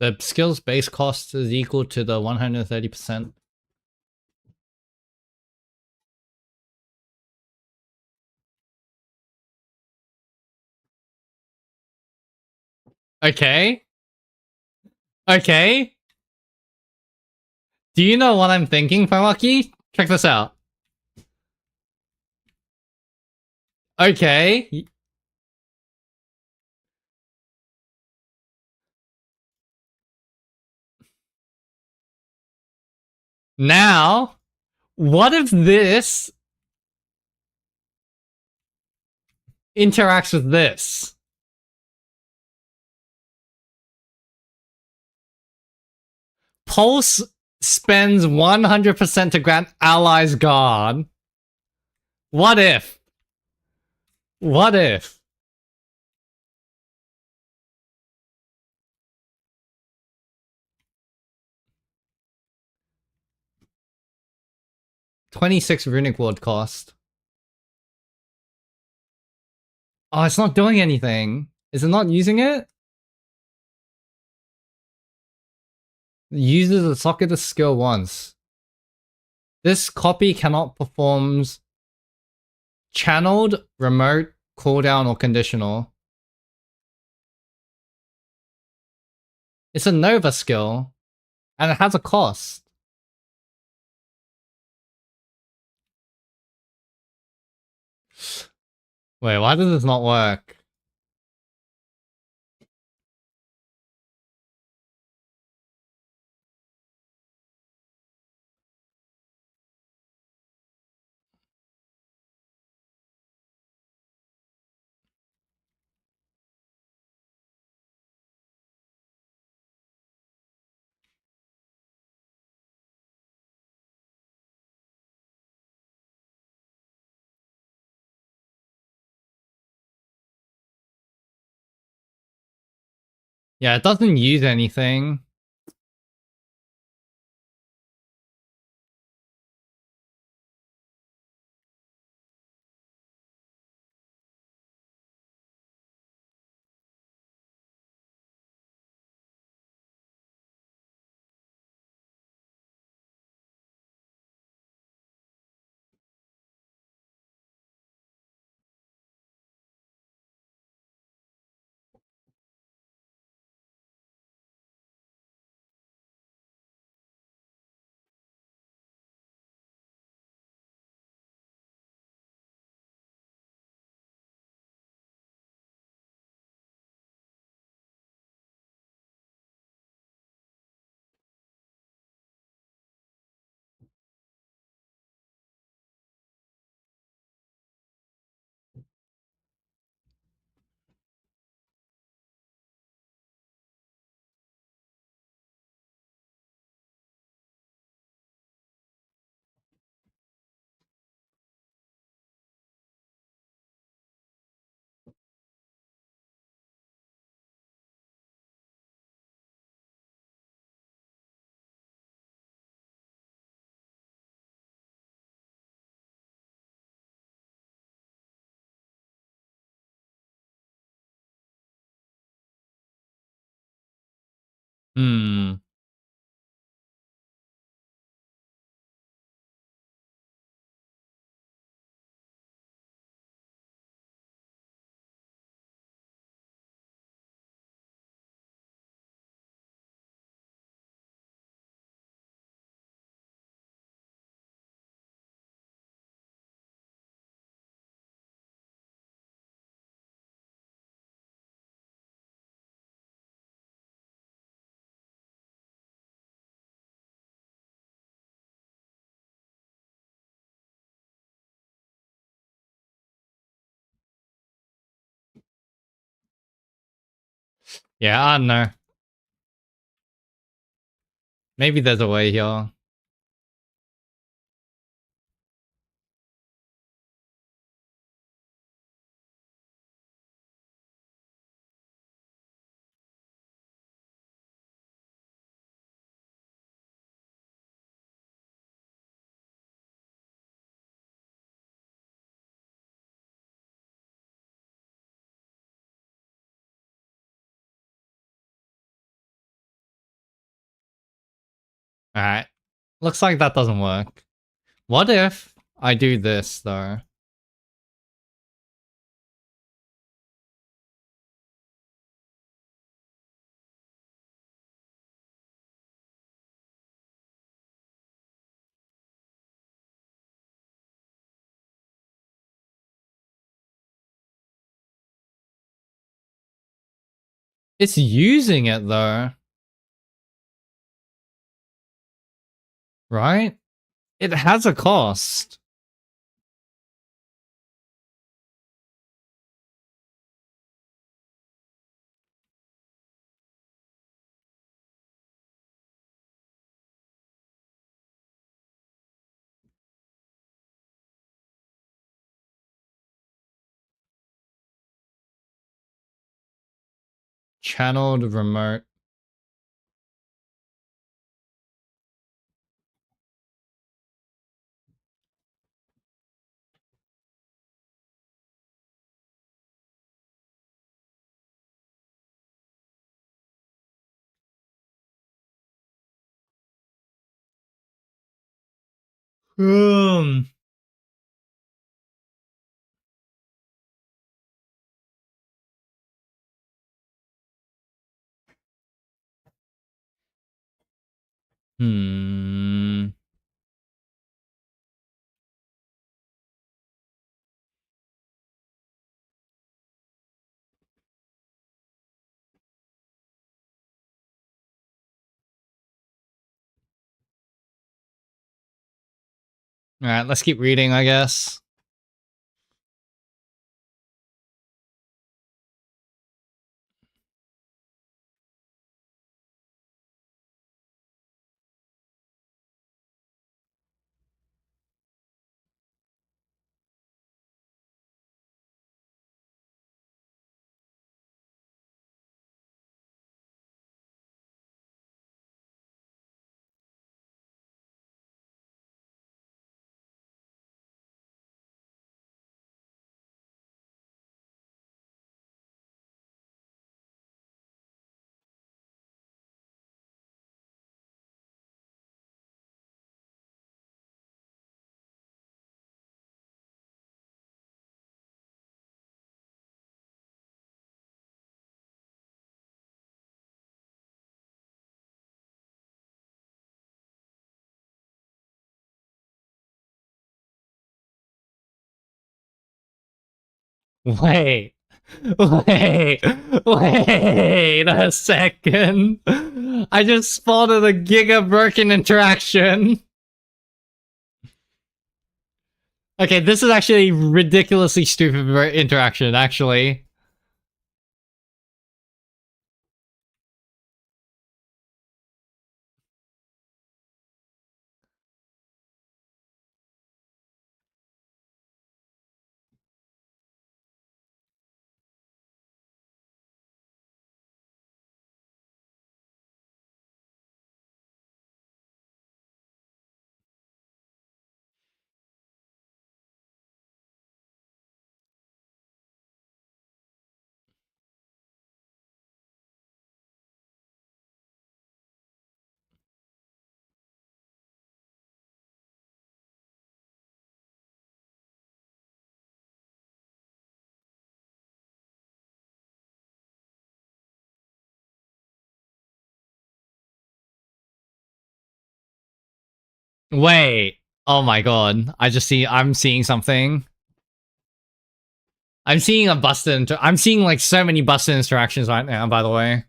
The skill's base cost is equal to the 130%. Okay. Okay. Do you know what I'm thinking, Famaki? Check this out. Okay. Now, what if this interacts with this? Pulse spends 100% to grant allies guard. What if? What if? $26 runic ward cost. Oh, it's not doing anything. Is it not using it? It uses a socket skill once. This copy cannot perform channeled, remote, cooldown, or conditional. It's a Nova skill, and it has a cost. Wait, why does this not work? Yeah, it doesn't use anything. Hmm. Yeah, I don't know. Maybe there's a way here. Alright. Looks like that doesn't work. What if I do this, though? It's using it, though. Right? It has a cost. Channeled remote. Um. Hmm. Alright, let's keep reading, I guess. Wait. Wait. Wait a second. I just spotted a Giga Birkin interaction. Okay, this is actually ridiculously stupid interaction, actually. Wait. Oh my god. I'm seeing something. I'm seeing a I'm seeing like so many busted interactions right now, by the way.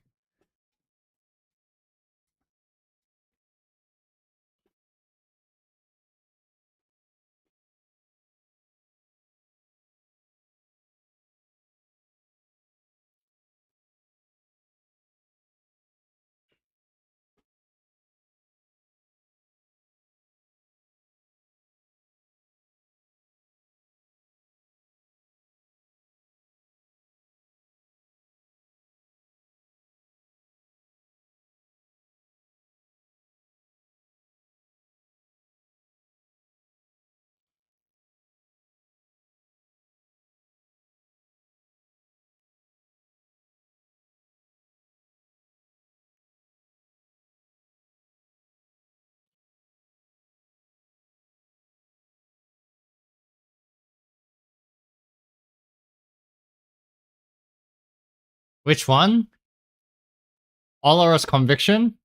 Which one? Olor's conviction?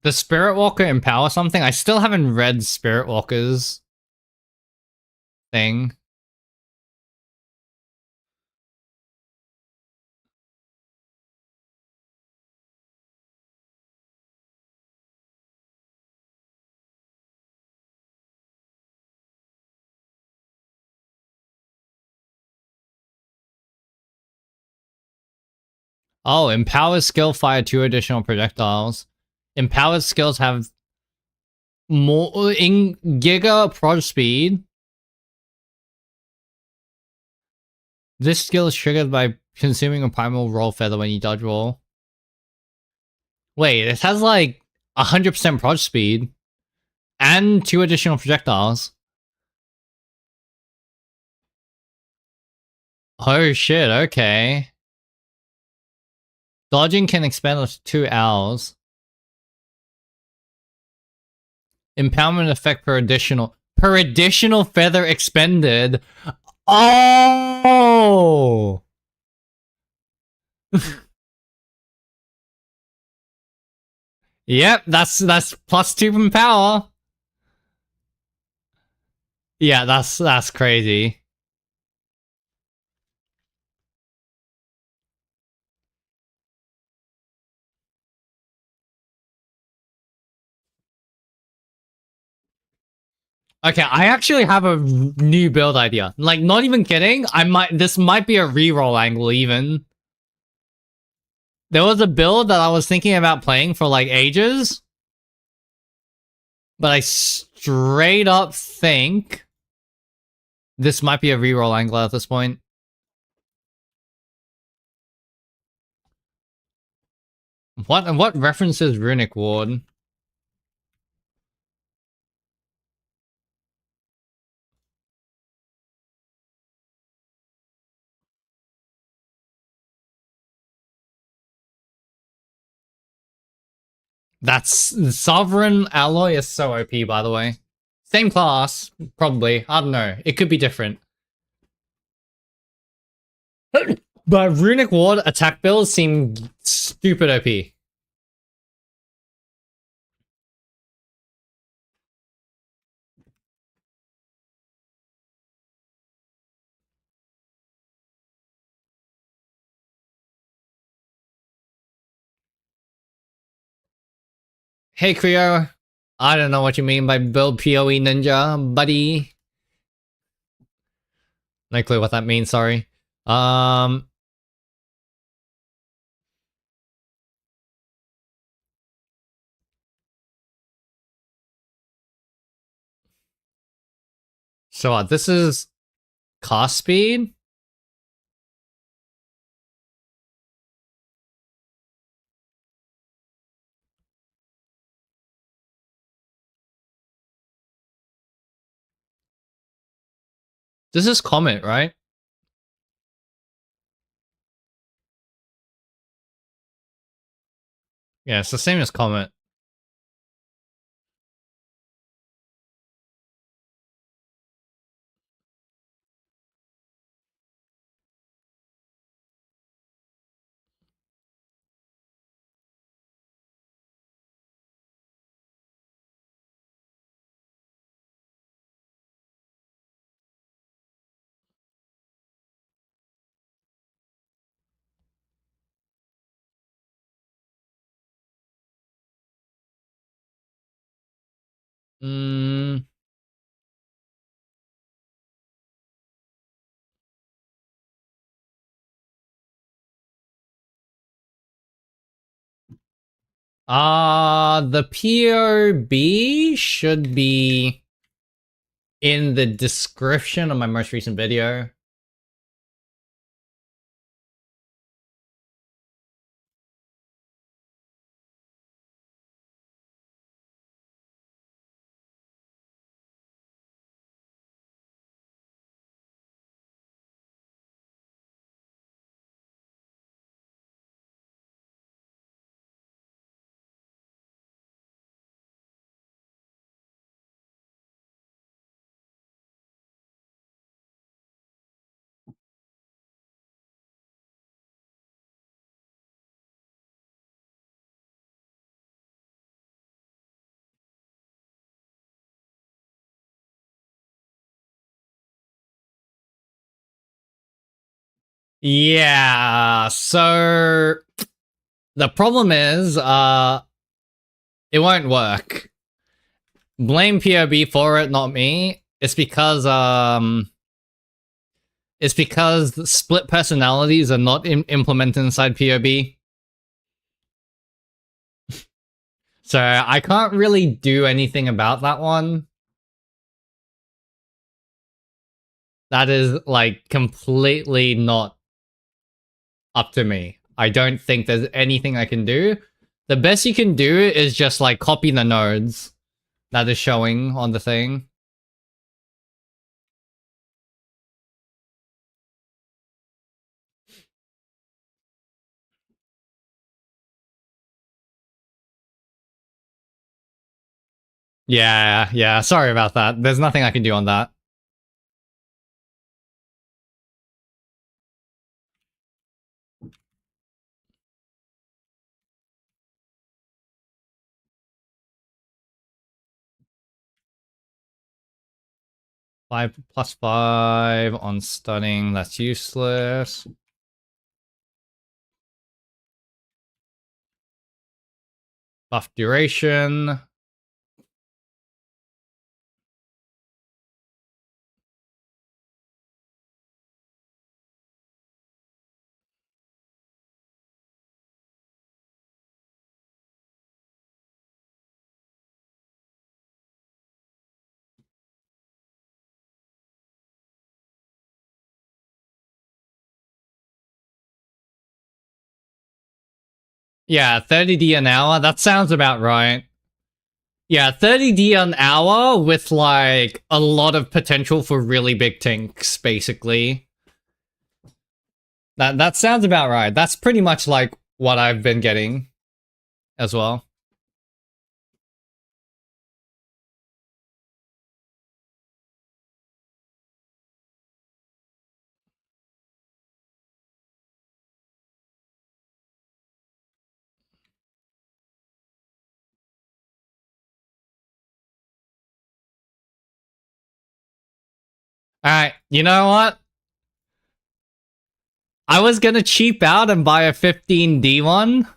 Does Spirit Walker empower something? I still haven't read Spirit Walker's thing. Oh, empowered skill fire 2 additional projectiles. Empowered skills have more in Giga Prod Speed. This skill is triggered by consuming a primal roll feather when you dodge roll. Wait, it has like 100% prod speed and 2 additional projectiles. Oh shit, okay. Dodging can expand up to 2 hours. Empowerment effect per additional feather expended. Oh! Yep, that's plus 2 from power. Yeah, that's crazy. Okay, I actually have a new build idea. Like, not even kidding. This might be a reroll angle even. There was a build that I was thinking about playing for like ages, but I straight up think this might be a reroll angle at this point. What references Runic Ward? That's Sovereign Alloy is so OP, by the way. Same class, probably. I don't know. It could be different. But Runic Ward attack builds seem stupid OP. Hey, Creo. I don't know what you mean by build PoE ninja, buddy. No clue what that means, sorry. So this is cost speed? This is Comet, right? Yeah, it's the same as Comet. Mm, the POB should be in the description of my most recent video. Yeah, so the problem is, it won't work. Blame POB for it, not me. It's because split personalities are not implemented inside POB. So I can't really do anything about that one. That is, like, completely not up to me. I don't think there's anything I can do. The best you can do is just, like, copy the nodes that is showing on the thing. Yeah, sorry about that. There's nothing I can do on that. Five plus 5 on stunning, that's useless. Buff duration. Yeah, 30D an hour, that sounds about right. Yeah, 30D an hour with, like, a lot of potential for really big tinks, basically. That sounds about right. That's pretty much, like, what I've been getting as well. Alright, you know what? I was gonna cheap out and buy a 15D one.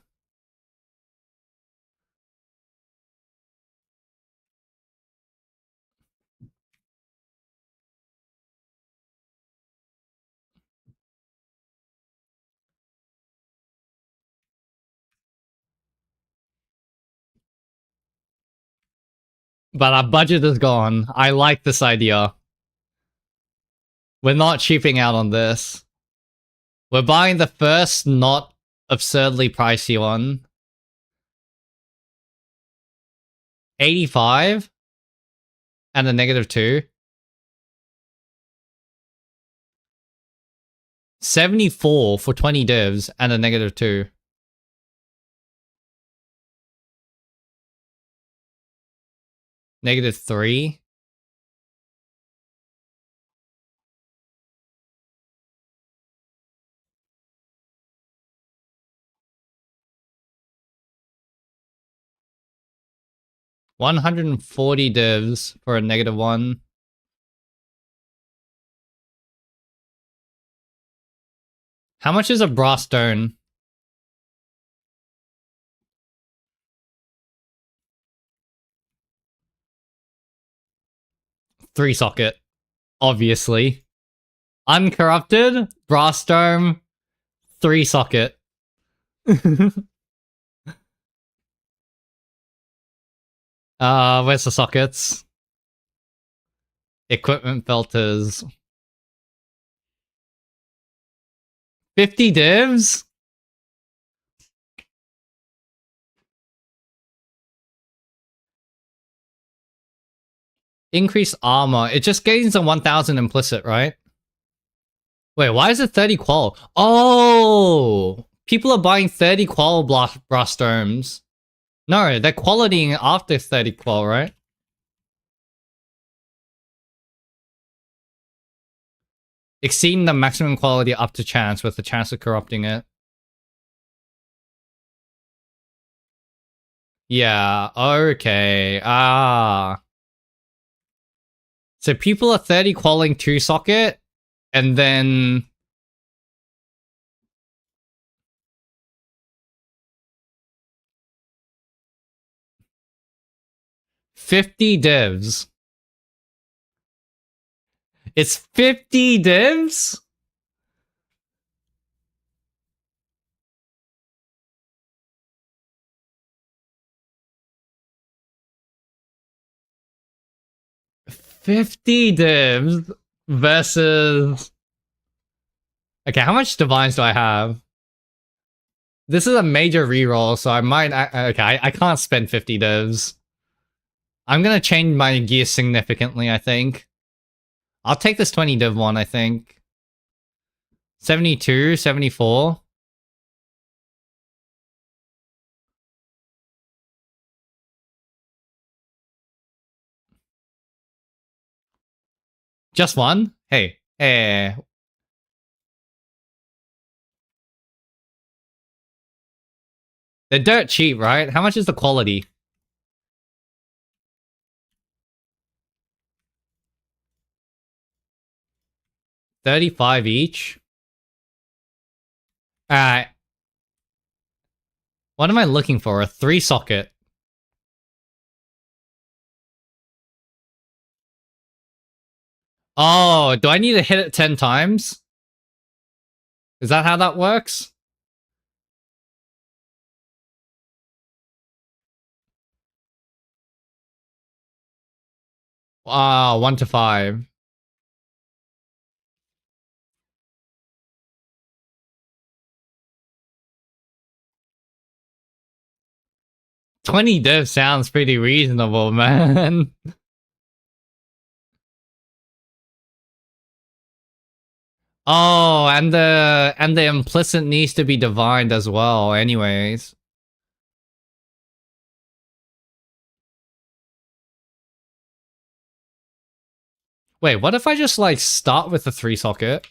But our budget is gone. I like this idea. We're not cheaping out on this. We're buying the first not absurdly pricey one. 85 and a -2. 74 for 20 divs and a -2. -3. $140 divs for a -1. How much is a brass stone? Three socket, obviously. Uncorrupted, brass dome, 3 socket. Where's the sockets? Equipment filters. 50 divs? Increase armor. It just gains a 1000 implicit, right? Wait, why is it 30 qual? Oh! People are buying 30 qual brass domes. No, they're qualitying after 30 qual, right? Exceeding the maximum quality up to chance with the chance of corrupting it. Yeah, okay. So people are 30 qualling 2 socket, and then... $50 divs. It's 50 divs? $50 divs versus... Okay, how much divines do I have? This is a major reroll, so I might... Okay, I can't spend 50 divs. I'm gonna change my gear significantly, I think. I'll take this 20 div one, I think. 72, 74. Just one? Hey, hey. They're dirt cheap, right? How much is the quality? $35 each? Alright. What am I looking for? A 3 socket. Oh, do I need to hit it 10 times? Is that how that works? Ah, 1 to 5. $20 div sounds pretty reasonable, man. Oh, and the implicit needs to be divined as well, anyways. Wait, what if I just like start with the 3 socket?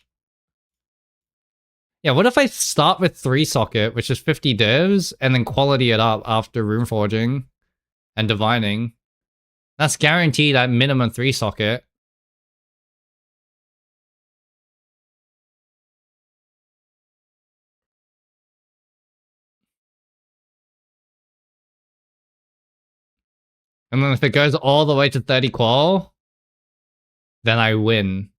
Yeah, what if I start with 3 socket, which is 50 divs, and then quality it up after rune forging and divining? That's guaranteed at minimum 3 socket. And then if it goes all the way to 30 qual, then I win.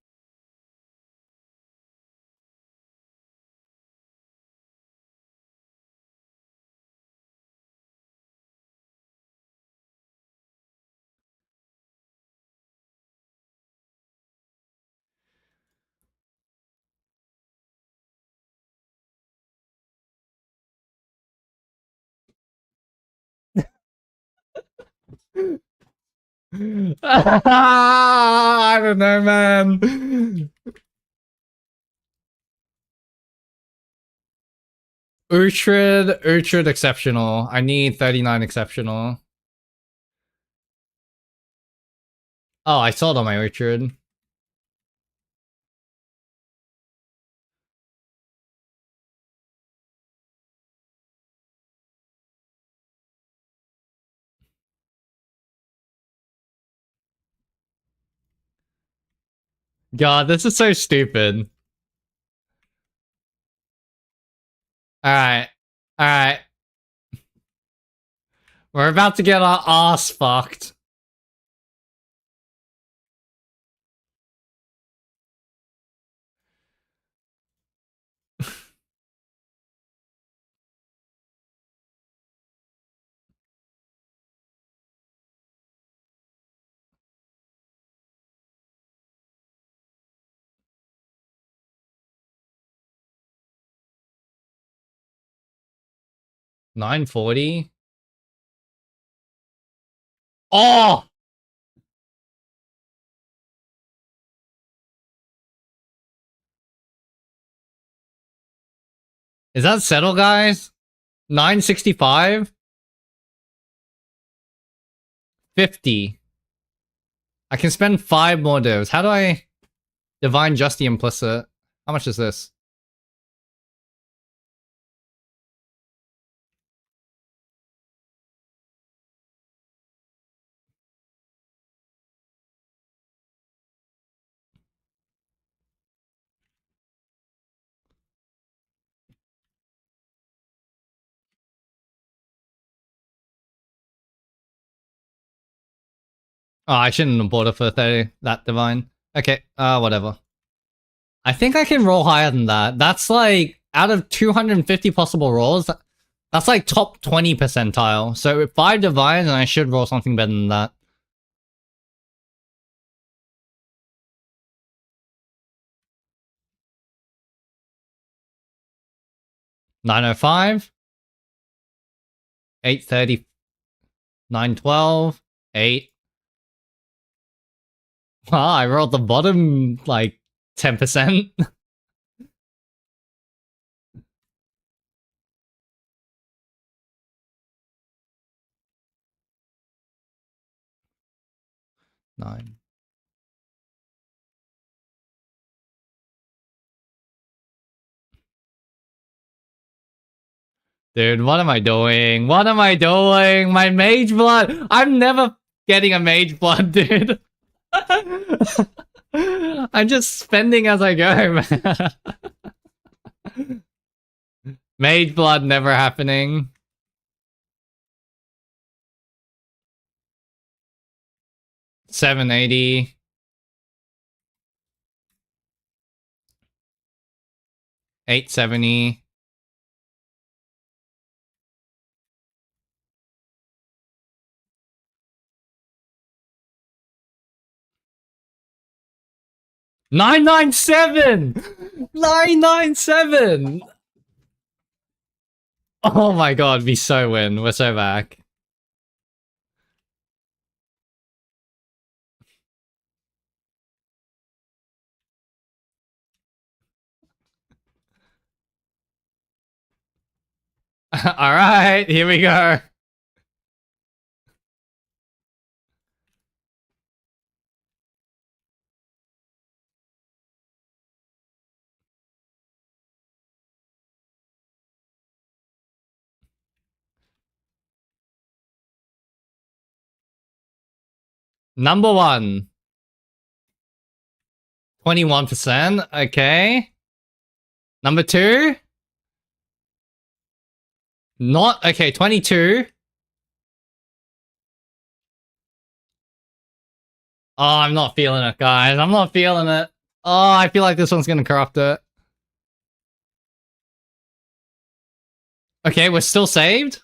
I don't know, man. Uhtred exceptional. I need 39 exceptional. Oh, I saw it on my orchard. God, this is so stupid. Alright. Alright. We're about to get our ass fucked. $9.40? Oh! Is that settle, guys? $9.65? 50. I can spend 5 more divs. How do I divine just the implicit? How much is this? Oh, I shouldn't have bought it for 30, that divine. Okay, whatever. I think I can roll higher than that. That's like, out of 250 possible rolls, that's like top 20 percentile. So 5 divines and I should roll something better than that. $9.05, $8.30, $9.12, 8. Wow, I rolled the bottom like 10%. Nine. Dude, what am I doing? What am I doing? My mage blood! I'm never getting a mage blood, dude. I'm just spending as I go, man. Mage blood never happening. $7.80. $8.70. $9.97! $9.97! Oh my god, we so win. We're so back. Alright, here we go. Number 1. 21%, okay. Number 2. Not, okay, 22. Oh, I'm not feeling it, guys. I'm not feeling it. Oh, I feel like this one's gonna corrupt it. Okay, we're still saved?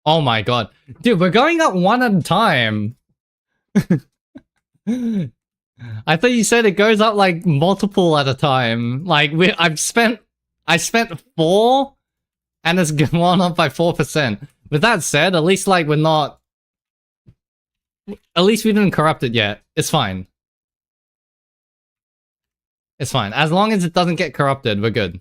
Oh my god. Dude, we're going up one at a time. I thought you said it goes up like multiple at a time. Like I spent 4 and it's gone up by 4%. With that said, at least like we're not, at least we didn't corrupt it yet. It's fine. It's fine. As long as it doesn't get corrupted, we're good.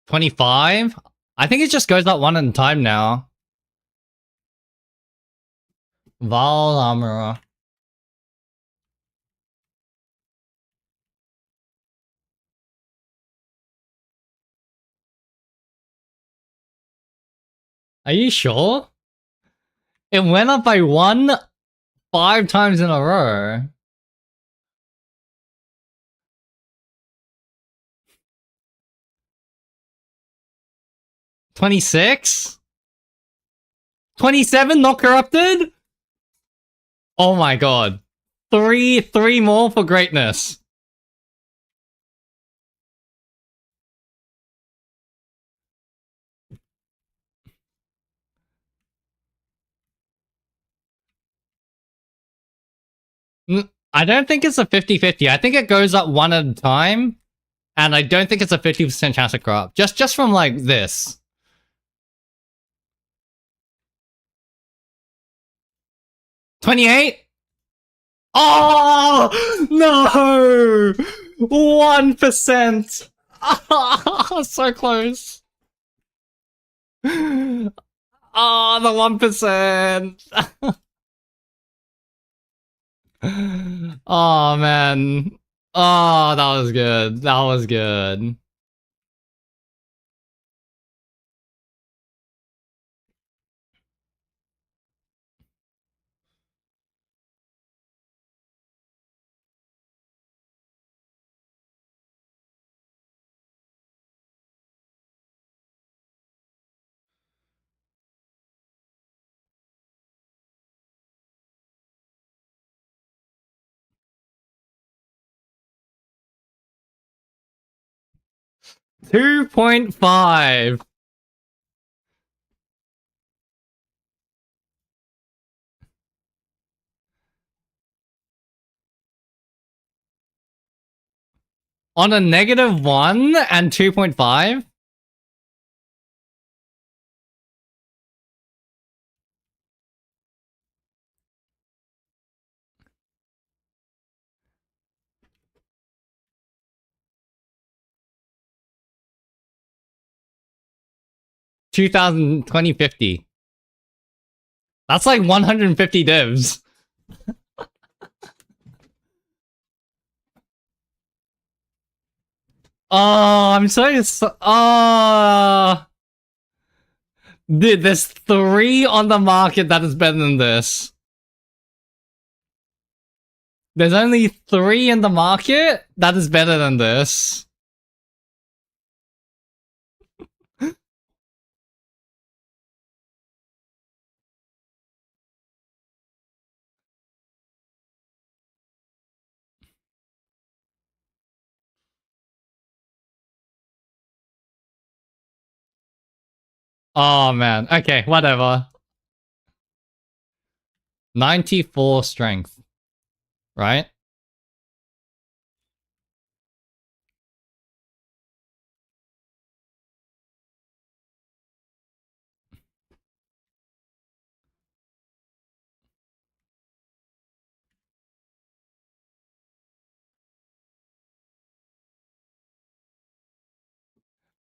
25? I think it just goes up one at a time now. Val Armorer. Are you sure? It went up by 1 5 times in a row. $26? $27 not corrupted? Oh my god. Three more for greatness. I don't think it's a 50-50. I think it goes up one at a time. And I don't think it's a 50% chance to corrupt. Just from like this. 28? Oh no! 1%. So close. Oh, the 1%. Oh man. Oh, that was good. That was good. $2.5. On a -1 and 2.5? $2,020.50. That's like 150 divs. Oh, I'm so dude, there's 3 on the market that is better than this. There's only 3 in the market that is better than this. Oh man. Okay, whatever. 94 strength. Right?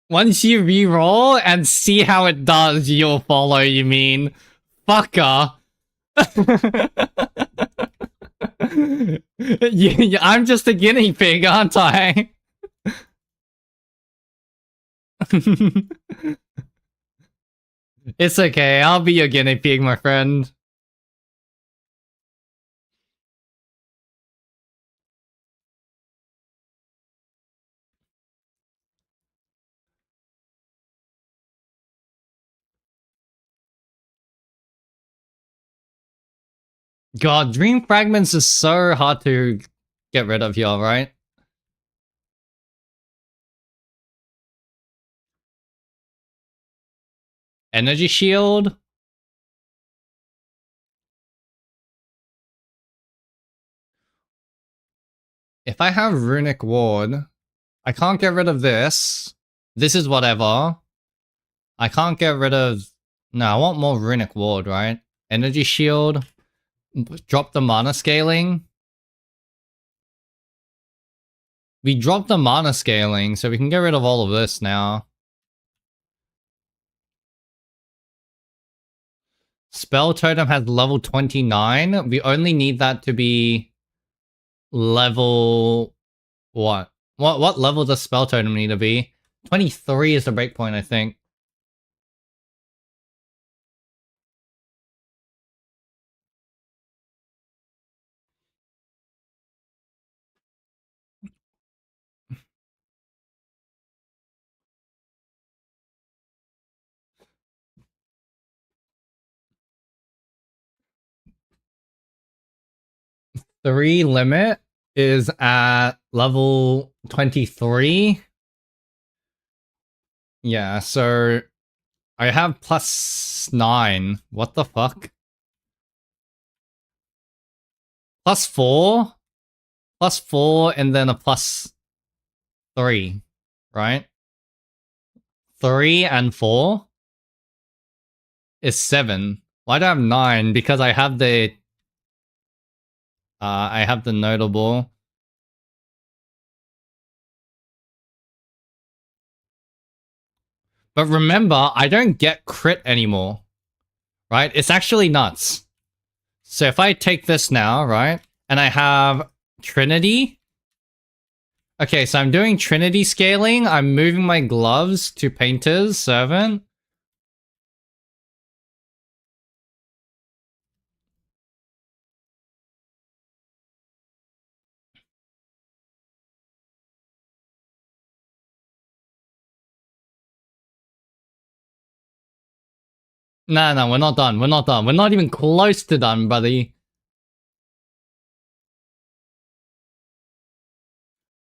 Once you re-roll and see how it does, you'll follow, you mean. Fucker. I'm just a guinea pig, aren't I? It's okay, I'll be your guinea pig, my friend. God, Dream Fragments is so hard to get rid of here, right? Energy Shield? If I have Runic Ward, I can't get rid of this. This is whatever. I can't get rid of... No, I want more Runic Ward, right? Energy Shield. Drop the mana scaling. We dropped the mana scaling, so we can get rid of all of this now. Spell totem has level 29. We only need that to be level what? What level does spell totem need to be? 23 is the breakpoint, I think. Three limit is at level 23. Yeah, so I have +9. What the fuck? +4? +4 and then a +3, right? 3 and 4 is 7. Why do I have 9? Because I have the notable. But remember, I don't get crit anymore, right? It's actually nuts. So if I take this now, right, and I have Trinity. Okay, so I'm doing Trinity scaling. I'm moving my gloves to Painter's Servant. No, we're not done. We're not done. We're not even close to done, buddy.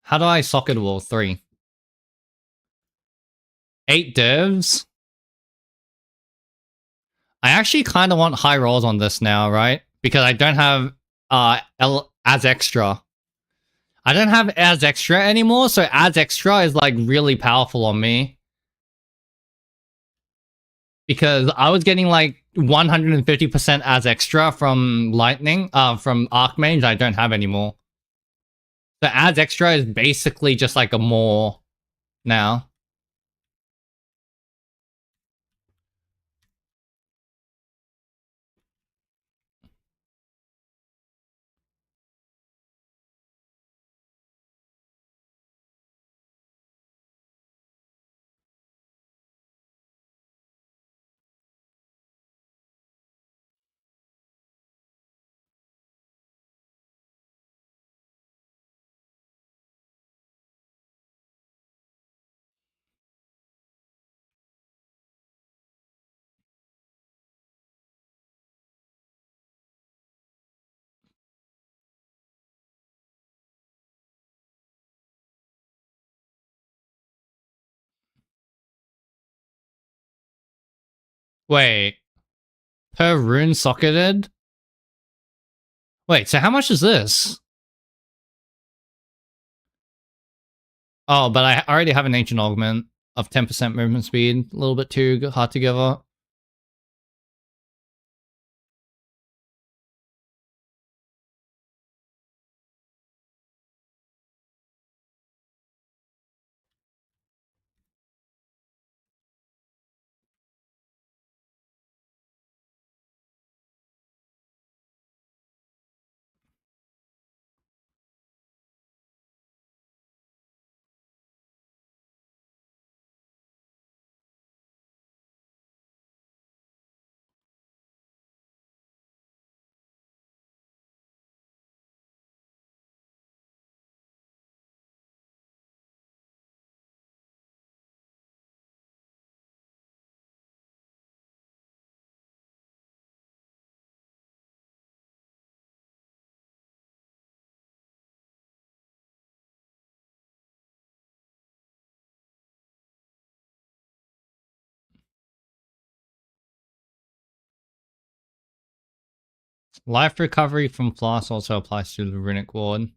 How do I socket wall? 3. 8 divs. I actually kind of want high rolls on this now, right? Because I don't have as extra. I don't have as extra anymore, so as extra is like really powerful on me. Because I was getting like 150% as extra from Lightning, from Archmage, I don't have anymore. The as extra is basically just like a more now. Wait, per rune socketed? Wait, so how much is this? Oh, but I already have an ancient augment of 10% movement speed. A little bit too hard to give up. Life recovery from Floss also applies to the runic ward.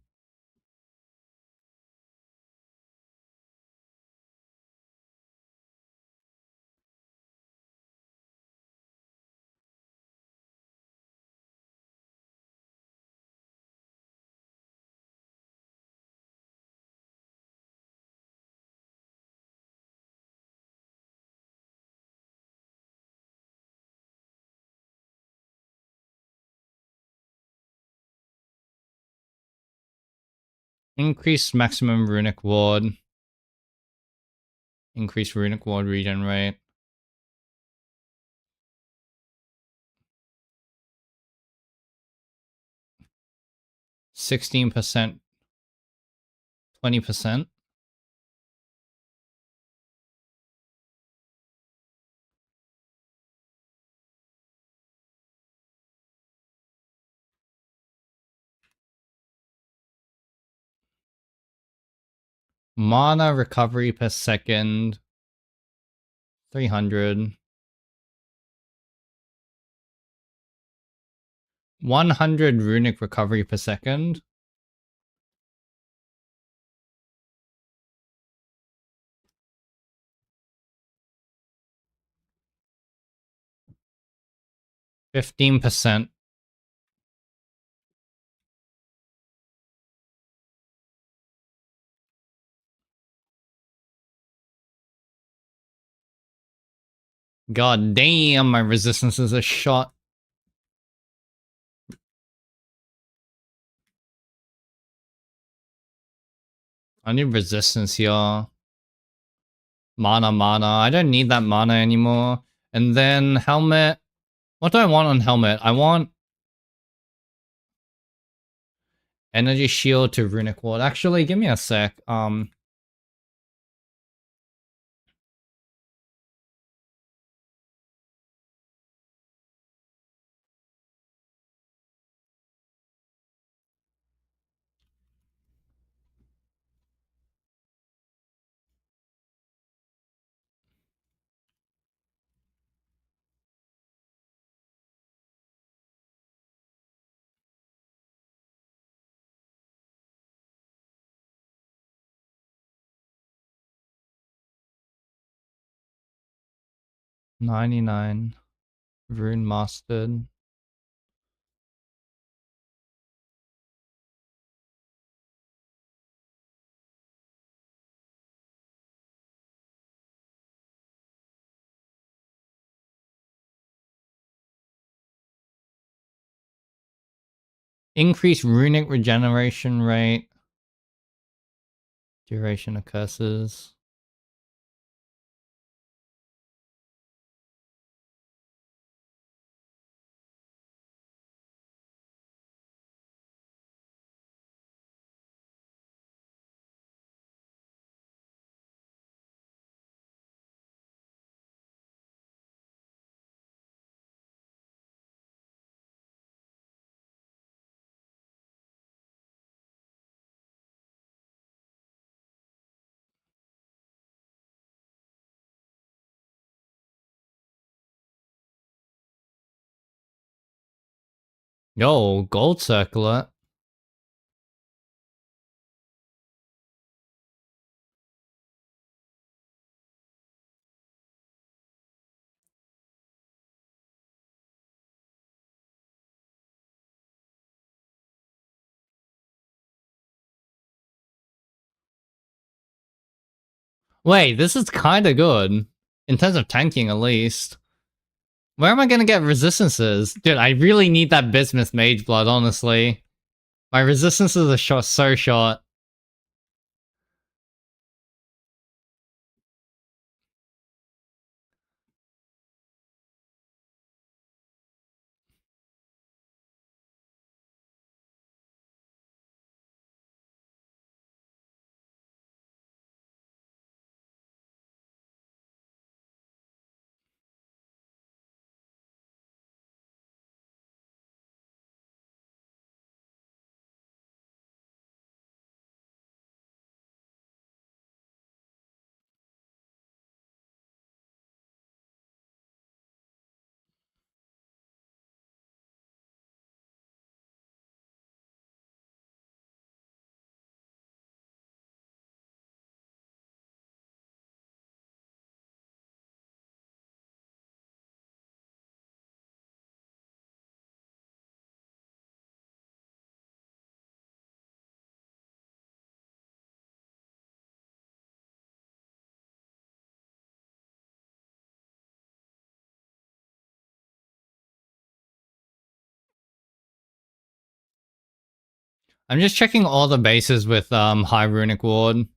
Increase maximum runic ward. Increase runic ward regen rate. %16%. 20%. Mana recovery per second. 300. 100 runic recovery per second. %15%. God damn, my resistance is a shot. I need resistance here. Mana. I don't need that mana anymore. And then helmet. What do I want on helmet? I want energy shield to runic ward. Actually, give me a sec. 99. Rune mastered. Increase runic regeneration rate. Duration of curses. Yo, gold circlet. Wait, this is kinda good. In terms of tanking, at least. Where am I gonna get resistances? Dude, I really need that Bismuth Mage Blood, honestly. My resistances are so short. I'm just checking all the bases with high runic ward.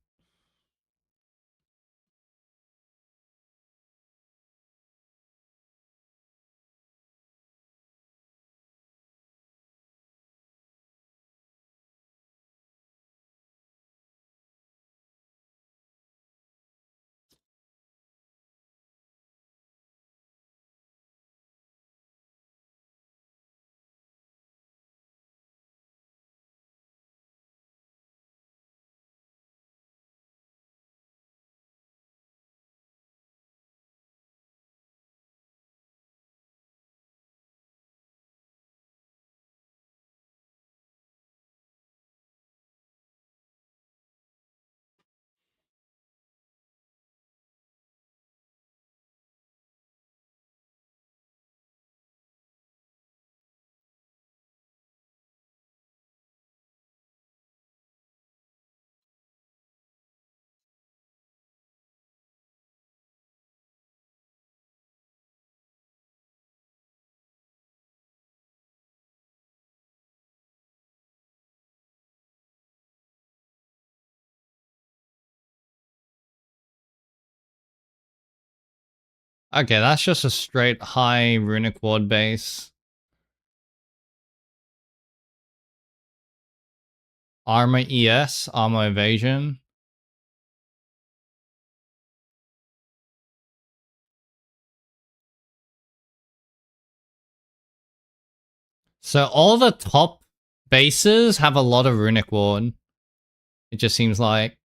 Okay, that's just a straight high runic ward base. Armor ES, armor evasion. So all the top bases have a lot of runic ward. It just seems like.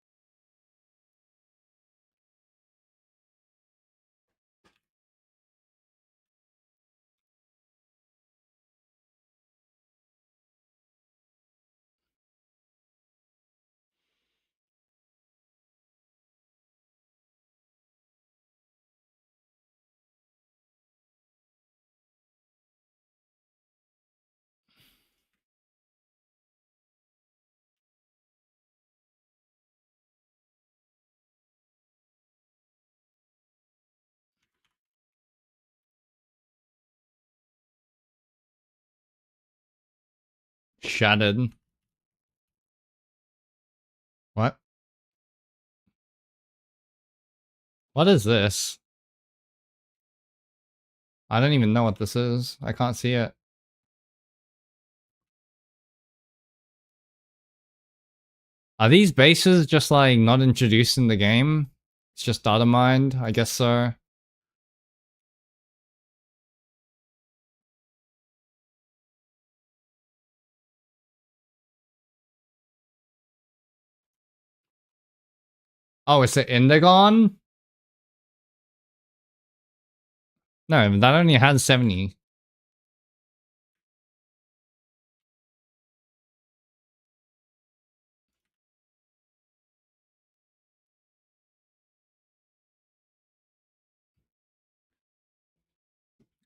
Shattered. What? What is this? I don't even know what this is. I can't see it. Are these bases just like not introduced in the game? It's just data mined? I guess so. Oh, it's an Indigon? No, that only has 70.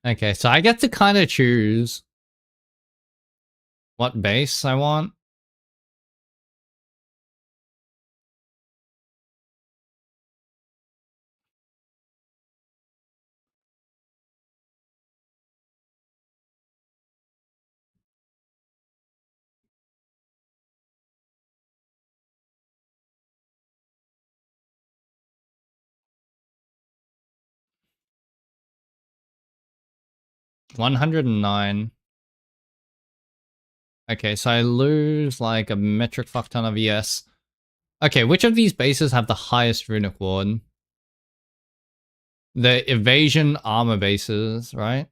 Okay, so I get to kind of choose what base I want. $109. Okay, so I lose like a metric fuck ton of ES. Okay, which of these bases have the highest runic ward? The evasion armor bases, right?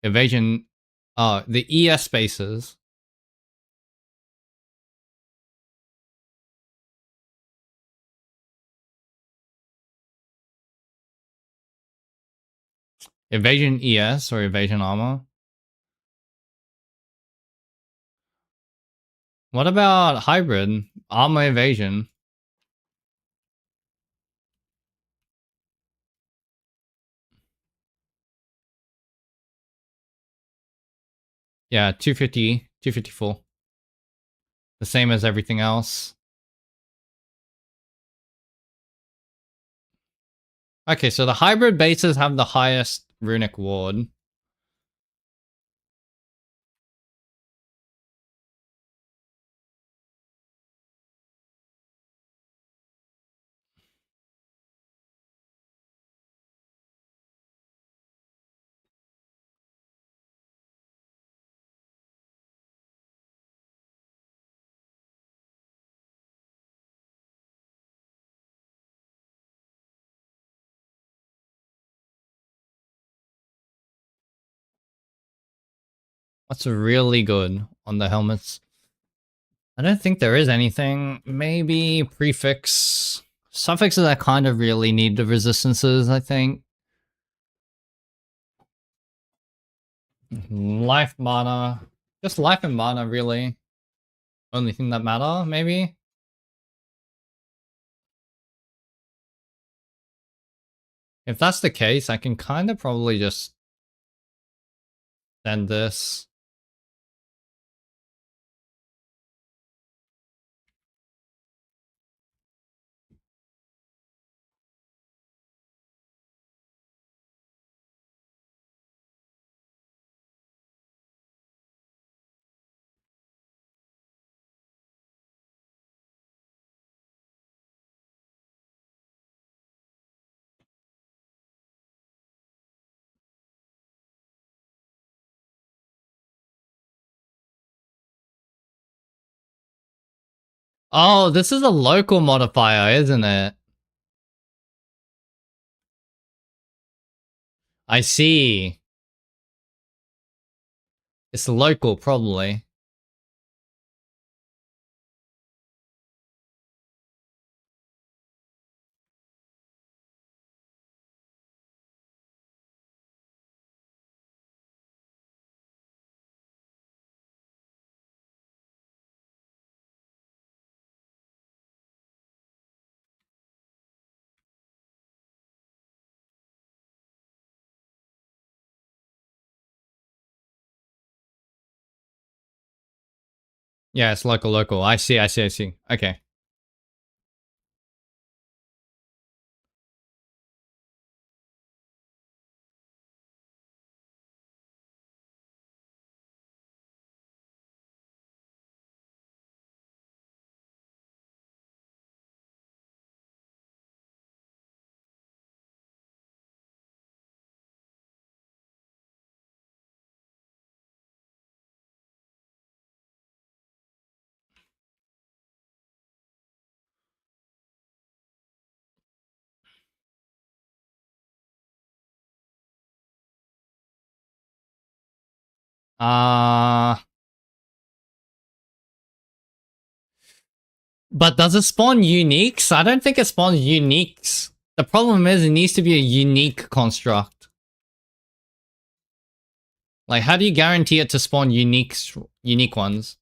Evasion, the ES bases. Evasion ES or evasion armor. What about hybrid? Armor evasion. Yeah, 250, 254. The same as everything else. Okay, so the hybrid bases have the highest runic ward. What's really good on the helmets? I don't think there is anything. Maybe prefix. Suffixes that kind of really need the resistances, I think. Life mana. Just life and mana, really. Only thing that matter, maybe? If that's the case, I can kind of probably just send this. Oh, this is a local modifier, isn't it? I see. It's local, probably. Yeah, it's local. I see. Okay. Uh, but does it spawn uniques? I don't think it spawns uniques. The problem is it needs to be a unique construct. Like, how do you guarantee it to spawn unique ones?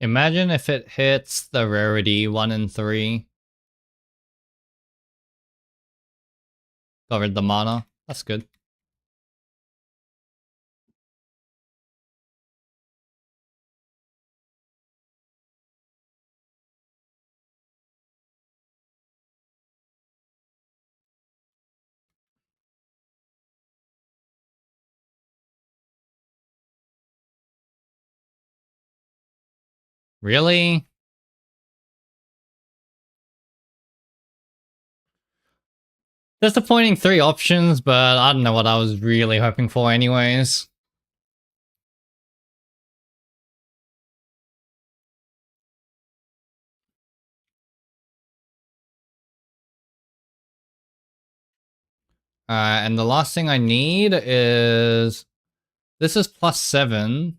Imagine if it hits the rarity 1 in 3. Covered the mana. That's good. Really? Disappointing 3 options, but I don't know what I was really hoping for anyways. And the last thing I need is... This is +7.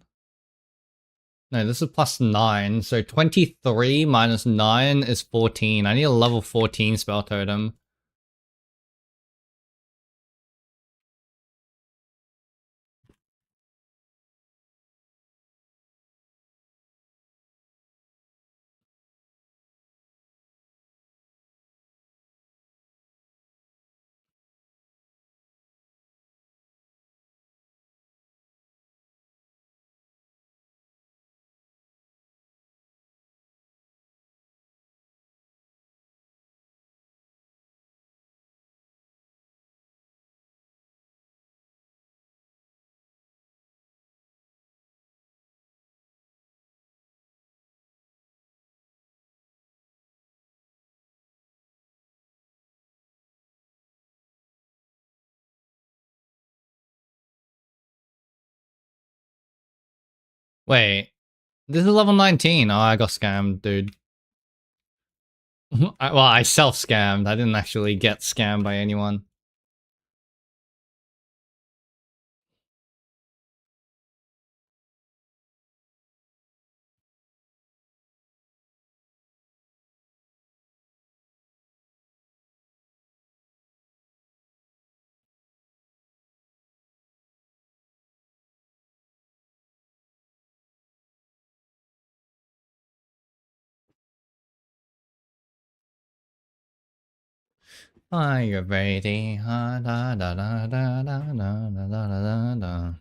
No, this is +9. So 23 minus 9 is 14. I need a level 14 spell totem. Wait, this is level 19. Oh, I got scammed, dude. Well, I self-scammed. I didn't actually get scammed by anyone. Are you ready? Da, da, da, da, da, da, da, da, da, da.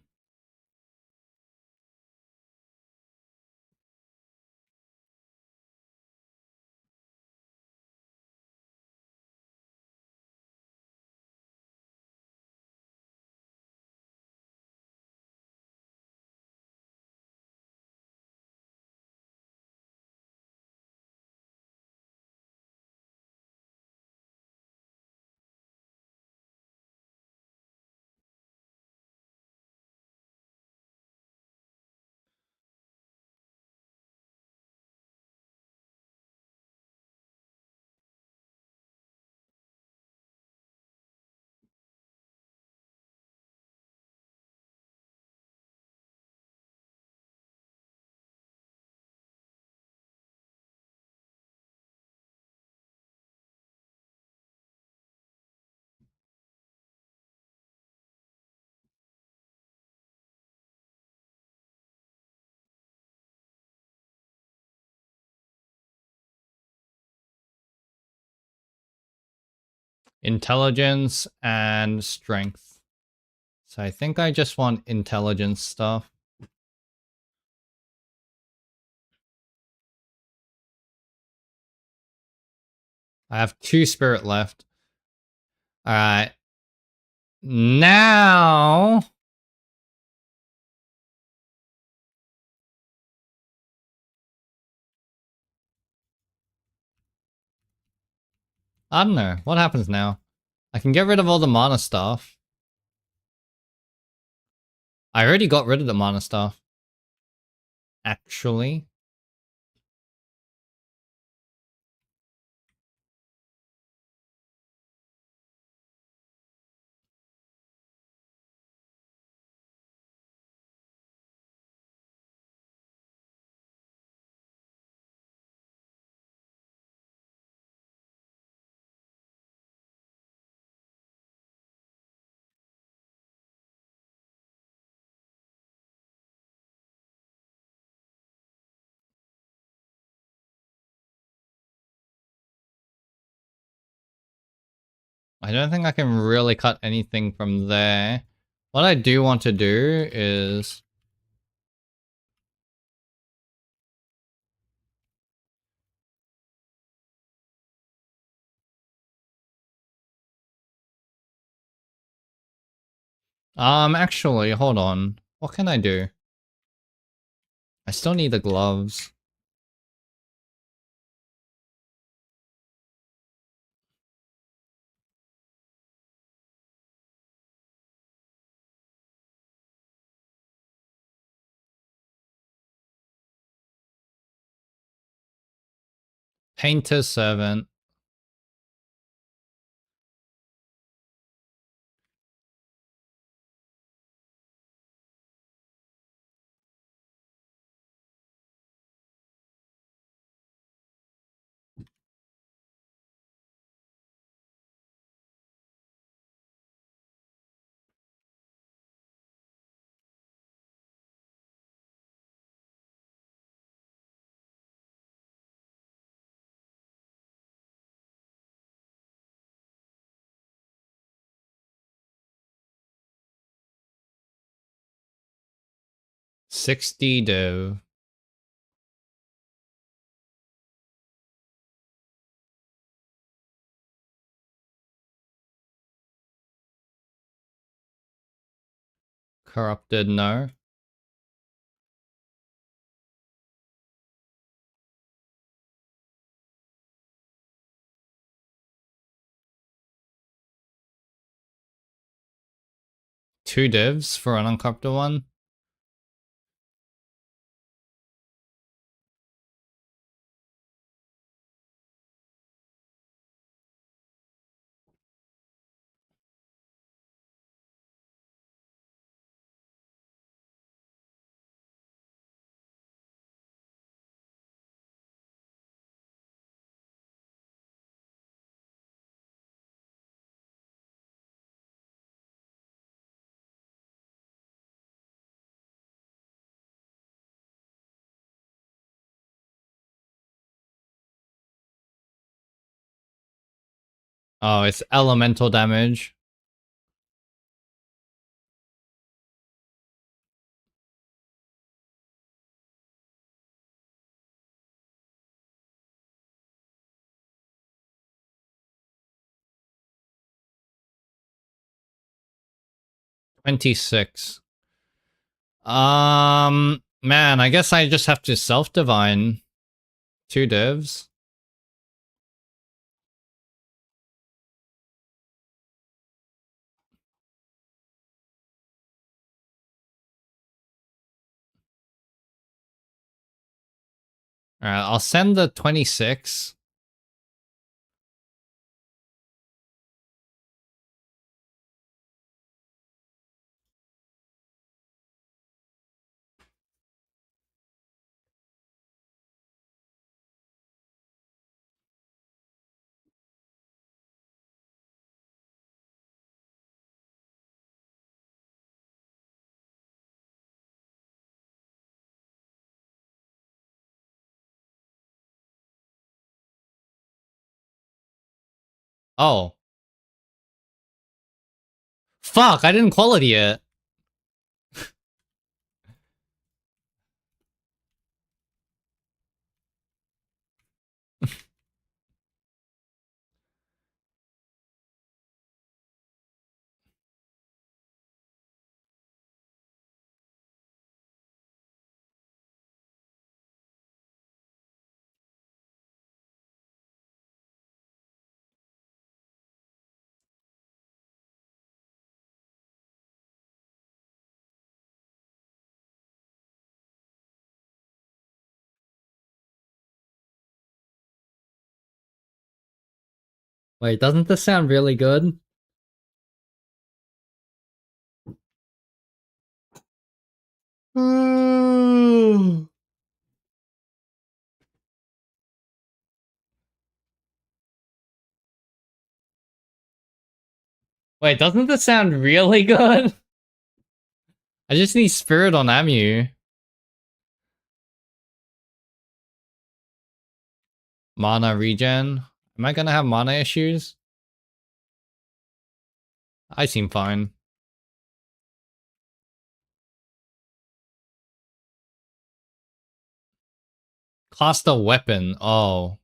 Intelligence and strength. So I think I just want intelligence stuff. I have 2 spirit left. Alright. Now... I don't know. What happens now? I can get rid of all the mana stuff. I already got rid of the mana stuff. Actually. I don't think I can really cut anything from there. What I do want to do is... actually, hold on. What can I do? I still need the gloves. Painter's Servant. $60 div. Corrupted, no. Two divs for an uncorrupted one. Oh, it's elemental damage. $26. Man, I guess I just have to self-divine. Two divs. Alright, I'll send the 26. Oh. Fuck, I didn't quality it. Wait, doesn't this sound really good? Wait, doesn't this sound really good? I just need Spirit on Amu. Mana regen. Am I gonna have mana issues? I seem fine. Cost a weapon. Oh.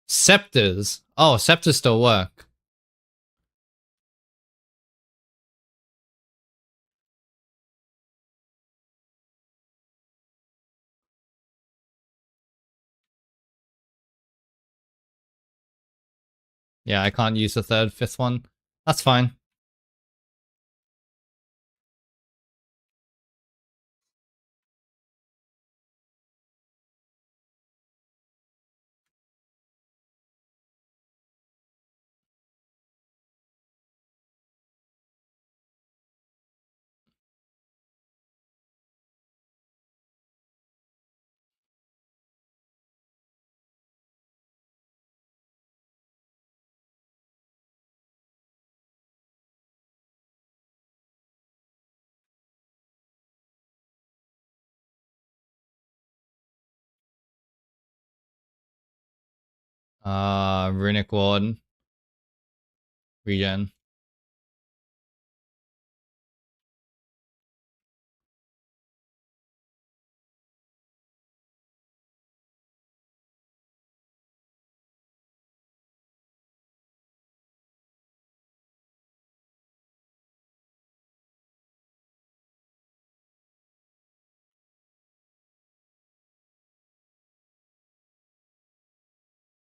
Scepters. Oh, scepters still work. Yeah, I can't use the third, fifth one. That's fine. Runic Ward. Regen.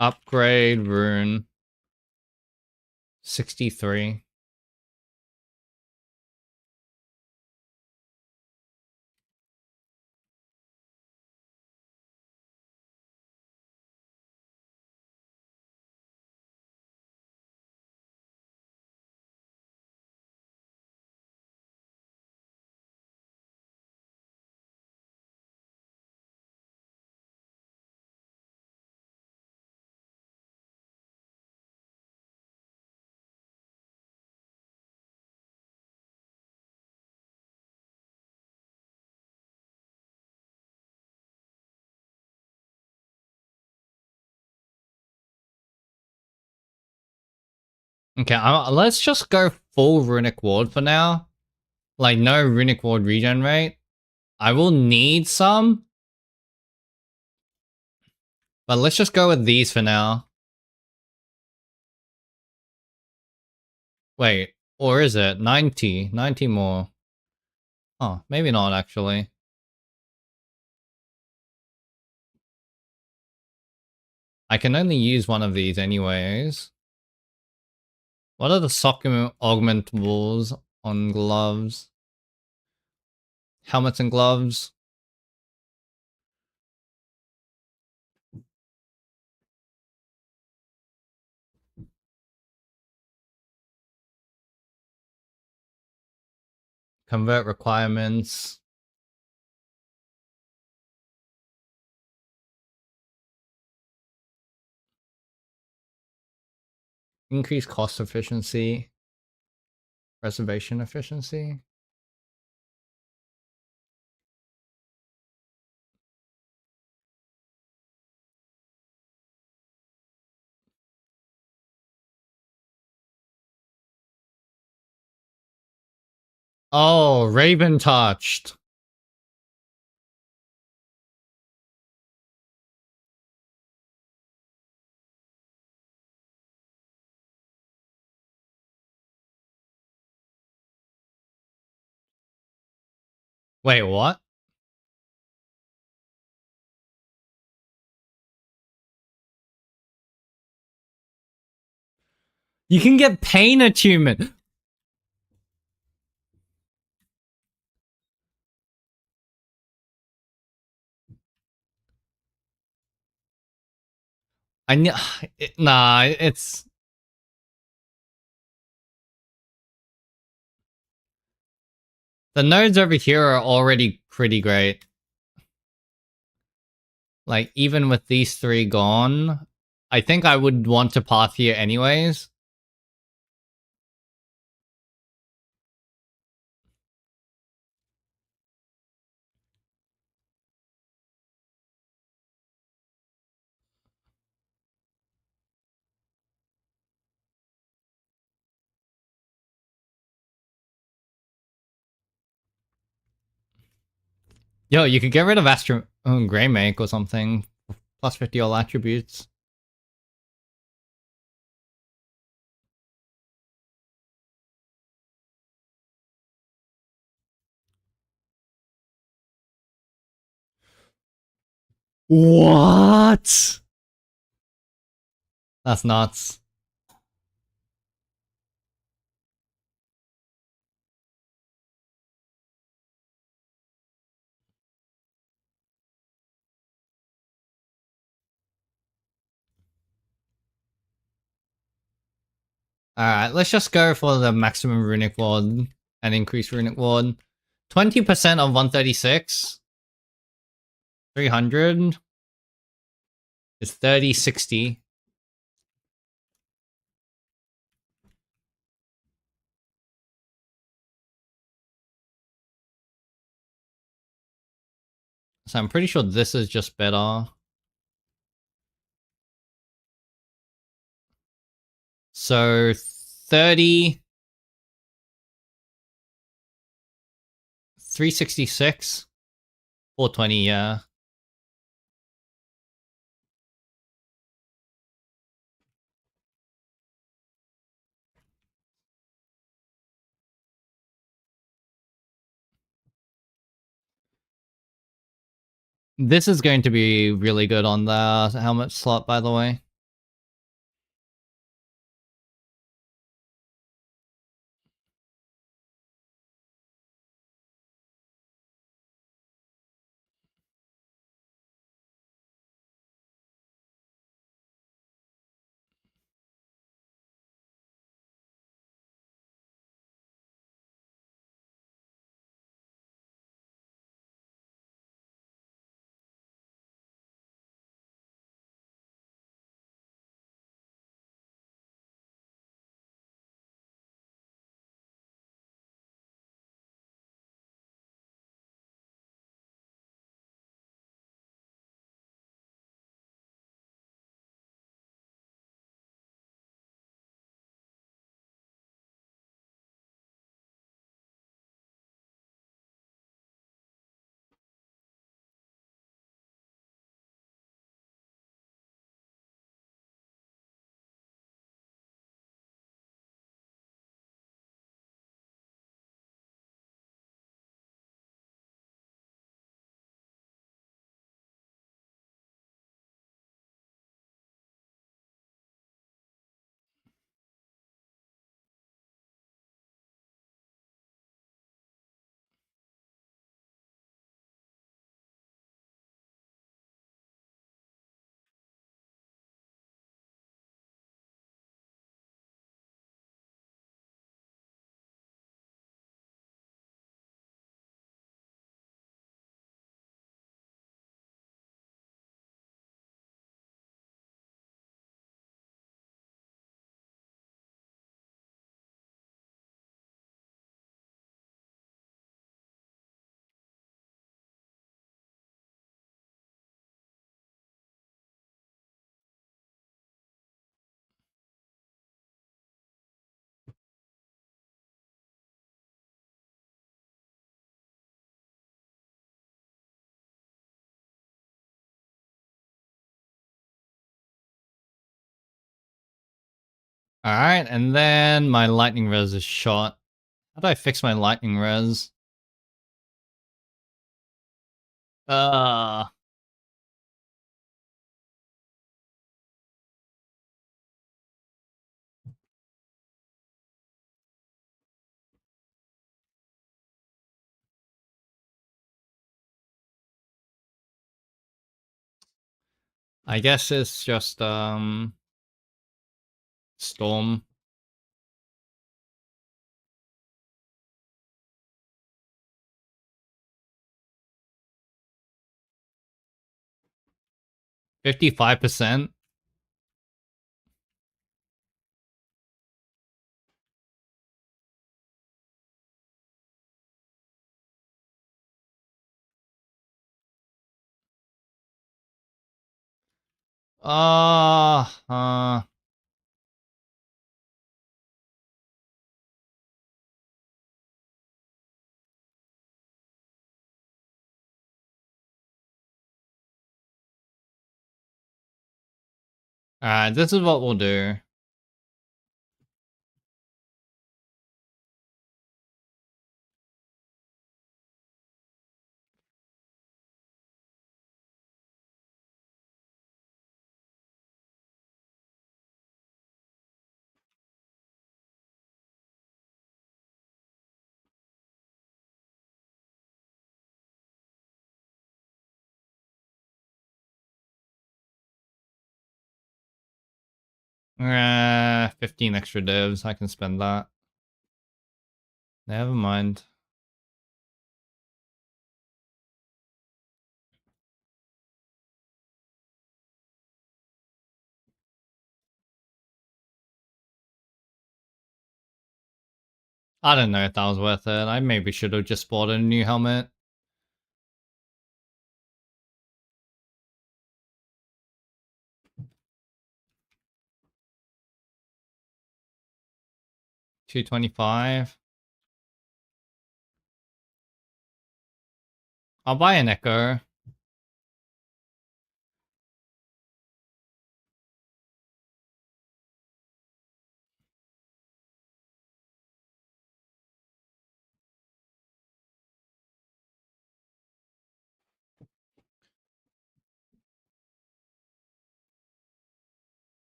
Upgrade rune. 63. Okay, let's just go full Runic Ward for now. Like, no Runic Ward regen rate. I will need some. But let's just go with these for now. Wait, or is it? 90. 90 more. Oh, maybe not actually. I can only use one of these anyways. What are the sock augmentables on gloves? Helmets and gloves. Convert requirements. Increase cost efficiency. Reservation efficiency. Oh, Raven touched. Wait, what? You can get pain attunement. Nah, it's the nodes over here are already pretty great. Like, even with these three gone, I think I would want to path here anyways. Yo, you could get rid of Astro Grey Make or something. Plus 50 all attributes. What? That's nuts. Alright, let's just go for the maximum runic ward and increase runic ward. 20% of 136. 300 is 3060. So I'm pretty sure this is just better. So 30, 366, 420, yeah. This is going to be really good on the helmet slot, by the way. Alright, and then my lightning res is shot. How do I fix my lightning res? Uh, I guess it's just, Storm. $55%? Uh, Alright, this is what we'll do. Uh, 15 extra divs, I can spend that. Never mind. I don't know if that was worth it. I maybe should have just bought a new helmet. 225. I'll buy an Echo.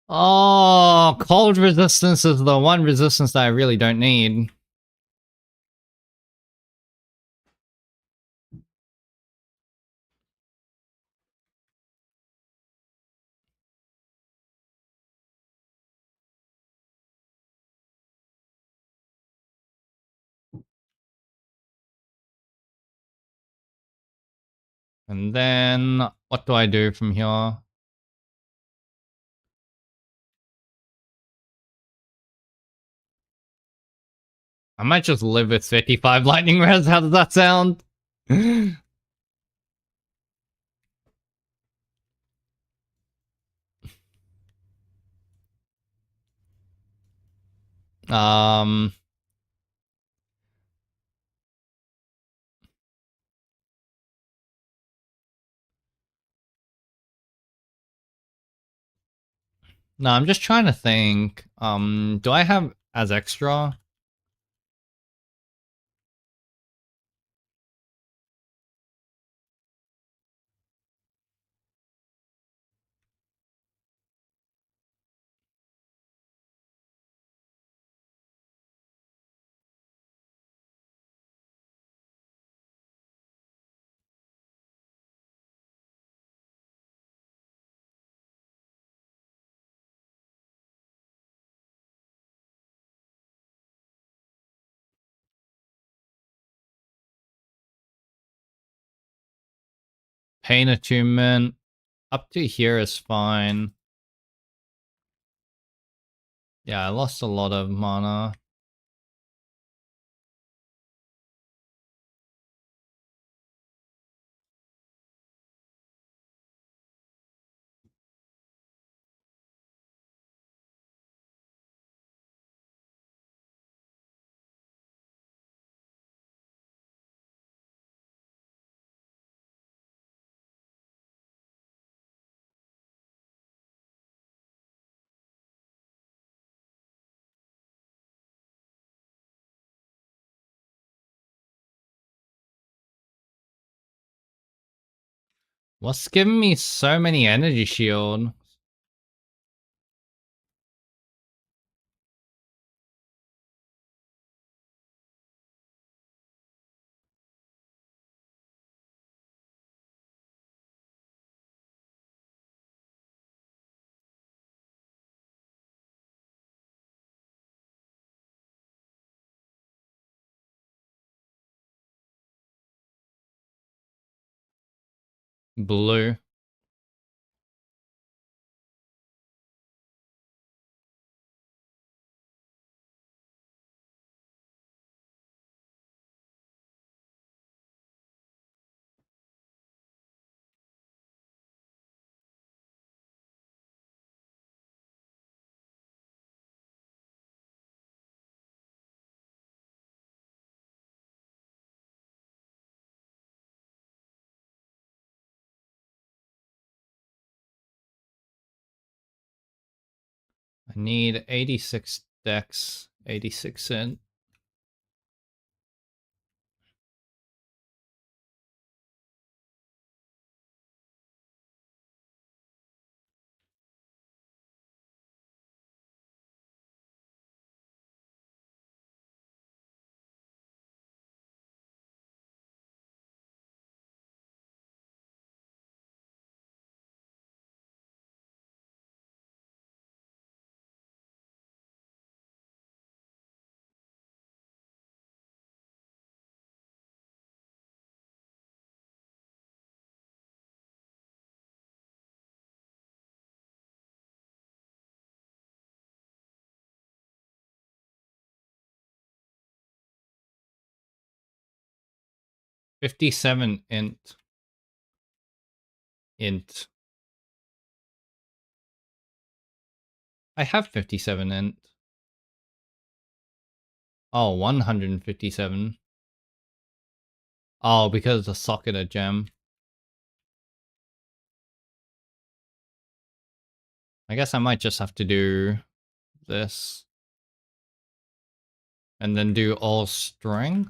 Oh, cold resistance is the one resistance that I really don't need. And then, what do I do from here? I might just live with 55 lightning res. How does that sound? um, no, I'm just trying to think. Do I have as extra? Pain attunement. Up to here is fine. Yeah, I lost a lot of mana. What's giving me so many energy shield? Blue. I need 86 decks, 86 in. 57 int. Int. I have 57 int. Oh, 157. Oh, because the socket a gem. I guess I might just have to do this. And then do all string.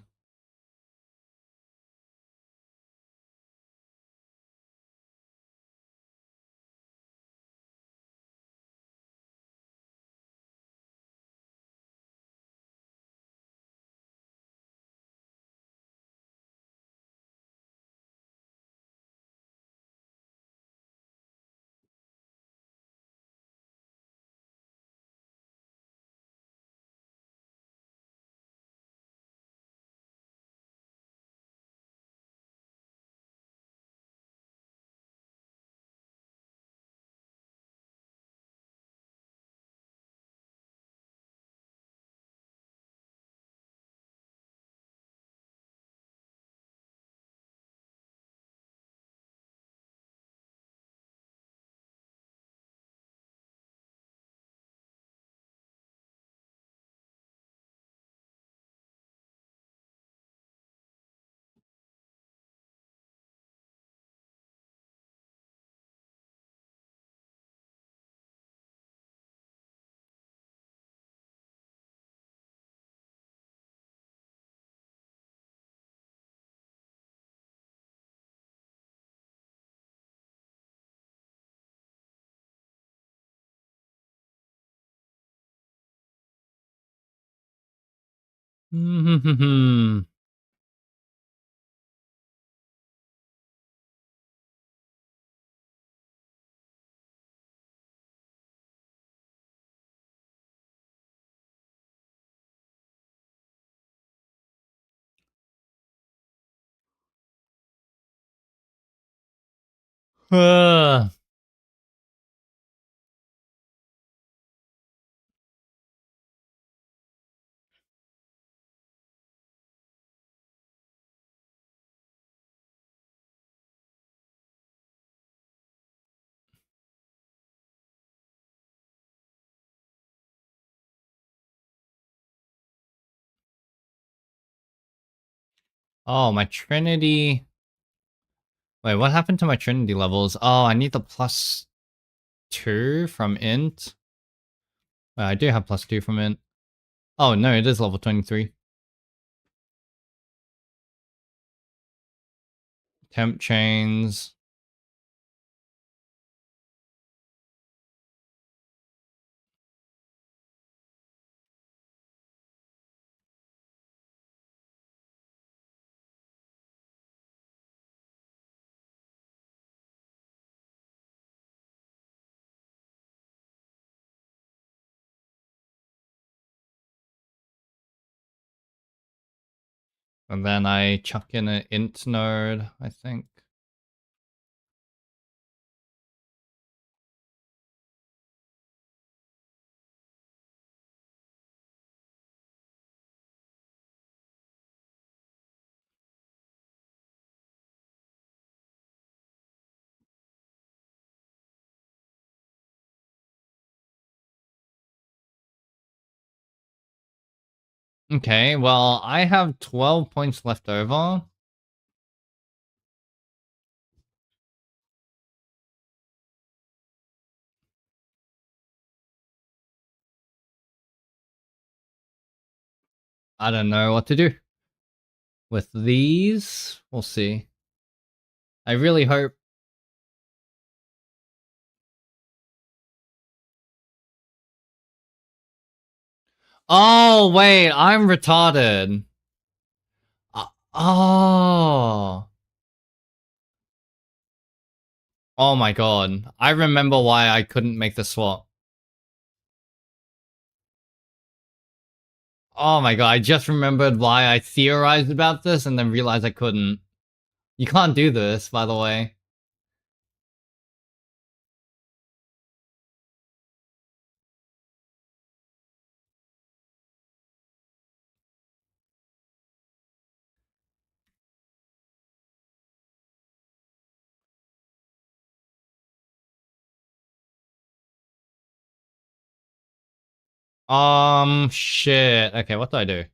Oh, my Trinity. Wait, what happened to my Trinity levels? Oh, I need the +2 from int. Wait, I do have +2 from int. Oh, no, it is level 23. Temp chains. And then I chuck in an int node, I think. Okay, well, I have 12 points left over. I don't know what to do with these. We'll see. I really hope. Oh, wait, I'm retarded. Oh. Oh my god. I remember why I couldn't make the swap. Oh my god, I just remembered why I theorized about this and then realized I couldn't. You can't do this, by the way. Shit. Okay, what do I do?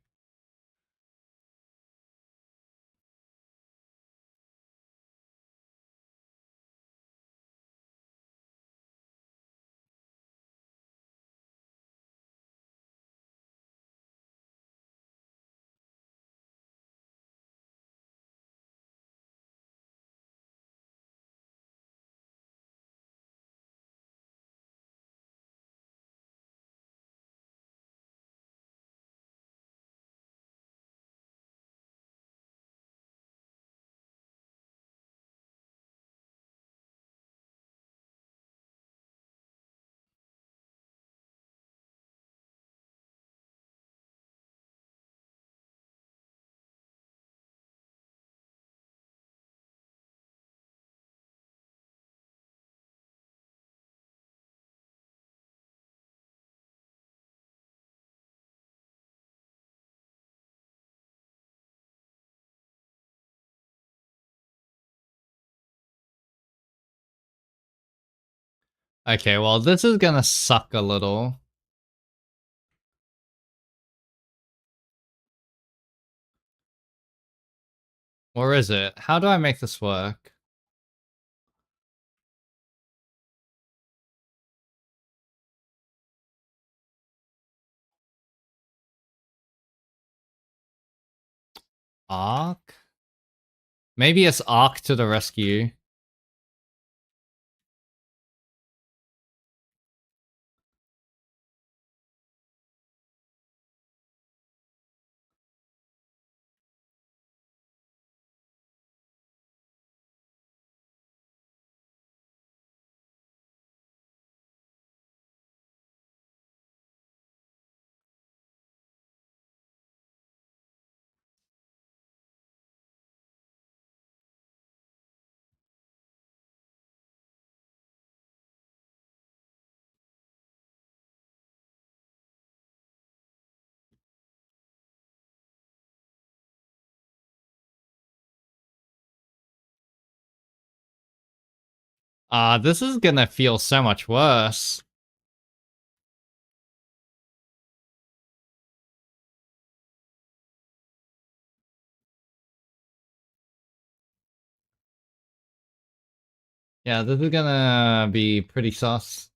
Okay, well, this is gonna suck a little. Or is it? How do I make this work? Arc? Maybe it's Arc to the rescue. This is gonna feel so much worse. Yeah, this is gonna be pretty sus.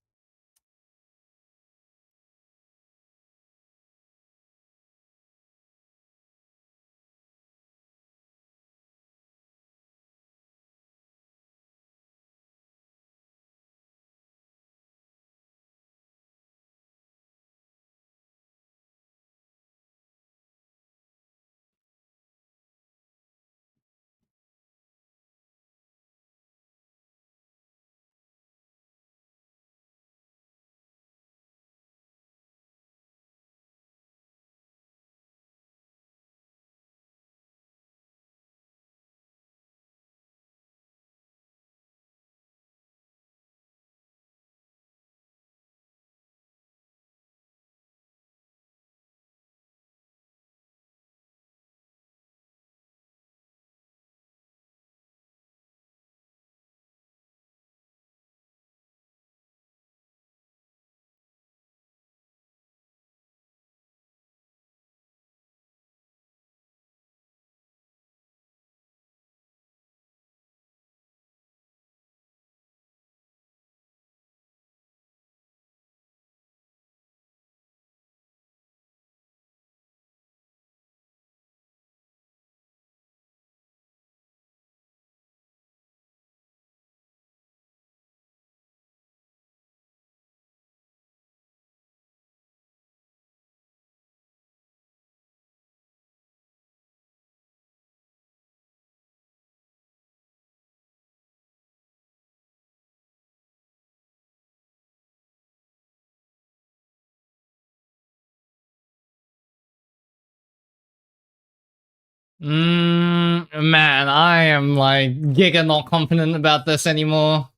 Man, I am like giga not confident about this anymore.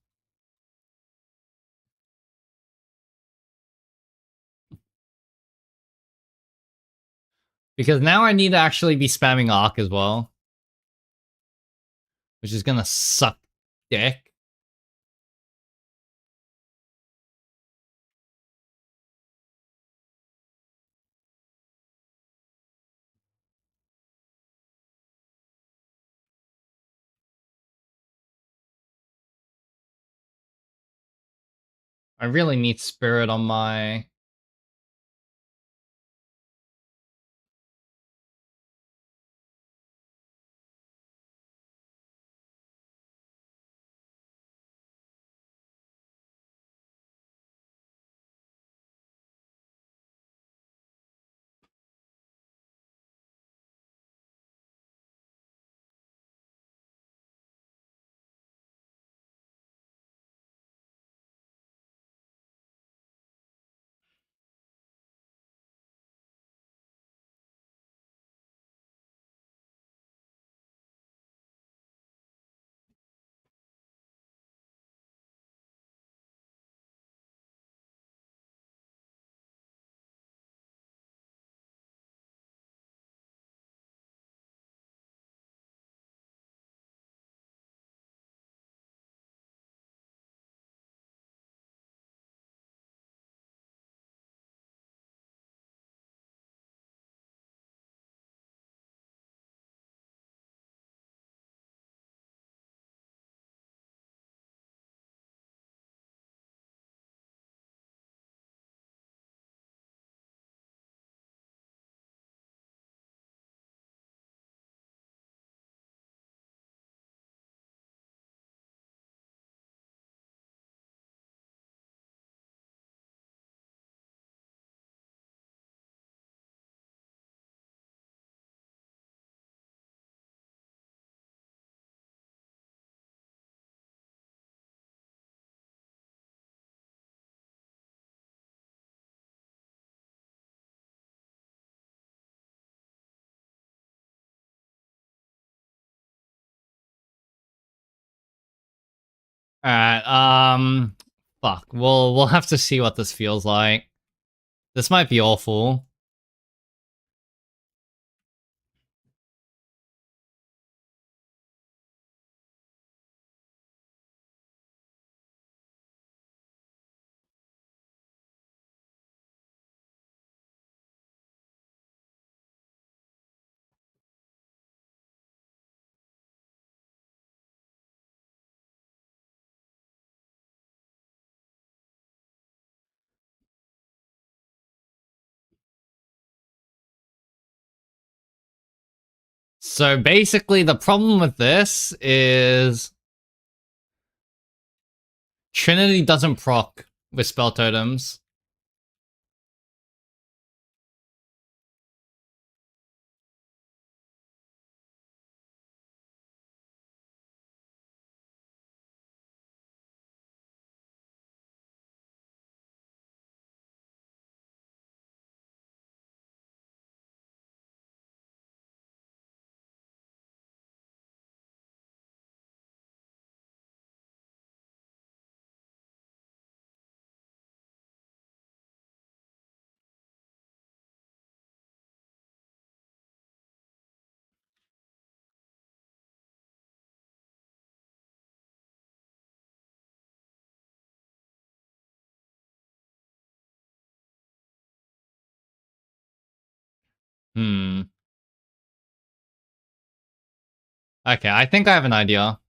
Because now I need to actually be spamming Arc as well. Which is gonna suck dick. I really need spirit on my... Alright, fuck. We'll have to see what this feels like. This might be awful. So basically, the problem with this is Trinity doesn't proc with spell totems. Hmm. Okay, I think I have an idea.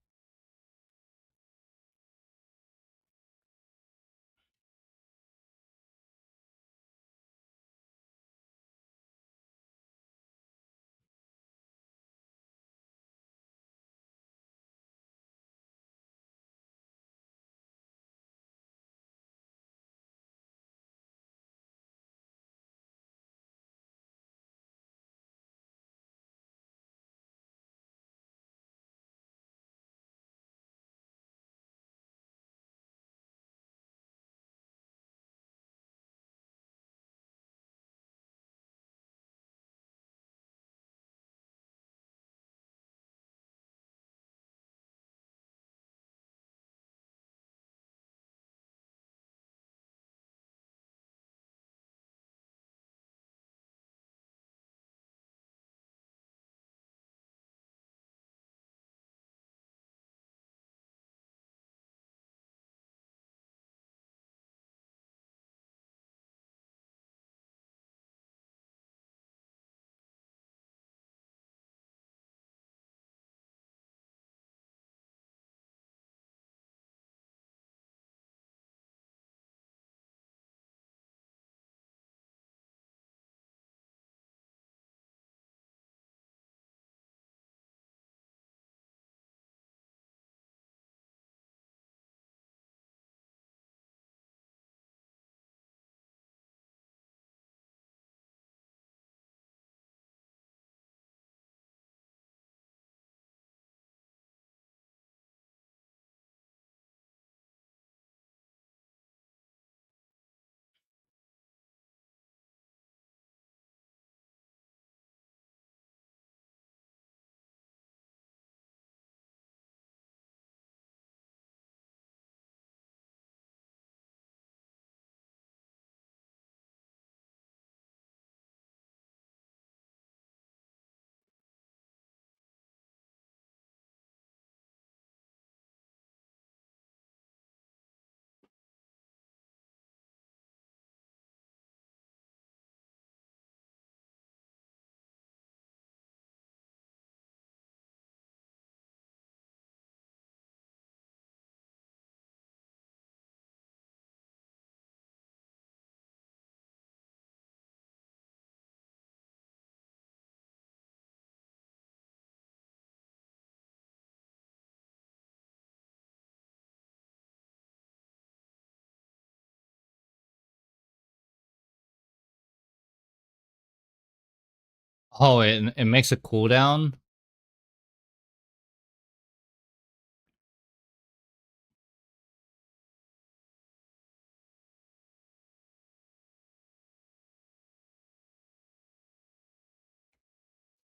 Oh, it makes a cooldown?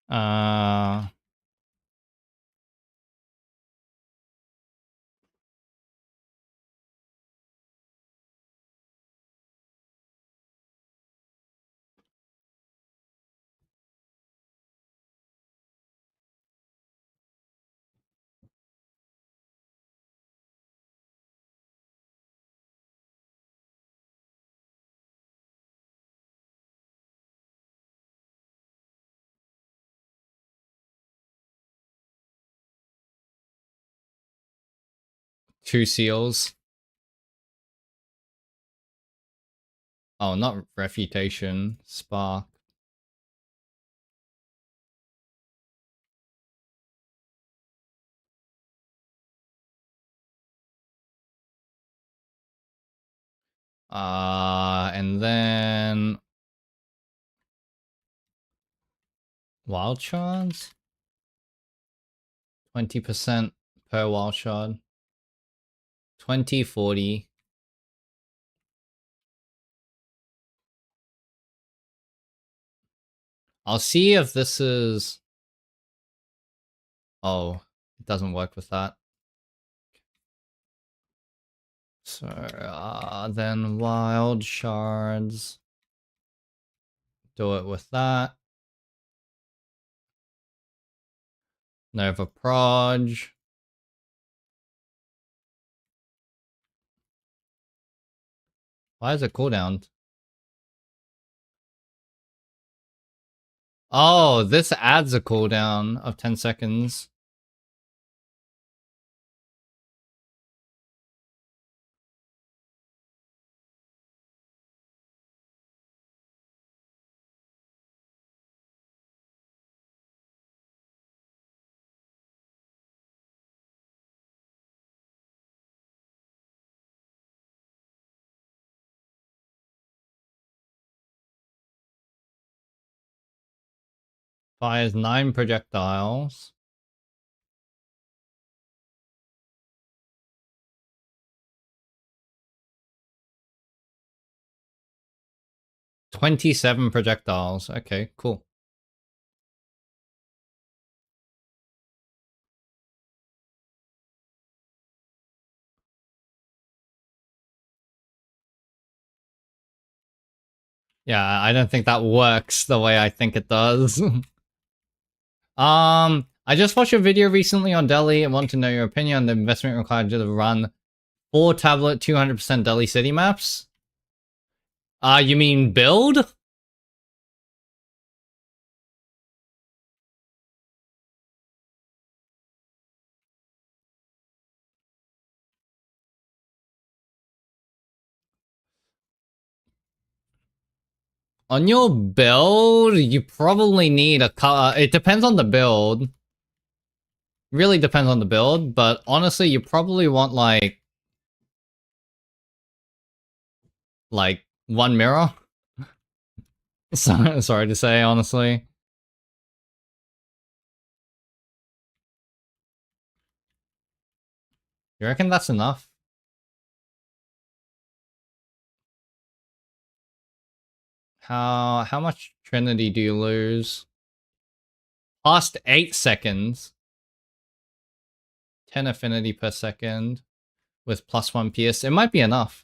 Uh... 2 seals. Oh, not refutation. Spark. And then wild shards? 20% per wild shard. 20, 40. I'll see if this is... Oh, it doesn't work with that. So, then wild shards. Do it with that. Nova Proj. Why is it cooldown? Oh, this adds a cooldown of 10 seconds. Fires 9 projectiles. $27 projectiles. Okay, cool. Yeah, I don't think that works the way I think it does. I just watched a video recently on Delhi and want to know your opinion on the investment required to run 4 tablet 200% Delhi city maps. You mean build? On your build, you probably need a it depends on the build. Really depends on the build, but honestly, you probably want like 1 mirror. Sorry to say, honestly. You reckon that's enough? How much Trinity do you lose? Past 8 seconds. 10 affinity per second with +1 PS. It might be enough.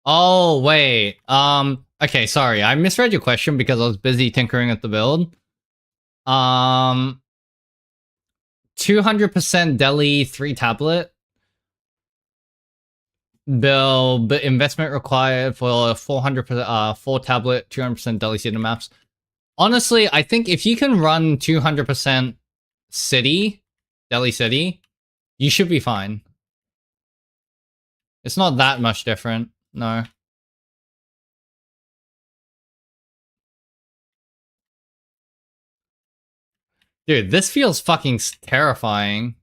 Oh, wait. Okay, sorry. I misread your question because I was busy tinkering at the build. 200% Delhi 3 tablet. Bill, but investment required for 400% 4 tablet 200% Delhi city maps. Honestly, I think if you can run 200% city, Delhi city, you should be fine. It's not that much different. No. Dude, this feels fucking terrifying.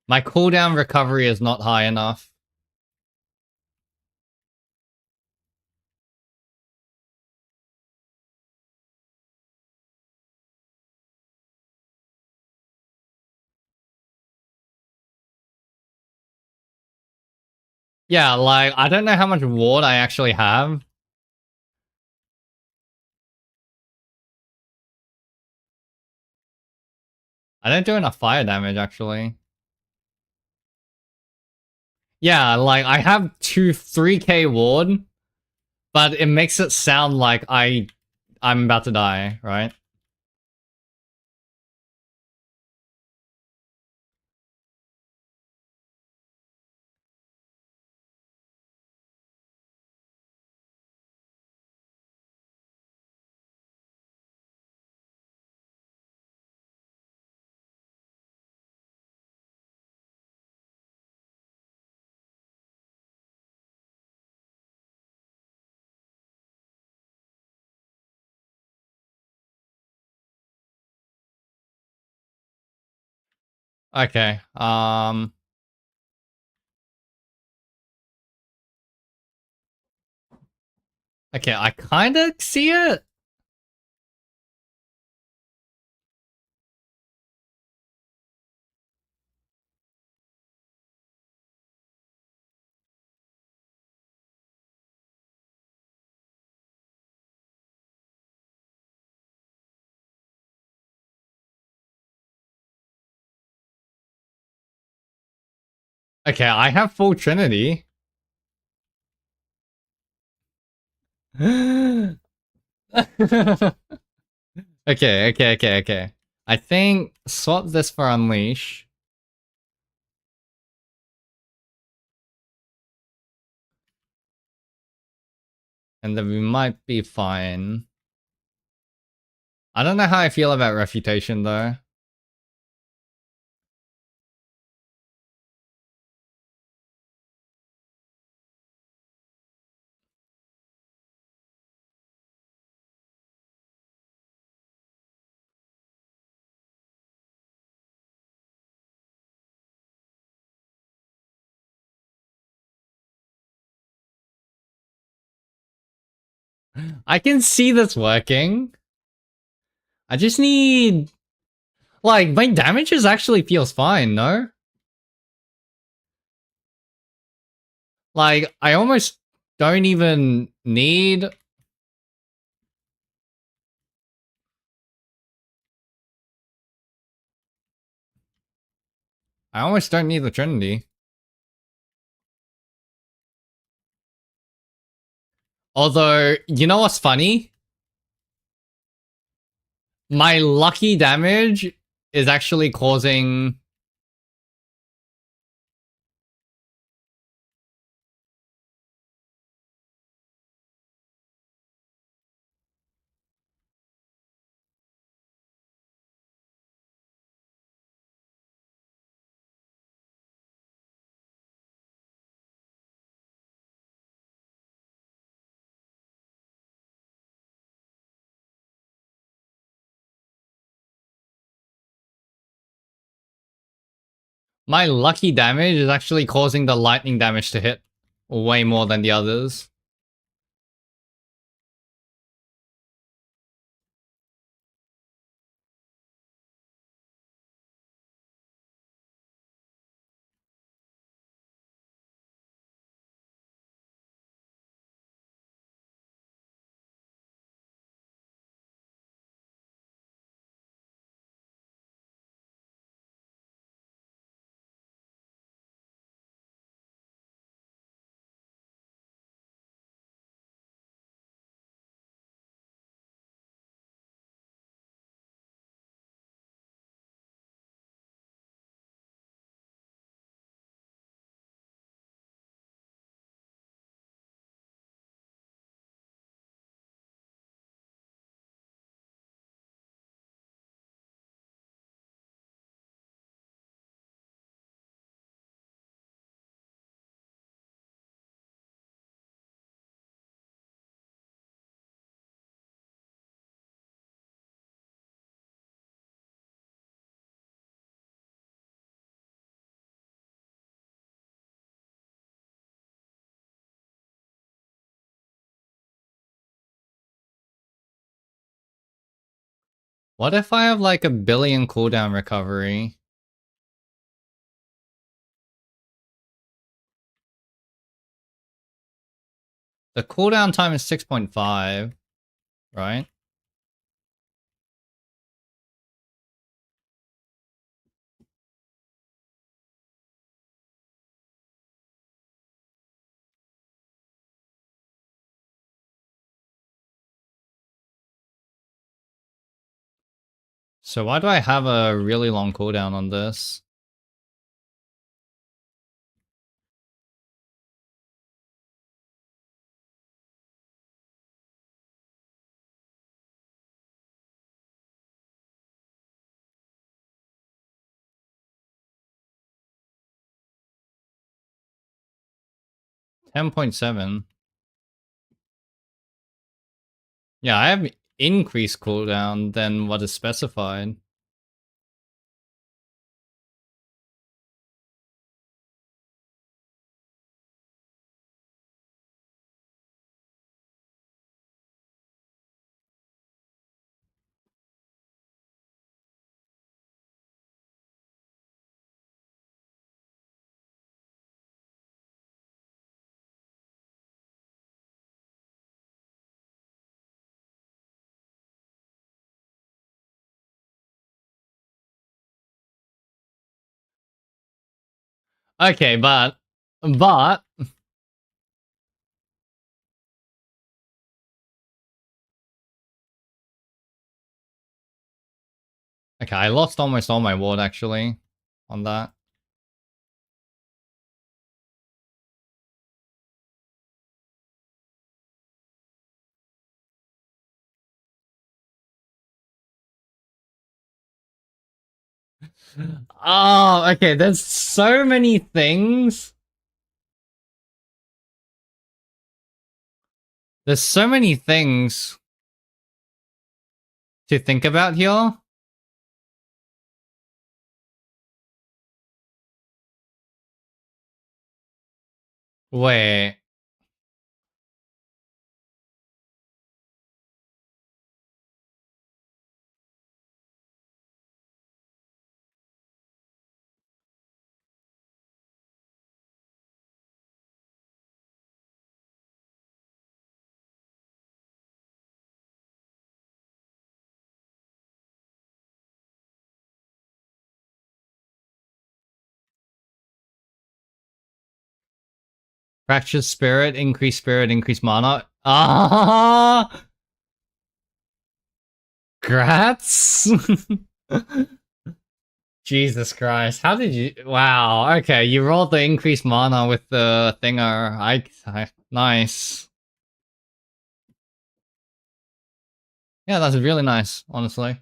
My cooldown recovery is not high enough. Yeah, like, I don't know how much ward I actually have. I don't do enough fire damage, actually. Yeah, like, I have 3k ward, but it makes it sound like I'm about to die, right? Okay, okay, I kinda see it. Okay, I have full Trinity. Okay, okay. I think swap this for Unleash. And then we might be fine. I don't know how I feel about Refutation, though. I can see this working. I just need... Like, my damages actually feels fine, no? Like, I almost don't even need... I almost don't need the Trinity. Although, you know what's funny? My lucky damage is actually causing... My lucky damage is actually causing the lightning damage to hit way more than the others. What if I have like a billion cooldown recovery? The cooldown time is 6.5, right? So why do I have a really long cooldown on this? $10.7. Yeah, I have increased cooldown than what is specified. Okay, but okay, I lost almost all my ward actually on that. Oh, okay, there's so many things. There's so many things to think about here. Wait. Fractured spirit, increase mana. Ah, grats. Jesus Christ, how did you? Wow, okay, you rolled the increased mana with the thinger. Nice. Yeah, that's really nice, honestly.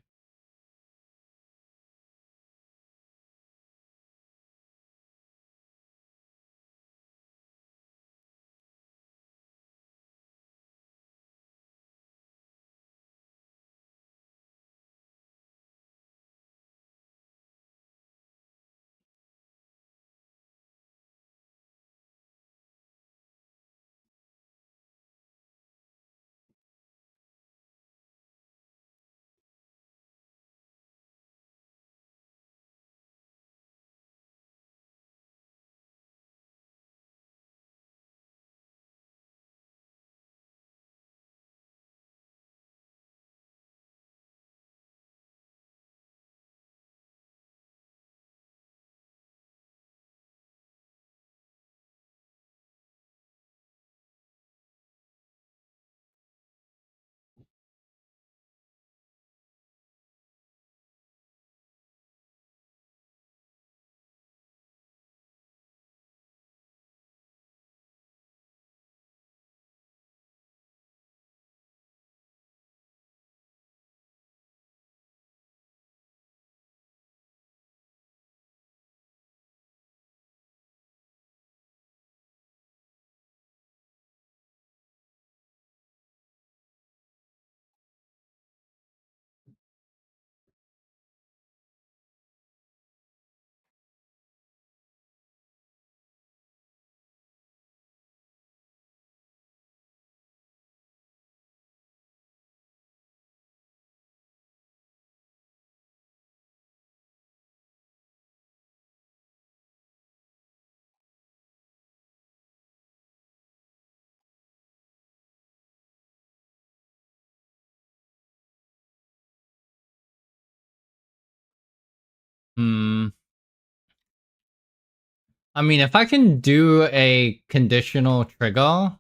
I mean, if I can do a conditional trigger,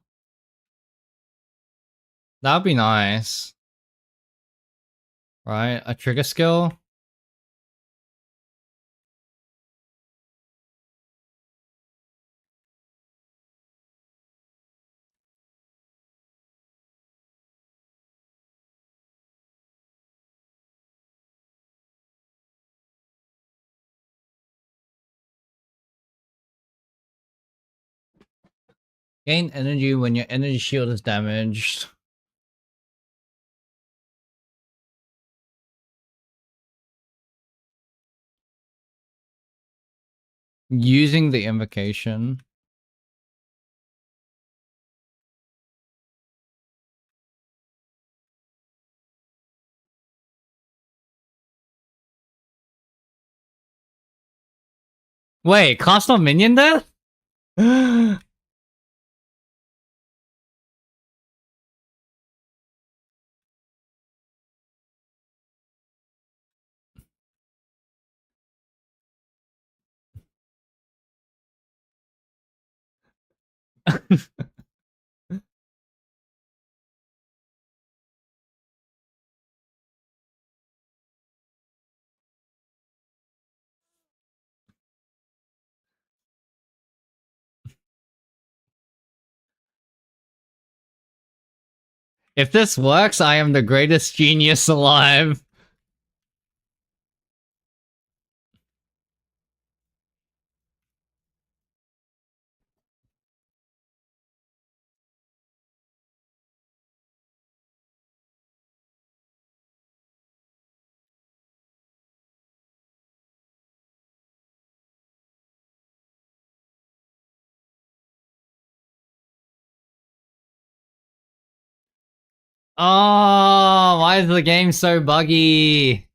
that'd be nice. Right? A trigger skill? Gain energy when your energy shield is damaged. Using the invocation. Wait, cost of minion death? If this works, I am the greatest genius alive. Oh, why is the game so buggy?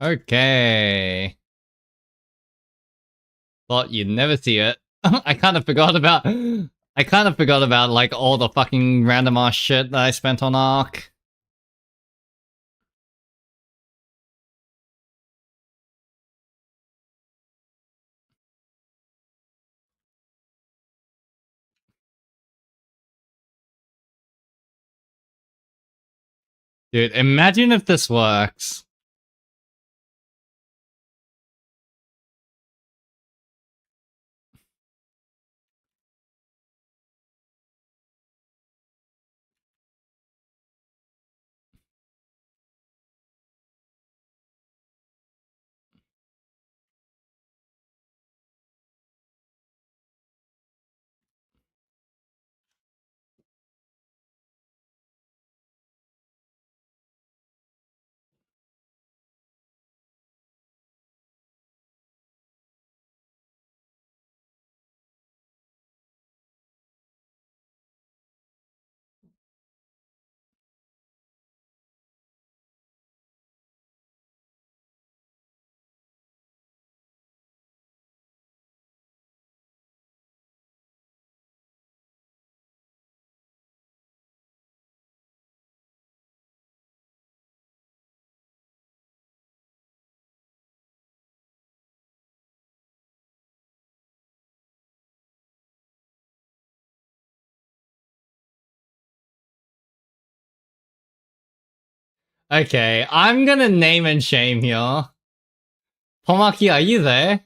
Okay. Thought you'd never see it. I kind of forgot about. I kind of forgot about like all the fucking random ass shit that I spent on Ark. Dude, imagine if this works. Okay, I'm gonna name and shame here. Pomaki, are you there?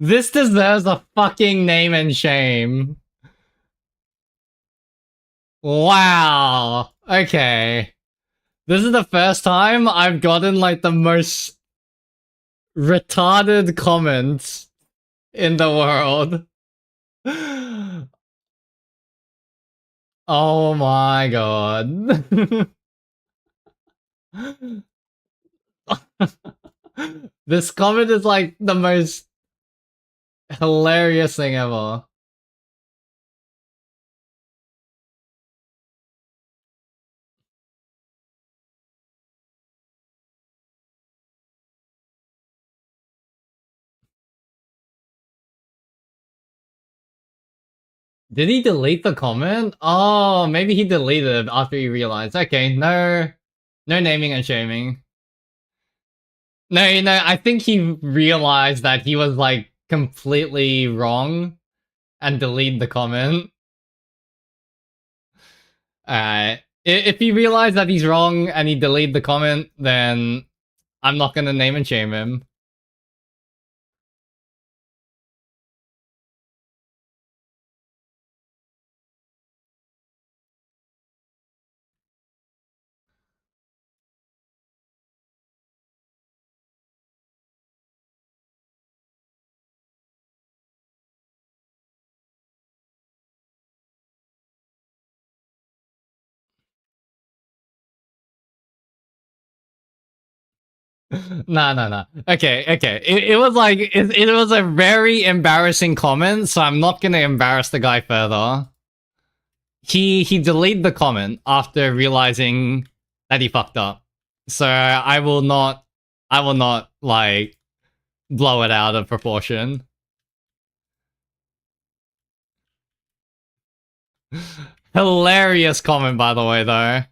This deserves a fucking name and shame. Wow. Okay. This is the first time I've gotten like the most retarded comments in the world. Oh my god. This comment is like the most hilarious thing ever. Did he delete the comment? Oh, maybe he deleted it after he realized. Okay, no naming and shaming. No, I think he realized that he was like completely wrong and deleted the comment. If he realized that he's wrong and he deleted the comment, then I'm not gonna name and shame him. No. Okay. It was like it was a very embarrassing comment, so I'm not gonna embarrass the guy further. He deleted the comment after realizing that he fucked up. So I will not like blow it out of proportion. Hilarious comment, by the way, though.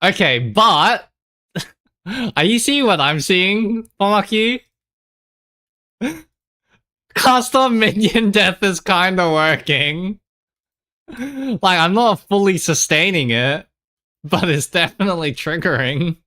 Okay, but are you seeing what I'm seeing, Pomaki? Custom minion death is kind of working. Like, I'm not fully sustaining it, but it's definitely triggering.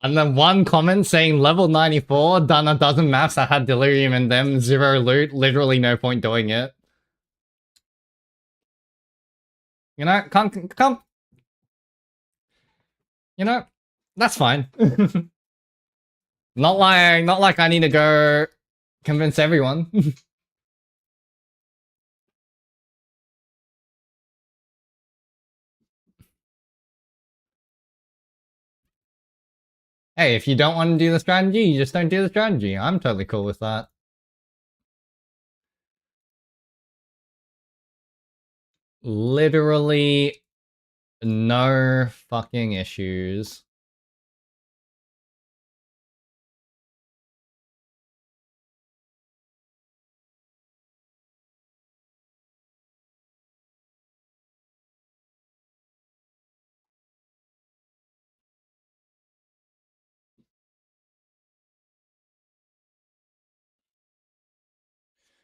And then one comment saying level 94, done a dozen maps that had Delirium in them, 0 loot, literally no point doing it. You know, come. You know, that's fine. not like I need to go convince everyone. Hey, if you don't want to do the strategy, you just don't do the strategy. I'm totally cool with that. Literally no fucking issues.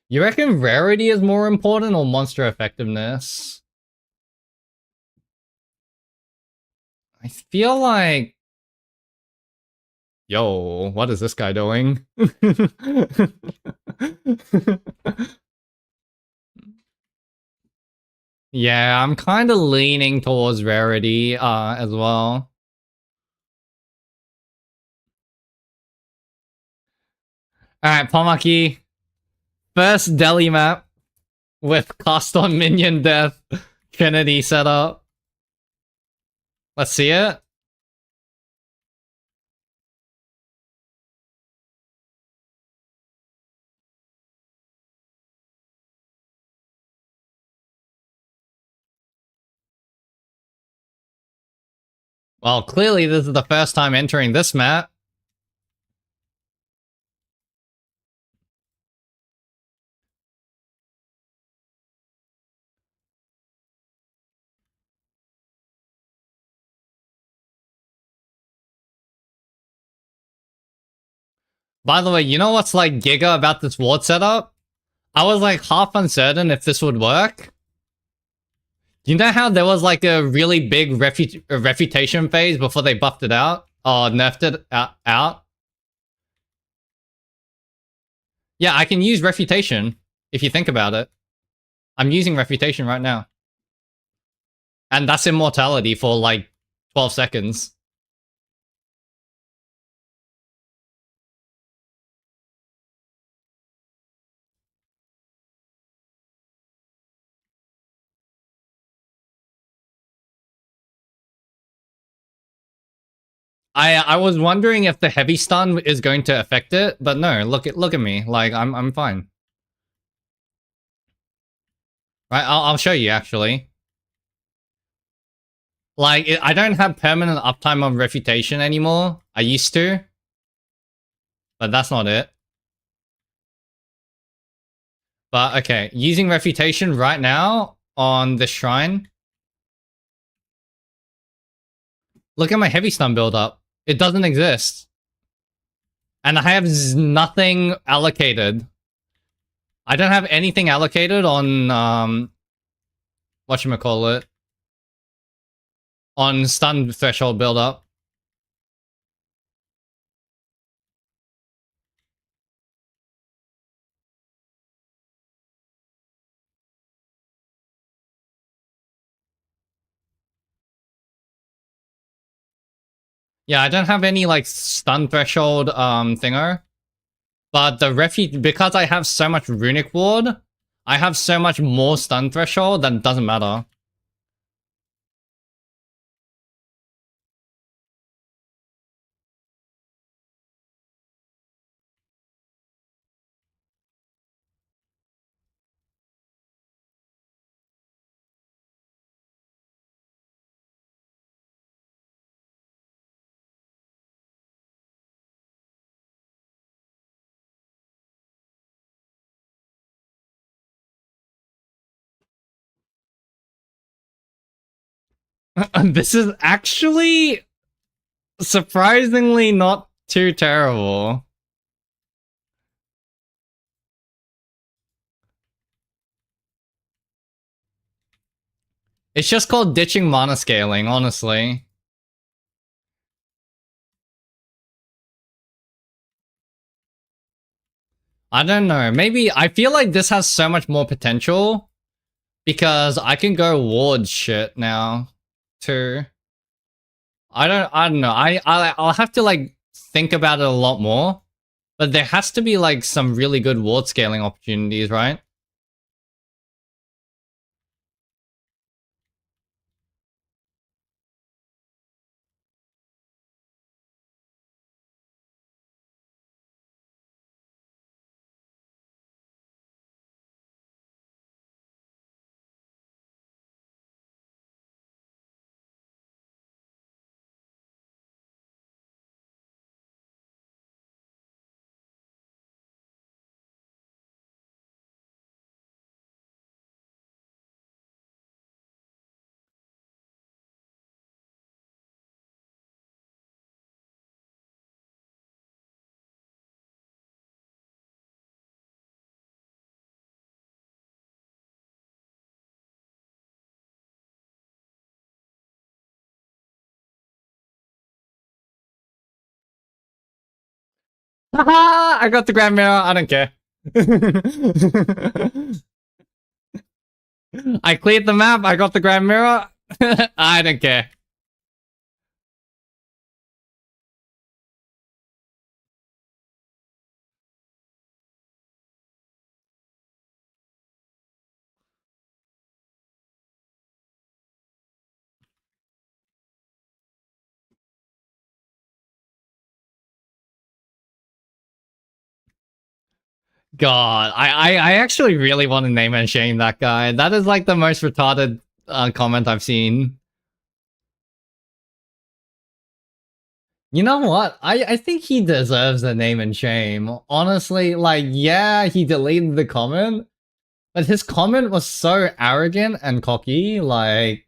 You reckon rarity is more important or monster effectiveness? I feel like... Yo, what is this guy doing? Yeah, I'm kind of leaning towards rarity as well. Alright, Pomaki. First Delhi map with cost on minion death Trinity setup. Let's see it. Well, clearly this is the first time entering this map. By the way, you know what's like giga about this ward setup? I was like half uncertain if this would work. You know how there was like a really big refutation phase before they buffed it out? Or nerfed it out? Yeah, I can use refutation, if you think about it. I'm using refutation right now. And that's immortality for like 12 seconds. I was wondering if the heavy stun is going to affect it, but no, look at me. Like I'm fine. Right, I'll show you actually. Like I don't have permanent uptime on refutation anymore. I used to. But that's not it. But okay, using refutation right now on the shrine. Look at my heavy stun build up. It doesn't exist. And I have nothing allocated. I don't have anything allocated on whatchamacallit. On stun threshold build up. Yeah, I don't have any like stun threshold thingo. But the because I have so much runic ward, I have so much more stun threshold that it doesn't matter. This is actually surprisingly not too terrible. It's just called ditching mana scaling, honestly. I don't know. Maybe I feel like this has so much more potential because I can go ward shit now too. I don't know. I'll have to like think about it a lot more. But there has to be like some really good ward scaling opportunities, right? Haha! I got the grand mirror. I don't care. I cleared the map. I got the grand mirror. I don't care. God, I actually really want to name and shame that guy. That is like the most retarded comment I've seen. You know what? I think he deserves a name and shame. Honestly, like, yeah, he deleted the comment, but his comment was so arrogant and cocky, like...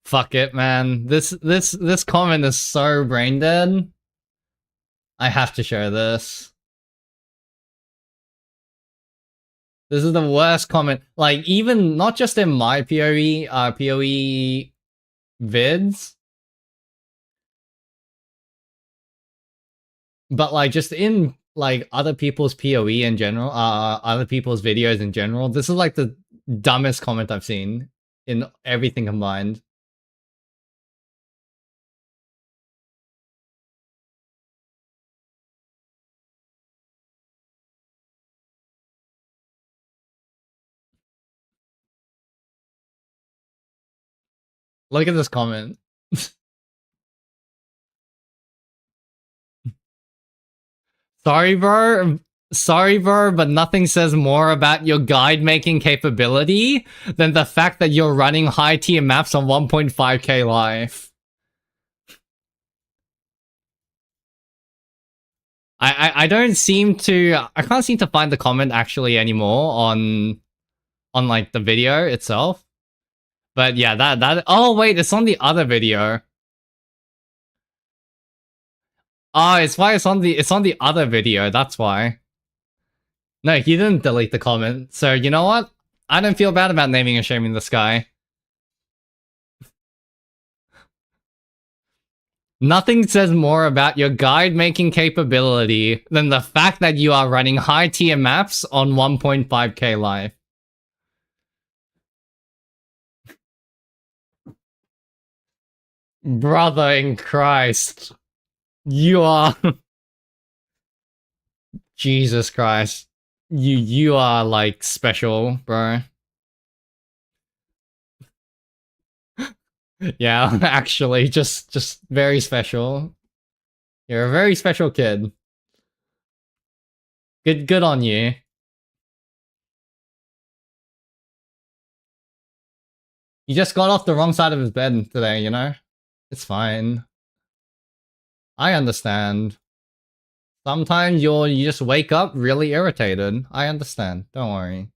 Fuck it, man. This comment is so brain dead. I have to share this. This is the worst comment. Like, even not just in my PoE vids, but like just in like other people's PoE in general, other people's videos in general. This is like the dumbest comment I've seen in everything combined. Look at this comment. Sorry, bro. Sorry, bro, but nothing says more about your guide making capability than the fact that you're running high tier maps on 1.5k life. I don't seem to... I can't seem to find the comment actually anymore on like the video itself. But yeah, that... Oh, wait, it's on the other video. Oh, it's why it's on the other video, that's why. No, he didn't delete the comment. So, you know what? I don't feel bad about naming and shaming this guy. Nothing says more about your guide making capability than the fact that you are running high tier maps on 1.5k life. Brother in Christ. You are... Jesus Christ. You are like special, bro. Yeah, actually, just very special. You're a very special kid. Good on you. You just got off the wrong side of his bed today, you know? It's fine. I understand. Sometimes you just wake up really irritated. I understand. Don't worry.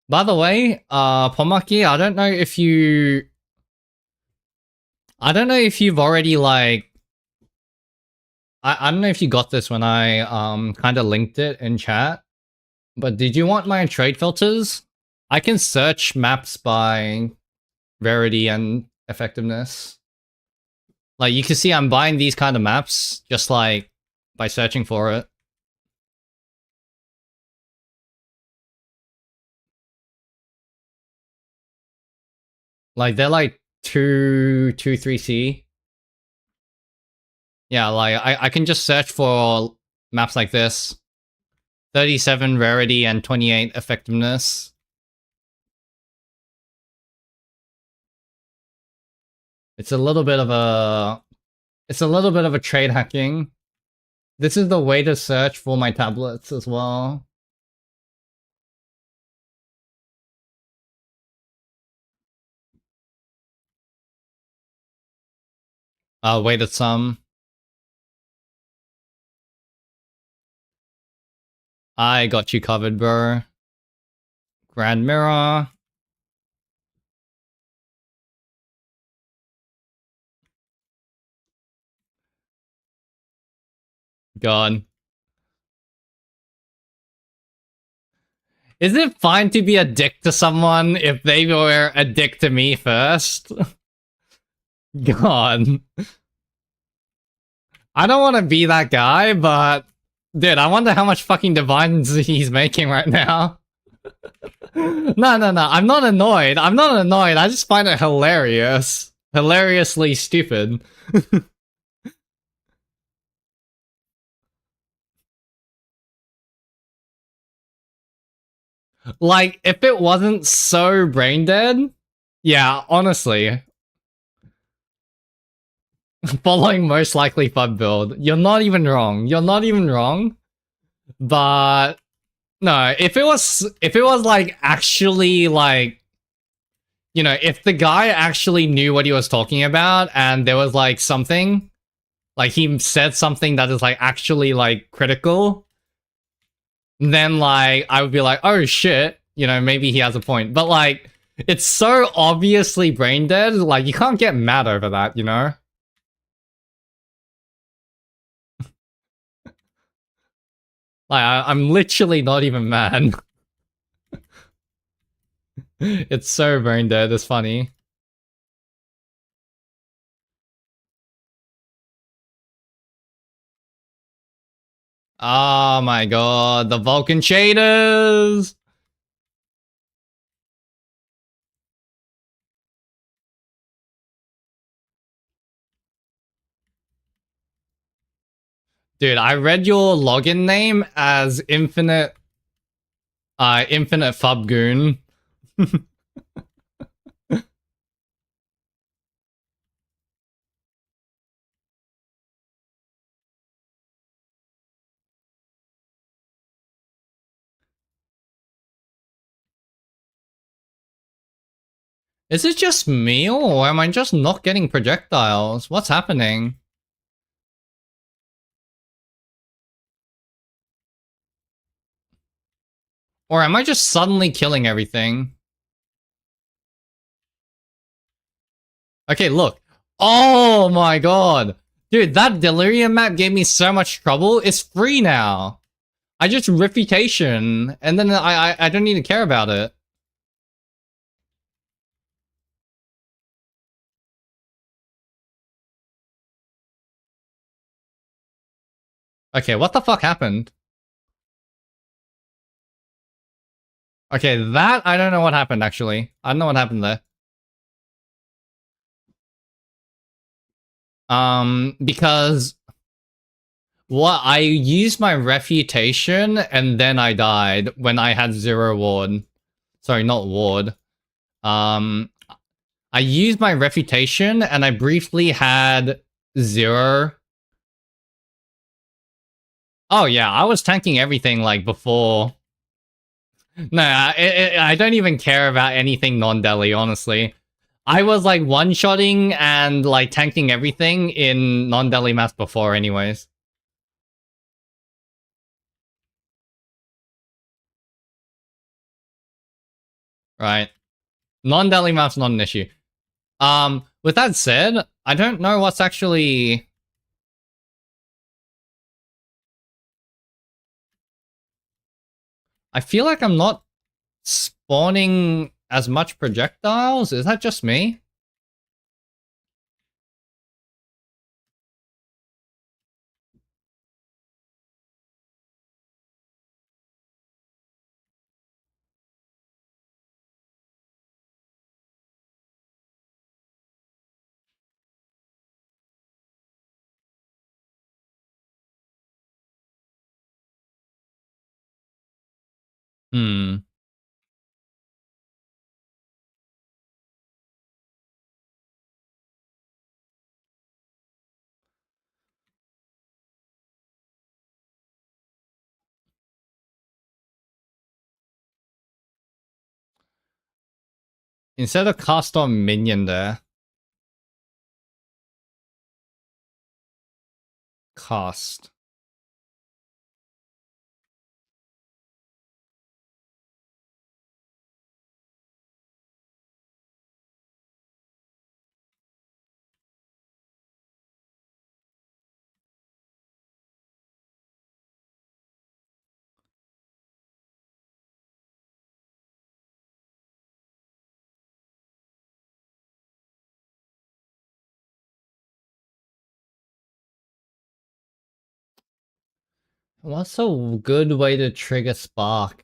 By the way, Pomaki, I don't know if you've already like, I don't know if you got this when I kind of linked it in chat, but did you want my trade filters? I can search maps by rarity and effectiveness. Like you can see I'm buying these kind of maps just like by searching for it. Like they're like 3C. Yeah, like I can just search for maps like this. 37 rarity and 28 effectiveness. It's a little bit of a trade hacking. This is the way to search for my tablets as well. Weighted sum. I got you covered, bro. Grand mirror. God. Is it fine to be a dick to someone if they were a dick to me first? God. I don't want to be that guy, but... Dude, I wonder how much fucking divines he's making right now. No, I'm not annoyed. I just find it hilarious. Hilariously stupid. Like, if it wasn't so brain dead, yeah, honestly. Following most likely FUD build. You're not even wrong. But no, if it was like actually like, you know, if the guy actually knew what he was talking about and there was like something, like he said something that is like actually like critical, then like I would be like, oh shit, you know, maybe he has a point. But like, it's so obviously brain dead, like you can't get mad over that, you know? Like, I'm literally not even mad. It's so brain dead, it's funny. Oh my god, the Vulcan shaders! Dude, I read your login name as Infinite Fubgoon. Is it just me, or am I just not getting projectiles? What's happening? Or am I just suddenly killing everything? Okay, look. Oh my god. Dude, that Delirium map gave me so much trouble. It's free now. I just reputation, and then I don't need to care about it. Okay, what the fuck happened? Okay, that I don't know what happened actually. I don't know what happened there. Because what I used my refutation and then I died when I had 0 ward. Sorry, not ward. Um, I used my refutation and I briefly had 0. Oh yeah, I was tanking everything like before. No, I don't even care about anything non-deli, honestly. I was like one-shotting and like tanking everything in non-deli maps before anyways. right? Non-Delhi map's not an issue. With that said, I don't know what's actually... I feel like I'm not spawning as much projectiles. Is that just me? Hmm. Instead of cast on minion there. Cast. What's a good way to trigger Spark?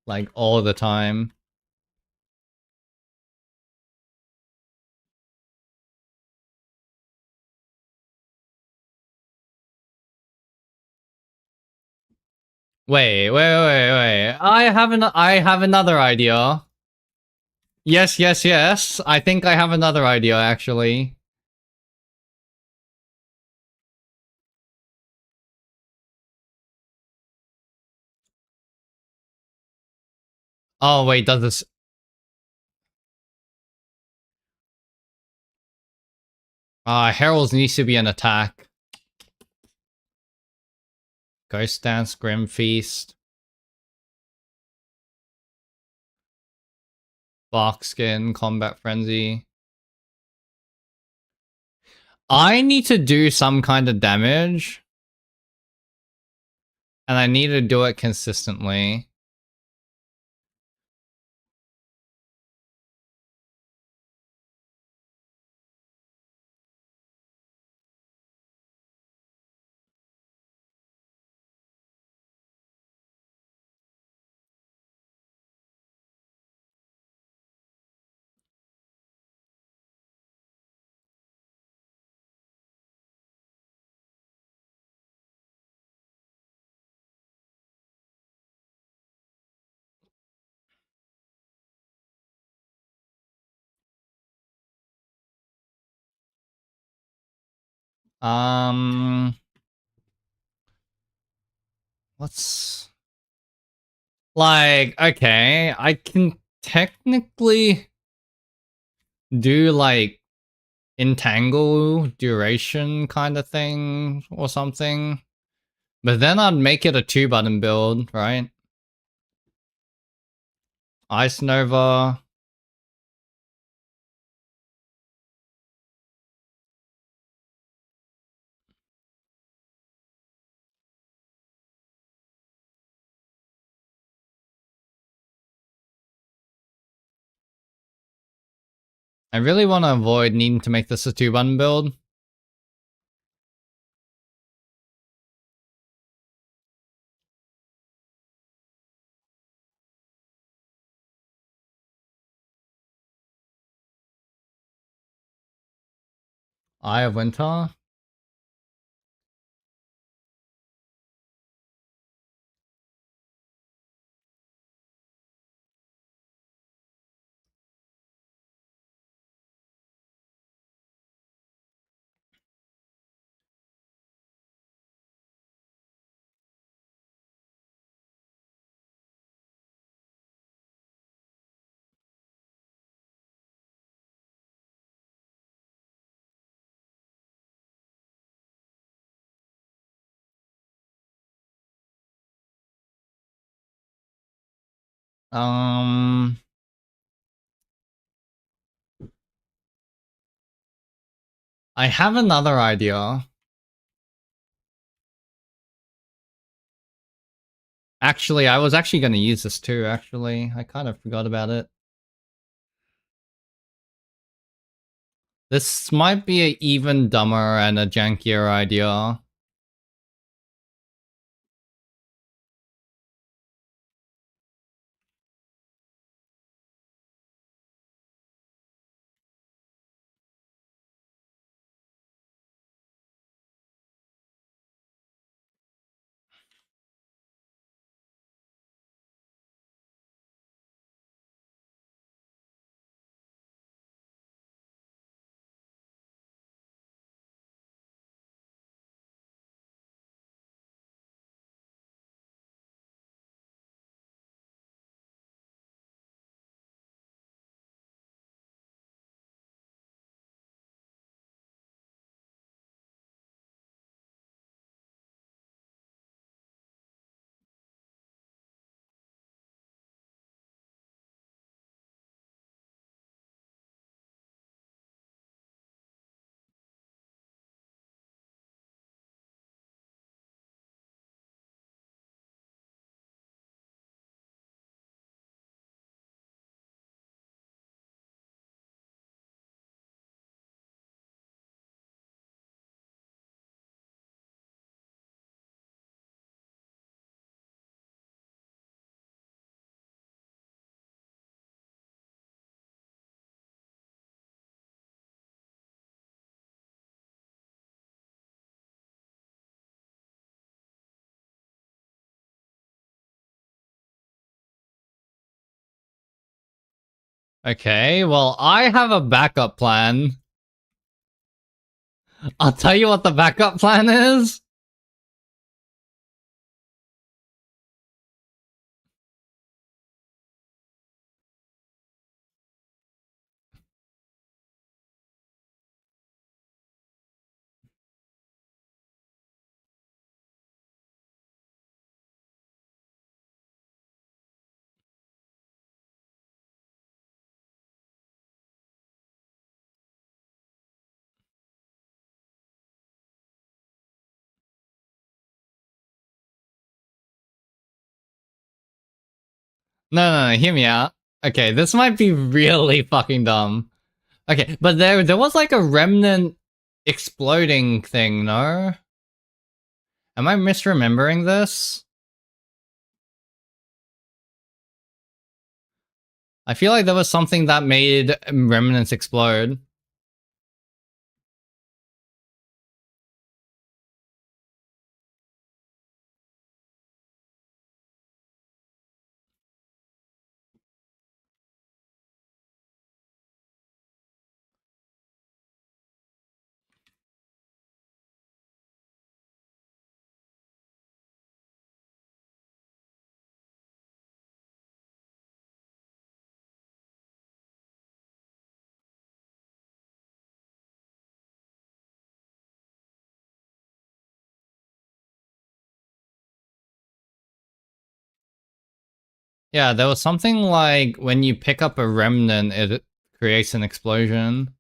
Like, all the time? Wait. I have another idea. Yes. I think I have another idea, actually. Oh, wait, does this... Herald's needs to be an attack. Ghost Dance, Grim Feast. Barkskin, Combat Frenzy. I need to do some kind of damage. And I need to do it consistently. What's... Like, okay, I can technically do, like, entangle duration kind of thing or something. But then I'd make it a 2-button build, right? Ice Nova. I really want to avoid needing to make this a 2-button build. Eye of Winter. Um, I have another idea. Actually, I was actually going to use this too, actually. I kind of forgot about it. This might be an even dumber and a jankier idea. Okay, well, I have a backup plan. I'll tell you what the backup plan is. No, hear me out. Okay, this might be really fucking dumb. Okay, but there was like a remnant exploding thing, no? Am I misremembering this? I feel like there was something that made remnants explode. Yeah, there was something like when you pick up a remnant, it creates an explosion.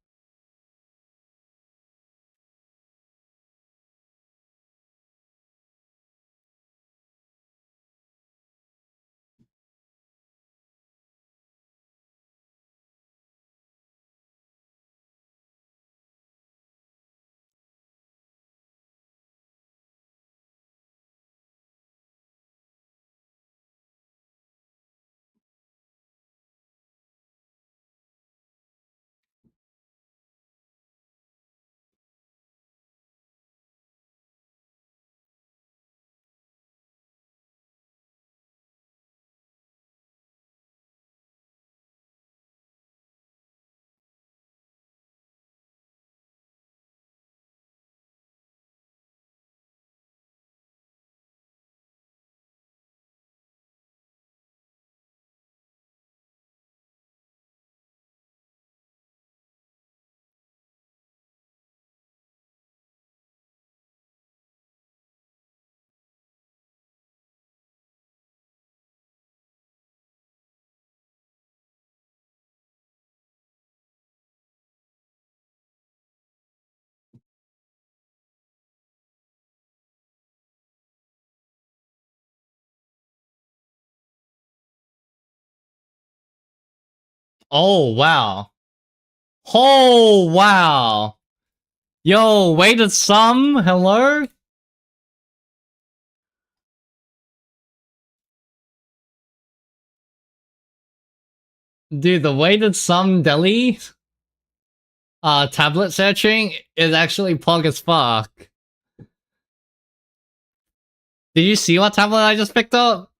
Oh, wow. Oh, wow. Yo, weighted sum? Hello? Dude, the weighted sum deli tablet searching is actually pog as fuck. Did you see what tablet I just picked up?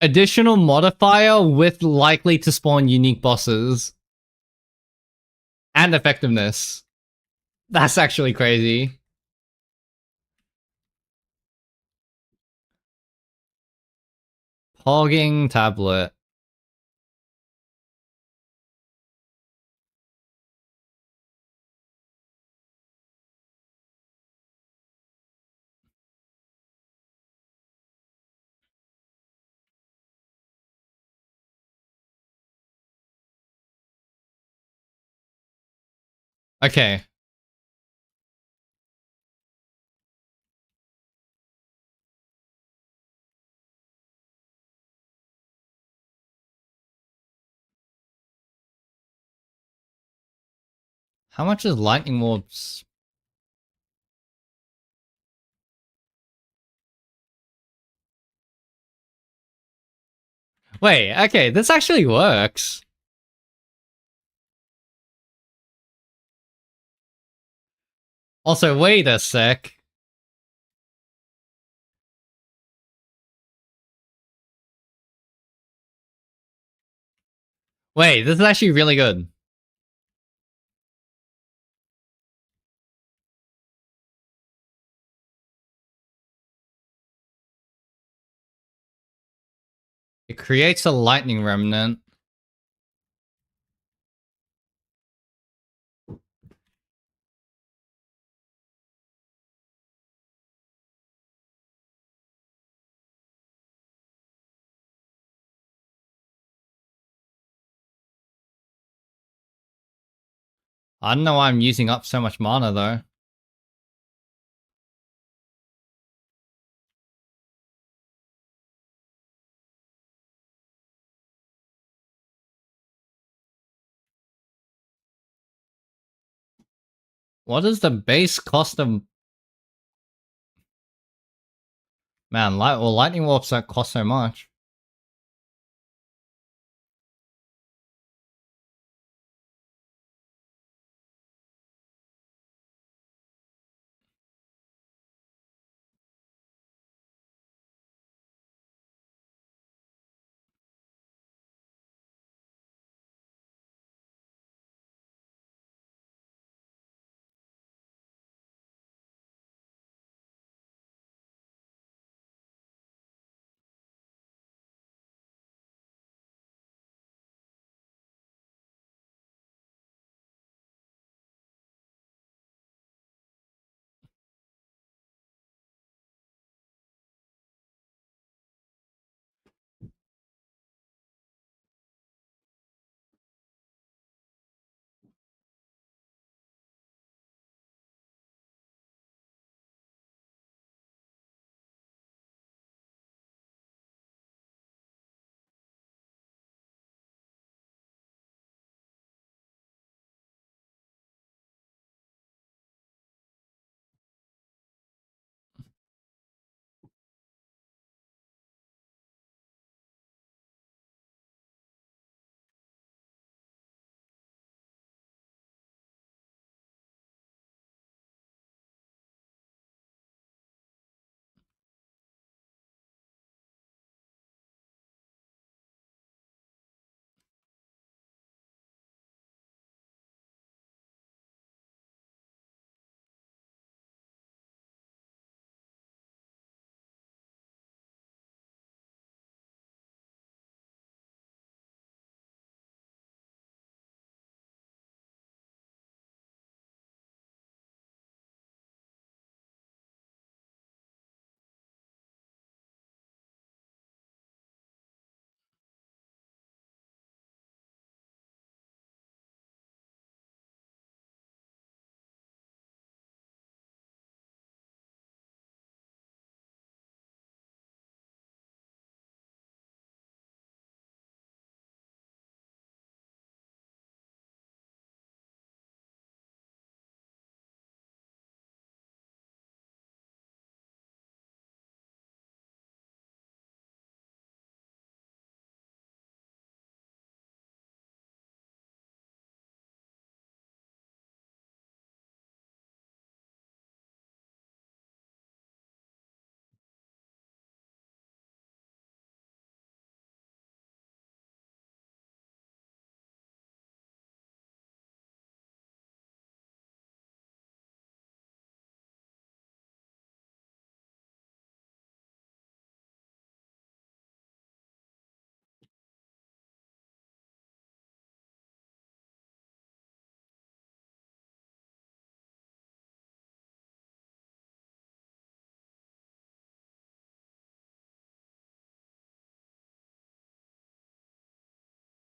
Additional modifier with likely to spawn unique bosses. And effectiveness. That's actually crazy. Pogging tablet. Okay. How much is lightning warps? Wait, okay, this actually works. Also, wait a sec. Wait, this is actually really good. It creates a lightning remnant. I don't know why I'm using up so much mana though. What is the base cost of... Man, lightning warps don't cost so much.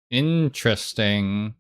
Interesting.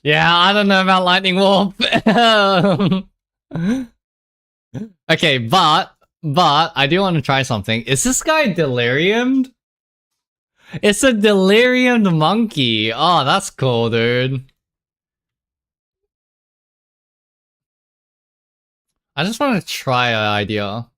Yeah, I don't know about lightning warp. Okay, but I do want to try something. Is this guy delirium? It's a delirium monkey. Oh, that's cool, dude. I just want to try an idea.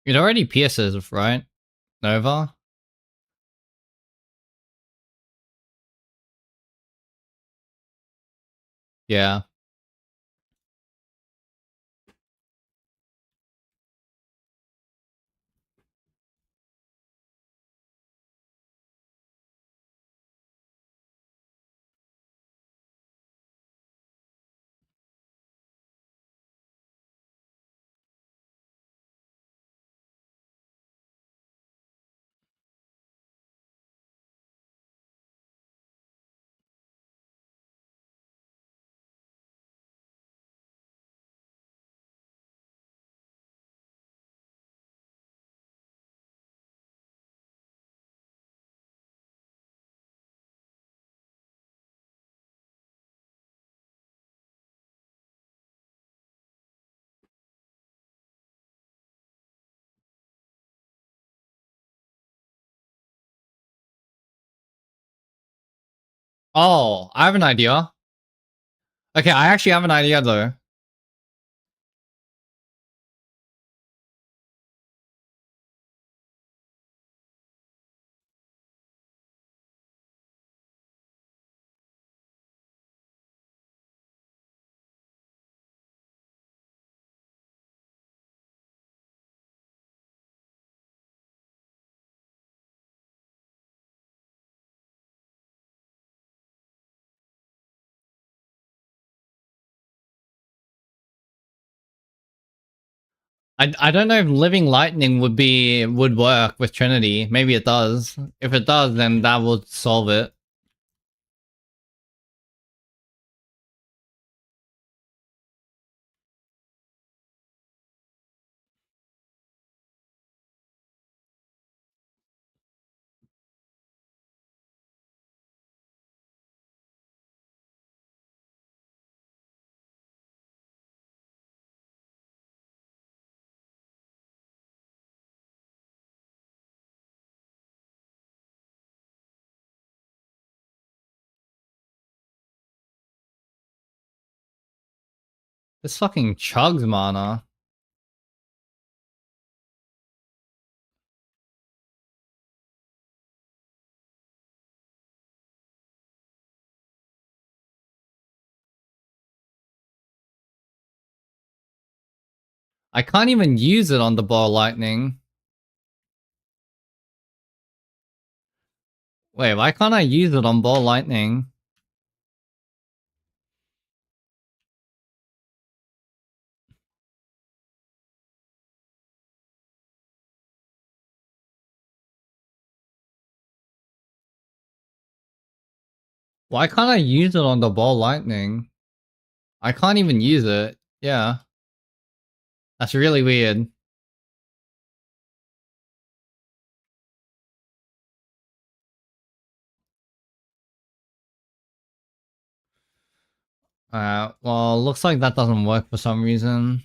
It already pierces, right? Nova? Yeah. Oh, I have an idea. Okay, I actually have an idea though. I don't know if living lightning would work with Trinity. Maybe it does. If it does, then that would solve it. This fucking chugs mana. I can't even use it on the ball lightning. Wait, why can't I use it on ball lightning? Why can't I use it on the ball lightning? I can't even use it. Yeah. That's really weird. Well, looks like that doesn't work for some reason.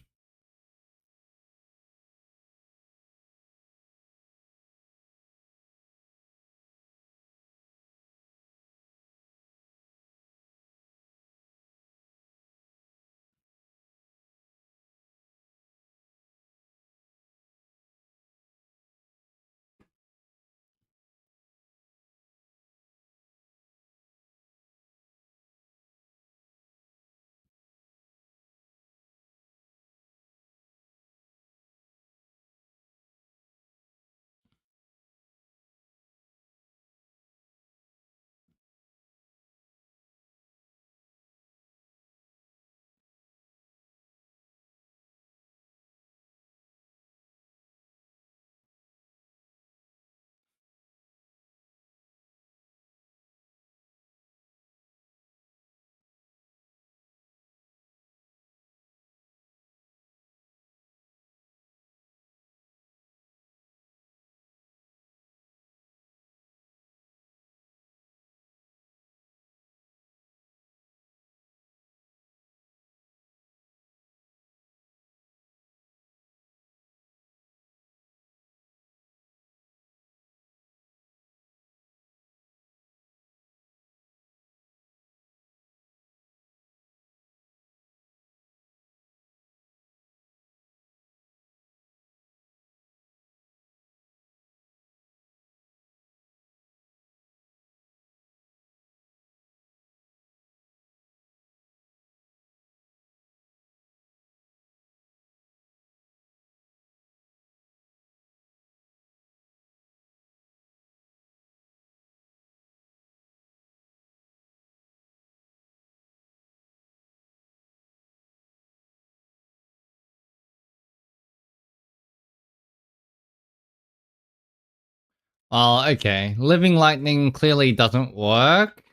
Well, okay. Living lightning clearly doesn't work.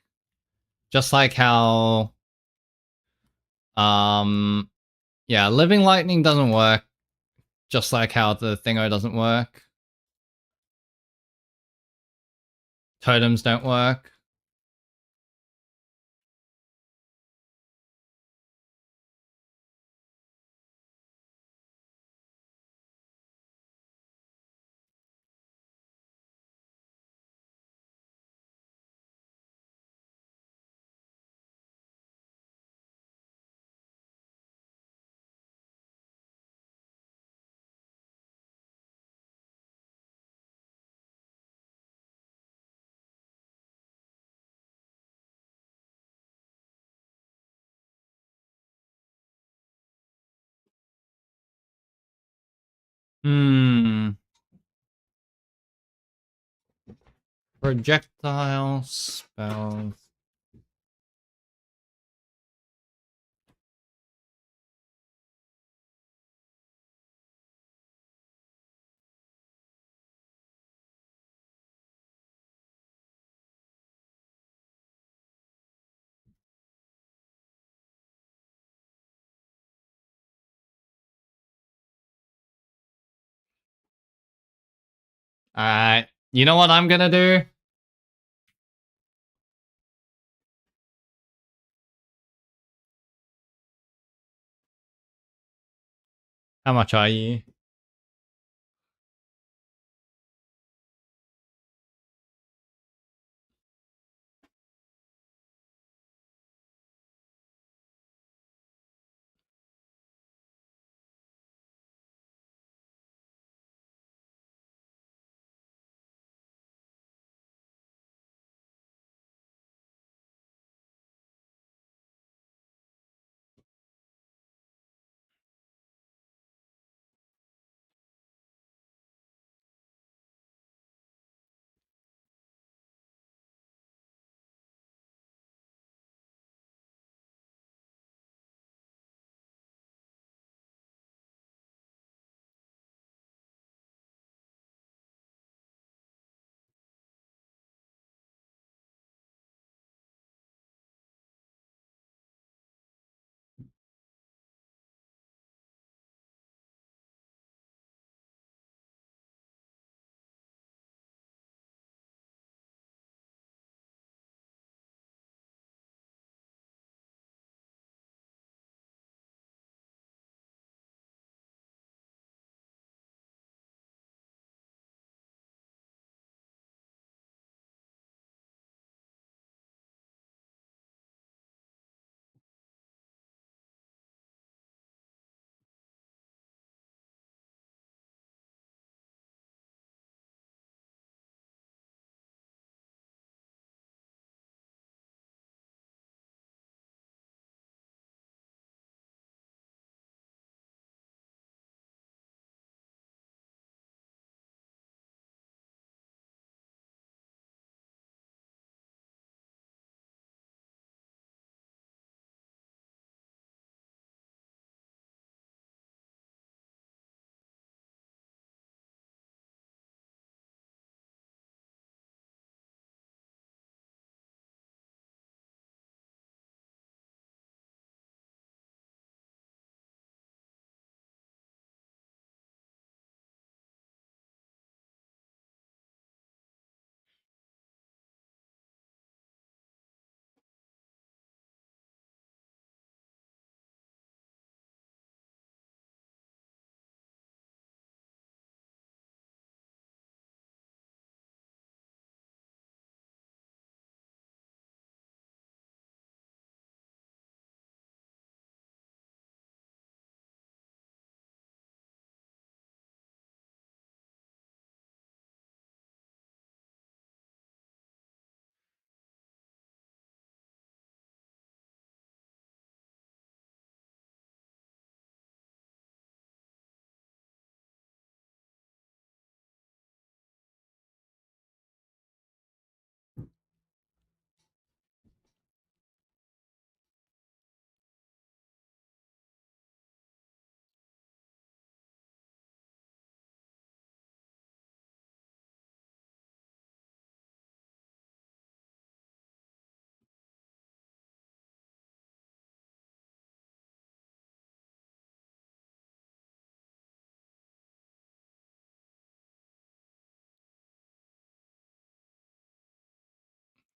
Just like how um yeah, living lightning doesn't work. Just like how the thingo doesn't work. Totems don't work. Hmm. Projectile spells. Alright. You know what I'm gonna do? How much are you?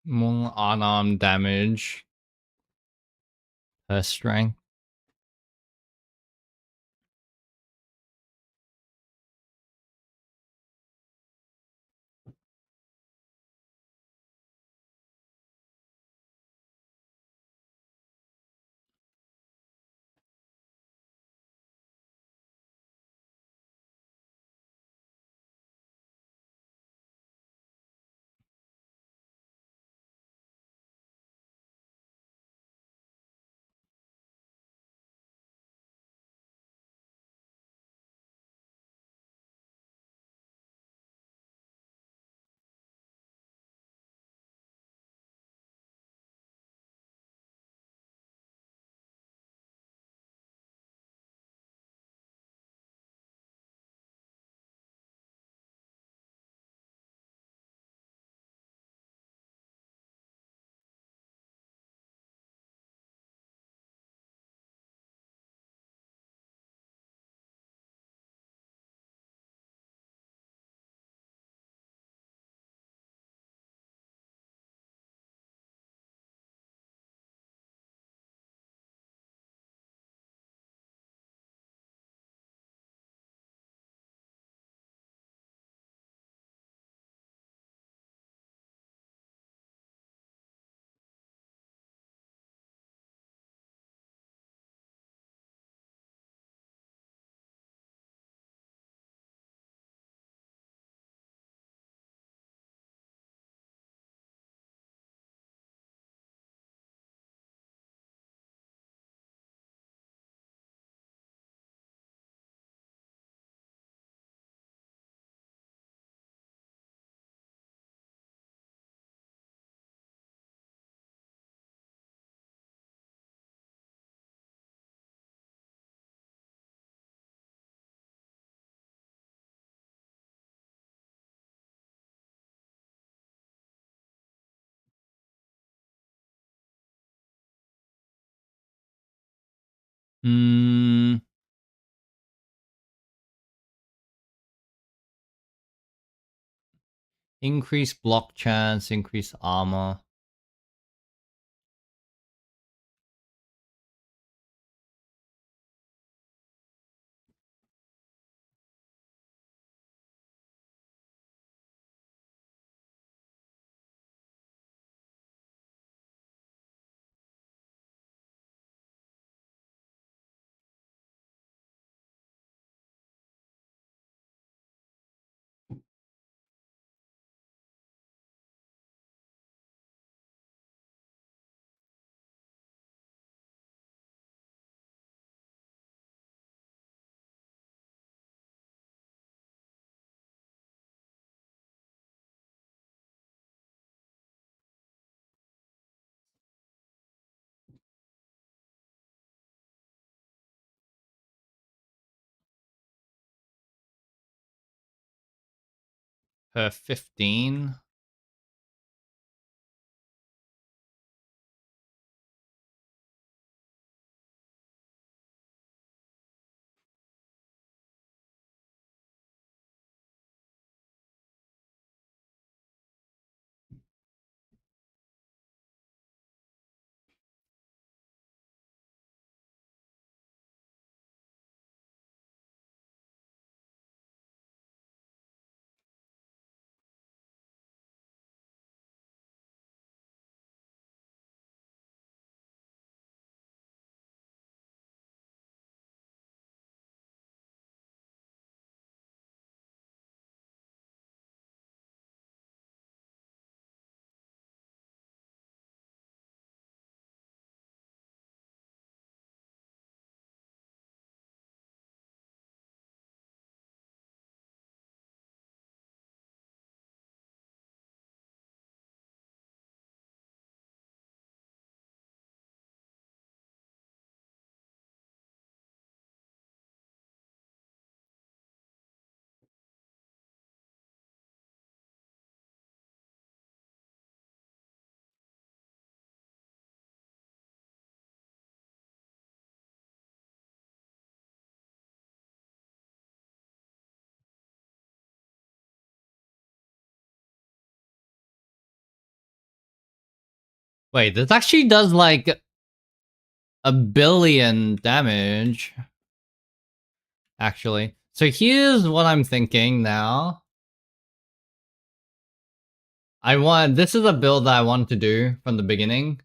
More unarmed damage per strength. Hmm. Increase block chance, increase armor. Per 15. Wait, this actually does like 1,000,000,000 damage. Actually. So here's what I'm thinking now. This is a build that I wanted to do from the beginning.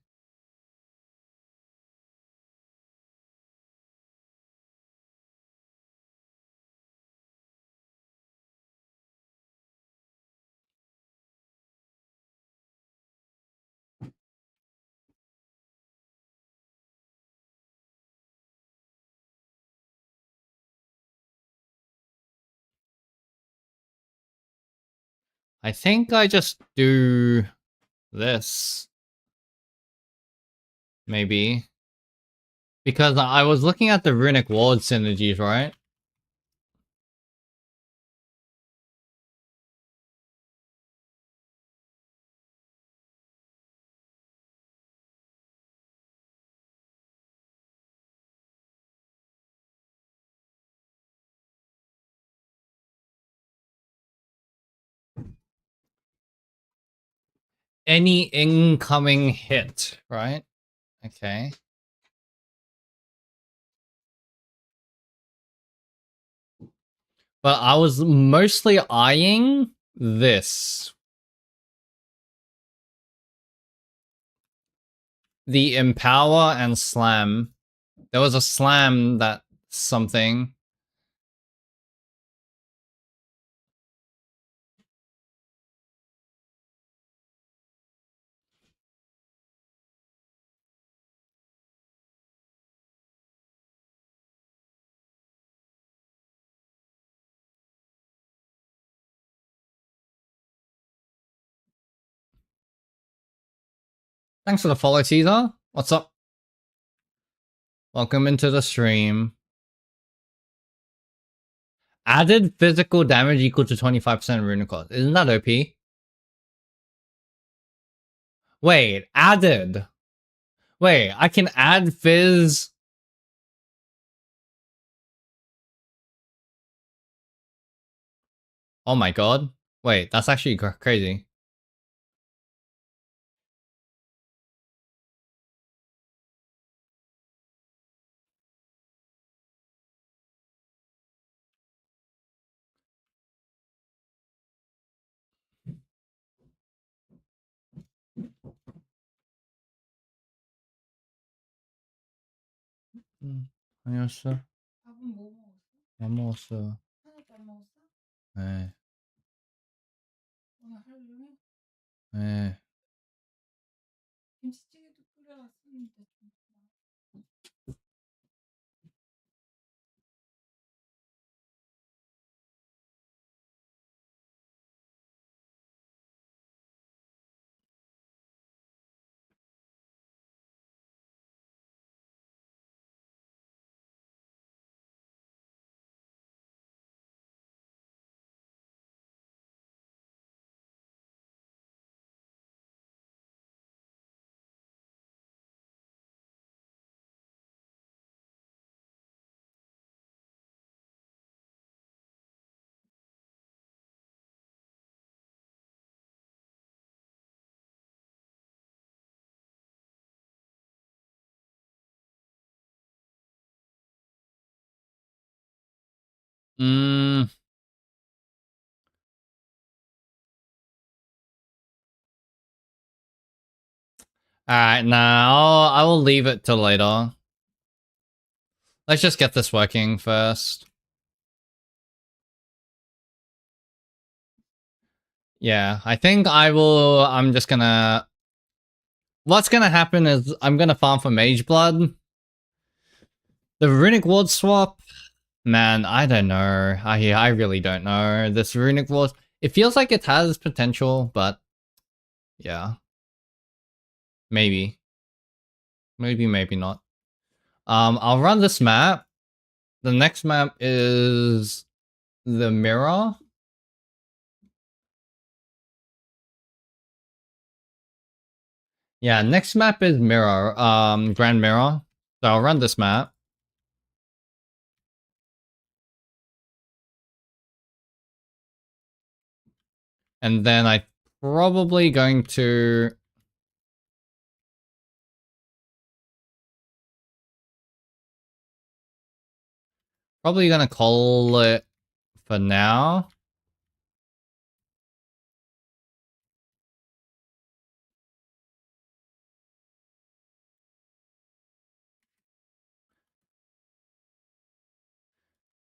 I think I just do this. Maybe. Because I was looking at the runic ward synergies, right? Any incoming hit, right? Okay. But I was mostly eyeing this. The empower and slam. There was a slam that something. Thanks for the follow, Caesar. What's up? Welcome into the stream. Added physical damage equal to 25% runic cost. Isn't that OP? Wait, added. Wait, I can add fizz Oh my god. Wait, that's actually crazy. 아니었어. 밥은 뭐 먹었어? 안 먹었어. 하나도 안 먹었어? 네. 오늘 하루 종일? 네. 김치찌개도 끓여놨었는데 좀. Mm. Alright, nah, I will leave it till later. Let's just get this working first. Yeah, I think I'm just gonna... What's gonna happen is I'm gonna farm for Mage Blood. The Runic Ward swap? Man, I don't know. I really don't know. This Runic Ward... It feels like it has potential, but... Yeah. Maybe. Maybe not. I'll run this map. The next map is... The Mirror. Yeah, next map is Mirror. Grand Mirror. So I'll run this map. And then I probably going to... Probably gonna call it for now.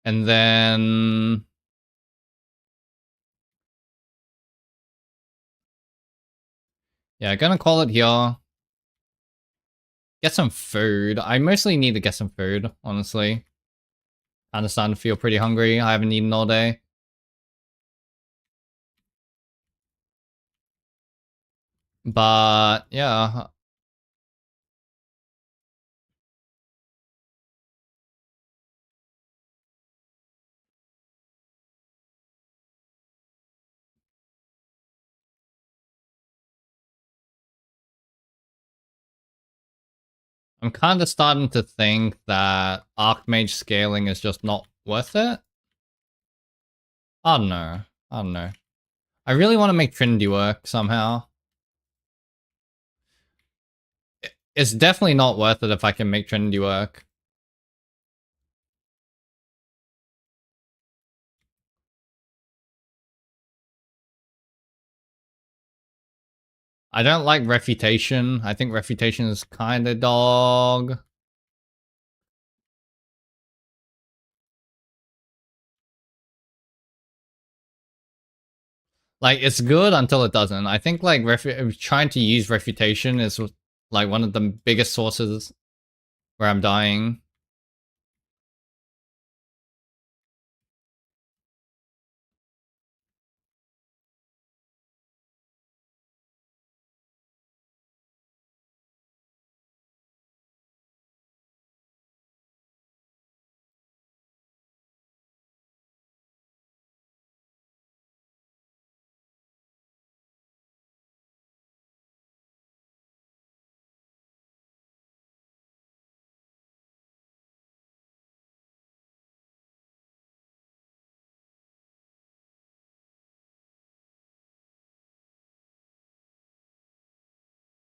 And then... Yeah, gonna call it here. Get some food. I mostly need to get some food, honestly. Kinda starting to feel pretty hungry. I haven't eaten all day. But, yeah. I'm kinda starting to think that Archmage scaling is just not worth it. I don't know. I don't know. I really want to make Trinity work somehow. It's definitely not worth it if I can make Trinity work. I don't like Refutation. I think Refutation is kind of dog. Like, it's good until it doesn't. I think, like, trying to use Refutation is, like, one of the biggest sources where I'm dying.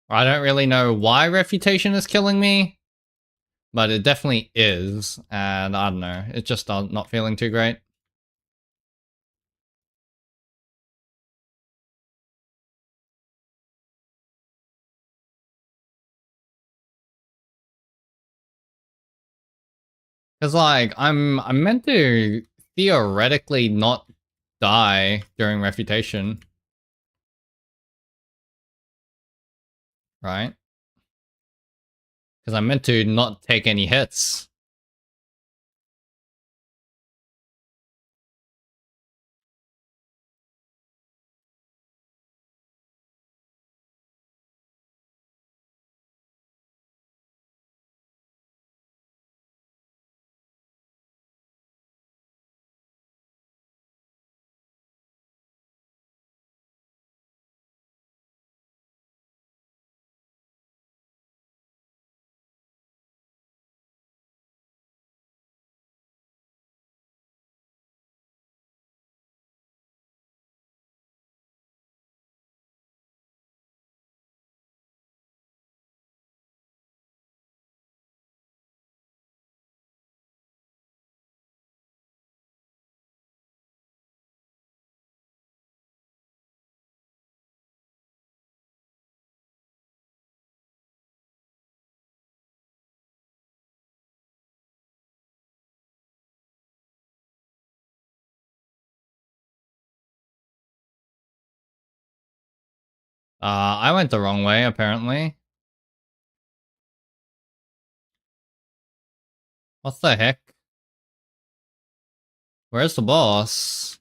I don't really know why reputation is killing me, but it definitely is, and I don't know, it's just not feeling too great. Cause like I'm meant to theoretically not die during refutation, right? Cause I'm meant to not take any hits. I went the wrong way apparently. What the heck? Where's the boss?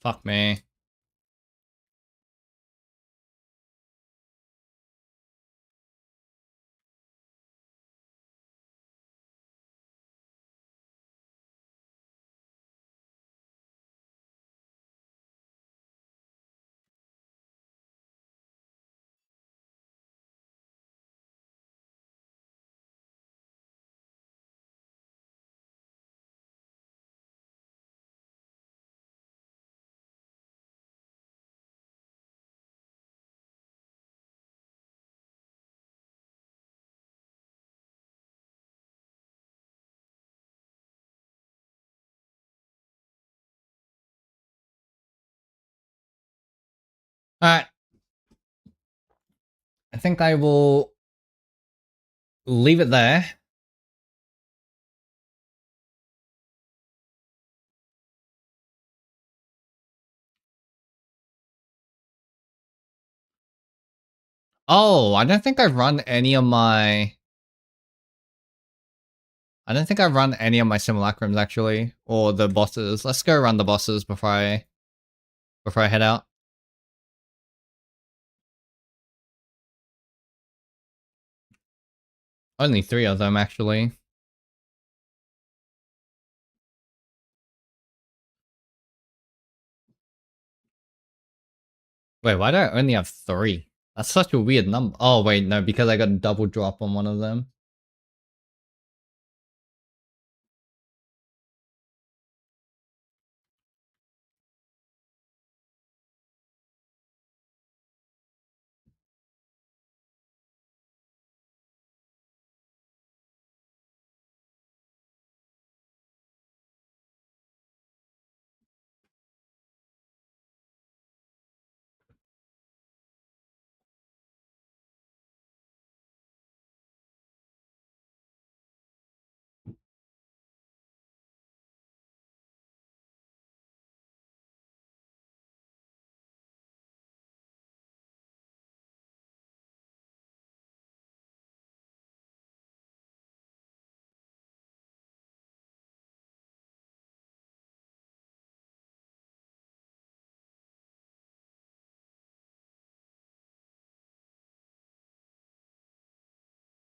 Fuck me. Alright. I think I will leave it there. Oh, I don't think I've run any of my... I don't think I've run any of my simulacrums actually, or the bosses. Let's go run the bosses before I head out. Only 3 of them actually. Wait, why do I only have 3? That's such a weird number. Oh wait, no, because I got a double drop on one of them.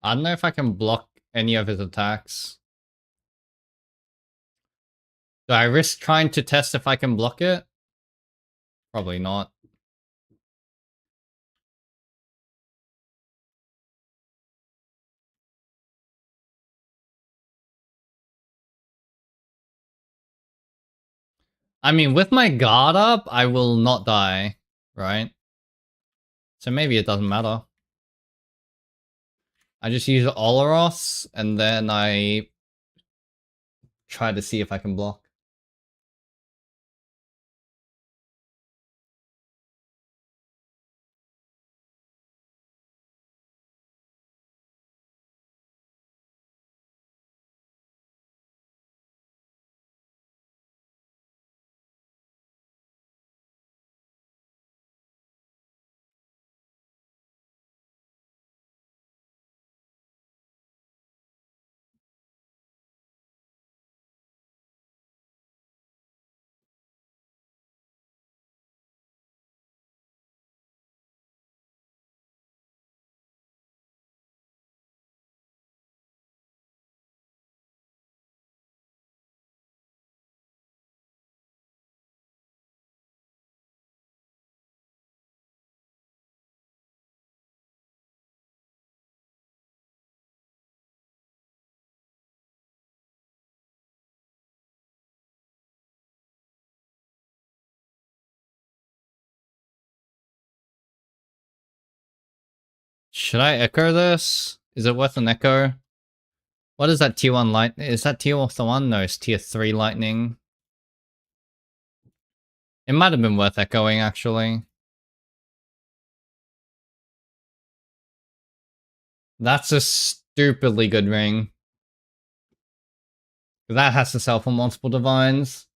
I don't know if I can block any of his attacks. Do I risk trying to test if I can block it? Probably not. I mean, with my guard up, I will not die, right? So maybe it doesn't matter. I just use Olaros, and then I try to see if I can block. Should I echo this? Is it worth an echo? What is that tier 1 light? Is that tier 1? No, it's tier 3 lightning. It might have been worth echoing, actually. That's a stupidly good ring. That has to sell for multiple divines.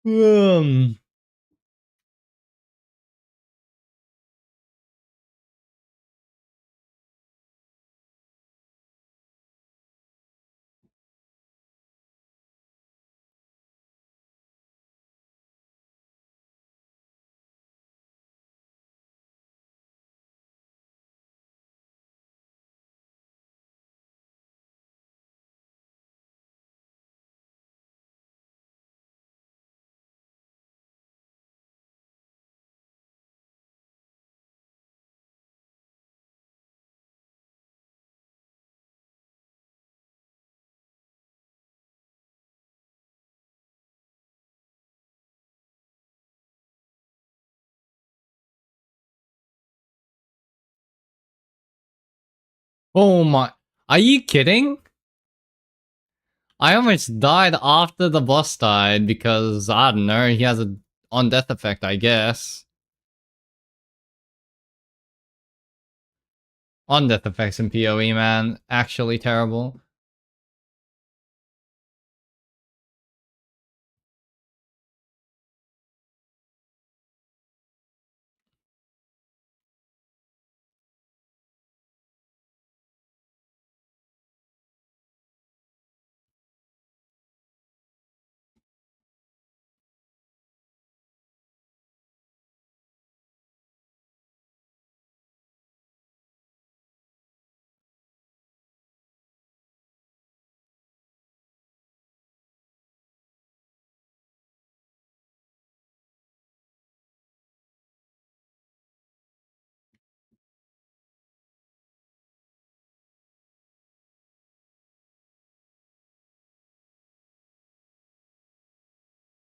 Um. Oh my. Are you kidding? I almost died after the boss died because, I don't know, he has a on-death effect, I guess. On-death effects in PoE, man. Actually terrible.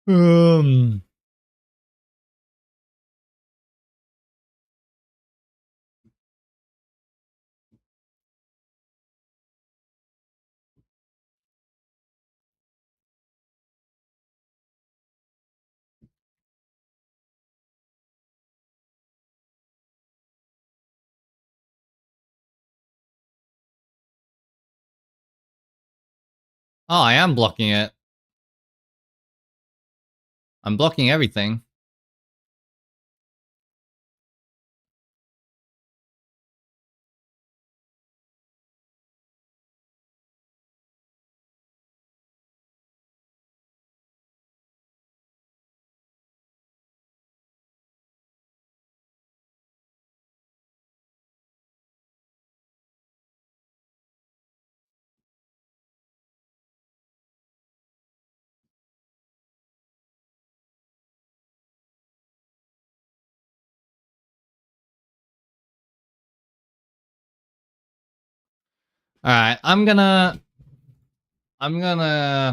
Um... Oh, I am blocking it. I'm blocking everything. Alright, I'm gonna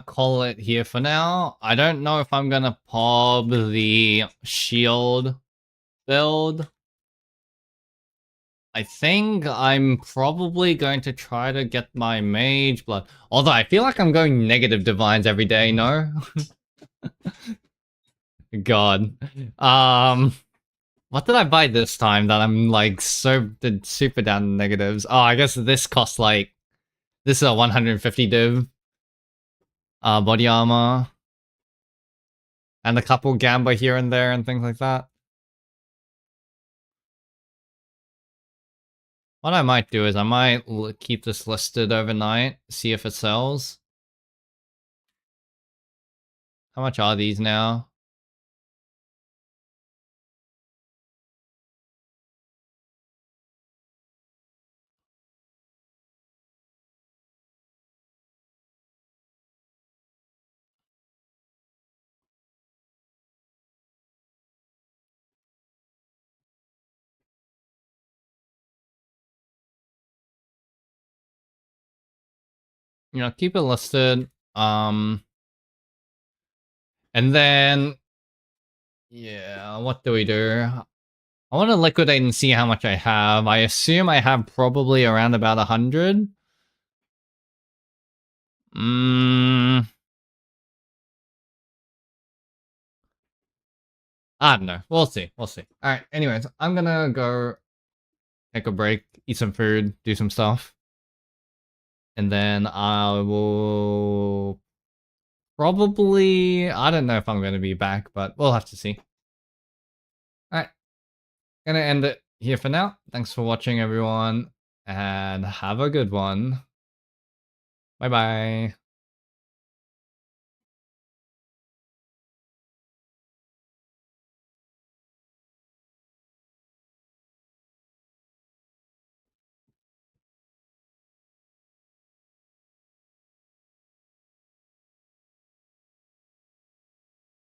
call it here for now. I don't know if I'm gonna pop the shield build. I think I'm probably going to try to get my mage blood. Although I feel like I'm going negative divines every day, no? God. What did I buy this time that I'm like super down in negatives? Oh, I guess this costs like, this is a 150 div. Body armor. And a couple gamba here and there and things like that. What I might do is I might keep this listed overnight, see if it sells. How much are these now? You know, keep it listed. And then, yeah, what do we do? I want to liquidate and see how much I have. I assume I have probably around about 100. I don't know. We'll see. We'll see. All right. Anyways, I'm gonna go take a break, eat some food, do some stuff, and then I will probably. I don't know if I'm gonna be back, but we'll have to see. All right. Gonna end it here for now. Thanks for watching, everyone, and have a good one. Bye bye.